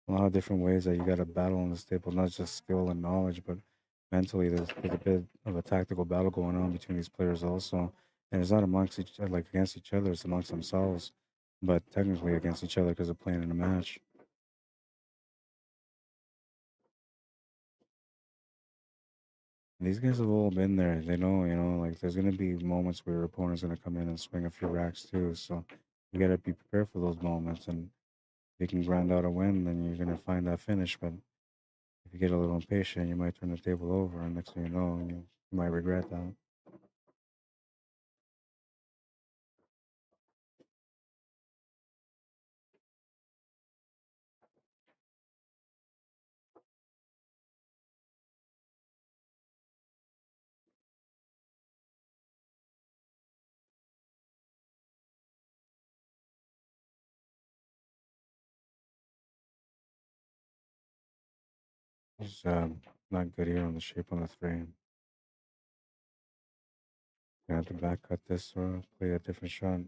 a lot of different ways that you got to battle on this table, not just skill and knowledge, but mentally there's a bit of a tactical battle going on between these players also. And it's not amongst each like against each other, it's amongst themselves, but technically against each other because they're playing in a match. And these guys have all been there. They know, like there's gonna be moments where your opponent's gonna come in and swing a few racks too. So you gotta be prepared for those moments. And if you can grind out a win, then you're gonna find that finish. But if you get a little impatient, you might turn the table over, and next thing you know, you might regret that. It's not good here on the shape on the 3. Gonna have to back cut this or play a different shot.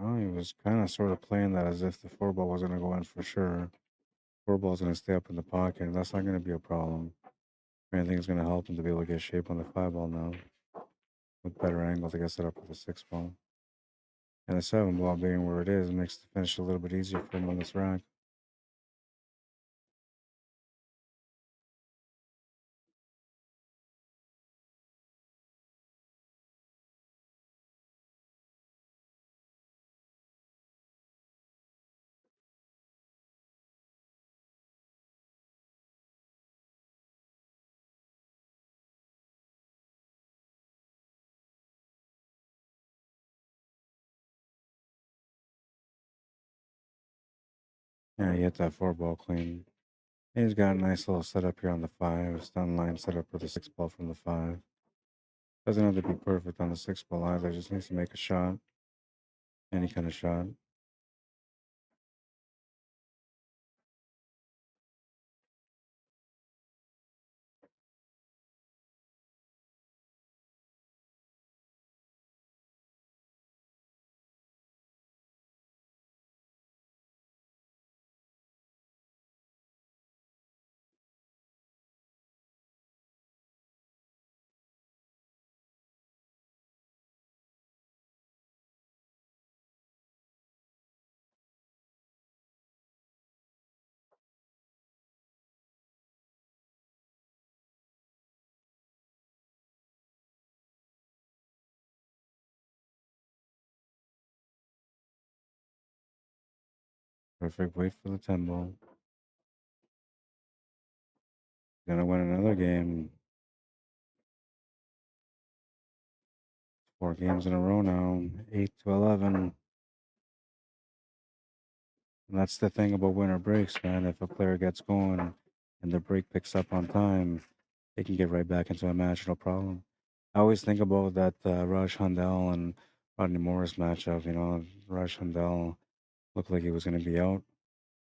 Oh, he was kind of sort of playing that as if the 4 ball was going to go in for sure. 4 ball's going to stay up in the pocket, and that's not going to be a problem. If anything, is going to help him to be able to get shape on the 5 ball now with better angle to get set up with the 6 ball. And the 7 ball being where it is makes the finish a little bit easier for him on this rack. Yeah, he hit that 4 ball clean. And he's got a nice little setup here on the 5. Stun line set up with a 6 ball from the 5. Doesn't have to be perfect on the 6 ball either. Just needs to make a shot. Any kind of shot. Perfect. Wait for the 10 ball. Gonna win another game. 4 games in a row now. 8-11. And that's the thing about winter breaks, man. If a player gets going and the break picks up on time, they can get right back into a match, no problem. I always think about that Raj Handel and Rodney Morris matchup. You know, Raj Handel looked like he was going to be out.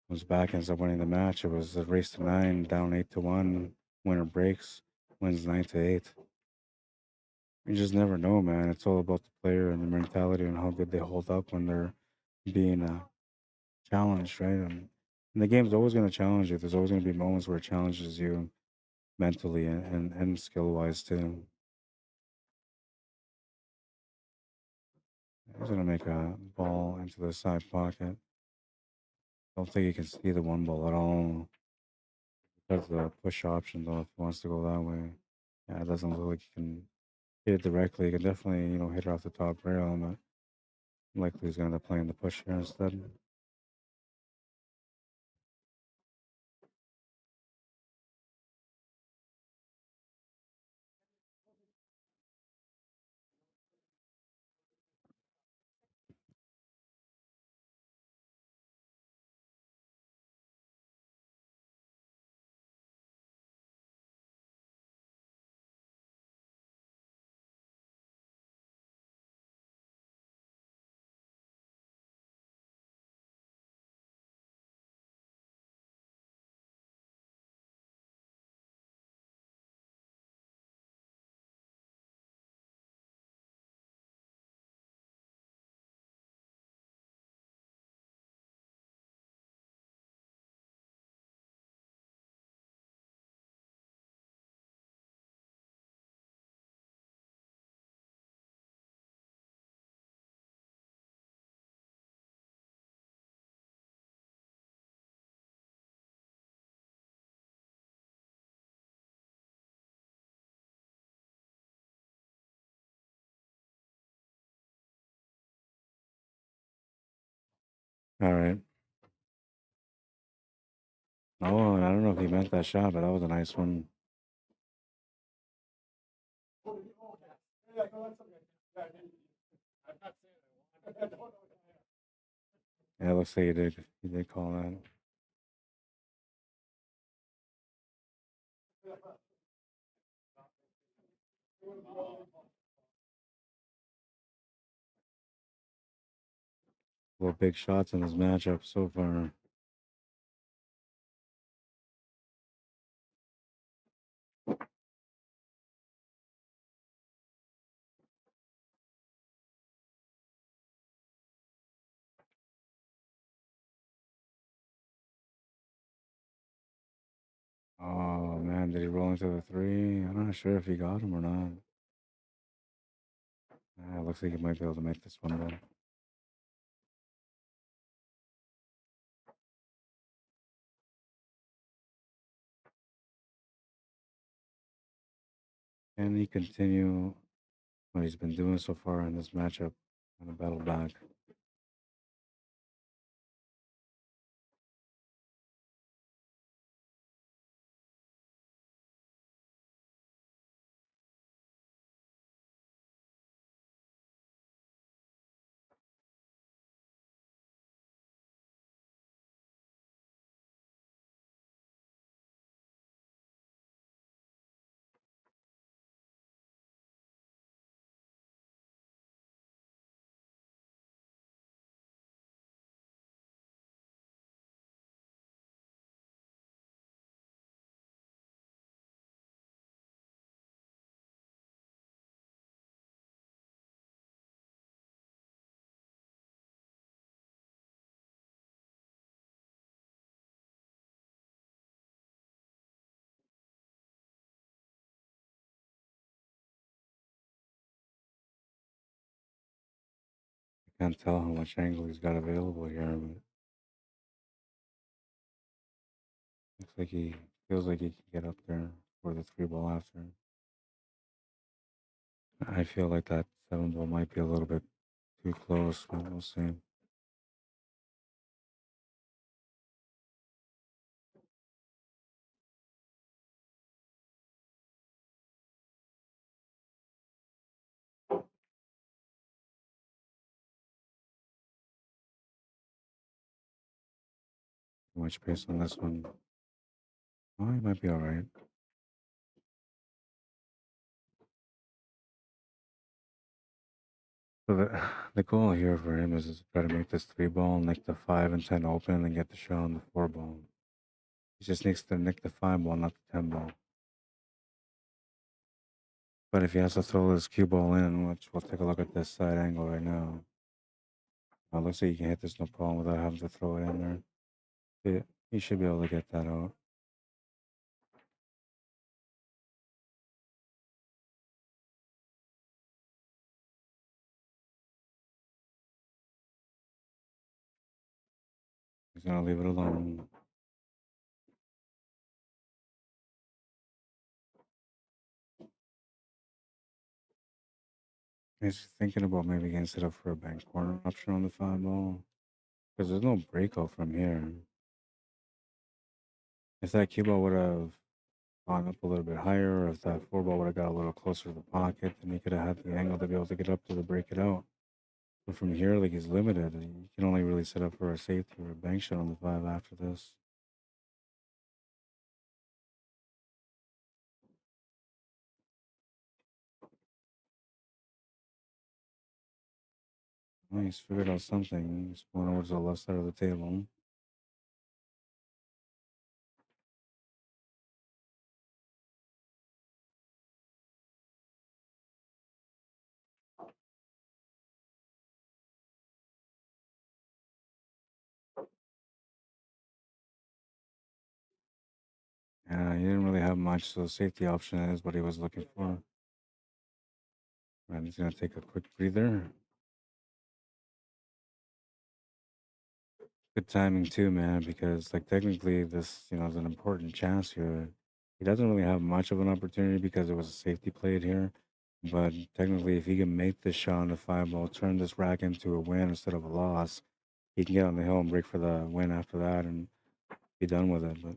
Comes back, ends up winning the match. It was a race to 9, down 8-1. Winner breaks, wins 9-8. You just never know, man. It's all about the player and their mentality and how good they hold up when they're being challenged, right? And the game's always going to challenge you. There's always going to be moments where it challenges you mentally and skill wise too. He's going to make a ball into the side pocket. Don't think he can see the 1 ball at all. That's the push option though if he wants to go that way. Yeah, it doesn't look like he can hit it directly. He can definitely, hit it off the top rail, but likely he's going to end up playing the push here instead. All right. Oh, and I don't know if he meant that shot, but that was a nice one. Yeah, it looks like he did. He did call that. Well, big shots in this matchup so far. man, did he roll into the 3? I'm not sure if he got him or not. Looks like he might be able to make this one then. Can he continue what he's been doing so far in this matchup on a battle back? I can't tell how much angle he's got available here, but looks like he feels like he can get up there for the 3 ball after. I feel like that 7 ball might be a little bit too close, but we'll see. Too much pace on this one. Oh, he might be all right. So the goal here for him is to try to make this 3 ball, nick the 5 and 10 open, and get the shot on the 4 ball. He just needs to nick the 5 ball, not the 10 ball. But if he has to throw this cue ball in, which we'll take a look at this side angle right now. It looks like he can hit this no problem without having to throw it in there. He should be able to get that out. He's gonna leave it alone. He's thinking about maybe getting set up for a bank corner option on the 5 ball. Because there's no breakout from here. If that cue ball would have gone up a little bit higher, or if that 4 ball would have got a little closer to the pocket, then he could have had the angle to be able to get up to the break it out. But from here, like, he's limited. You can only really set up for a safety or a bank shot on the 5 after this. Well, he's figured out something. He's going over to the left side of the table. Yeah, he didn't really have much, so safety option is what he was looking for. And he's gonna take a quick breather. Good timing too, man, because like technically this, is an important chance here. He doesn't really have much of an opportunity because it was a safety played here. But technically, if he can make this shot on the 5 ball, turn this rack into a win instead of a loss, he can get on the hill and break for the win after that and be done with it. But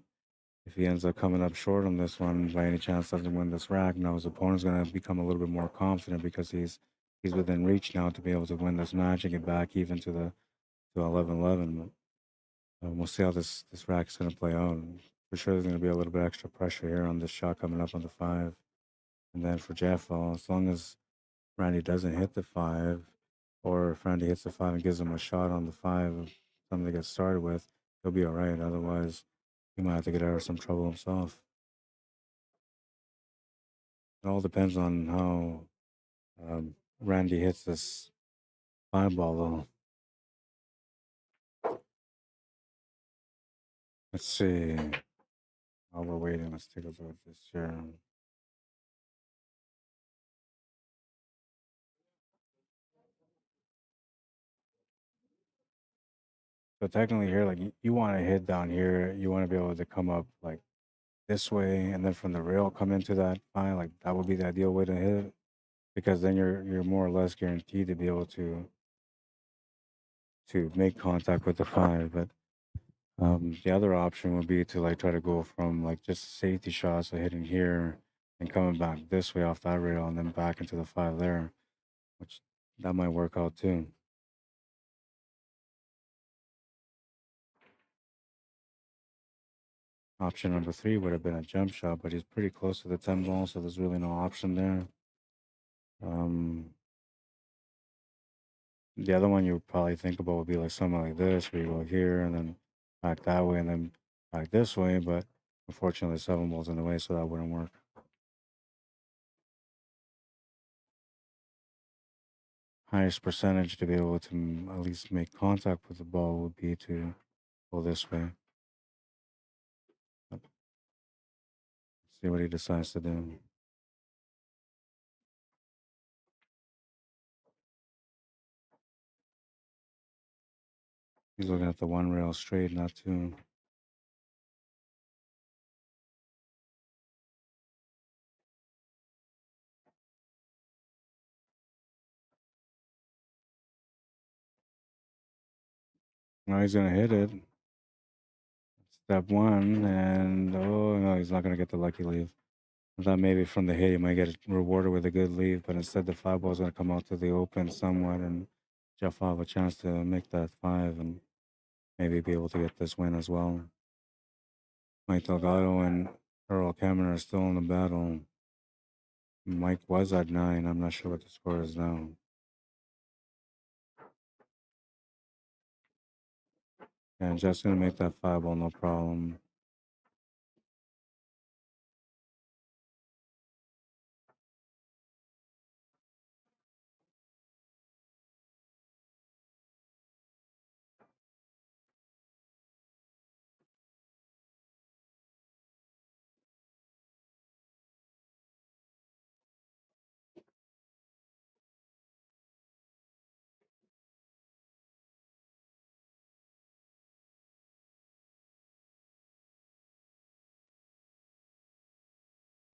if he ends up coming up short on this one, by any chance doesn't win this rack, now his opponent's gonna become a little bit more confident because he's within reach now to be able to win this match and get back even to 11-11. But we'll see how this rack is going to play out. For sure, there's going to be a little bit extra pressure here on this shot coming up on the 5. And then for Jeff, as long as Randy doesn't hit the 5, or if Randy hits the 5 and gives him a shot on the 5, something to get started with, he'll be all right. Otherwise, he might have to get out of some trouble himself. It all depends on how Randy hits this 5 ball, though. Let's see. While we're waiting, let's take a look at this here. So technically here, like you want to hit down here, you want to be able to come up like this way, and then from the rail come into that fine. Like that would be the ideal way to hit it, because then you're more or less guaranteed to be able to make contact with the five. But the other option would be to like try to go from like just safety shots, of hitting here and coming back this way off that rail, and then back into the five there, which that might work out too. Option number 3 would have been a jump shot, but he's pretty close to the 10 ball, so there's really no option there. The other one you would probably think about would be like something like this, where you go here and then back that way and then back this way, but unfortunately 7 ball's in the way, so that wouldn't work. Highest percentage to be able to at least make contact with the ball would be to go this way. Let's see what he decides to do. He's looking at the 1 rail straight, not 2. Now he's gonna hit it. Step 1, and oh no, he's not gonna get the lucky leave. I thought maybe from the hit he might get rewarded with a good leave, but instead the 5 ball's gonna come out to the open somewhat, and Jeff will have a chance to make that 5 and maybe be able to get this win as well. Mike Delgado and Earl Cameron are still in the battle. Mike was at 9. I'm not sure what the score is now. And Jeff's gonna make that 5 ball, no problem.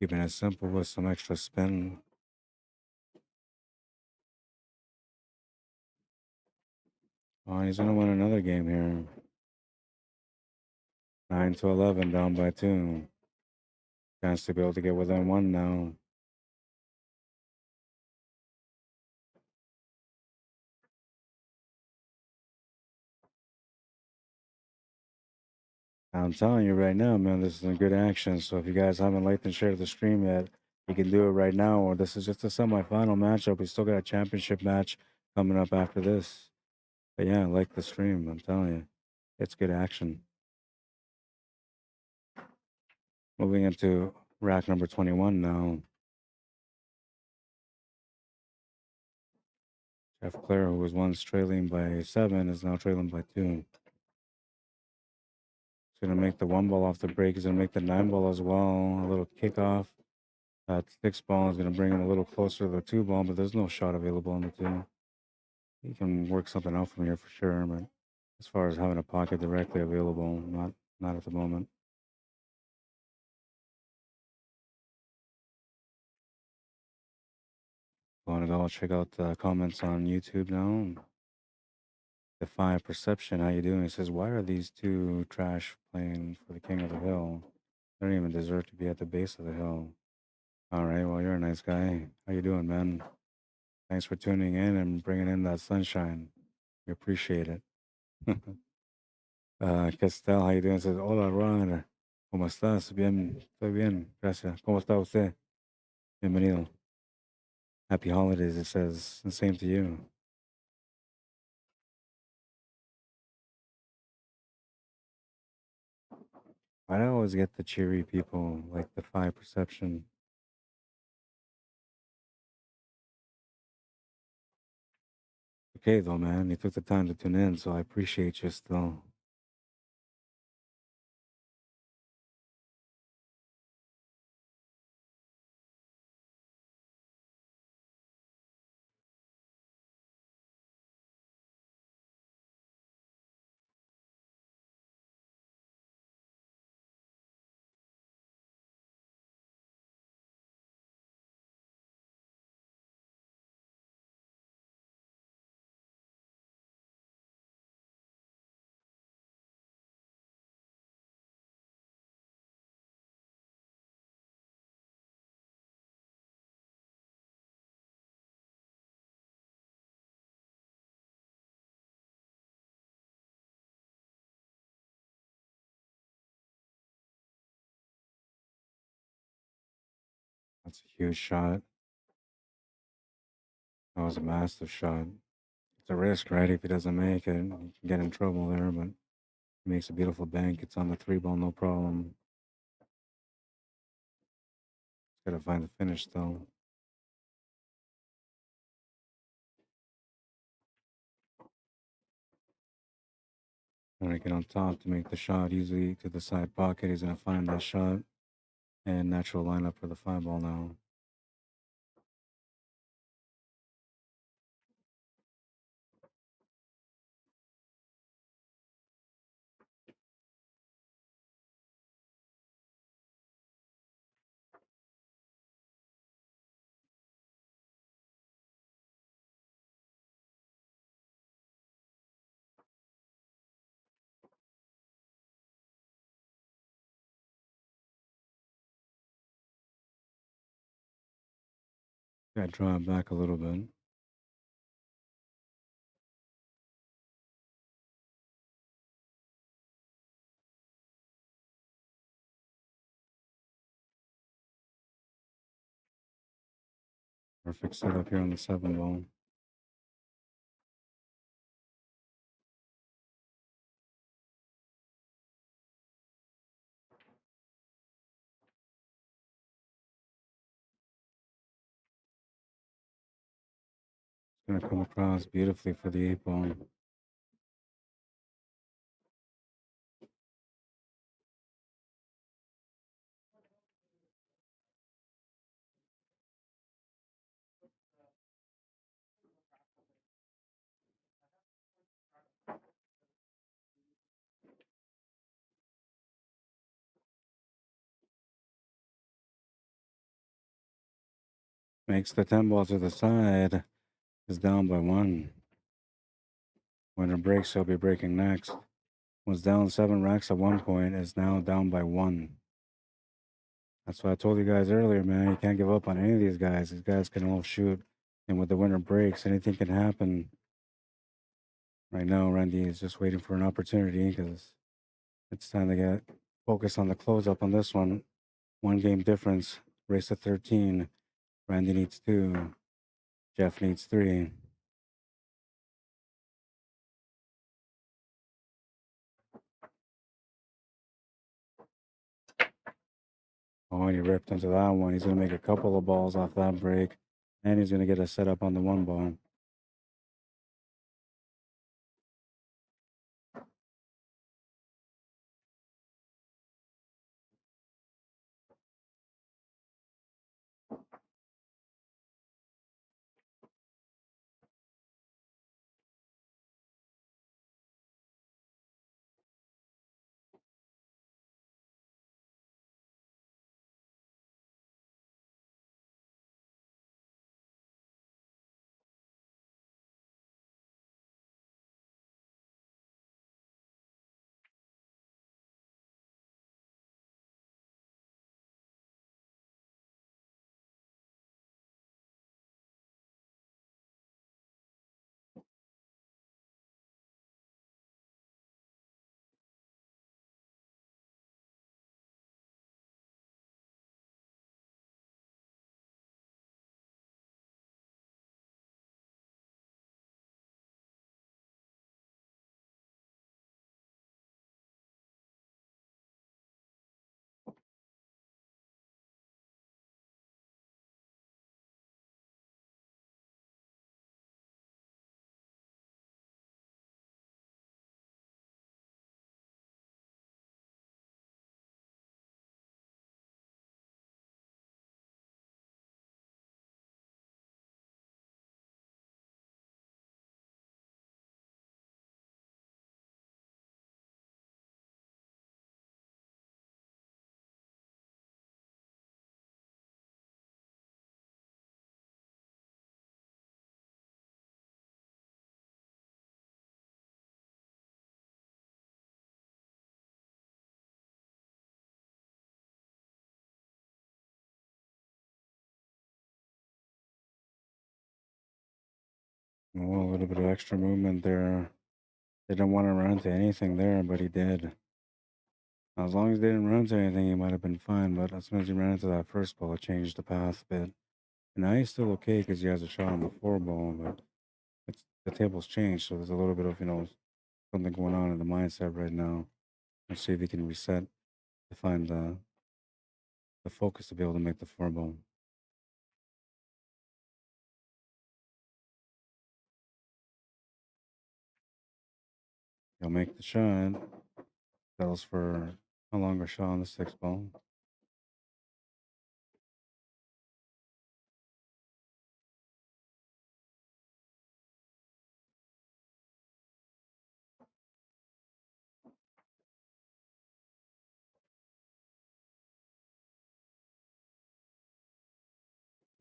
Keeping it simple with some extra spin. Oh, he's gonna win another game here. 9-11, down by 2. Chance to be able to get within 1 now. I'm telling you right now, man, this is a good action. So if you guys haven't liked and shared the stream yet, you can do it right now. Or this is just a semifinal matchup. We still got a championship match coming up after this. But yeah, like the stream. I'm telling you, it's good action. Moving into rack number 21 now. Jeff Clare, who was once trailing by 7, is now trailing by 2. He's gonna make the 1 ball off the break. He's gonna make the 9 ball as well. A little kickoff. That 6 ball is gonna bring him a little closer to the 2 ball, but there's no shot available on the 2. He can work something out from here for sure, but as far as having a pocket directly available, not at the moment. Want to go check out the comments on YouTube now. Defy Perception, how you doing? He says, why are these 2 trash playing for the King of the Hill? They don't even deserve to be at the base of the hill. All right, well, you're a nice guy. How you doing, man? Thanks for tuning in and bringing in that sunshine. We appreciate it. Castel, how you doing? Says, hola, Ron. ¿Cómo estás? Bien, estoy bien. Gracias. ¿Cómo está usted? Bienvenido. Happy holidays, it says. And same to you. Why do I always get the cheery people like Defy Perception? Okay, though, man. You took the time to tune in, so I appreciate you still. That's a huge shot. That was a massive shot. It's a risk, right? If he doesn't make it, he can get in trouble there, but he makes a beautiful bank. It's on the 3 ball, no problem. Gotta find the finish though. When I get on top to make the shot, usually to the side pocket, he's gonna find that shot and natural lineup for the 5 ball now. Gotta draw it back a little bit. Perfect setup here on the 7 ball. It's gonna come across beautifully for the 8 ball. Makes the 10 ball to the side. Is down by 1. Winner breaks, he'll be breaking next. Was down 7 racks at one point, is now down by 1. That's why I told you guys earlier, man. You can't give up on any of these guys. These guys can all shoot. And with the winner breaks, anything can happen. Right now, Randy is just waiting for an opportunity because it's time to get focused on the close-up on this one. 1 game difference. Race to 13. Randy needs 2. Jeff needs 3. Oh, and he ripped into that one. He's going to make a couple of balls off that break. And he's going to get a setup on the 1 ball. Oh, a little bit of extra movement there. Didn't want to run into anything there, but he did. As long as they didn't run into anything, he might have been fine. But as soon as he ran into that first ball, it changed the path a bit. And now he's still okay because he has a shot on the 4 ball, but the table's changed, so there's a little bit of something going on in the mindset right now. Let's see if he can reset to find the focus to be able to make the 4 ball. He'll make the shot. Settles for a longer shot on the 6 ball.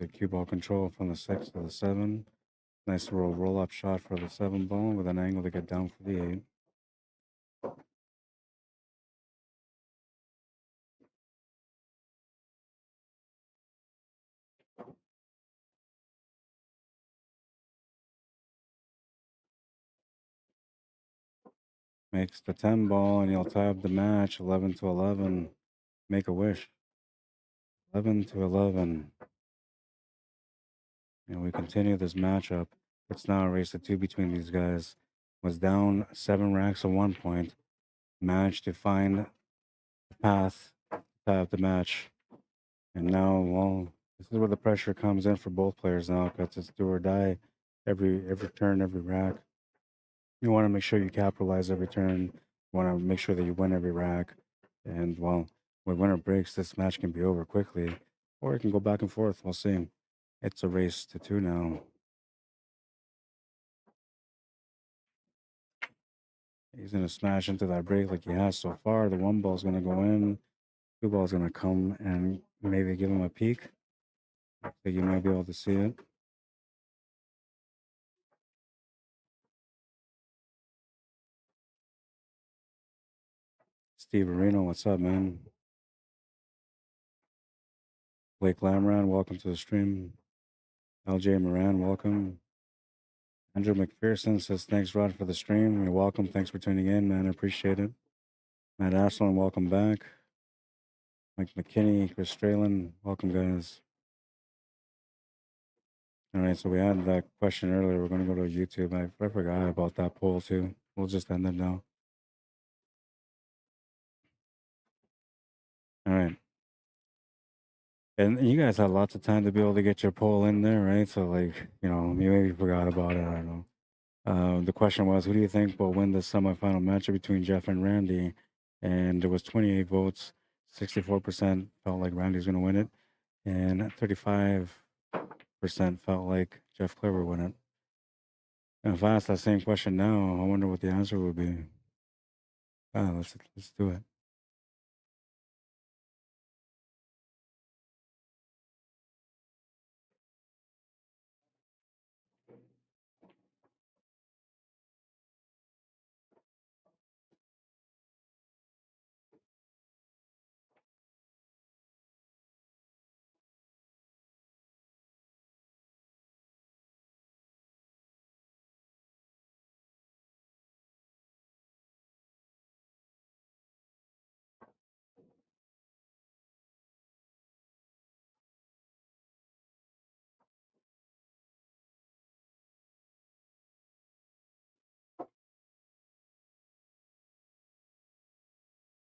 Good cue ball control from the 6 to the 7. Nice roll up shot for the 7 ball with an angle to get down for the 8. Makes the 10 ball and he'll tie up the match 11 to 11. Make a wish. 11 to 11. And we continue this matchup. It's now a race to 2 between these guys. Was down 7 racks at one point. Managed to find the path to tie up the match. And now, well, this is where the pressure comes in for both players now because it's do or die every turn, every rack. You want to make sure you capitalize every turn. You want to make sure that you win every rack. And, well, when winner breaks, this match can be over quickly. Or it can go back and forth. We'll see. It's a race to 2 now. He's going to smash into that break like he has so far. The 1 ball's going to go in. 2 ball's going to come and maybe give him a peek. So you might be able to see it. Steve Areno, what's up, man? Blake Lamran, welcome to the stream. LJ Moran, welcome. Andrew McPherson says, thanks, Rod, for the stream. You're welcome. Thanks for tuning in, man. I appreciate it. Matt Aslan, welcome back. Mike McKinney, Chris Stralen, welcome, guys. All right, so we had that question earlier. We're going to go to YouTube. I forgot about that poll, too. We'll just end it now. All right. And you guys had lots of time to be able to get your poll in there, right? So, like, you maybe you forgot about it. I don't know. The question was, who do you think will win the semifinal matchup between Jeff and Randy? And there was 28 votes. 64% felt like Randy's going to win it. And 35% felt like Jeff Clare would win it. And if I ask that same question now, I wonder what the answer would be. Let's do it.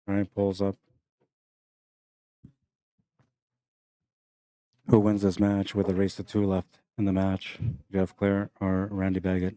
All right, polls up. Who wins this match with a race to 2 left in the match? Jeff Clare or Randy Baggett?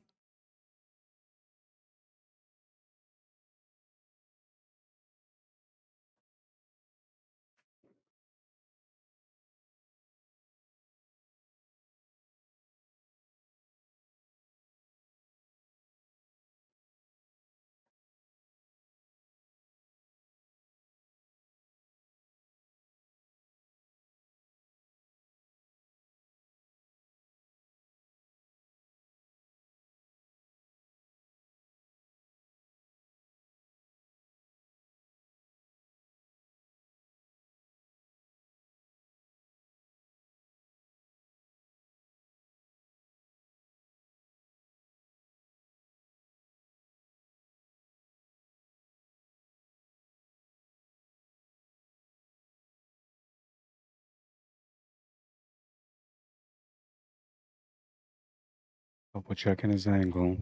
Double checking his angle.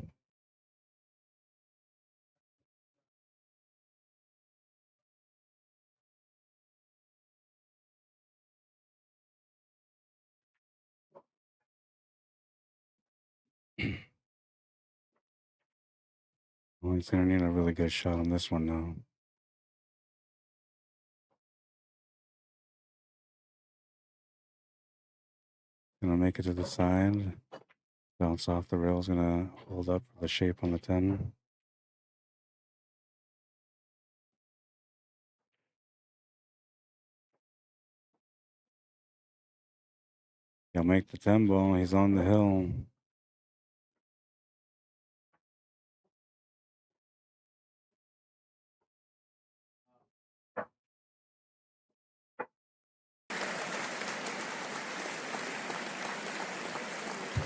Well, he's gonna need a really good shot on this one now. Gonna make it to the side. Bounce off the rails. Gonna hold up the shape on the 10. He'll make the 10 ball. He's on the hill.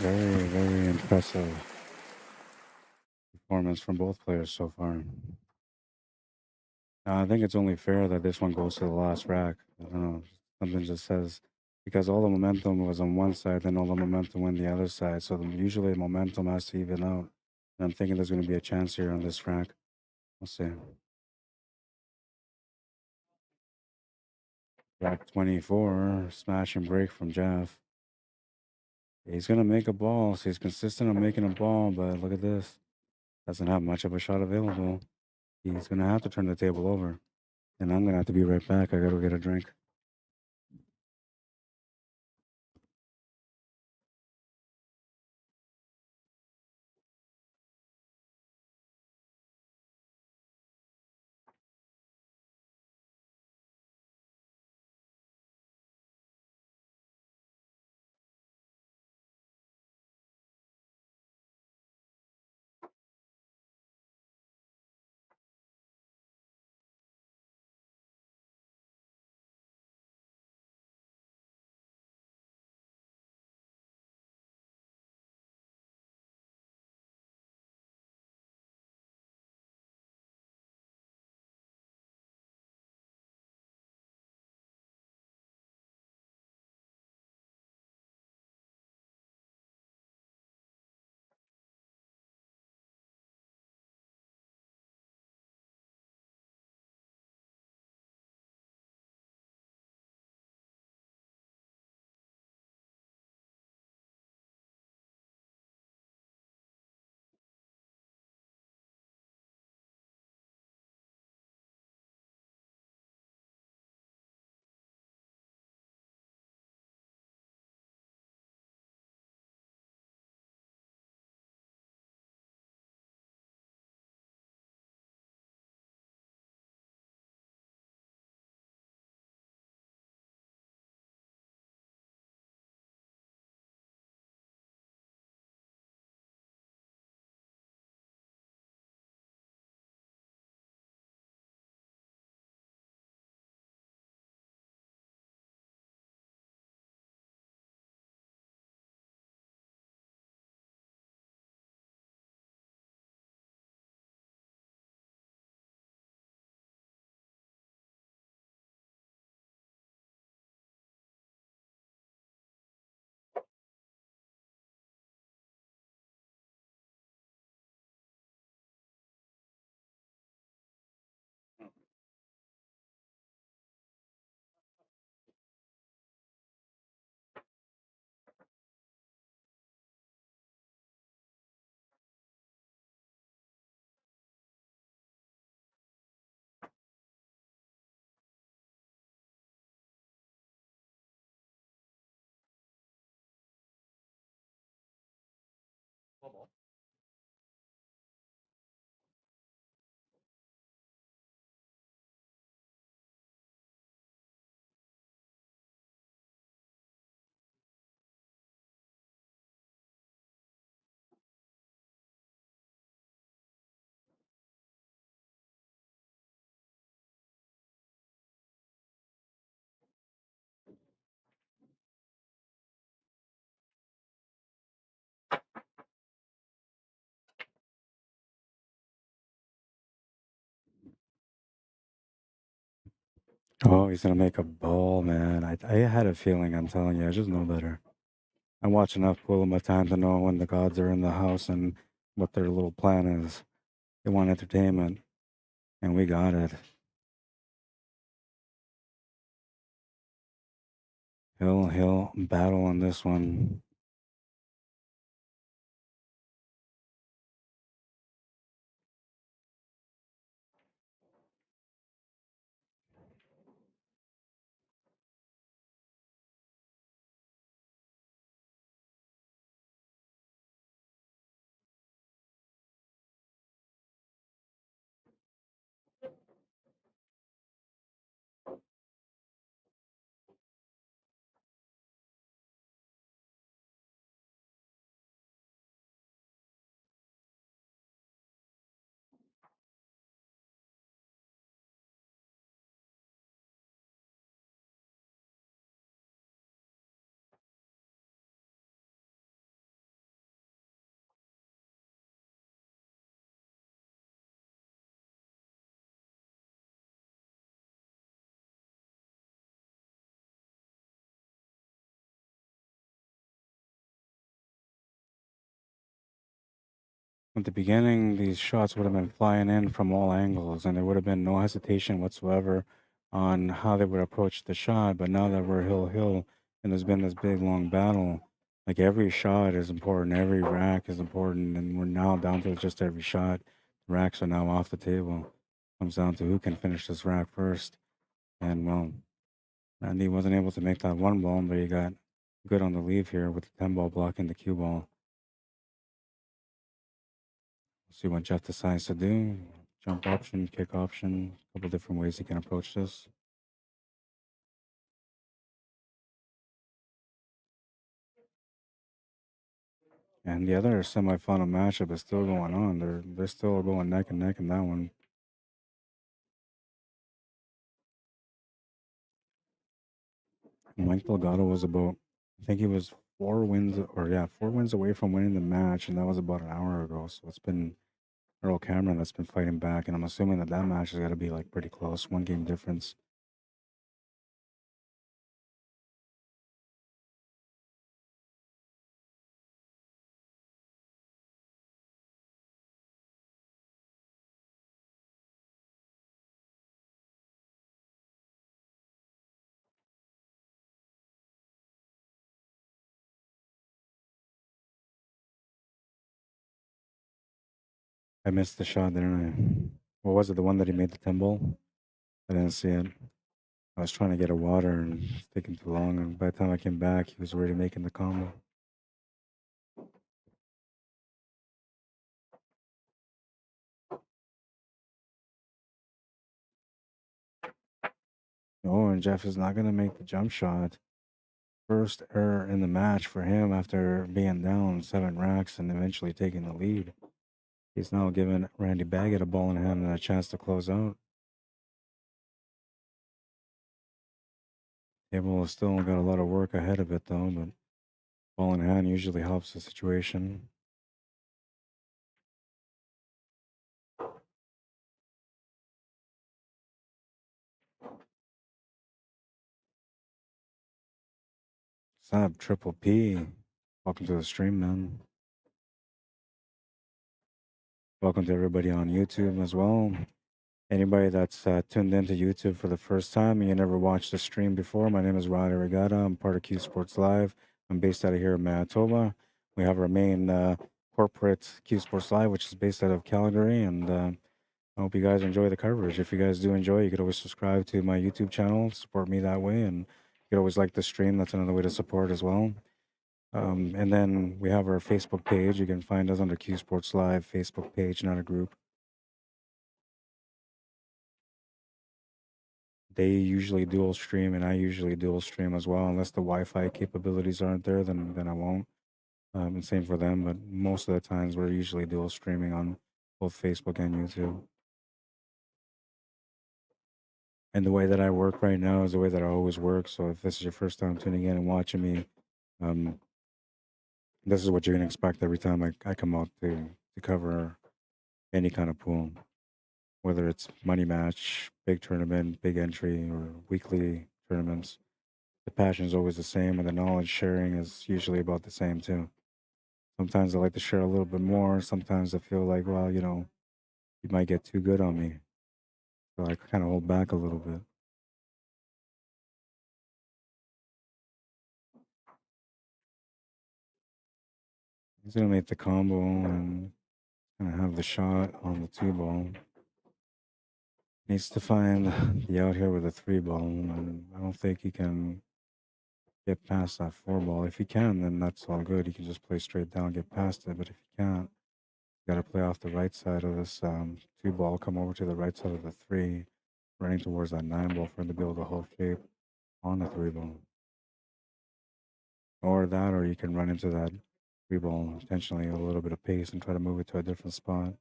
Very, very impressive performance from both players so far. I think it's only fair that this one goes to the last rack. I don't know. Something just says because all the momentum was on one side, then all the momentum went the other side. So usually the momentum has to even out. And I'm thinking there's going to be a chance here on this rack. We'll see. Rack 24, smash and break from Jeff. He's going to make a ball. So he's consistent on making a ball, but look at this. Doesn't have much of a shot available. He's going to have to turn the table over. And I'm going to have to be right back. I got to get a drink. Oh, he's gonna make a ball, man. I had a feeling. I'm telling you, I just know better. I watch enough pool in my time to know when the gods are in the house and what their little plan is. They want entertainment, and we got it. Hill battle on this one. At the beginning, these shots would have been flying in from all angles, and there would have been no hesitation whatsoever on how they would approach the shot. But now that we're hill, and there's been this big long battle, like every shot is important, every rack is important, and we're now down to just every shot. The racks are now off the table. Comes down to who can finish this rack first. And well, Randy wasn't able to make that one ball, but he got good on the leave here with the 10 ball blocking the cue ball. See what Jeff decides to do. Jump option, kick option, a couple different ways he can approach this. And the other semifinal matchup is still going on. They're still going neck and neck in that one. Mike Delgado was about, I think he was 4 wins away from winning the match, and that was about an hour ago. So it's been Earl Cameron that's been fighting back, and I'm assuming that match is got to be like pretty close, 1 game difference. I missed the shot, didn't I? What was it? The one that he made the 10 ball? I didn't see it. I was trying to get a water and it's taking too long. And by the time I came back, he was already making the combo. Oh, and Jeff is not going to make the jump shot. First error in the match for him after being down 7 racks and eventually taking the lead. He's now giving Randy Baggett a ball in hand and a chance to close out. Table has still got a lot of work ahead of it though, but ball in hand usually helps the situation. Sab Triple P. Welcome to the stream, man. Welcome to everybody on YouTube as well. Anybody that's tuned into YouTube for the first time and you never watched the stream before, my name is Arriagada. I'm part of Q Sports Live. I'm based out of here in Manitoba. We have our main corporate Q Sports Live, which is based out of Calgary. And I hope you guys enjoy the coverage. If you guys do enjoy, you could always subscribe to my YouTube channel, support me that way. And you could always like the stream. That's another way to support as well. And then we have our Facebook page. You can find us under Q Sports Live Facebook page, not a group. They usually dual stream, and I usually dual stream as well. Unless the Wi-Fi capabilities aren't there, then I won't. And same for them. But most of the times, we're usually dual streaming on both Facebook and YouTube. And the way that I work right now is the way that I always work. So if this is your first time tuning in and watching me, this is what you're gonna expect every time I come out to cover any kind of pool, whether it's money match, big tournament, big entry, or weekly tournaments. the passion is always the same, and the knowledge sharing is usually about the same too. Sometimes I like to share a little bit more. Sometimes I feel like, well, you know, you might get too good on me, so I kind of hold back a little bit. He's gonna make the combo and gonna have the shot on the 2 ball. Needs to find the out here with a 3 ball, and I don't think he can get past that 4 ball. If he can, then that's all good. He can just play straight down, get past it. But if he can't, got to play off the right side of this 2 ball, come over to the right side of the 3, running towards that 9 ball for him to be able to hold shape on the 3 ball. Or that, or you can run into that 3 ball intentionally, a little bit of pace, and try to move it to a different spot.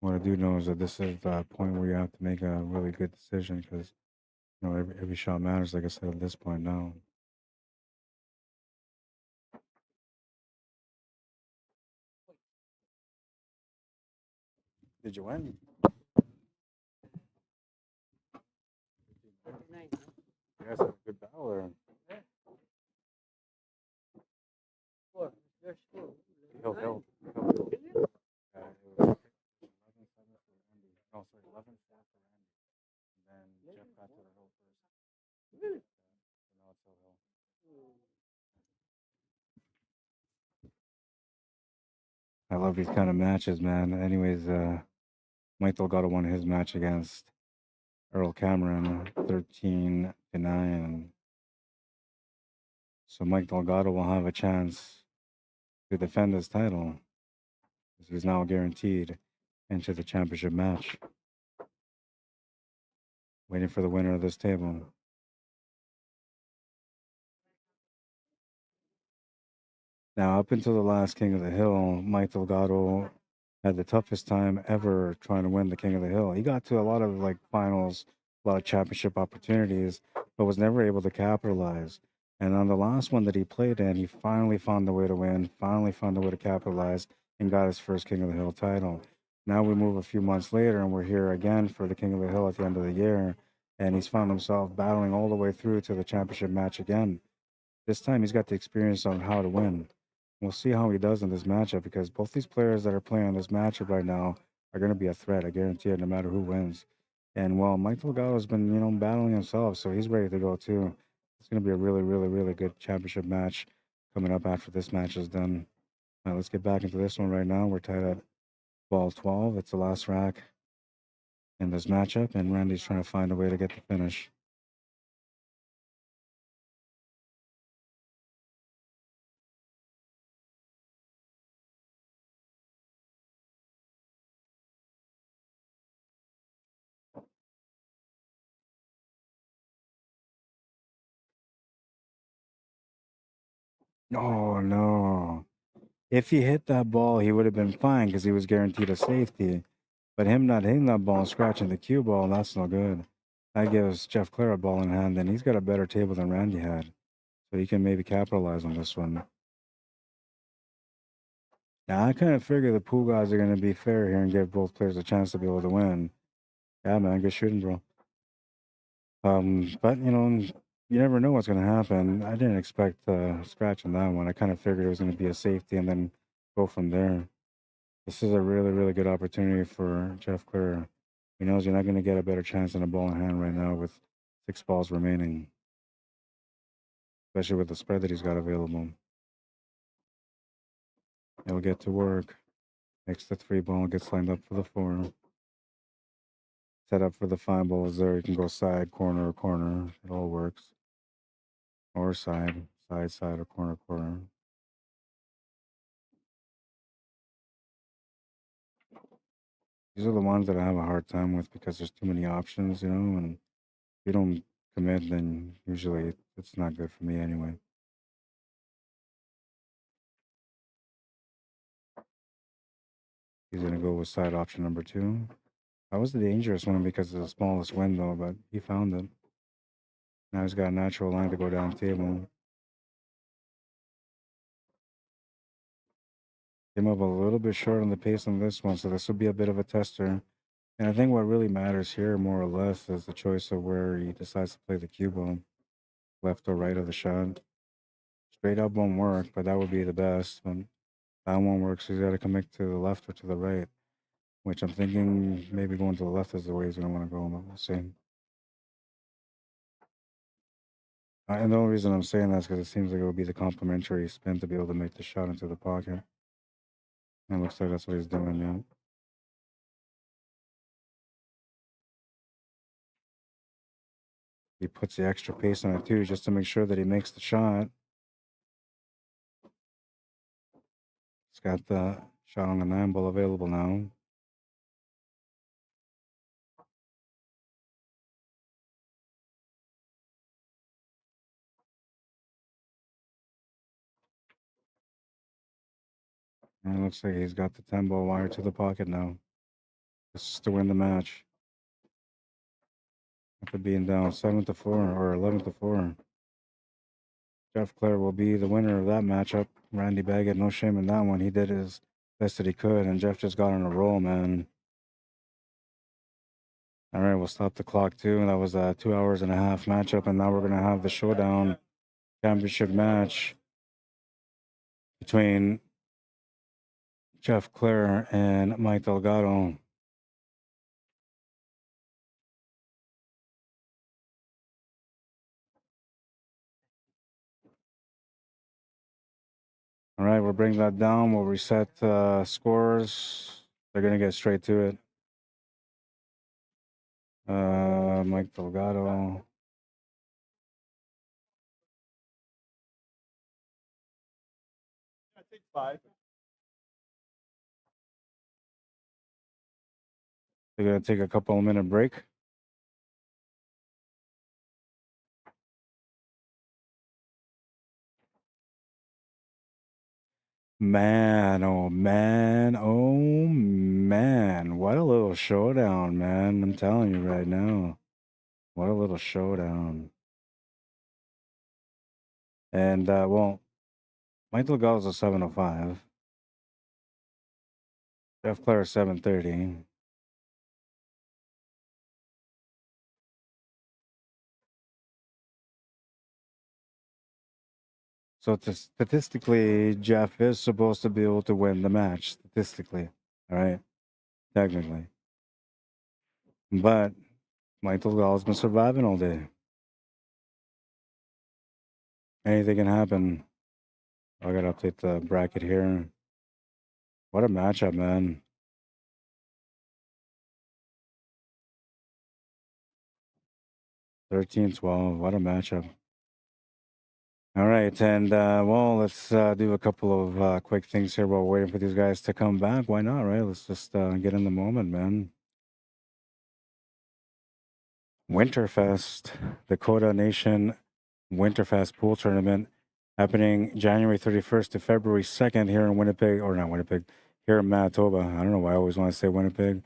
What I do know is that this is the point where you have to make a really good decision because, you know, every shot matters, like I said, at this point now. Did you win? You guys had a good battle there. Hill. It was 11-7 for Andy. No, sorry, 11-4 for Andy. And then Jeff got to the hill first. So now it's Hill. I love these kind of matches, man. Anyways, Mike Delgado won his match against Earl Cameron 13-9. So Mike Delgado will have a chance to defend his title. He's now guaranteed into the championship match. Waiting for the winner of this table. Now, up until the last King of the Hill, Mike Delgado had the toughest time ever trying to win the King of the Hill. He got to a lot of like finals, a lot of championship opportunities, but was never able to capitalize. And on the last one that he played in, he finally found the way to win, finally found the way to capitalize, and got his first King of the Hill title. Now we move a few months later, and we're here again for the King of the Hill at the end of the year, and he's found himself battling all the way through to the championship match again. This time he's got the experience on how to win. We'll see how he does in this matchup because both these players that are playing this matchup right now are going to be a threat. I guarantee it, no matter who wins. And well, Mike Delgado's been, you know, battling himself, so he's ready to go too. It's going to be a really, really, really good championship match coming up after this match is done. All right, let's get back into this one right now. We're tied at ball 12. It's the last rack in this matchup, and Randy's trying to find a way to get the finish. Oh, no. If he hit that ball, he would have been fine because he was guaranteed a safety. But him not hitting that ball and scratching the cue ball, that's no good. That gives Jeff Clare a ball in hand, and he's got a better table than Randy had. So he can maybe capitalize on this one. Now, I kind of figure the pool guys are going to be fair here and give both players a chance to be able to win. Yeah, man, good shooting, bro. But, you know, you never know what's going to happen. I didn't expect scratch on that one. I kind of figured it was going to be a safety and then go from there. This is a really, really good opportunity for Jeff Clare. He knows you're not going to get a better chance than a ball in hand right now with 6 balls remaining, especially with the spread that he's got available. He'll get to work. Makes the 3 ball, gets lined up for the 4. Set up for the 5 balls there. You can go side, corner, or corner. It all works. Or side, or corner, corner. These are the ones that I have a hard time with because there's too many options, you know, and if you don't commit, then usually it's not good for me anyway. He's going to go with side option number 2. That was the dangerous one because of the smallest window, but he found it. Now he's got a natural line to go down table. Came up a little bit short on the pace on this one, so this will be a bit of a tester. And I think what really matters here, more or less, is the choice of where he decides to play the cue ball, left or right of the shot. Straight up won't work, but that would be the best. When that one works, he's got to commit to the left or to the right, which I'm thinking maybe going to the left is the way he's going to want to go, but we'll see. And the only reason I'm saying that is because it seems like it would be the complementary spin to be able to make the shot into the pocket. And it looks like that's what he's doing now. He puts the extra pace on it too, just to make sure that he makes the shot. He's got the shot on the 9 ball available now. And it looks like he's got the 10 ball wire to the pocket now. This is to win the match. After being down 7-4 or 11-4. Jeff Clare will be the winner of that matchup. Randy Baggett, no shame in that one. He did his best that he could, and Jeff just got on a roll, man. All right, we'll stop the clock too. That was a 2 hours and a half matchup, and now we're gonna have the showdown championship match between Jeff Clare and Mike Delgado. All right, we'll bring that down. We'll reset scores. They're gonna get straight to it. Mike Delgado. I think 5. They're gonna take a couple of minute break. Man, oh man, oh man. What a little showdown, man. I'm telling you right now. What a little showdown. And, well, Mike Delgado's a 705. Jeff Clare 730. So statistically, Jeff is supposed to be able to win the match, statistically. All right? Technically. But Mike Delgado's been surviving all day. Anything can happen. I gotta update the bracket here. What a matchup, man. 13-12. What a matchup. All right, and well, let's do a couple of quick things here while waiting for these guys to come back. Why not, right? Let's just get in the moment, man. Winterfest, Dakota Nation Winterfest Pool Tournament happening January 31st to February 2nd here in Winnipeg, or not Winnipeg, here in Manitoba. I don't know why I always want to say Winnipeg.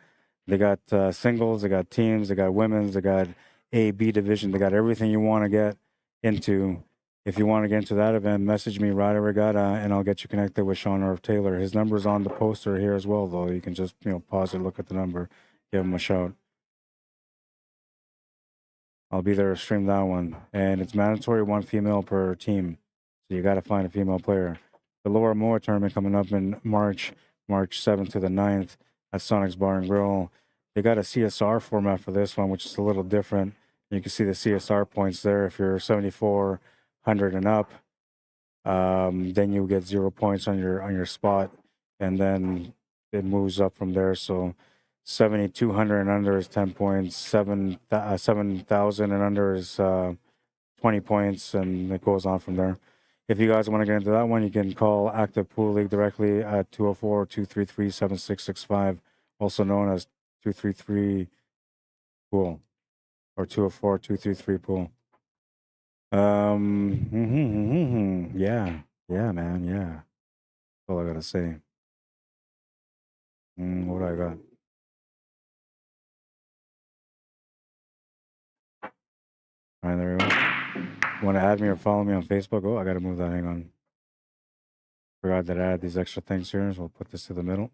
They got singles, they got teams, they got women's, they got A, B division, they got everything you want to get into. If you want to get into that event, message me, Arriagada, and I'll get you connected with Sean or Taylor. His number's on the poster here as well, though. You can just, pause it, look at the number, give him a shout. I'll be there to stream that one. And it's mandatory 1 female per team. So you got to find a female player. The Laura Moore tournament coming up in March 7th to the 9th at Sonic's Bar and Grill. They got a CSR format for this one, which is a little different. You can see the CSR points there. If you're 7,400 and up, then you get 0 points on your spot, and then it moves up from there. So 7,200 and under is 10 points. 7,000 and under is 20 points, and it goes on from there. If you guys want to get into that one, you can call Active Pool League directly at 204-233-7665, also known as 233 Pool, or 204-233 Pool. Yeah, man, yeah. That's all I gotta say. What do I got? All right, there we go. You want to add me or follow me on Facebook? Oh, I gotta move that. Hang on. Forgot that I had these extra things here, so we'll put this to the middle.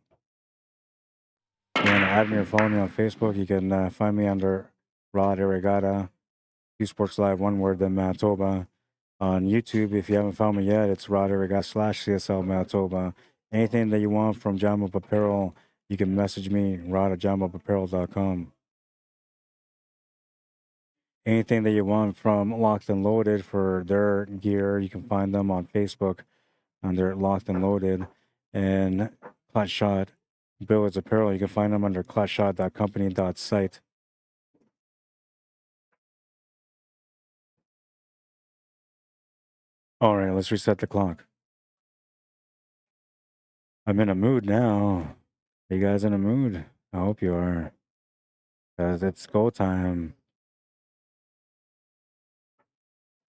And add me or follow me on Facebook, you can find me under Rod Arriagada, QUESPORTS Live, one word, then Manitoba. On YouTube, if you haven't found me yet, it's Rod Arriagada / CSL Manitoba. Anything that you want from Jam Up Apparel, you can message me, rod@jamupapparel.com. Anything that you want from Locked and Loaded for their gear, you can find them on Facebook under Locked and Loaded. And Clutch Shot Billiards Apparel, you can find them under clutchshot.company.site. All right, let's reset the clock. I'm in a mood now. Are you guys in a mood? I hope you are. Because it's go time.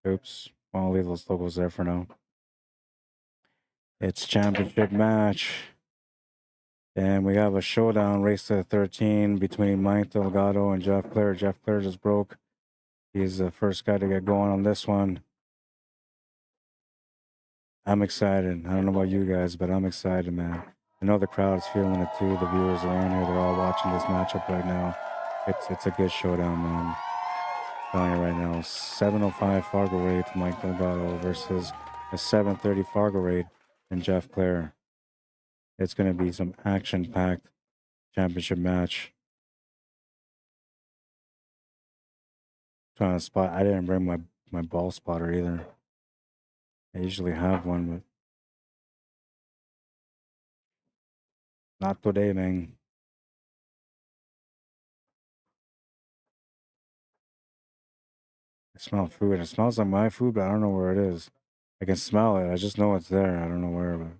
Oops. I'll leave those logos there for now. It's championship match. And we have a showdown, race to 13 between Mike Delgado and Jeff Clare. Jeff Clare just broke. He's the first guy to get going on this one. I'm excited. I don't know about you guys, but I'm excited, man. I know the crowd is feeling it too. The viewers around here, they're all watching this matchup right now. It's a good showdown, man. I'm telling you right now, 705 Fargo rate Mike Delgado versus a 730 Fargo rate and Jeff Clare. It's going to be some action-packed championship match. Trying to spot. I didn't bring my ball spotter either. I usually have one, but not today, man. I smell food. It smells like my food, but I don't know where it is. I can smell it. I just know it's there. I don't know where. But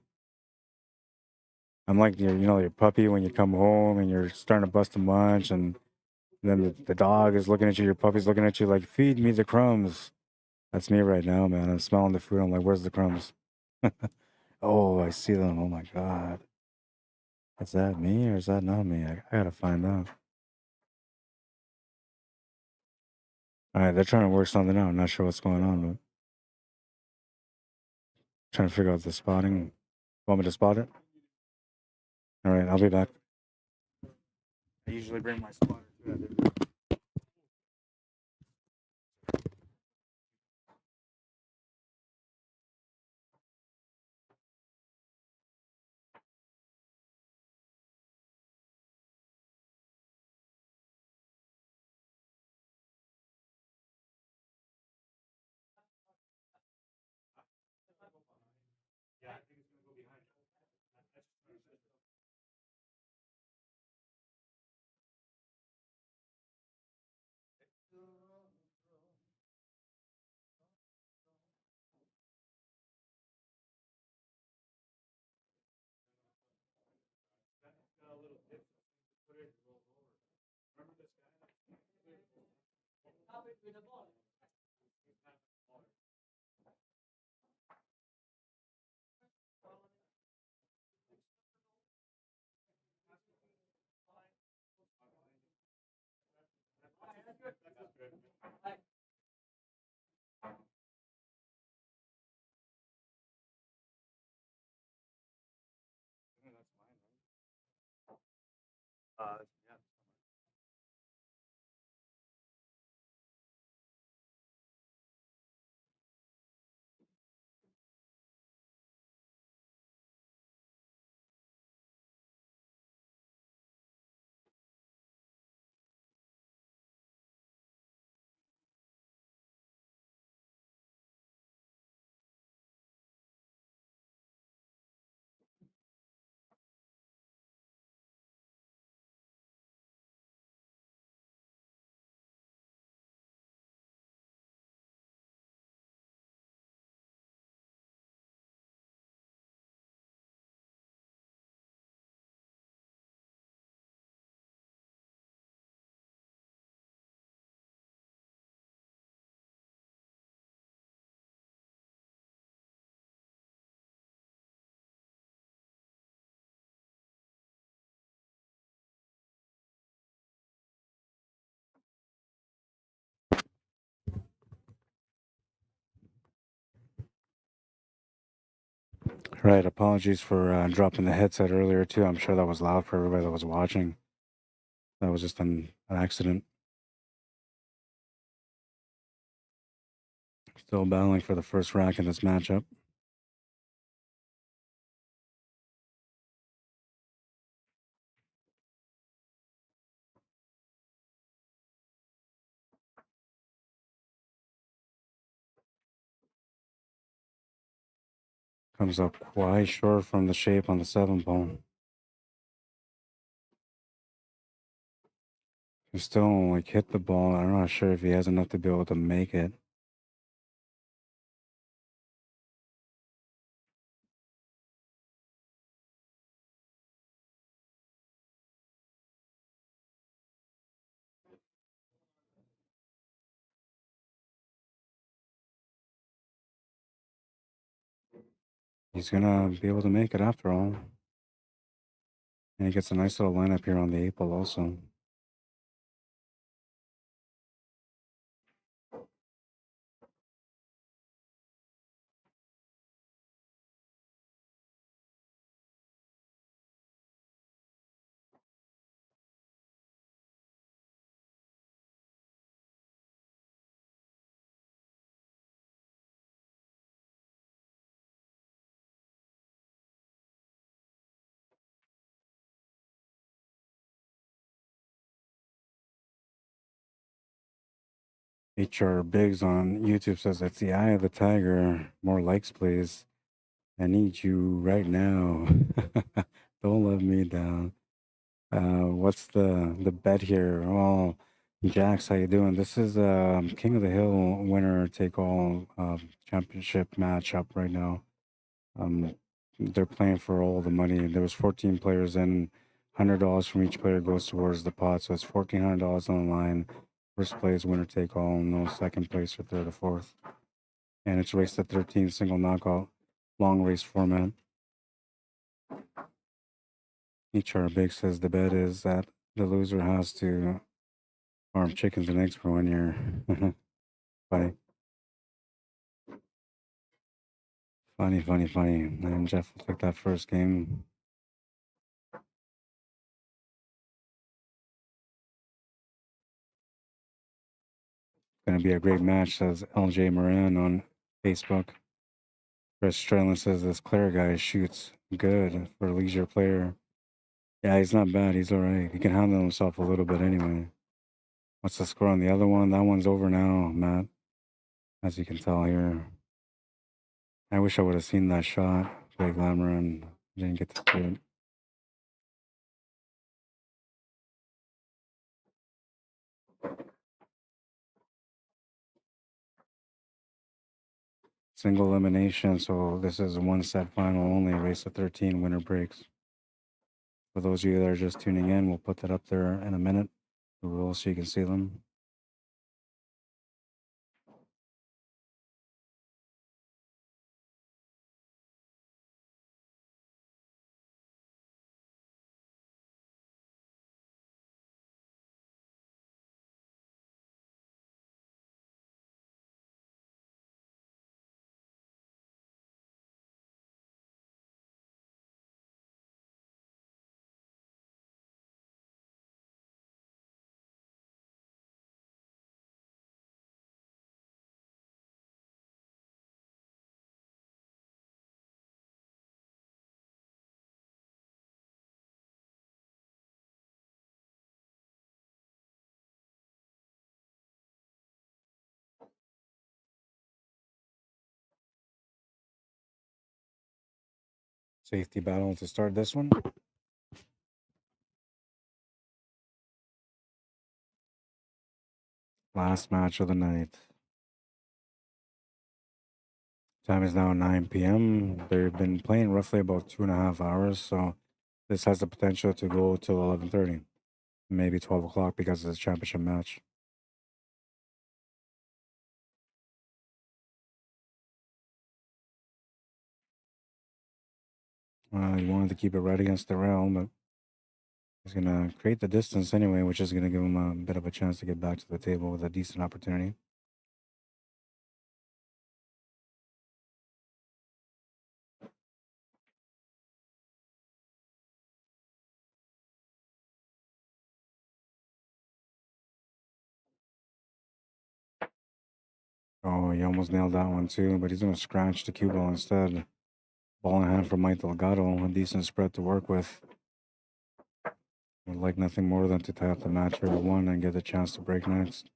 I'm like your puppy when you come home and you're starting to bust a munch, and then the dog is looking at you. Your puppy's looking at you like, "Feed me the crumbs." That's me right now, man. I'm smelling the food. I'm like, "Where's the crumbs?" Oh, I see them. Oh my god. Is that me or is that not me? I gotta find out. All right, they're trying to work something out. I'm not sure what's going on, but trying to figure out the spotting. Want me to spot it? All right, I'll be back. I usually bring my spotter too. Yeah. Right. Apologies for dropping the headset earlier too. I'm sure that was loud for everybody that was watching. That was just an accident. Still battling for the first rack in this matchup. Comes up quite short from the shape on the 7 ball. He still like hit the ball. I'm not sure if he has enough to be able to make it. He's gonna be able to make it after all. And he gets a nice little lineup here on the 8 ball also. HR Biggs on YouTube says it's the eye of the tiger. More likes, please. I need you right now. Don't let me down. What's the bet here? Oh, Jax, how you doing? This is King of the Hill winner take all championship matchup right now. They're playing for all the money. There was 14 players in. $100 from each player goes towards the pot, so it's $1,400 on the line. First place winner take all, no second place or third or fourth. And it's race to 13 single knockout, long race format. HR Big says the bet is that the loser has to farm chickens and eggs for 1 year. Funny. Funny. And Jeff will take that first game. Gonna be a great match, says LJ Moran on Facebook. Chris Strelin says this Claire guy shoots good for a leisure player. Yeah, he's not bad. He's all right. He can handle himself a little bit anyway. What's the score on the other one? That one's over now, Matt. As you can tell here. I wish I would have seen that shot. Play Glamour and didn't get to see it. Single elimination, so this is a 1-set final only, race to 13, winner breaks. For those of you that are just tuning in, we'll put that up there in a minute, the rules so you can see them. Safety battle to start this one. Last match of the night. Time is now 9 p.m. They've been playing roughly about 2.5 hours, so this has the potential to go till 11:30, maybe 12 o'clock because it's a championship match. He wanted to keep it right against the rail, but he's going to create the distance anyway, which is going to give him a bit of a chance to get back to the table with a decent opportunity. Oh, he almost nailed that one too, but he's gonna scratch the cue ball instead. Ball in hand for Mike Delgado, a decent spread to work with. Would like nothing more than to tie up the match for one and get a chance to break next.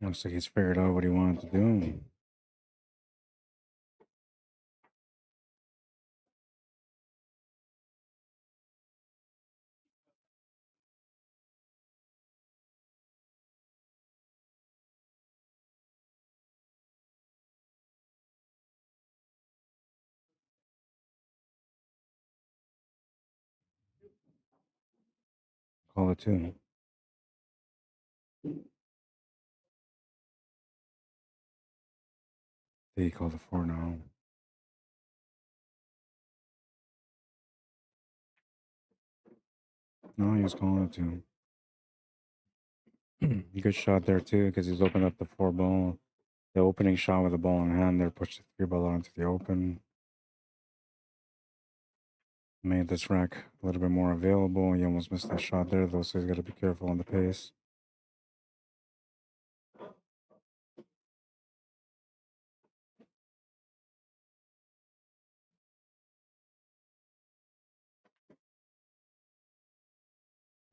Looks like he's figured out what he wanted to do. Call it two. They call the four now. No, he was calling it two. Good shot there too, because he's opened up the four ball. The opening shot with the ball in hand there pushed the three ball out into the open. Made this rack a little bit more available. He almost missed that shot there though, so he's got to be careful on the pace.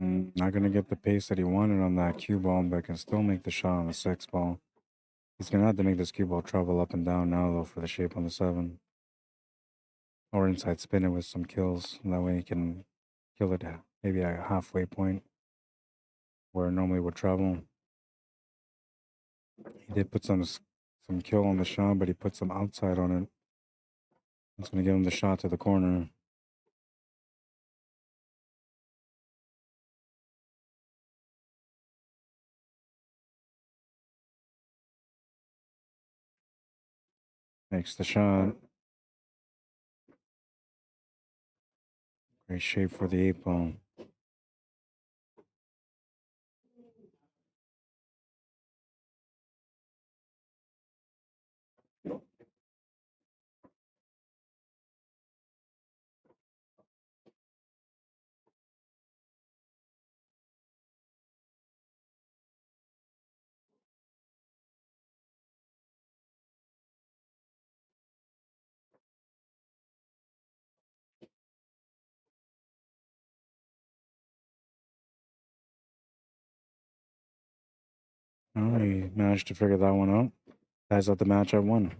Not going to get the pace that he wanted on that cue ball, but can still make the shot on the six ball. He's going to have to make this cue ball travel up and down now, though, for the shape on the seven. Or inside spin it with some kills. And that way he can kill it maybe at a halfway point where it normally would travel. He did put some kill on the shot, but he put some outside on it. It's going to give him the shot to the corner. Makes the shot. Great shape for the eight ball. Oh, he managed to figure that one out. Ties up the match at one.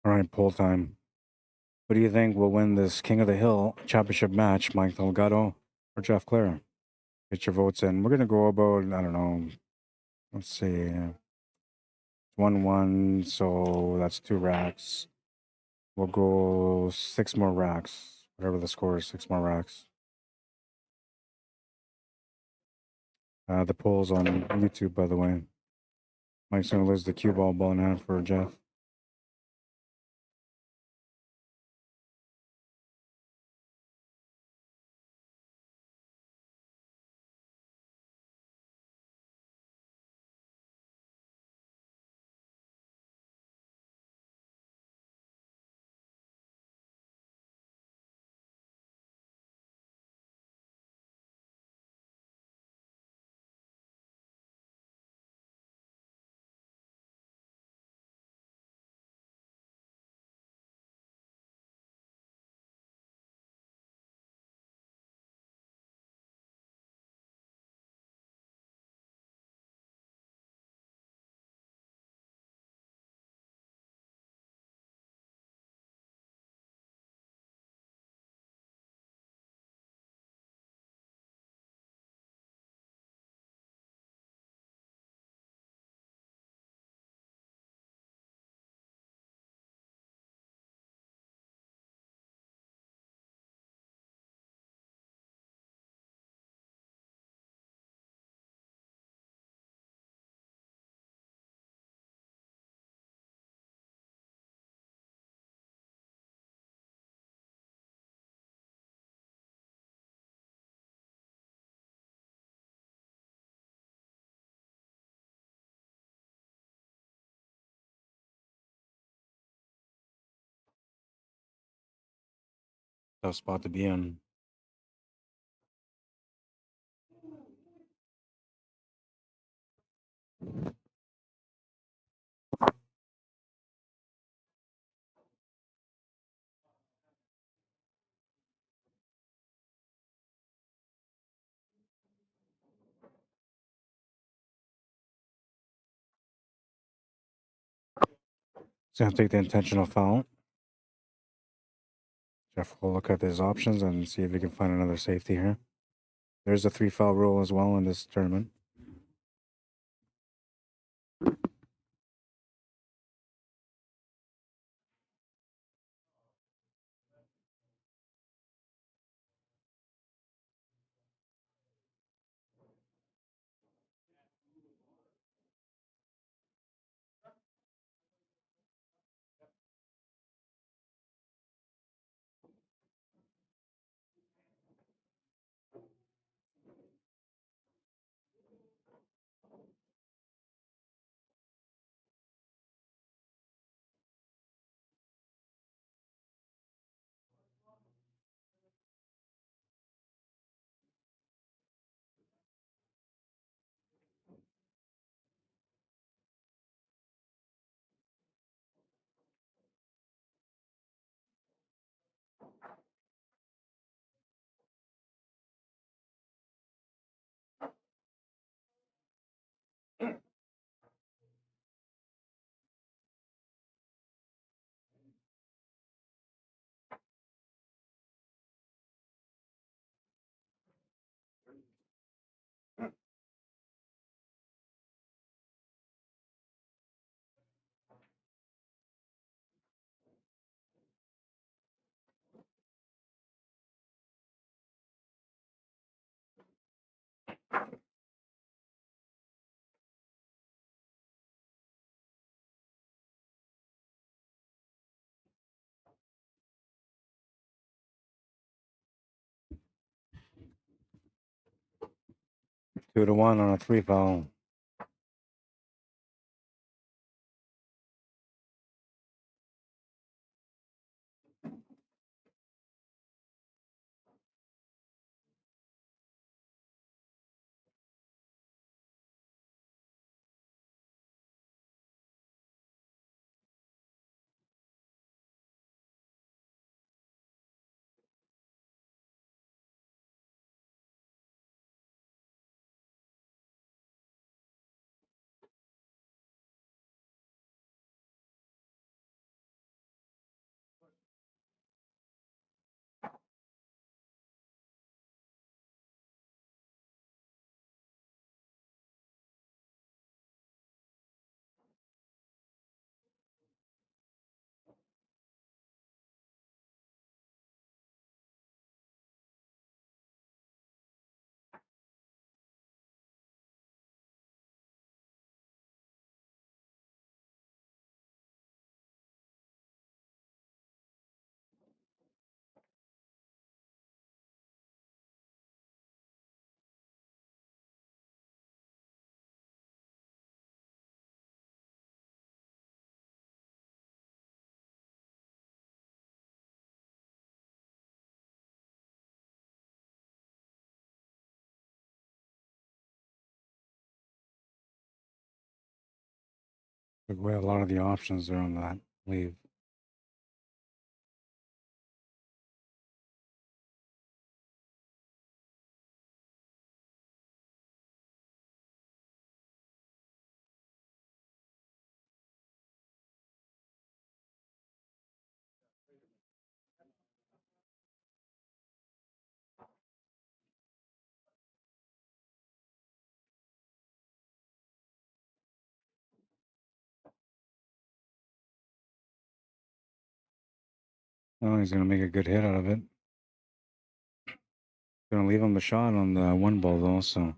All right, poll time. Who do you think will win this King of the Hill championship match, Mike Delgado or Jeff Clare? Get your votes in. We're gonna go about, I don't know, let's see, 1-1, so that's 2 racks. We'll go 6 more racks. Whatever the score is, 6 more racks. The poll's on YouTube, by the way. Mike's gonna lose the cue ball in hand for Jeff. Tough spot to be in. So I'll take the intentional foul. Jeff will look at his options and see if he can find another safety here. There's a 3 foul rule as well in this tournament. Two to one on a 3 foul. Took away a lot of the options there on that leave. Oh, he's going to make a good hit out of it. Going to leave him the shot on the one ball, though, so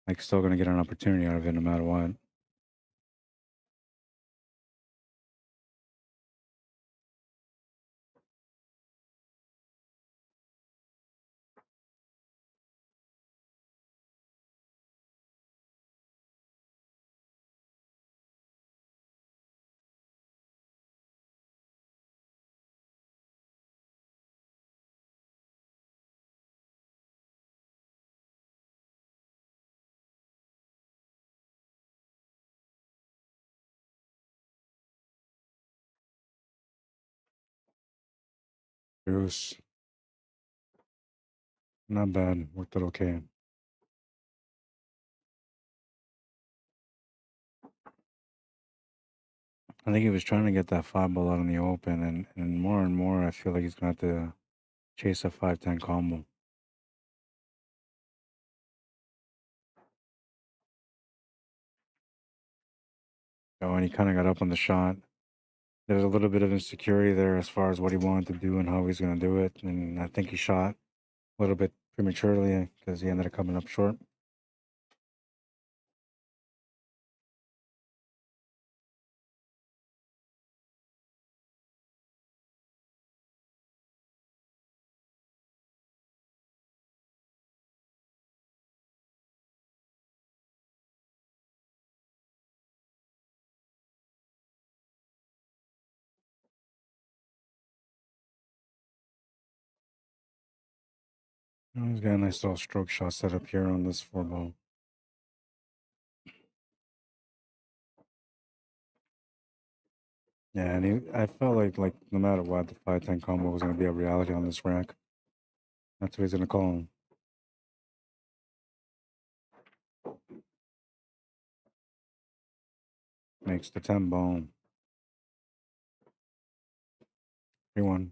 like still going to get an opportunity out of it no matter what. Bruce. Not bad. Worked it okay. I think he was trying to get that 5 ball out in the open, and more, I feel like he's going to have to chase a 5-10 combo. Oh, and he kind of got up on the shot. There's a little bit of insecurity there as far as what he wanted to do and how he's going to do it. And I think he shot a little bit prematurely because he ended up coming up short. Oh, he's got a nice little stroke shot set up here on this 4 ball. Yeah, and I felt like no matter what, the 5-10 combo was going to be a reality on this rack. That's what he's going to call him. Makes the 10 ball. 3-1.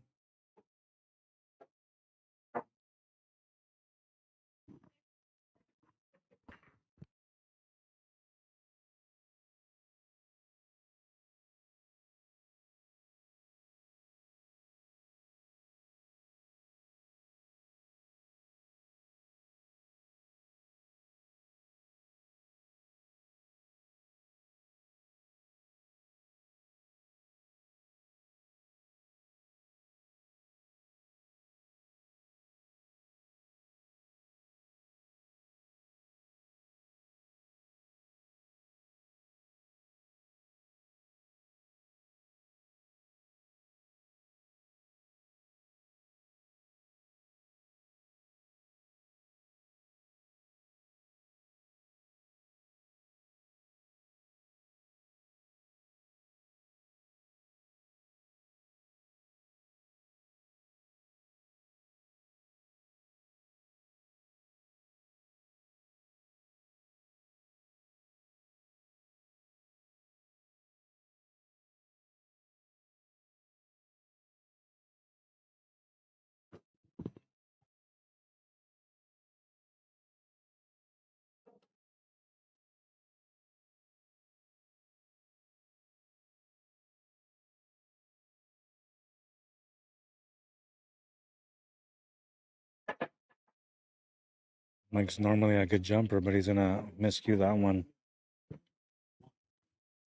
Mike's normally a good jumper, but he's going to miscue that one.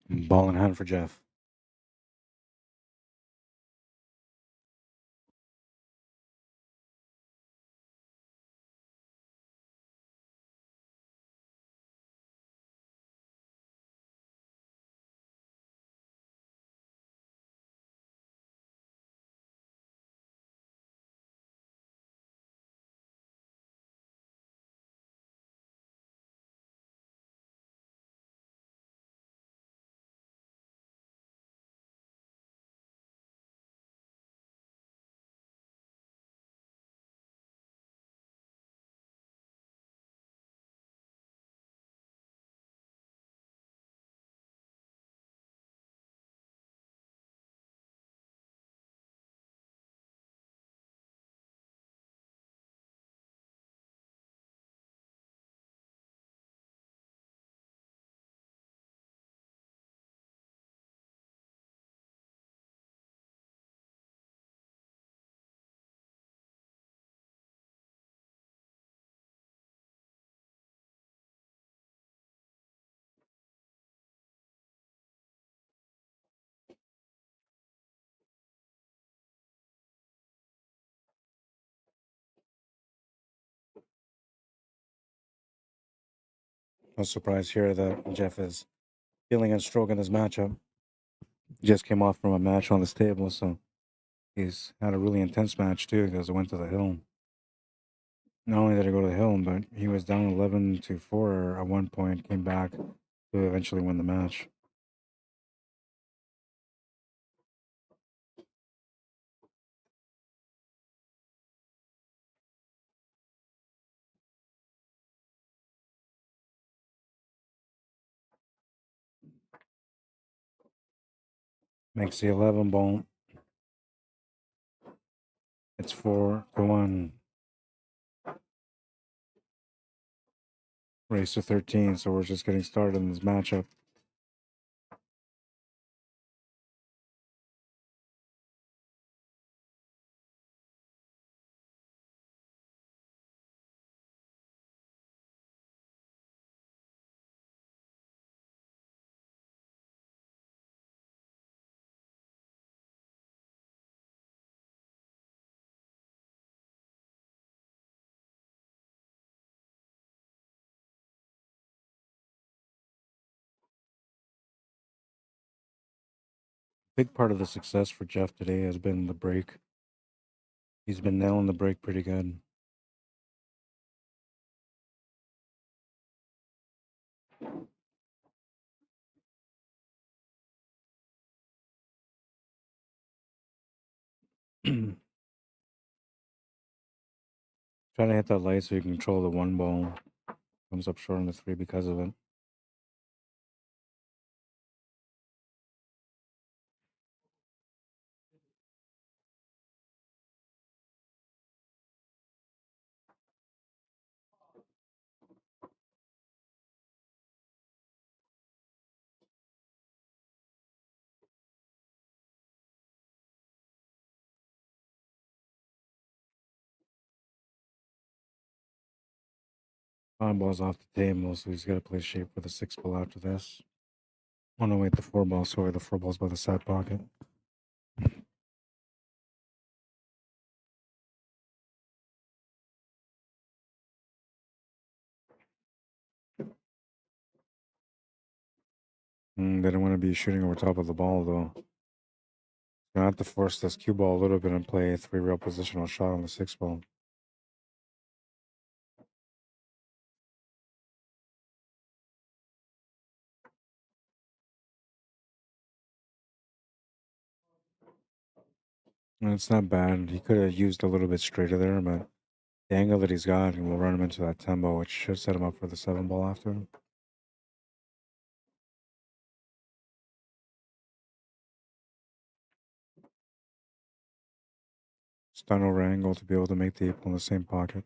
Ball in hand for Jeff. No surprise here that Jeff is feeling and stroking his matchup. He just came off from a match on this table, so he's had a really intense match too because it went to the hill. Not only did it go to the hill, but he was down 11-4 at one point, came back to eventually win the match. Makes the 11 ball. It's 4-1. Race to 13, so we're just getting started in this matchup. Big part of the success for Jeff today has been the break. He's been nailing the break pretty good. Trying to hit that light so you can control the one ball. Comes up short on the 3 because of it. Five balls off the table, so he's got to play shape for the 6 ball after this. Oh no, wait, the 4 ball. Sorry, the 4 ball's by the side pocket. They don't want to be shooting over top of the ball, though. Gonna have to force this cue ball a little bit and play a 3 rail positional shot on the 6 ball. And it's not bad. He could have used a little bit straighter there, but the angle that he's got will run him into that 10 ball, which should set him up for the 7 ball after. Stun over angle to be able to make the 8 ball in the same pocket.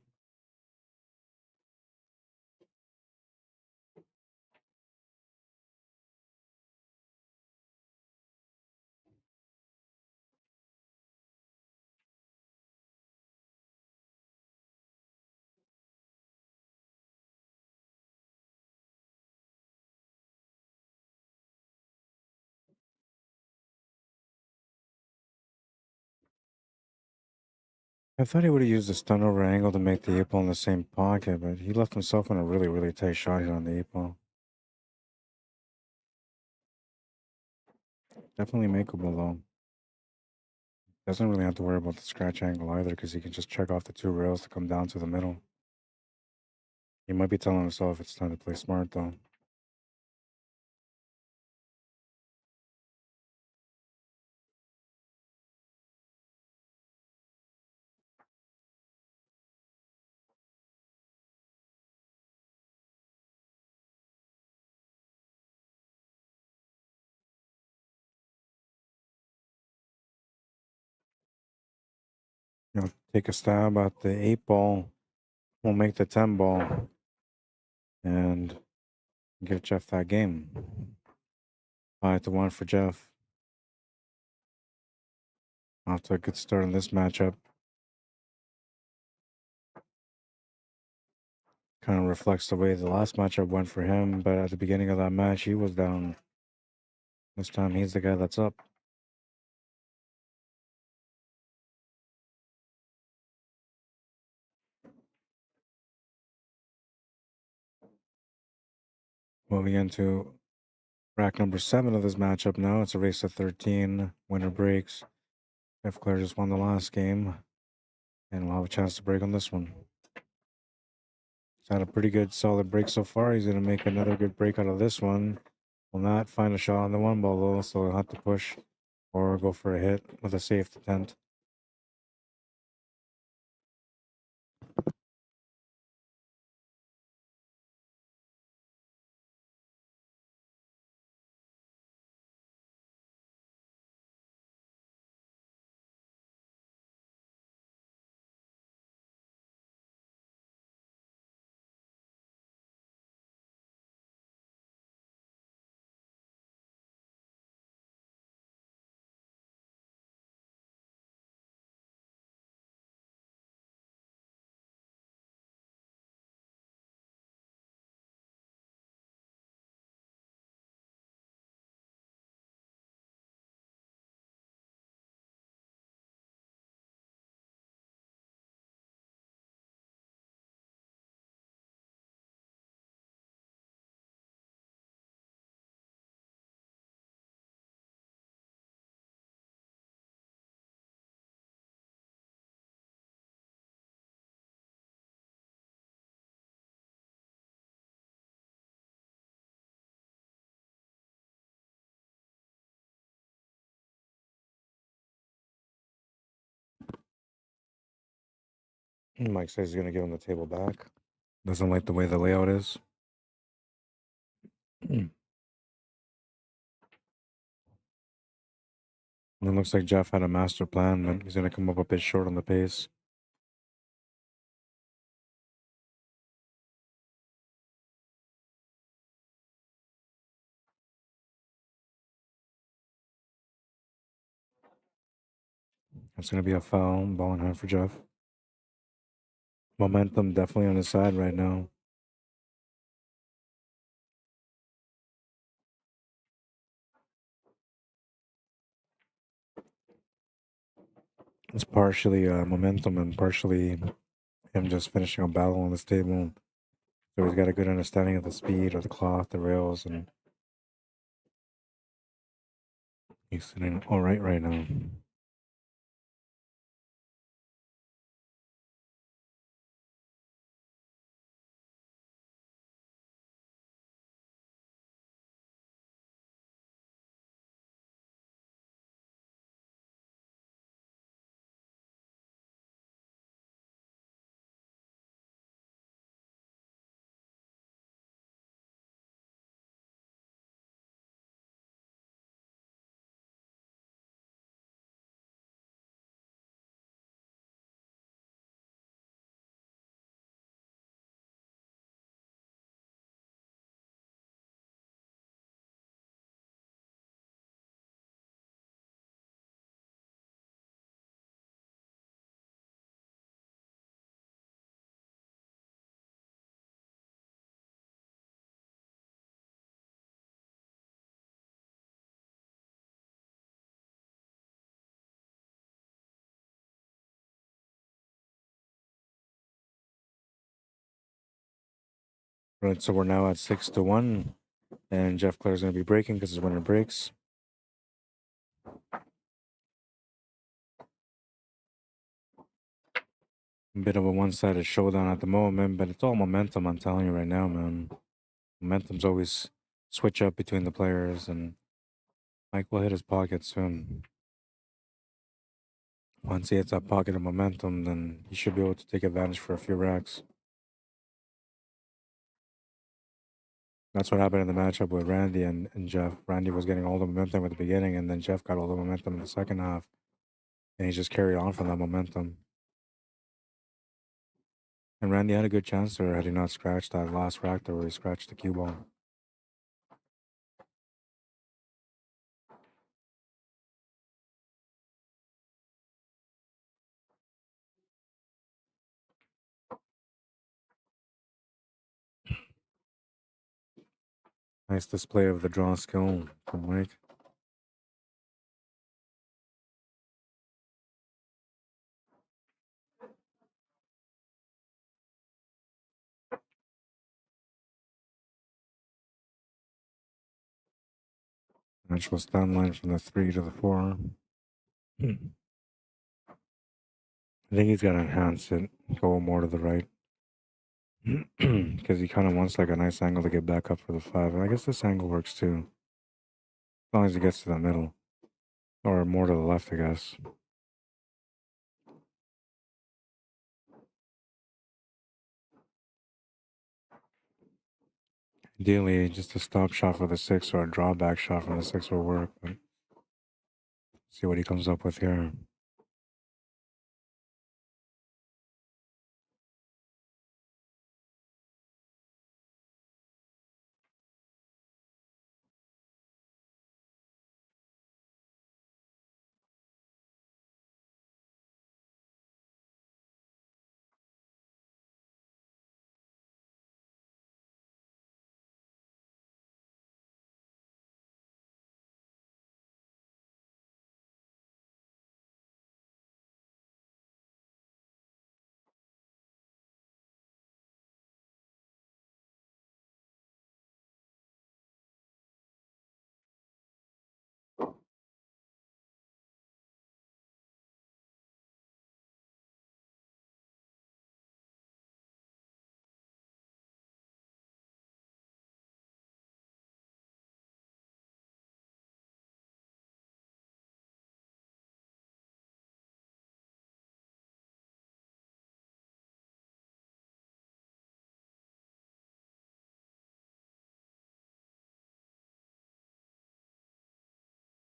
I thought he would have used the stun over angle to make the 8 ball in the same pocket, but he left himself in a really, really tight shot here on the 8 ball. Definitely makeable though. Doesn't really have to worry about the scratch angle either because he can just check off the 2 rails to come down to the middle. He might be telling himself it's time to play smart though. Take a stab at the 8 ball. We'll make the 10 ball and give Jeff that game. 5-1 for Jeff. Off to a good start in this matchup. Kind of reflects the way the last matchup went for him, but at the beginning of that match, he was down. This time, he's the guy that's up. Moving into rack number 7 of this matchup now. It's a race of 13. Winner breaks. Jeff Clare just won the last game, and we'll have a chance to break on this one. He's had a pretty good, solid break so far. He's going to make another good break out of this one. Will not find a shot on the 1 ball though, so he'll have to push or go for a hit with a safe attempt. Mike says he's going to give him the table back. Doesn't like the way the layout is. And it looks like Jeff had a master plan, but he's going to come up a bit short on the pace. It's going to be a foul, ball in hand for Jeff. Momentum definitely on his side right now. It's partially momentum and partially him just finishing a battle on this table. So he's got a good understanding of the speed of the cloth, the rails, and he's sitting all right now. Right, so we're now at 6-1, and Jeff Clare's going to be breaking because his winner breaks. A bit of a one-sided showdown at the moment, but it's all momentum, I'm telling you right now, man. Momentum's always switch up between the players, and Mike will hit his pocket soon. Once he hits that pocket of momentum, then he should be able to take advantage for a few racks. That's what happened in the matchup with Randy and Jeff. Randy was getting all the momentum at the beginning, and then Jeff got all the momentum in the second half. And he just carried on from that momentum. And Randy had a good chance there had he not scratched that last rack there where he scratched the cue ball. Nice display of the draw skill from Mike. Actual stand line from the 3 to the 4. I think he's got to enhance it, go more to the right. Because he kind of wants like a nice angle to get back up for the 5. And I guess this angle works too. As long as he gets to the middle. Or more to the left, I guess. Ideally, just a stop shot for the 6 or a drawback shot from the 6 will work. But see what he comes up with here.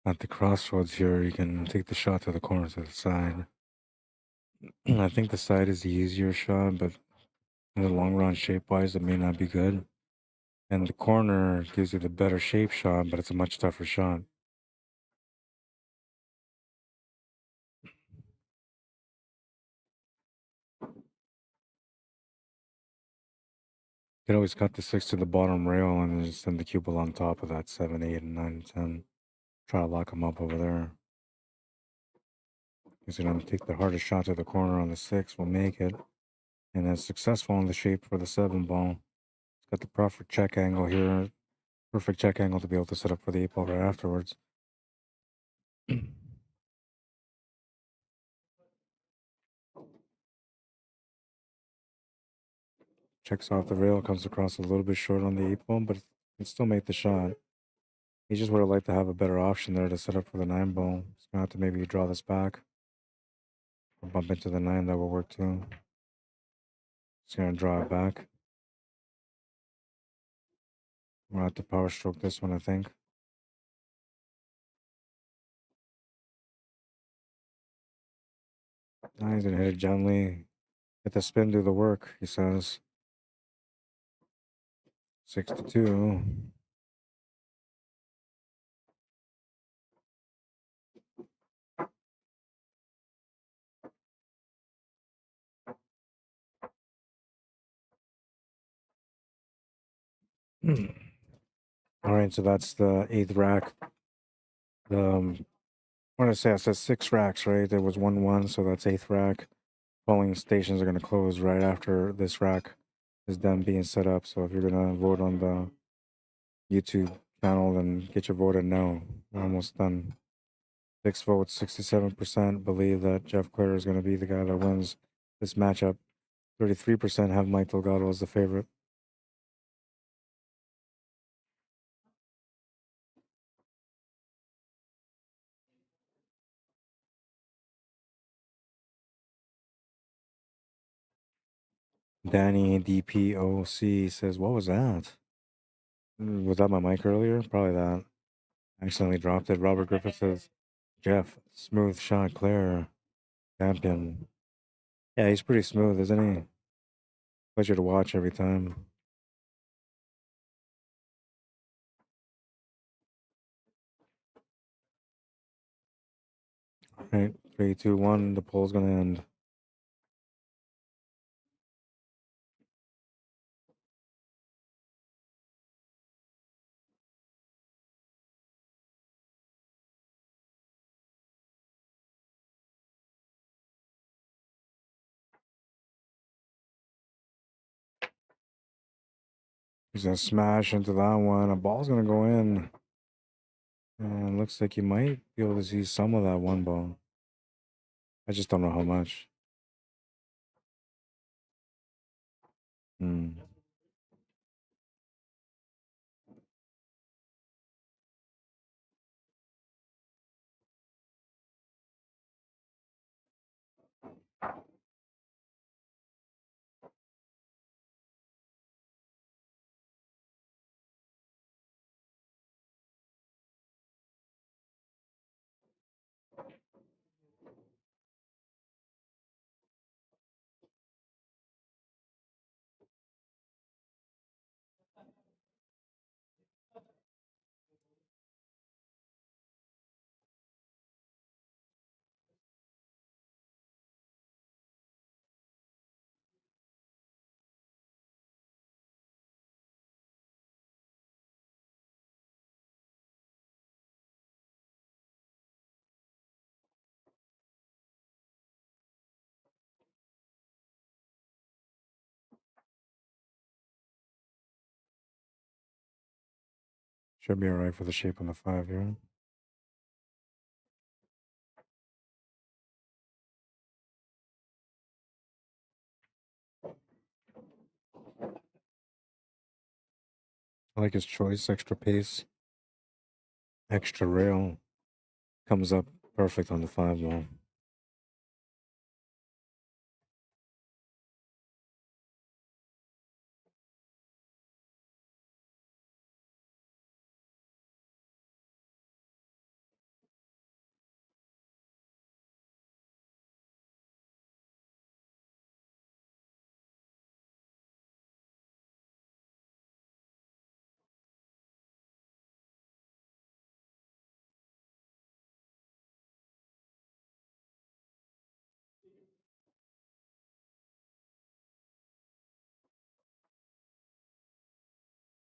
At the crossroads here, you can take the shot to the corner to the side. I think the side is the easier shot, but in the long run, shape-wise, it may not be good. And the corner gives you the better shape shot, but it's a much tougher shot. You can always cut the 6 to the bottom rail and then just send the cue ball on top of that 7, 8, and 9, and 10. Try to lock him up over there. He's going to take the hardest shot to the corner on the 6, will make it. And then successful in the shape for the 7 ball. He's got the perfect check angle here. Perfect check angle to be able to set up for the 8 ball right afterwards. Checks off the rail, comes across a little bit short on the 8 ball, but can still make the shot. He just would have liked to have a better option there to set up for the 9 ball. He's going to have to maybe draw this back. Or bump into the 9, that will work too. He's going to draw it back. We'll have to power stroke this one, I think. Now he's going to hit it gently. Get the spin, do the work, he says. 6-2. All right, so that's the 8th rack. I want to say it says 6 racks, right? There was 1-1, so that's 8th rack. Polling stations are going to close right after this rack is done being set up. So if you're going to vote on the YouTube channel, then get your vote in now. We're almost done. 6 votes, 67% believe that Jeff Clare is going to be the guy that wins this matchup. 33% have Mike Delgado as the favorite. Danny DPOC says, what was that? Was that my mic earlier? Probably that. I accidentally dropped it. Robert Griffith says, Jeff, smooth shot, Claire, champion. Yeah, he's pretty smooth, isn't he? Pleasure to watch every time. All right, 3, 2, 1. The poll's gonna end. He's gonna smash into that one. A ball's gonna go in. And looks like you might be able to see some of that one ball. I just don't know how much. Hmm. Should be alright for the shape on the 5 here. I like his choice, extra pace, extra rail. Comes up perfect on the 5 ball.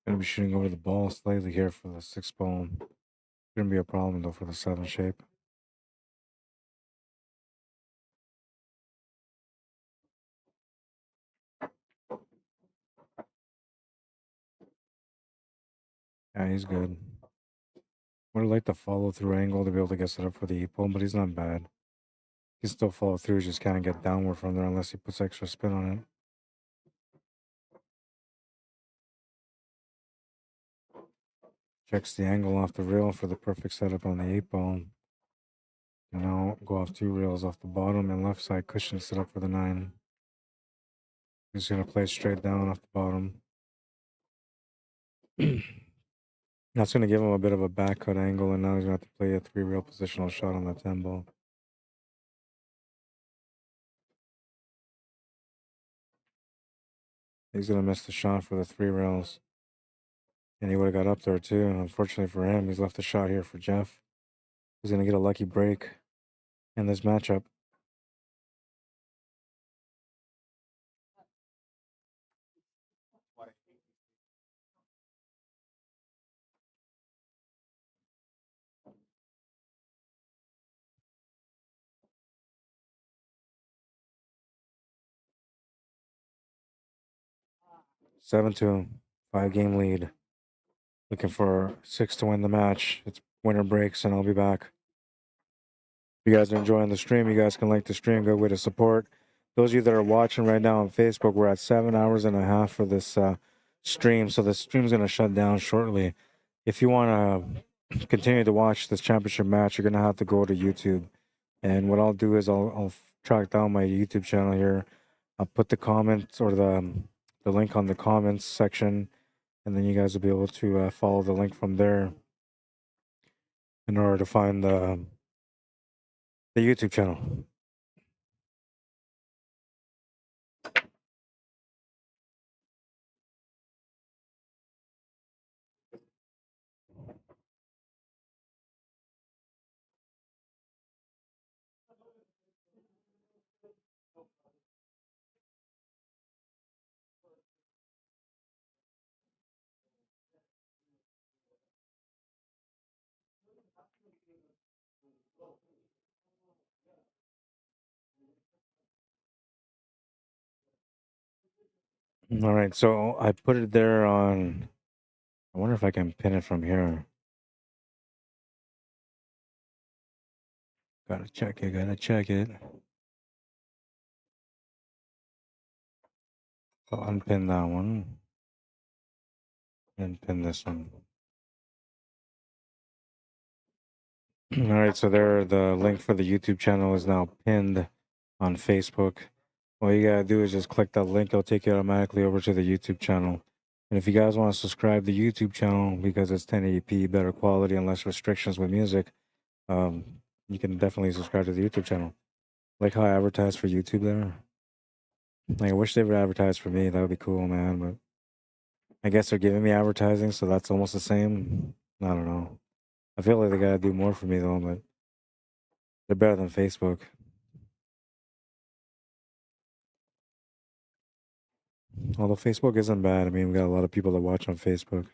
Gonna be shooting over the ball slightly here for the 6 ball. Shouldn't be a problem though for the 7 shape. Yeah, he's good. Would have liked the follow through angle to be able to get set up for the E-pole, but he's not bad. He can still follow through, just can't get downward from there unless he puts extra spin on it. Checks the angle off the rail for the perfect setup on the 8 ball. Now go off 2 rails off the bottom and left side cushion set up for the 9. He's gonna play straight down off the bottom. That's gonna give him a bit of a back cut angle, and now he's gonna have to play a 3 rail positional shot on that 10 ball. He's gonna miss the shot for the 3 rails. And he would have got up there too. Unfortunately for him, he's left the shot here for Jeff. He's gonna get a lucky break in this matchup. Seven two, 5-game lead. Looking for 6 to win the match. It's winner breaks, and I'll be back. If you guys are enjoying the stream, you guys can like the stream. Good way to support. Those of you that are watching right now on Facebook, we're at 7 hours and a half for this stream, so the stream's gonna shut down shortly. If you want to continue to watch this championship match, you're gonna have to go to YouTube. And what I'll do is I'll track down my YouTube channel here. I'll put the comments or the link on the comments section, and then you guys will be able to follow the link from there in order to find the YouTube channel. All right, so I put it there on. I wonder if I can pin it from here. Gotta check it, gotta check it. So unpin that one. And pin this one. Alright, so there the link for the YouTube channel is now pinned on Facebook. All you gotta do is just click that link, it'll take you automatically over to the YouTube channel. And if you guys want to subscribe to the YouTube channel because it's 1080p, better quality, and less restrictions with music, you can definitely subscribe to the YouTube channel. Like how I advertise for YouTube there. Like I wish they would advertise for me, that would be cool, man. But I guess they're giving me advertising, so that's almost the same. I don't know. I feel like they gotta do more for me though, but they're better than Facebook. Although Facebook isn't bad. I mean, we got a lot of people that watch on Facebook.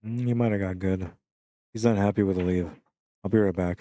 He might have got good. He's not happy with the leave. I'll be right back.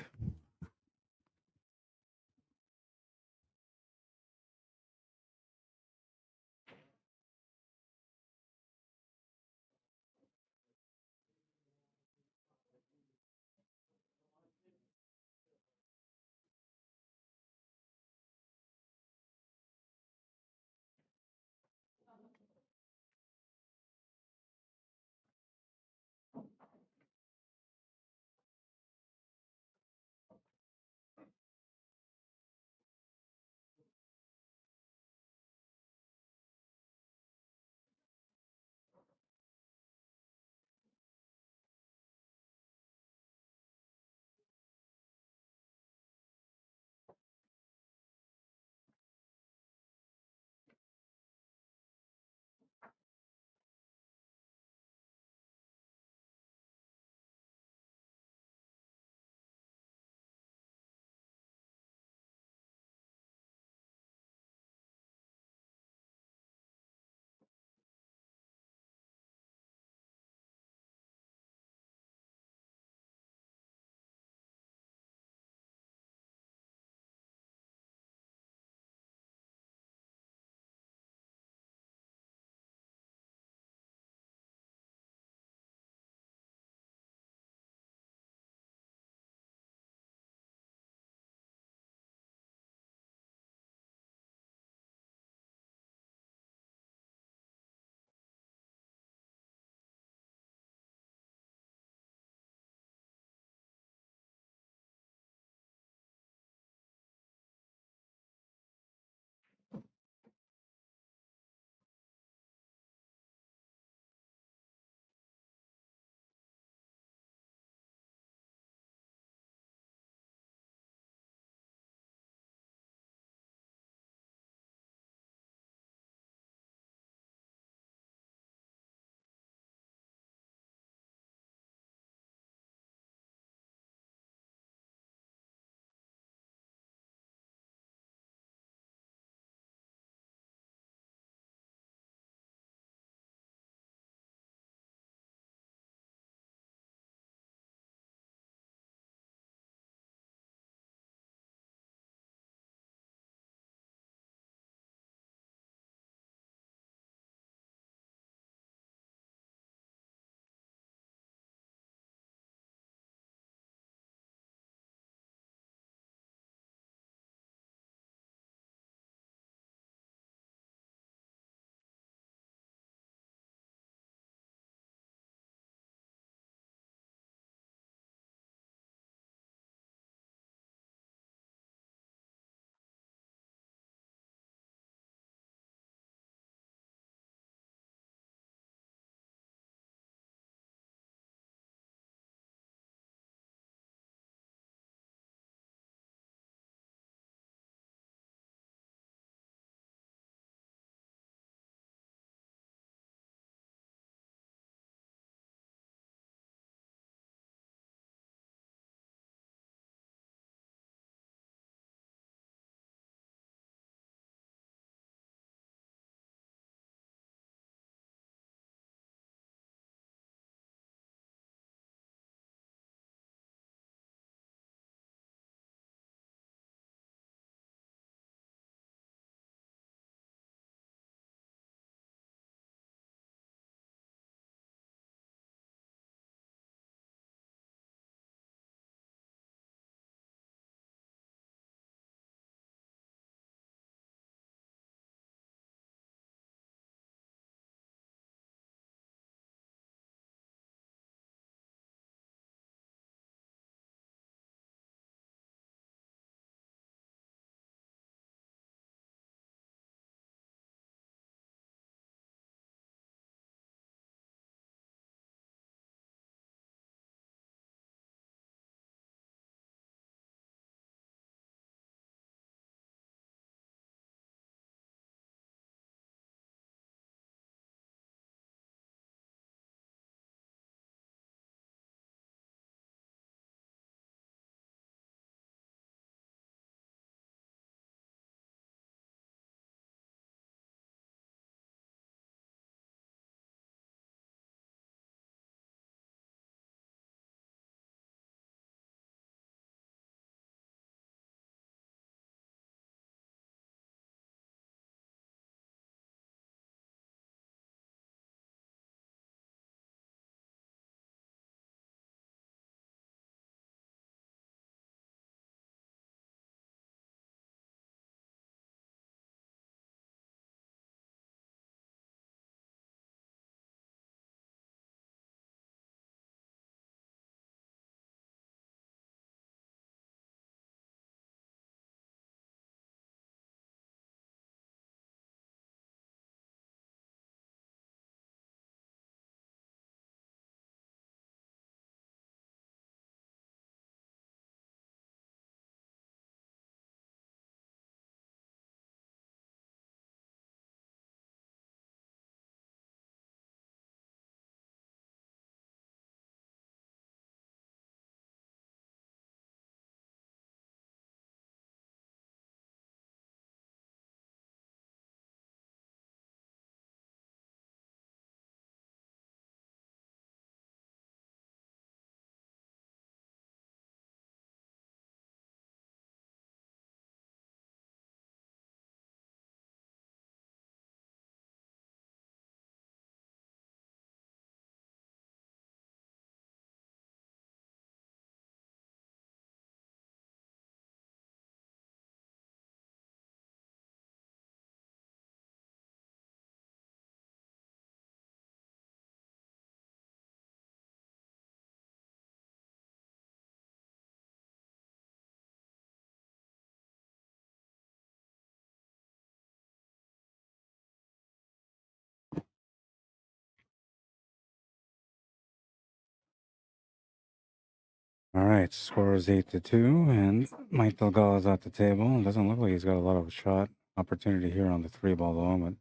All right, score is 8-2, and Mike Delgado is at the table. It doesn't look like he's got a lot of shot opportunity here on the 3-ball though, but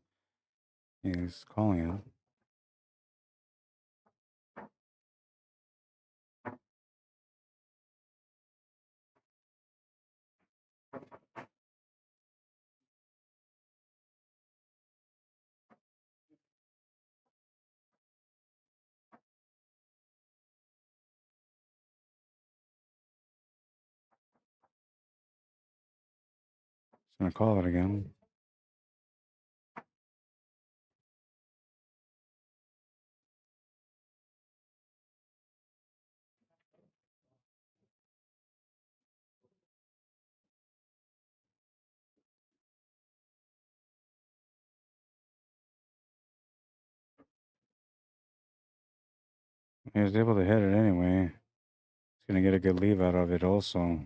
he's calling it. He's gonna call it again. He was able to hit it anyway. He's gonna get a good leave out of it also.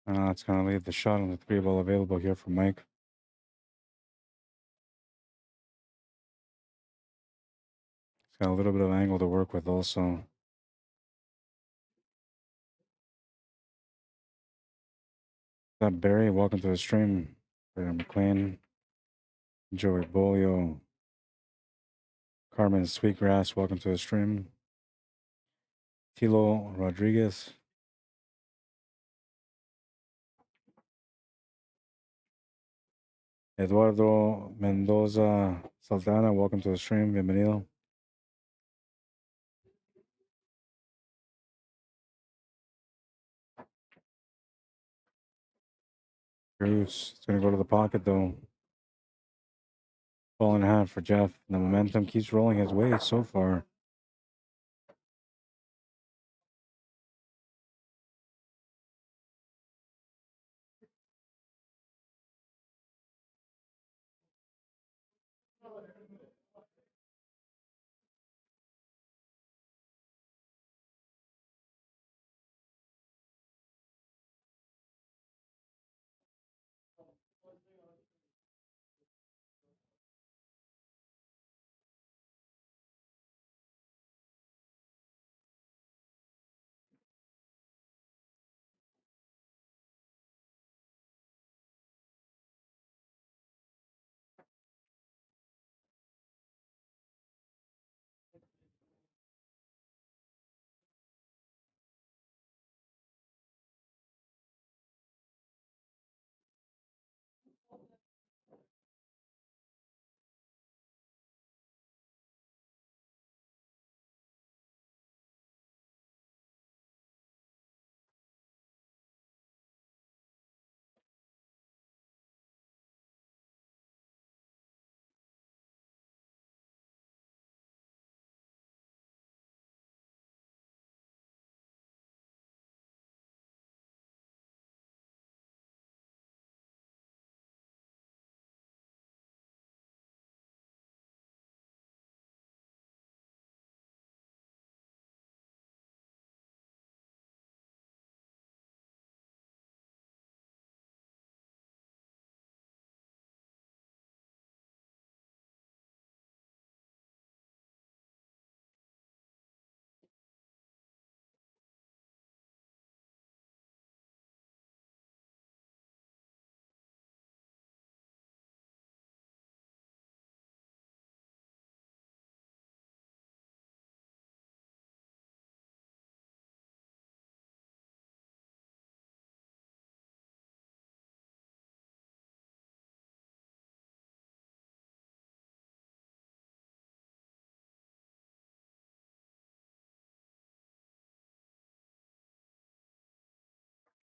It's gonna leave the shot on the 3-ball available here for Mike. He's got a little bit of angle to work with also. What's up, Barry? Welcome to the stream. Brandon McLean, Joey BEAULIEU, Carmen Sweetgrass, welcome to the stream. Tilo Rodriguez. Eduardo Mendoza Saldana, welcome to the stream. Bienvenido. Bruce, it's going to go to the pocket though. Ball in hand for Jeff. The momentum keeps rolling his way so far.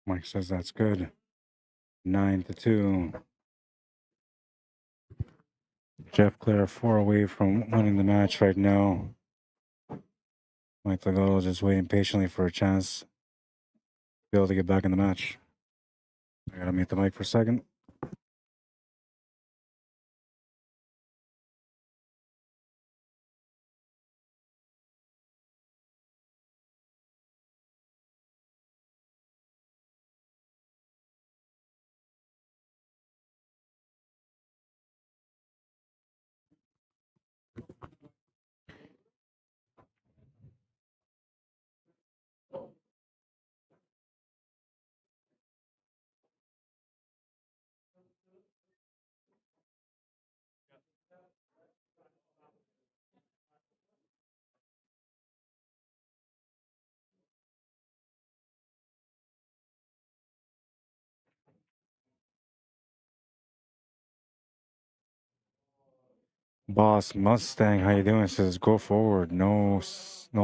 Mike says that's good. 9-2. Jeff Clare 4 away from winning the match right now. Mike DeLgado just waiting patiently for a chance to be able to get back in the match. I gotta mute the mic for a second. Boss Mustang, how you doing? Says go forward, no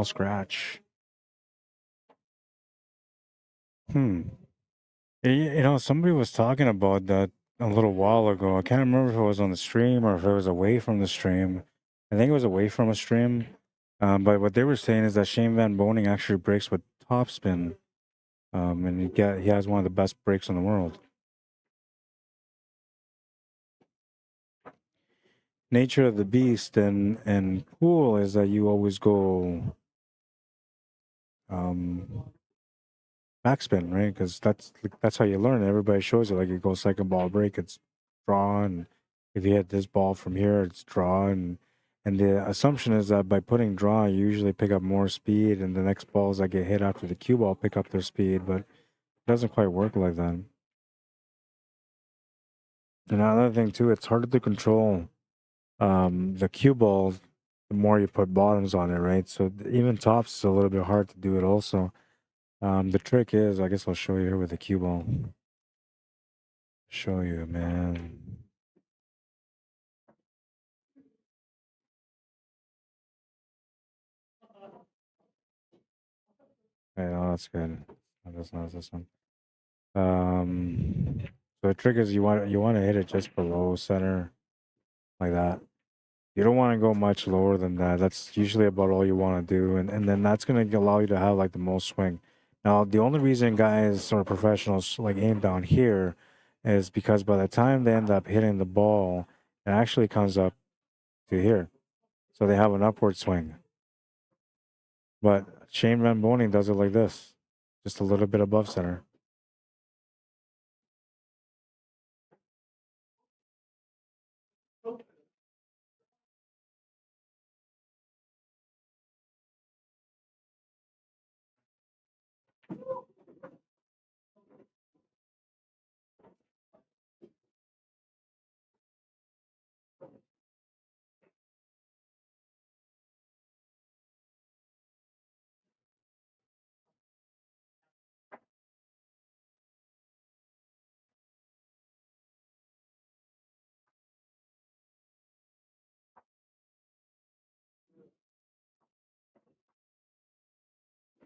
scratch. You know, somebody was talking about that a little while ago. I can't remember if it was on the stream or if it was away from the stream. I think it was away from a stream. But what they were saying is that Shane Van Boning actually breaks with topspin. And he has one of the best breaks in the world. Nature of the beast and pool is that you always go backspin, right? Because that's how you learn. Everybody shows you, like, you go second ball break, it's draw, and if you hit this ball from here, it's draw, and the assumption is that by putting draw, you usually pick up more speed, and the next balls that get hit after the cue ball pick up their speed, but it doesn't quite work like that. And another thing too, it's harder to control the cue ball the more you put bottoms on it, right? So even tops is a little bit hard to do it also. The trick is, I guess I'll show you here with the cue ball. Show you, man. Okay, oh, that's good. Oh, that's not this one. So the trick is you want to hit it just below center, like that. You don't want to go much lower than that. That's usually about all you want to do, and then that's gonna allow you to have like the most swing. Now, the only reason guys or professionals like aim down here is because by the time they end up hitting the ball, it actually comes up to here, so they have an upward swing. But Shane Van Boning does it like this, just a little bit above center.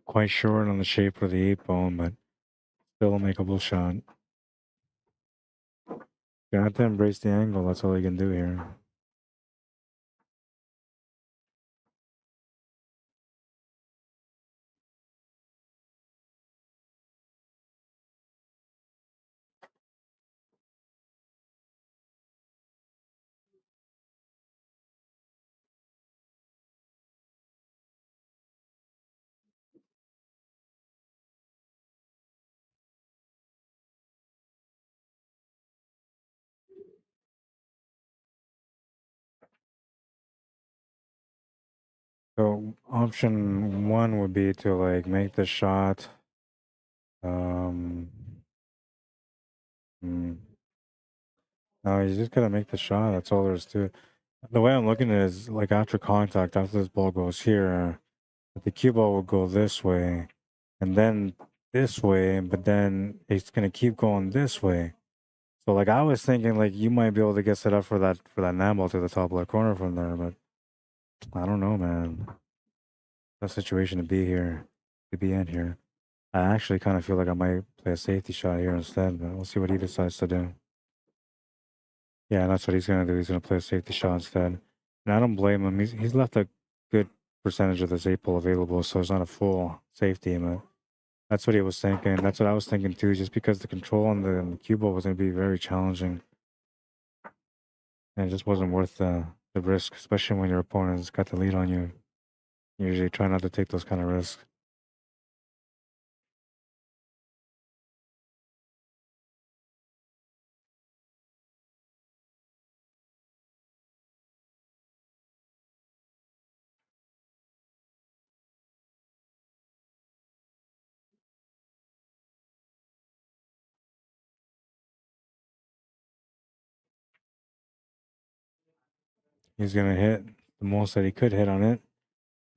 Quite short on the shape of the 8-bone, but still a makeable shot. You have to embrace the angle. That's all you can do here. So option one would be to like make the shot. No, you just gotta make the shot. That's all there is to it. The way I'm looking at it is like after contact, after this ball goes here, the cue ball will go this way, and then this way, but then it's gonna keep going this way. So like I was thinking like you might be able to get set up for that nine ball to the top left corner from there, but I don't know, man. Tough situation to be here, to be in here. I actually kind of feel like I might play a safety shot here instead, but we'll see what he decides to do. Yeah, that's what he's gonna do. He's gonna play a safety shot instead, and I don't blame him. He's left a good percentage of this 8 ball available, so it's not a full safety. But that's what he was thinking. That's what I was thinking too, just because the control on the cue ball was going to be very challenging. And it just wasn't worth the risk, especially when your opponent's got the lead on you. You usually try not to take those kind of risks. He's going to hit the most that he could hit on it.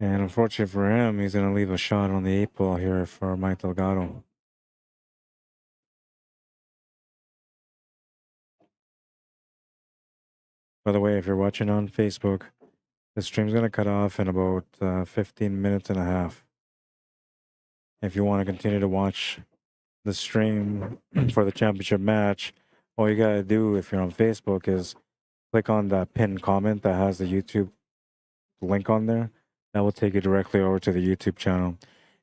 And unfortunately for him, he's going to leave a shot on the 8 ball here for Mike Delgado. By the way, if you're watching on Facebook, the stream's going to cut off in about 15 minutes and a half. If you want to continue to watch the stream for the championship match, all you got to do if you're on Facebook is click on that pinned comment that has the YouTube link on there. That will take you directly over to the YouTube channel.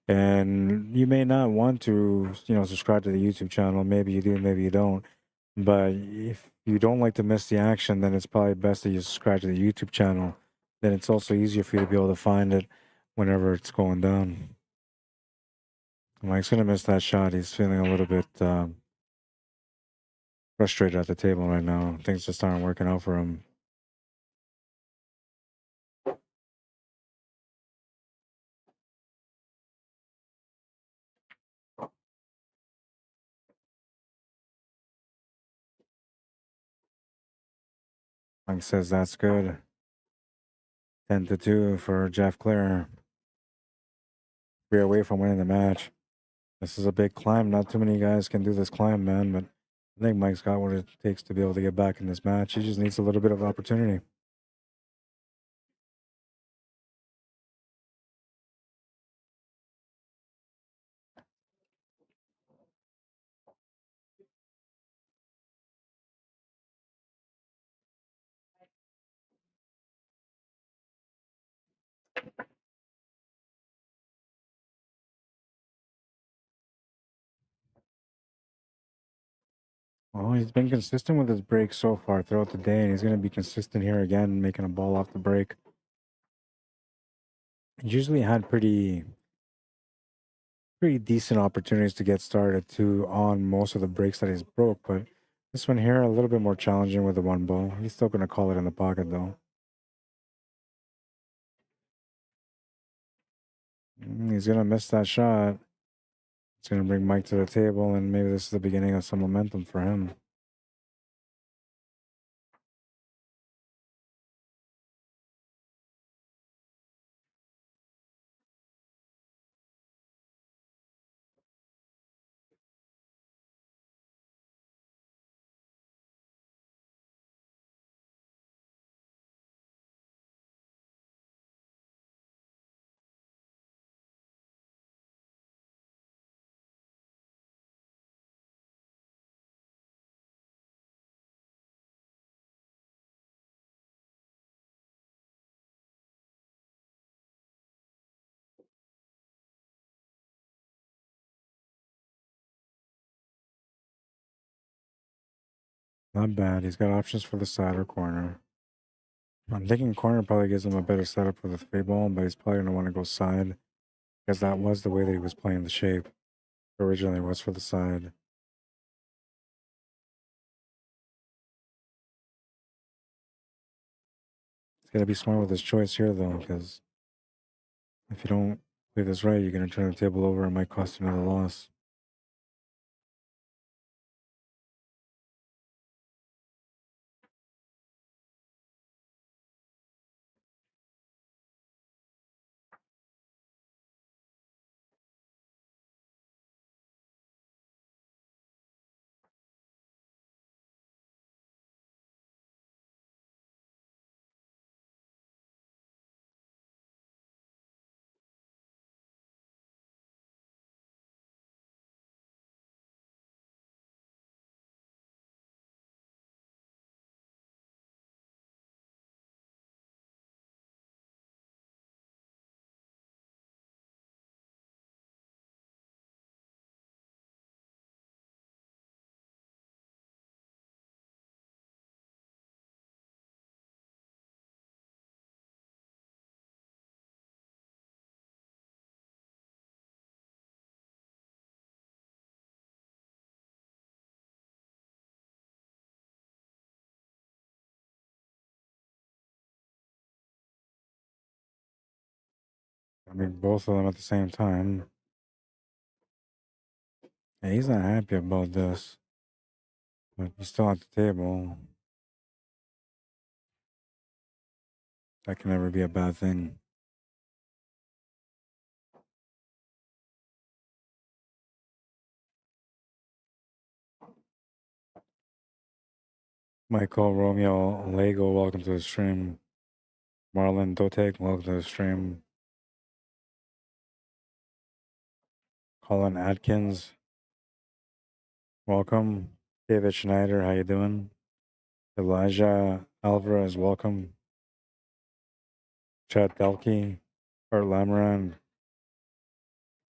And you may not want to, subscribe to the YouTube channel. Maybe you do, maybe you don't. But if you don't like to miss the action, then it's probably best that you subscribe to the YouTube channel. Then it's also easier for you to be able to find it whenever it's going down. Mike's going to miss that shot. He's feeling a little bit frustrated at the table right now. Things just aren't working out for him. Mike says that's good. 10-2 for Jeff Clare. 3 away from winning the match. This is a big climb. Not too many guys can do this climb, man, but I think Mike's got what it takes to be able to get back in this match. He just needs a little bit of opportunity. Well, he's been consistent with his break so far throughout the day, and he's going to be consistent here again, making a ball off the break. He usually had pretty decent opportunities to get started too on most of the breaks that he's broke, but this one here a little bit more challenging with the 1 ball. He's still going to call it in the pocket though. He's going to miss that shot. It's going to bring Mike to the table, and maybe this is the beginning of some momentum for him. Not bad. He's got options for the side or corner. I'm thinking corner probably gives him a better setup for the 3 ball, but he's probably going to want to go side because that was the way that he was playing the shape. Originally was for the side. He's got to be smart with his choice here though, because if you don't play this right, you're going to turn the table over and it might cost you another loss. I mean, both of them at the same time. Yeah, he's not happy about this, but he's still at the table. That can never be a bad thing. Michael Romeo Lego, welcome to the stream. Marlon Dotek, welcome to the stream. Colin Atkins, welcome. David Schneider, how you doing? Elijah Alvarez, welcome. Chad Delkey, Art Lamaran,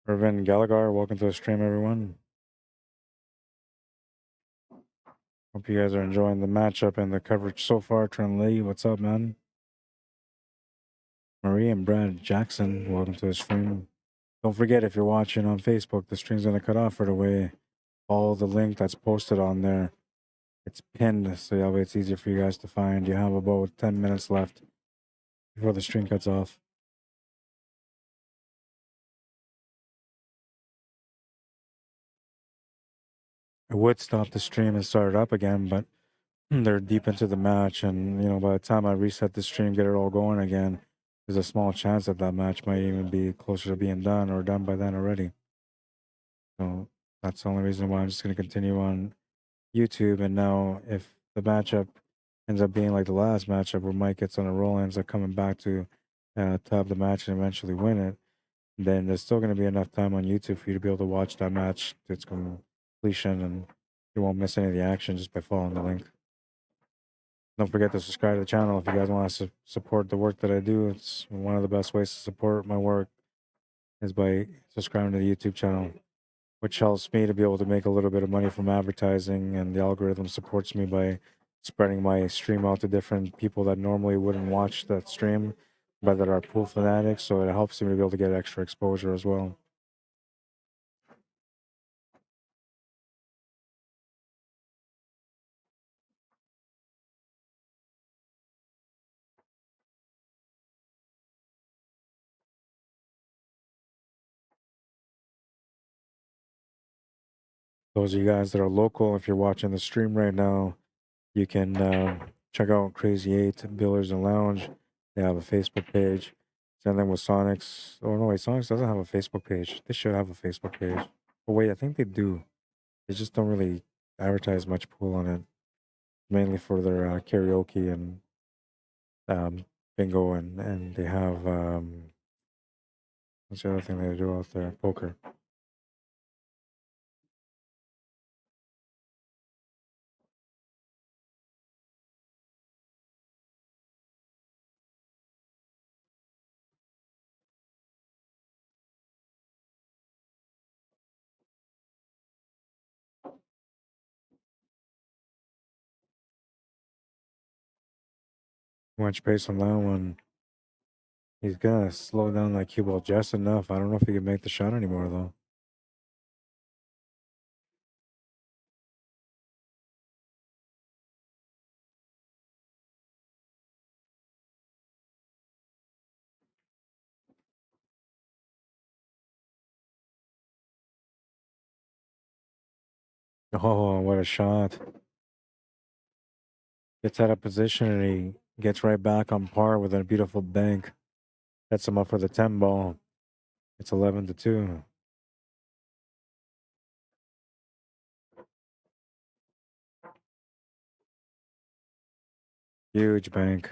Irvin Gallagher, welcome to the stream, everyone. Hope you guys are enjoying the matchup and the coverage so far. Trent Lee, what's up, man? Marie and Brad Jackson, welcome to the stream. Don't forget, if you're watching on Facebook, the stream's gonna cut off right away. Follow the link that's posted on there. It's pinned, so that way it's easier for you guys to find. You have about 10 minutes left before the stream cuts off. I would stop the stream and start it up again, but they're deep into the match, and you know, by the time I reset the stream, get it all going again, there's a small chance that that match might even be closer to being done or done by then already. So that's the only reason why I'm just going to continue on YouTube. And now, if the matchup ends up being like the last matchup where Mike gets on a roll and ends up coming back to top the match and eventually win it, then there's still going to be enough time on YouTube for you to be able to watch that match to its completion, and you won't miss any of the action just by following the link. Don't forget to subscribe to the channel if you guys want to support the work that I do. It's one of the best ways to support my work is by subscribing to the YouTube channel, which helps me to be able to make a little bit of money from advertising, and the algorithm supports me by spreading my stream out to different people that normally wouldn't watch that stream, but that are pool fanatics, so it helps me to be able to get extra exposure as well. Those of you guys that are local, if you're watching the stream right now, you can check out Crazy 8 Billiards and Lounge. They have a Facebook page. Same thing with Sonics. Oh, no, wait, Sonics doesn't have a Facebook page. They should have a Facebook page. Oh, wait, I think they do. They just don't really advertise much pool on it. Mainly for their karaoke and bingo, and they have, what's the other thing they do out there? Poker. Too much pace on that one. He's gonna slow down that cue ball just enough. I don't know if he can make the shot anymore, though. Oh, what a shot. Gets out of position and he gets right back on par with a beautiful bank. Sets him up for the 10 ball. It's 11-2. Huge bank.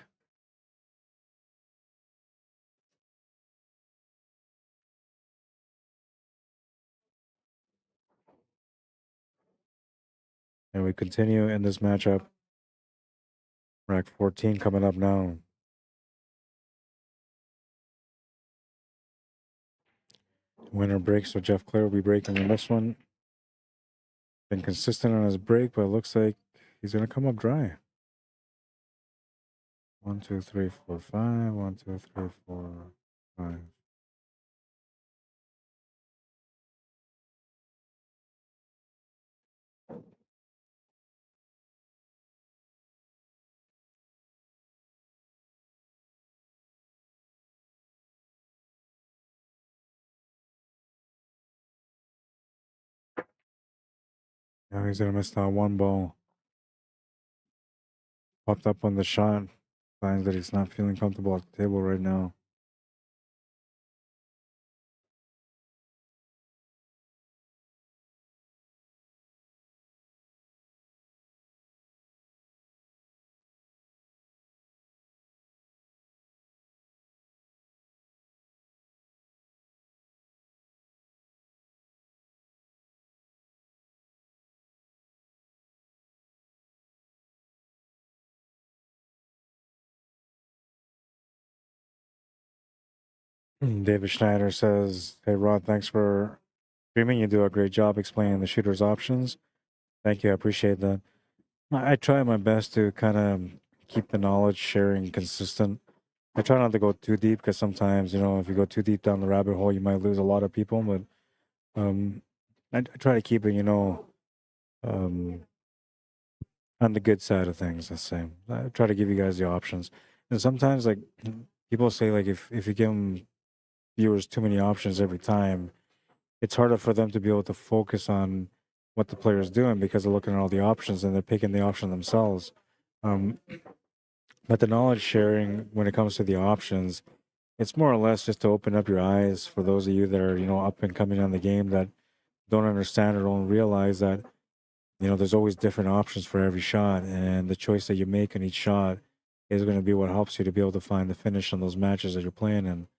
And we continue in this matchup. Rack 14 coming up now. Winner breaks, so Jeff Clare will be breaking in this one. Been consistent on his break, but it looks like he's going to come up dry. 1, 2, 3, 4, 5. 1, 2, 3, 4, 5. Now he's gonna miss that one ball. Popped up on the shot. Finds that he's not feeling comfortable at the table right now. David Schneider says, "Hey Rod, thanks for streaming. You do a great job explaining the shooter's options. Thank you, I appreciate that. I try my best to kind of keep the knowledge sharing consistent. I try not to go too deep because sometimes, you know, if you go too deep down the rabbit hole, you might lose a lot of people. But I try to keep it, you know, um, on the good side of things. Let's say I try to give you guys the options. And sometimes, like people say, like if you give them viewers too many options every time, it's harder for them to be able to focus on what the player is doing because they're looking at all the options and they're picking the option themselves. But the knowledge sharing when it comes to the options, it's more or less just to open up your eyes for those of you that are, you know, up and coming on the game that don't understand or don't realize that, you know, there's always different options for every shot, and the choice that you make in each shot is going to be what helps you to be able to find the finish on those matches that you're playing in.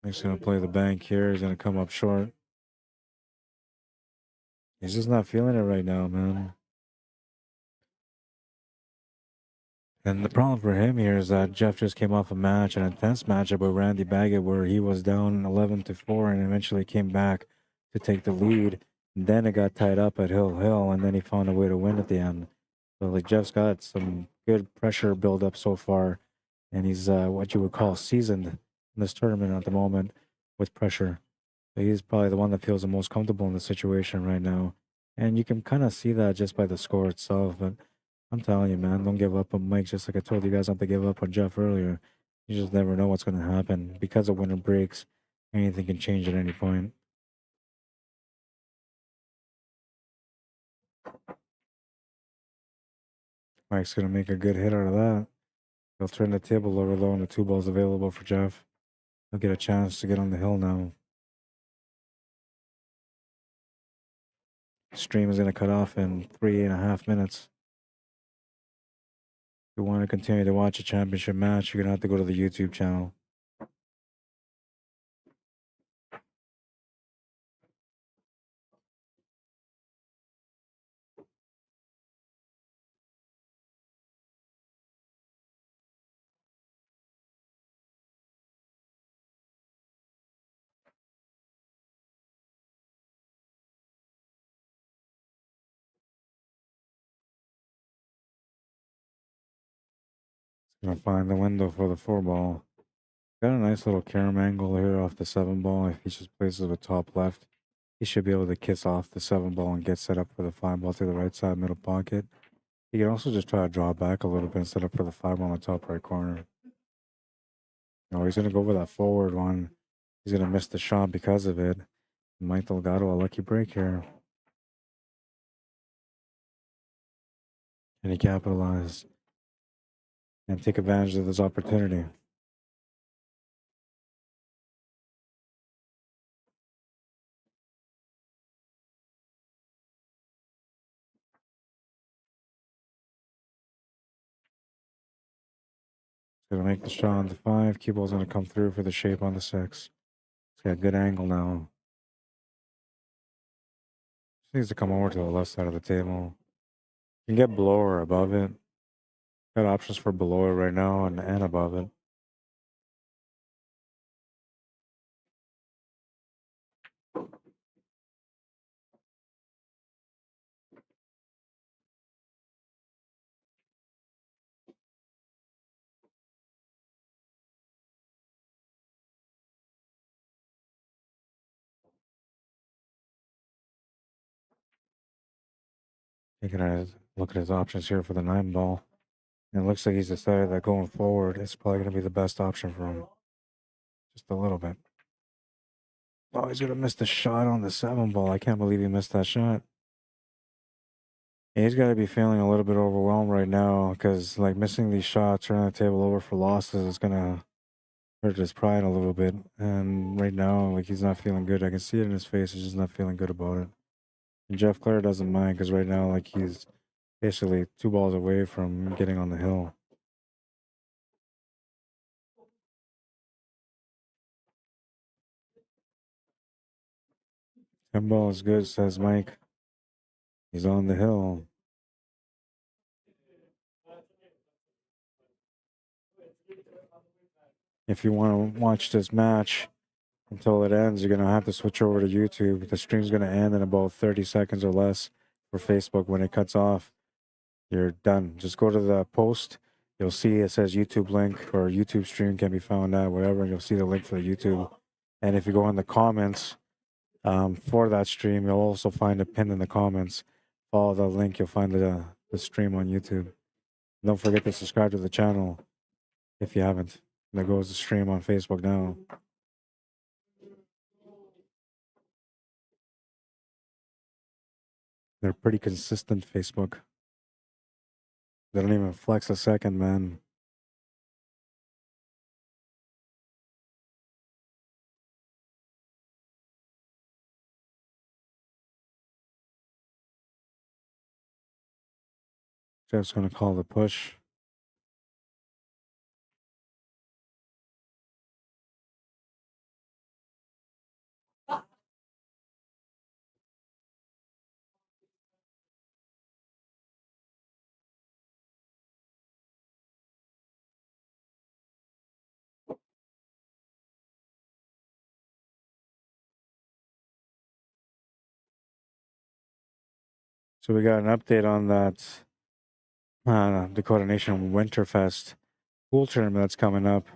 He's going to play the bank here. He's going to come up short. He's just not feeling it right now, man. And the problem for him here is that Jeff just came off a match, an intense matchup with Randy Baggett, where he was down 11-4 and eventually came back to take the lead. And then it got tied up at Hill Hill, and then he found a way to win at the end. So like Jeff's got some good pressure build up so far, and he's what you would call seasoned in this tournament at the moment with pressure. So he's probably the one that feels the most comfortable in the situation right now. And you can kind of see that just by the score itself. But I'm telling you, man, don't give up on Mike. Just like I told you guys not to give up on Jeff earlier. You just never know what's going to happen. Because of winter breaks, anything can change at any point. Mike's going to make a good hit out of that. He'll turn the table over though, and the 2 balls available for Jeff. He'll get a chance to get on the hill now. Stream is going to cut off in 3.5 minutes. If you want to continue to watch a championship match, you're going to have to go to the YouTube channel. Gonna find the window for the 4 ball. Got a nice little carom angle here off the 7 ball. If he just places with top left, he should be able to kiss off the 7 ball and get set up for the 5 ball to the right side middle pocket. He can also just try to draw back a little bit and set up for the 5 ball in the top right corner. No, he's gonna go for that forward one. He's gonna miss the shot because of it. Mike Delgado, a lucky break here. And he capitalized and take advantage of this opportunity. Gonna make the shot on the 5. Cue ball's gonna come through for the shape on the 6. He's got a good angle now. Just needs to come over to the left side of the table. You can get below or above it. Got options for below it right now and above it. Taking a look at his options here for the 9 ball. And it looks like he's decided that going forward, it's probably going to be the best option for him. Just a little bit. Oh, he's gonna miss the shot on the 7 ball. I can't believe he missed that shot. He's got to be feeling a little bit overwhelmed right now because, like, missing these shots, turning the table over for losses is gonna hurt his pride a little bit. And right now, like, he's not feeling good. I can see it in his face. He's just not feeling good about it. And Jeff Clare doesn't mind because right now, like, he's basically 2 balls away from getting on the hill. Ten ball is good, says Mike. He's on the hill. If you want to watch this match until it ends, you're gonna have to switch over to YouTube. The stream's gonna end in about 30 seconds or less for Facebook. When it cuts off, you're done. Just go to the post. You'll see it says YouTube link or YouTube stream can be found at whatever. And you'll see the link for the YouTube. And if you go in the comments for that stream, you'll also find a pin in the comments. Follow the link. You'll find the stream on YouTube. Don't forget to subscribe to the channel if you haven't. There goes the stream on Facebook now. They're pretty consistent, Facebook. They don't even flex a second, man. Jeff's gonna call the push. So we got an update on that Dakota Nation Winterfest pool tournament that's coming up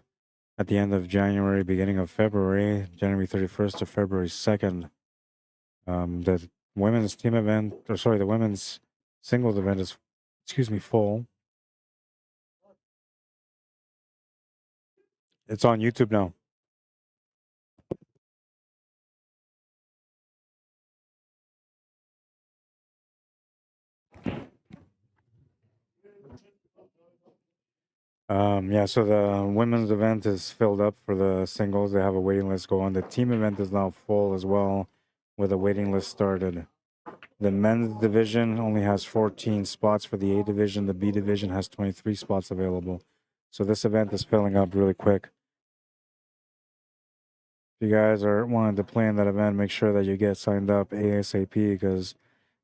at the end of January, beginning of February, January 31st to February 2nd. The women's team event, or sorry, the women's singles event is, full. It's on YouTube now. Yeah, so the women's event is filled up for the singles. They have a waiting list going. The team event is now full as well, with a waiting list started. The men's division only has 14 spots for the A division. The B division has 23 spots available. So this event is filling up really quick. If you guys are wanting to play in that event, make sure that you get signed up ASAP because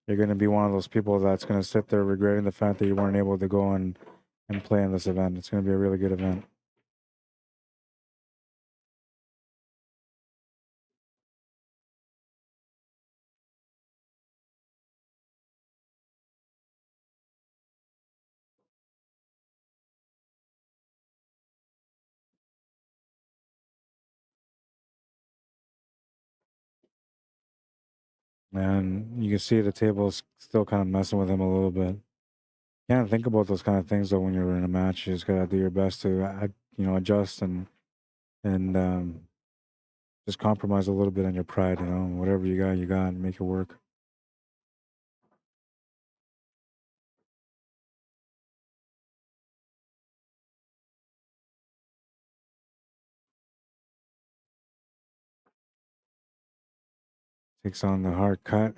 you're going to be one of those people that's going to sit there regretting the fact that you weren't able to go and play in this event. It's going to be a really good event. And you can see the table's still kind of messing with him a little bit. Can't think about those kind of things though when you're in a match. You just gotta do your best to adjust and just compromise a little bit on your pride. Whatever you got, and make it work. Takes on the hard cut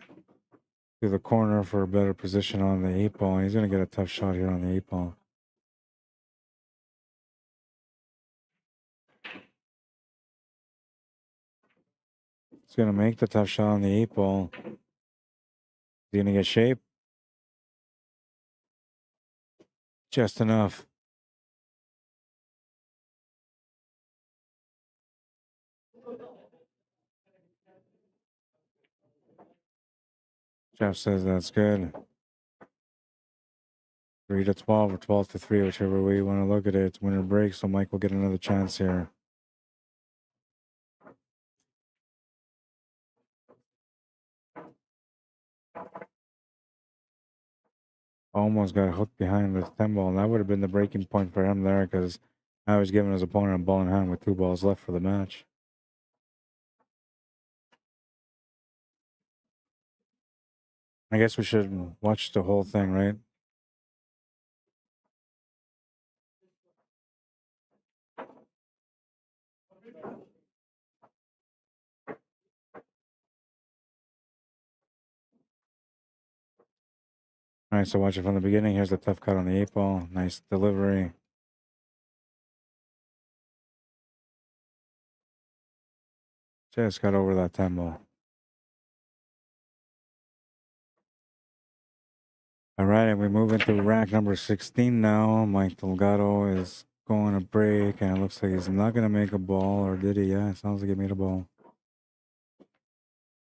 to the corner for a better position on the 8 ball. He's gonna get a tough shot here on the 8 ball. He's gonna make the tough shot on the 8 ball. He's gonna get shape. Just enough. Jeff says that's good. 3 to 12 or 12 to 3, whichever way you want to look at it. It's winner break, so Mike will get another chance here. Almost got hooked behind the 10 ball, and that would have been the breaking point for him there because now he's giving his opponent a ball in hand with 2 balls left for the match. I guess we should watch the whole thing, right? All right, so watch it from the beginning. Here's the tough cut on the 8 ball. Nice delivery. Just got over that 10 ball. All right, and we move into rack number 16 now. Mike Delgado is going to break, and it looks like he's not going to make a ball, or did he? Yeah, it sounds like he made a ball.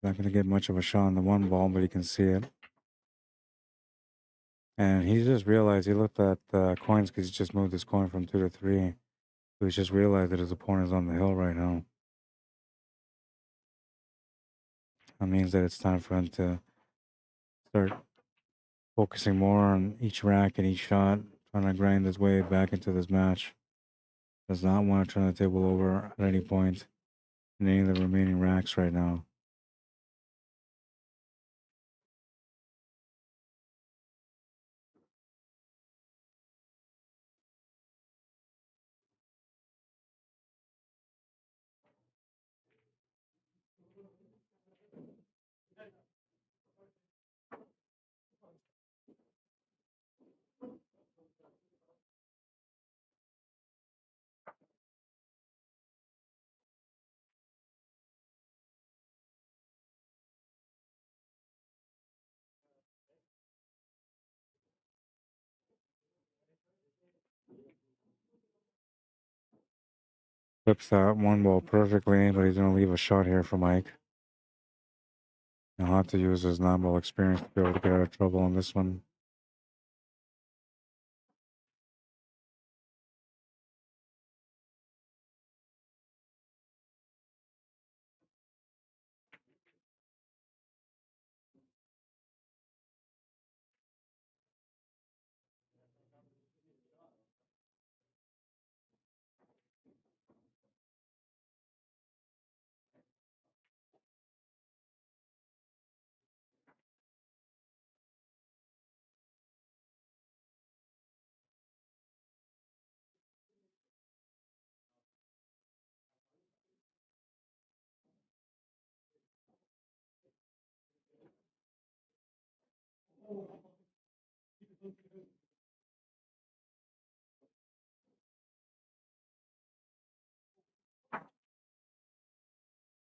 Not going to get much of a shot on the 1 ball, but you can see it. And he just realized, he looked at the coins because he just moved his coin from 2 to 3. So he just realized that his opponent is on the hill right now. That means that it's time for him to start focusing more on each rack and each shot, trying to grind his way back into this match. Does not want to turn the table over at any point in any of the remaining racks right now. Flips that 1 ball perfectly, but he's going to leave a shot here for Mike. He'll have to use his 9 ball experience to be able to get out of trouble on this one.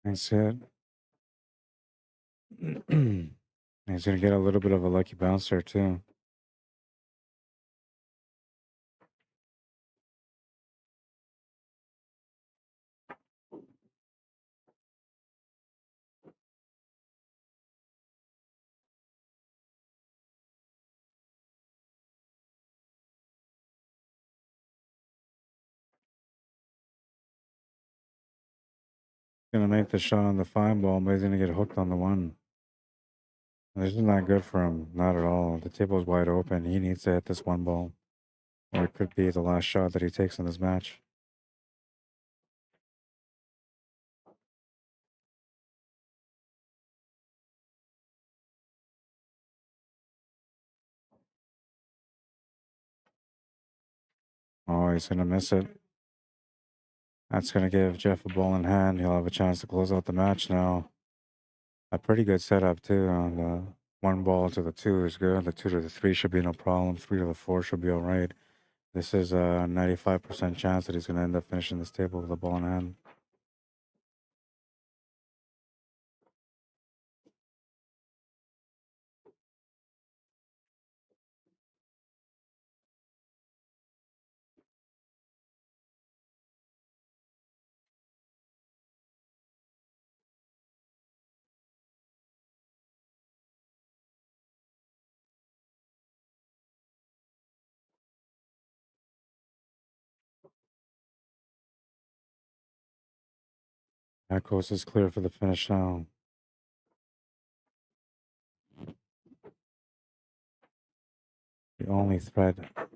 That's it. He's going to get a little bit of a lucky bounce there, too. Going to make the shot on the 5 ball, but he's going to get hooked on the 1. This is not good for him. Not at all. The table is wide open. He needs to hit this 1 ball, or it could be the last shot that he takes in this match. Oh, he's going to miss it. That's going to give Jeff a ball in hand. He'll have a chance to close out the match now. A pretty good setup, too. On the 1 ball to the 2 is good. The 2 to the 3 should be no problem. 3 to the 4 should be all right. This is a 95% chance that he's going to end up finishing this table with a ball in hand. That coast is clear for the finish now. The only threat to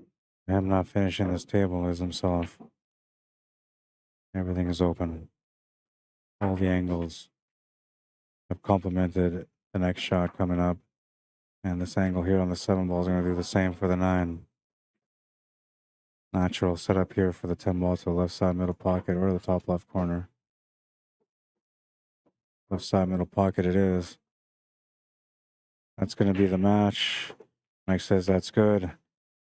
him not finishing this table is himself. Everything is open. All the angles have complemented the next shot coming up. And this angle here on the 7 ball is going to do the same for the 9. Natural setup here for the 10 ball to the left side middle pocket or the top left corner. Left side middle pocket it is. That's going to be the match. Mike says that's good.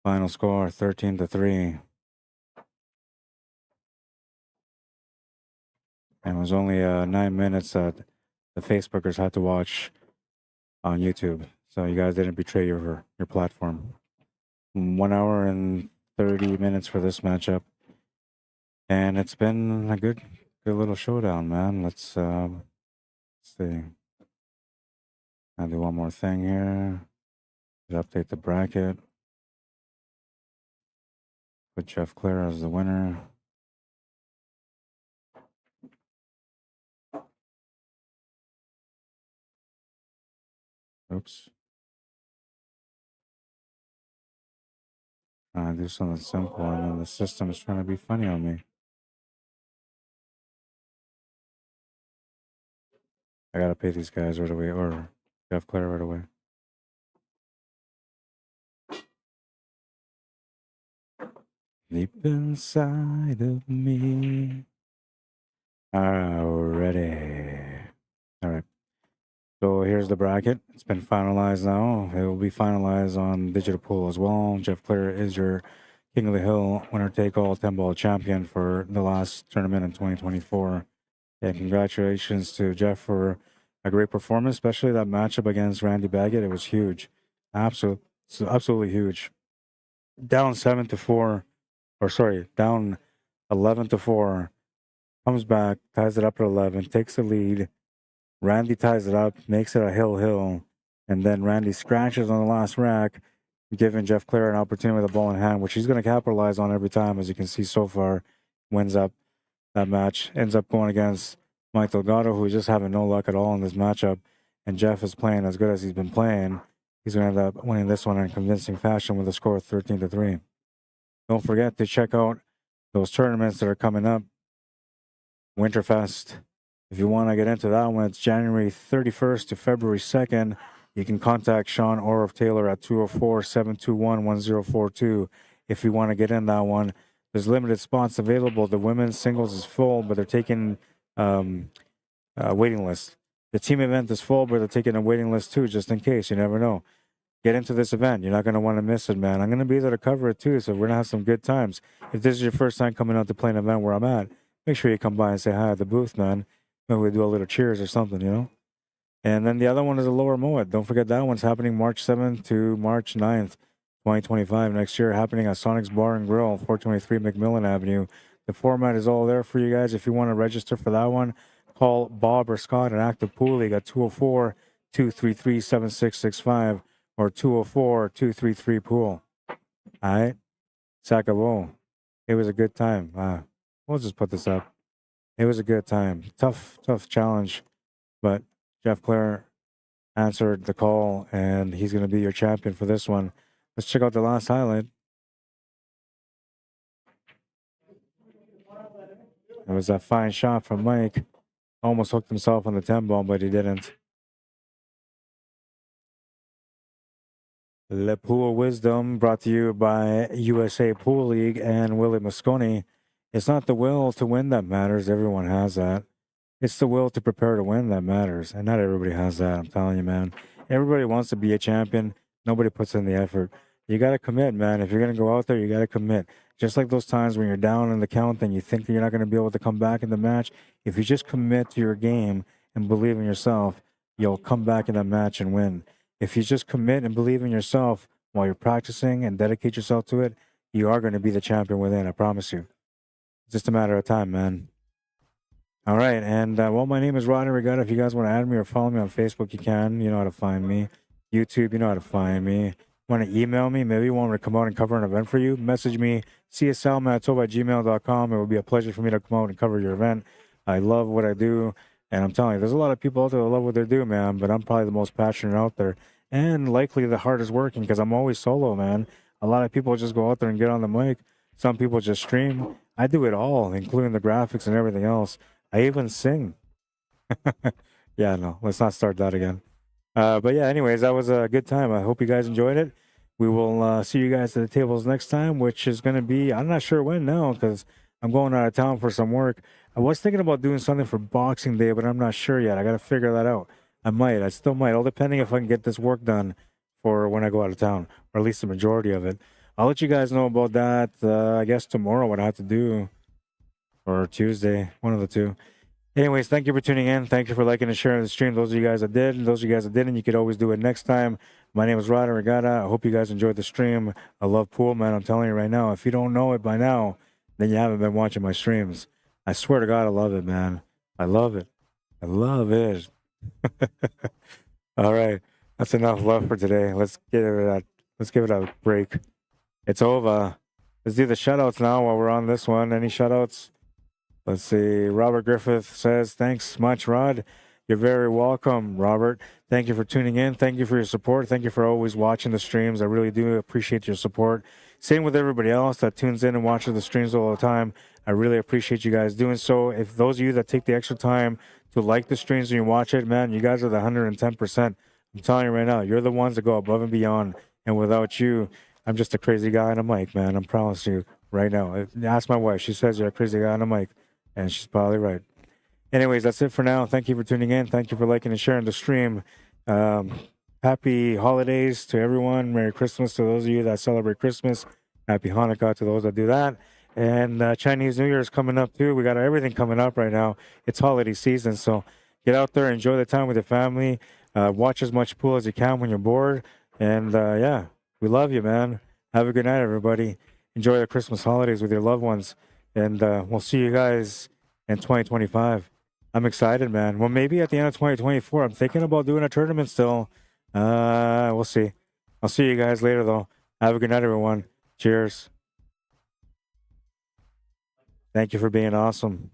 Final score 13-3. And it was only 9 minutes that the Facebookers had to watch on YouTube. So you guys didn't betray your platform. 1 hour and 30 minutes for this matchup. And it's been a good little showdown, man. Let's see. I'll do one more thing here. Update the bracket. Put Jeff Clare as the winner. Oops. Trying to do something simple, and then the system is trying to be funny on me. I gotta pay these guys right away, or Jeff Clare right away. Deep inside of me. Alrighty. All right. So here's the bracket. It's been finalized now. It will be finalized on digital pool as well. Jeff Clare is your King of the Hill winner take all 10 ball champion for the last tournament in 2024. And congratulations to Jeff for a great performance, especially that matchup against Randy Baggett. It was huge. Absolutely huge. Down 7-4, or sorry, down 11-4. Comes back, ties it up at 11, takes the lead. Randy ties it up, makes it a hill, and then Randy scratches on the last rack, giving Jeff Clare an opportunity with the ball in hand, which he's going to capitalize on every time, as you can see so far. Wins up that match, ends up going against Mike Delgado, who's just having no luck at all in this matchup, and Jeff is playing as good as he's been playing. He's going to end up winning this one in convincing fashion with a score of 13-3. Don't forget to check out those tournaments that are coming up. Winterfest. If you want to get into that one, it's January 31st to February 2nd. You can contact Sean or of Taylor at 204-721-1042 if you want to get in that one. There's limited spots available. The women's singles is full, but they're taking waiting list. The team event is full, but they're taking a waiting list too, just in case. You never know. Get into this event. You're not going to want to miss it, man. I'm going to be there to cover it too, so we're going to have some good times. If this is your first time coming out to play an event where I'm at, make sure you come by and say hi at the booth, man. Maybe we do a little cheers or something, you know? And then the other one is a Lower Moet. Don't forget that one's happening March 7th to March 9th, 2025 next year, happening at Sonic's Bar and Grill, 423 McMillan Avenue. The format is all there for you guys. If you want to register for that one, call Bob or Scott at Active Pool League at 204-233-7665 or 204-233-POOL. All right? Sakabo. It was a good time. We'll just put this up. It was a good time. Tough challenge. But Jeff Clare answered the call, and he's going to be your champion for this one. Let's check out the last highlight. It was a fine shot from Mike. Almost hooked himself on the 10 ball, but he didn't. Le Pool Wisdom brought to you by USA Pool League and Willie Mosconi. It's not the will to win that matters. Everyone has that. It's the will to prepare to win that matters. And not everybody has that, I'm telling you, man. Everybody wants to be a champion. Nobody puts in the effort. You got to commit, man. If you're going to go out there, you got to commit. Just like those times when you're down in the count and you think that you're not going to be able to come back in the match. If you just commit to your game and believe in yourself, you'll come back in that match and win. If you just commit and believe in yourself while you're practicing and dedicate yourself to it, you are going to be the champion within, I promise you. It's just a matter of time, man. All right, and well, my name is Arriagada. If you guys want to add me or follow me on Facebook, you can. You know how to find me. YouTube, you know how to find me. Want to email me? Maybe you want me to come out and cover an event for you? Message me, CSLMANITOBA@gmail.com. It would be a pleasure for me to come out and cover your event. I love what I do, and I'm telling you, there's a lot of people out there that love what they do, man, but I'm probably the most passionate out there, and likely the hardest working, because I'm always solo, man. A lot of people just go out there and get on the mic. Some people just stream. I do it all, including the graphics and everything else. I even sing. Yeah, no, let's not start that again. But yeah, anyways, that was a good time. I hope you guys enjoyed it. We will see you guys at the tables next time, which is going to be, I'm not sure when now because I'm going out of town for some work. I was thinking about doing something for Boxing Day, but I'm not sure yet. I got to figure that out. I still might, all depending if I can get this work done for when I go out of town, or at least the majority of it. I'll let you guys know about that, I guess tomorrow, what I have to do, or Tuesday, one of the two. Anyways, thank you for tuning in. Thank you for liking and sharing the stream. Those of you guys that did, and those of you guys that didn't, you could always do it next time. My name is Rod Arriagada. I hope you guys enjoyed the stream. I love pool, man. I'm telling you right now, if you don't know it by now, then you haven't been watching my streams. I swear to God, I love it, man. I love it. I love it. All right, that's enough love for today. Let's give it a break. It's over. Let's do the shutouts now while we're on this one. Any shutouts? Let's see. Robert Griffith says, thanks much, Rod. You're very welcome, Robert. Thank you for tuning in. Thank you for your support. Thank you for always watching the streams. I really do appreciate your support. Same with everybody else that tunes in and watches the streams all the time. I really appreciate you guys doing so. If those of you that take the extra time to like the streams and you watch it, man, you guys are the 110%. I'm telling you right now, you're the ones that go above and beyond. And without you, I'm just a crazy guy on a mic, man. I'm promising you right now. Ask my wife. She says you're a crazy guy on a mic. And she's probably right. Anyways, that's it for now. Thank you for tuning in. Thank you for liking and sharing the stream. Happy holidays to everyone. Merry Christmas to those of you that celebrate Christmas. Happy Hanukkah to those that do that. And Chinese New Year is coming up too. We got everything coming up right now. It's holiday season, so get out there, enjoy the time with your family. Watch as much pool as you can when you're bored. And yeah, we love you, man. Have a good night, everybody. Enjoy the Christmas holidays with your loved ones. And we'll see you guys in 2025. I'm excited, man. Well, maybe at the end of 2024. I'm thinking about doing a tournament still. We'll see. I'll see you guys later, though. Have a good night, everyone. Cheers. Thank you for being awesome.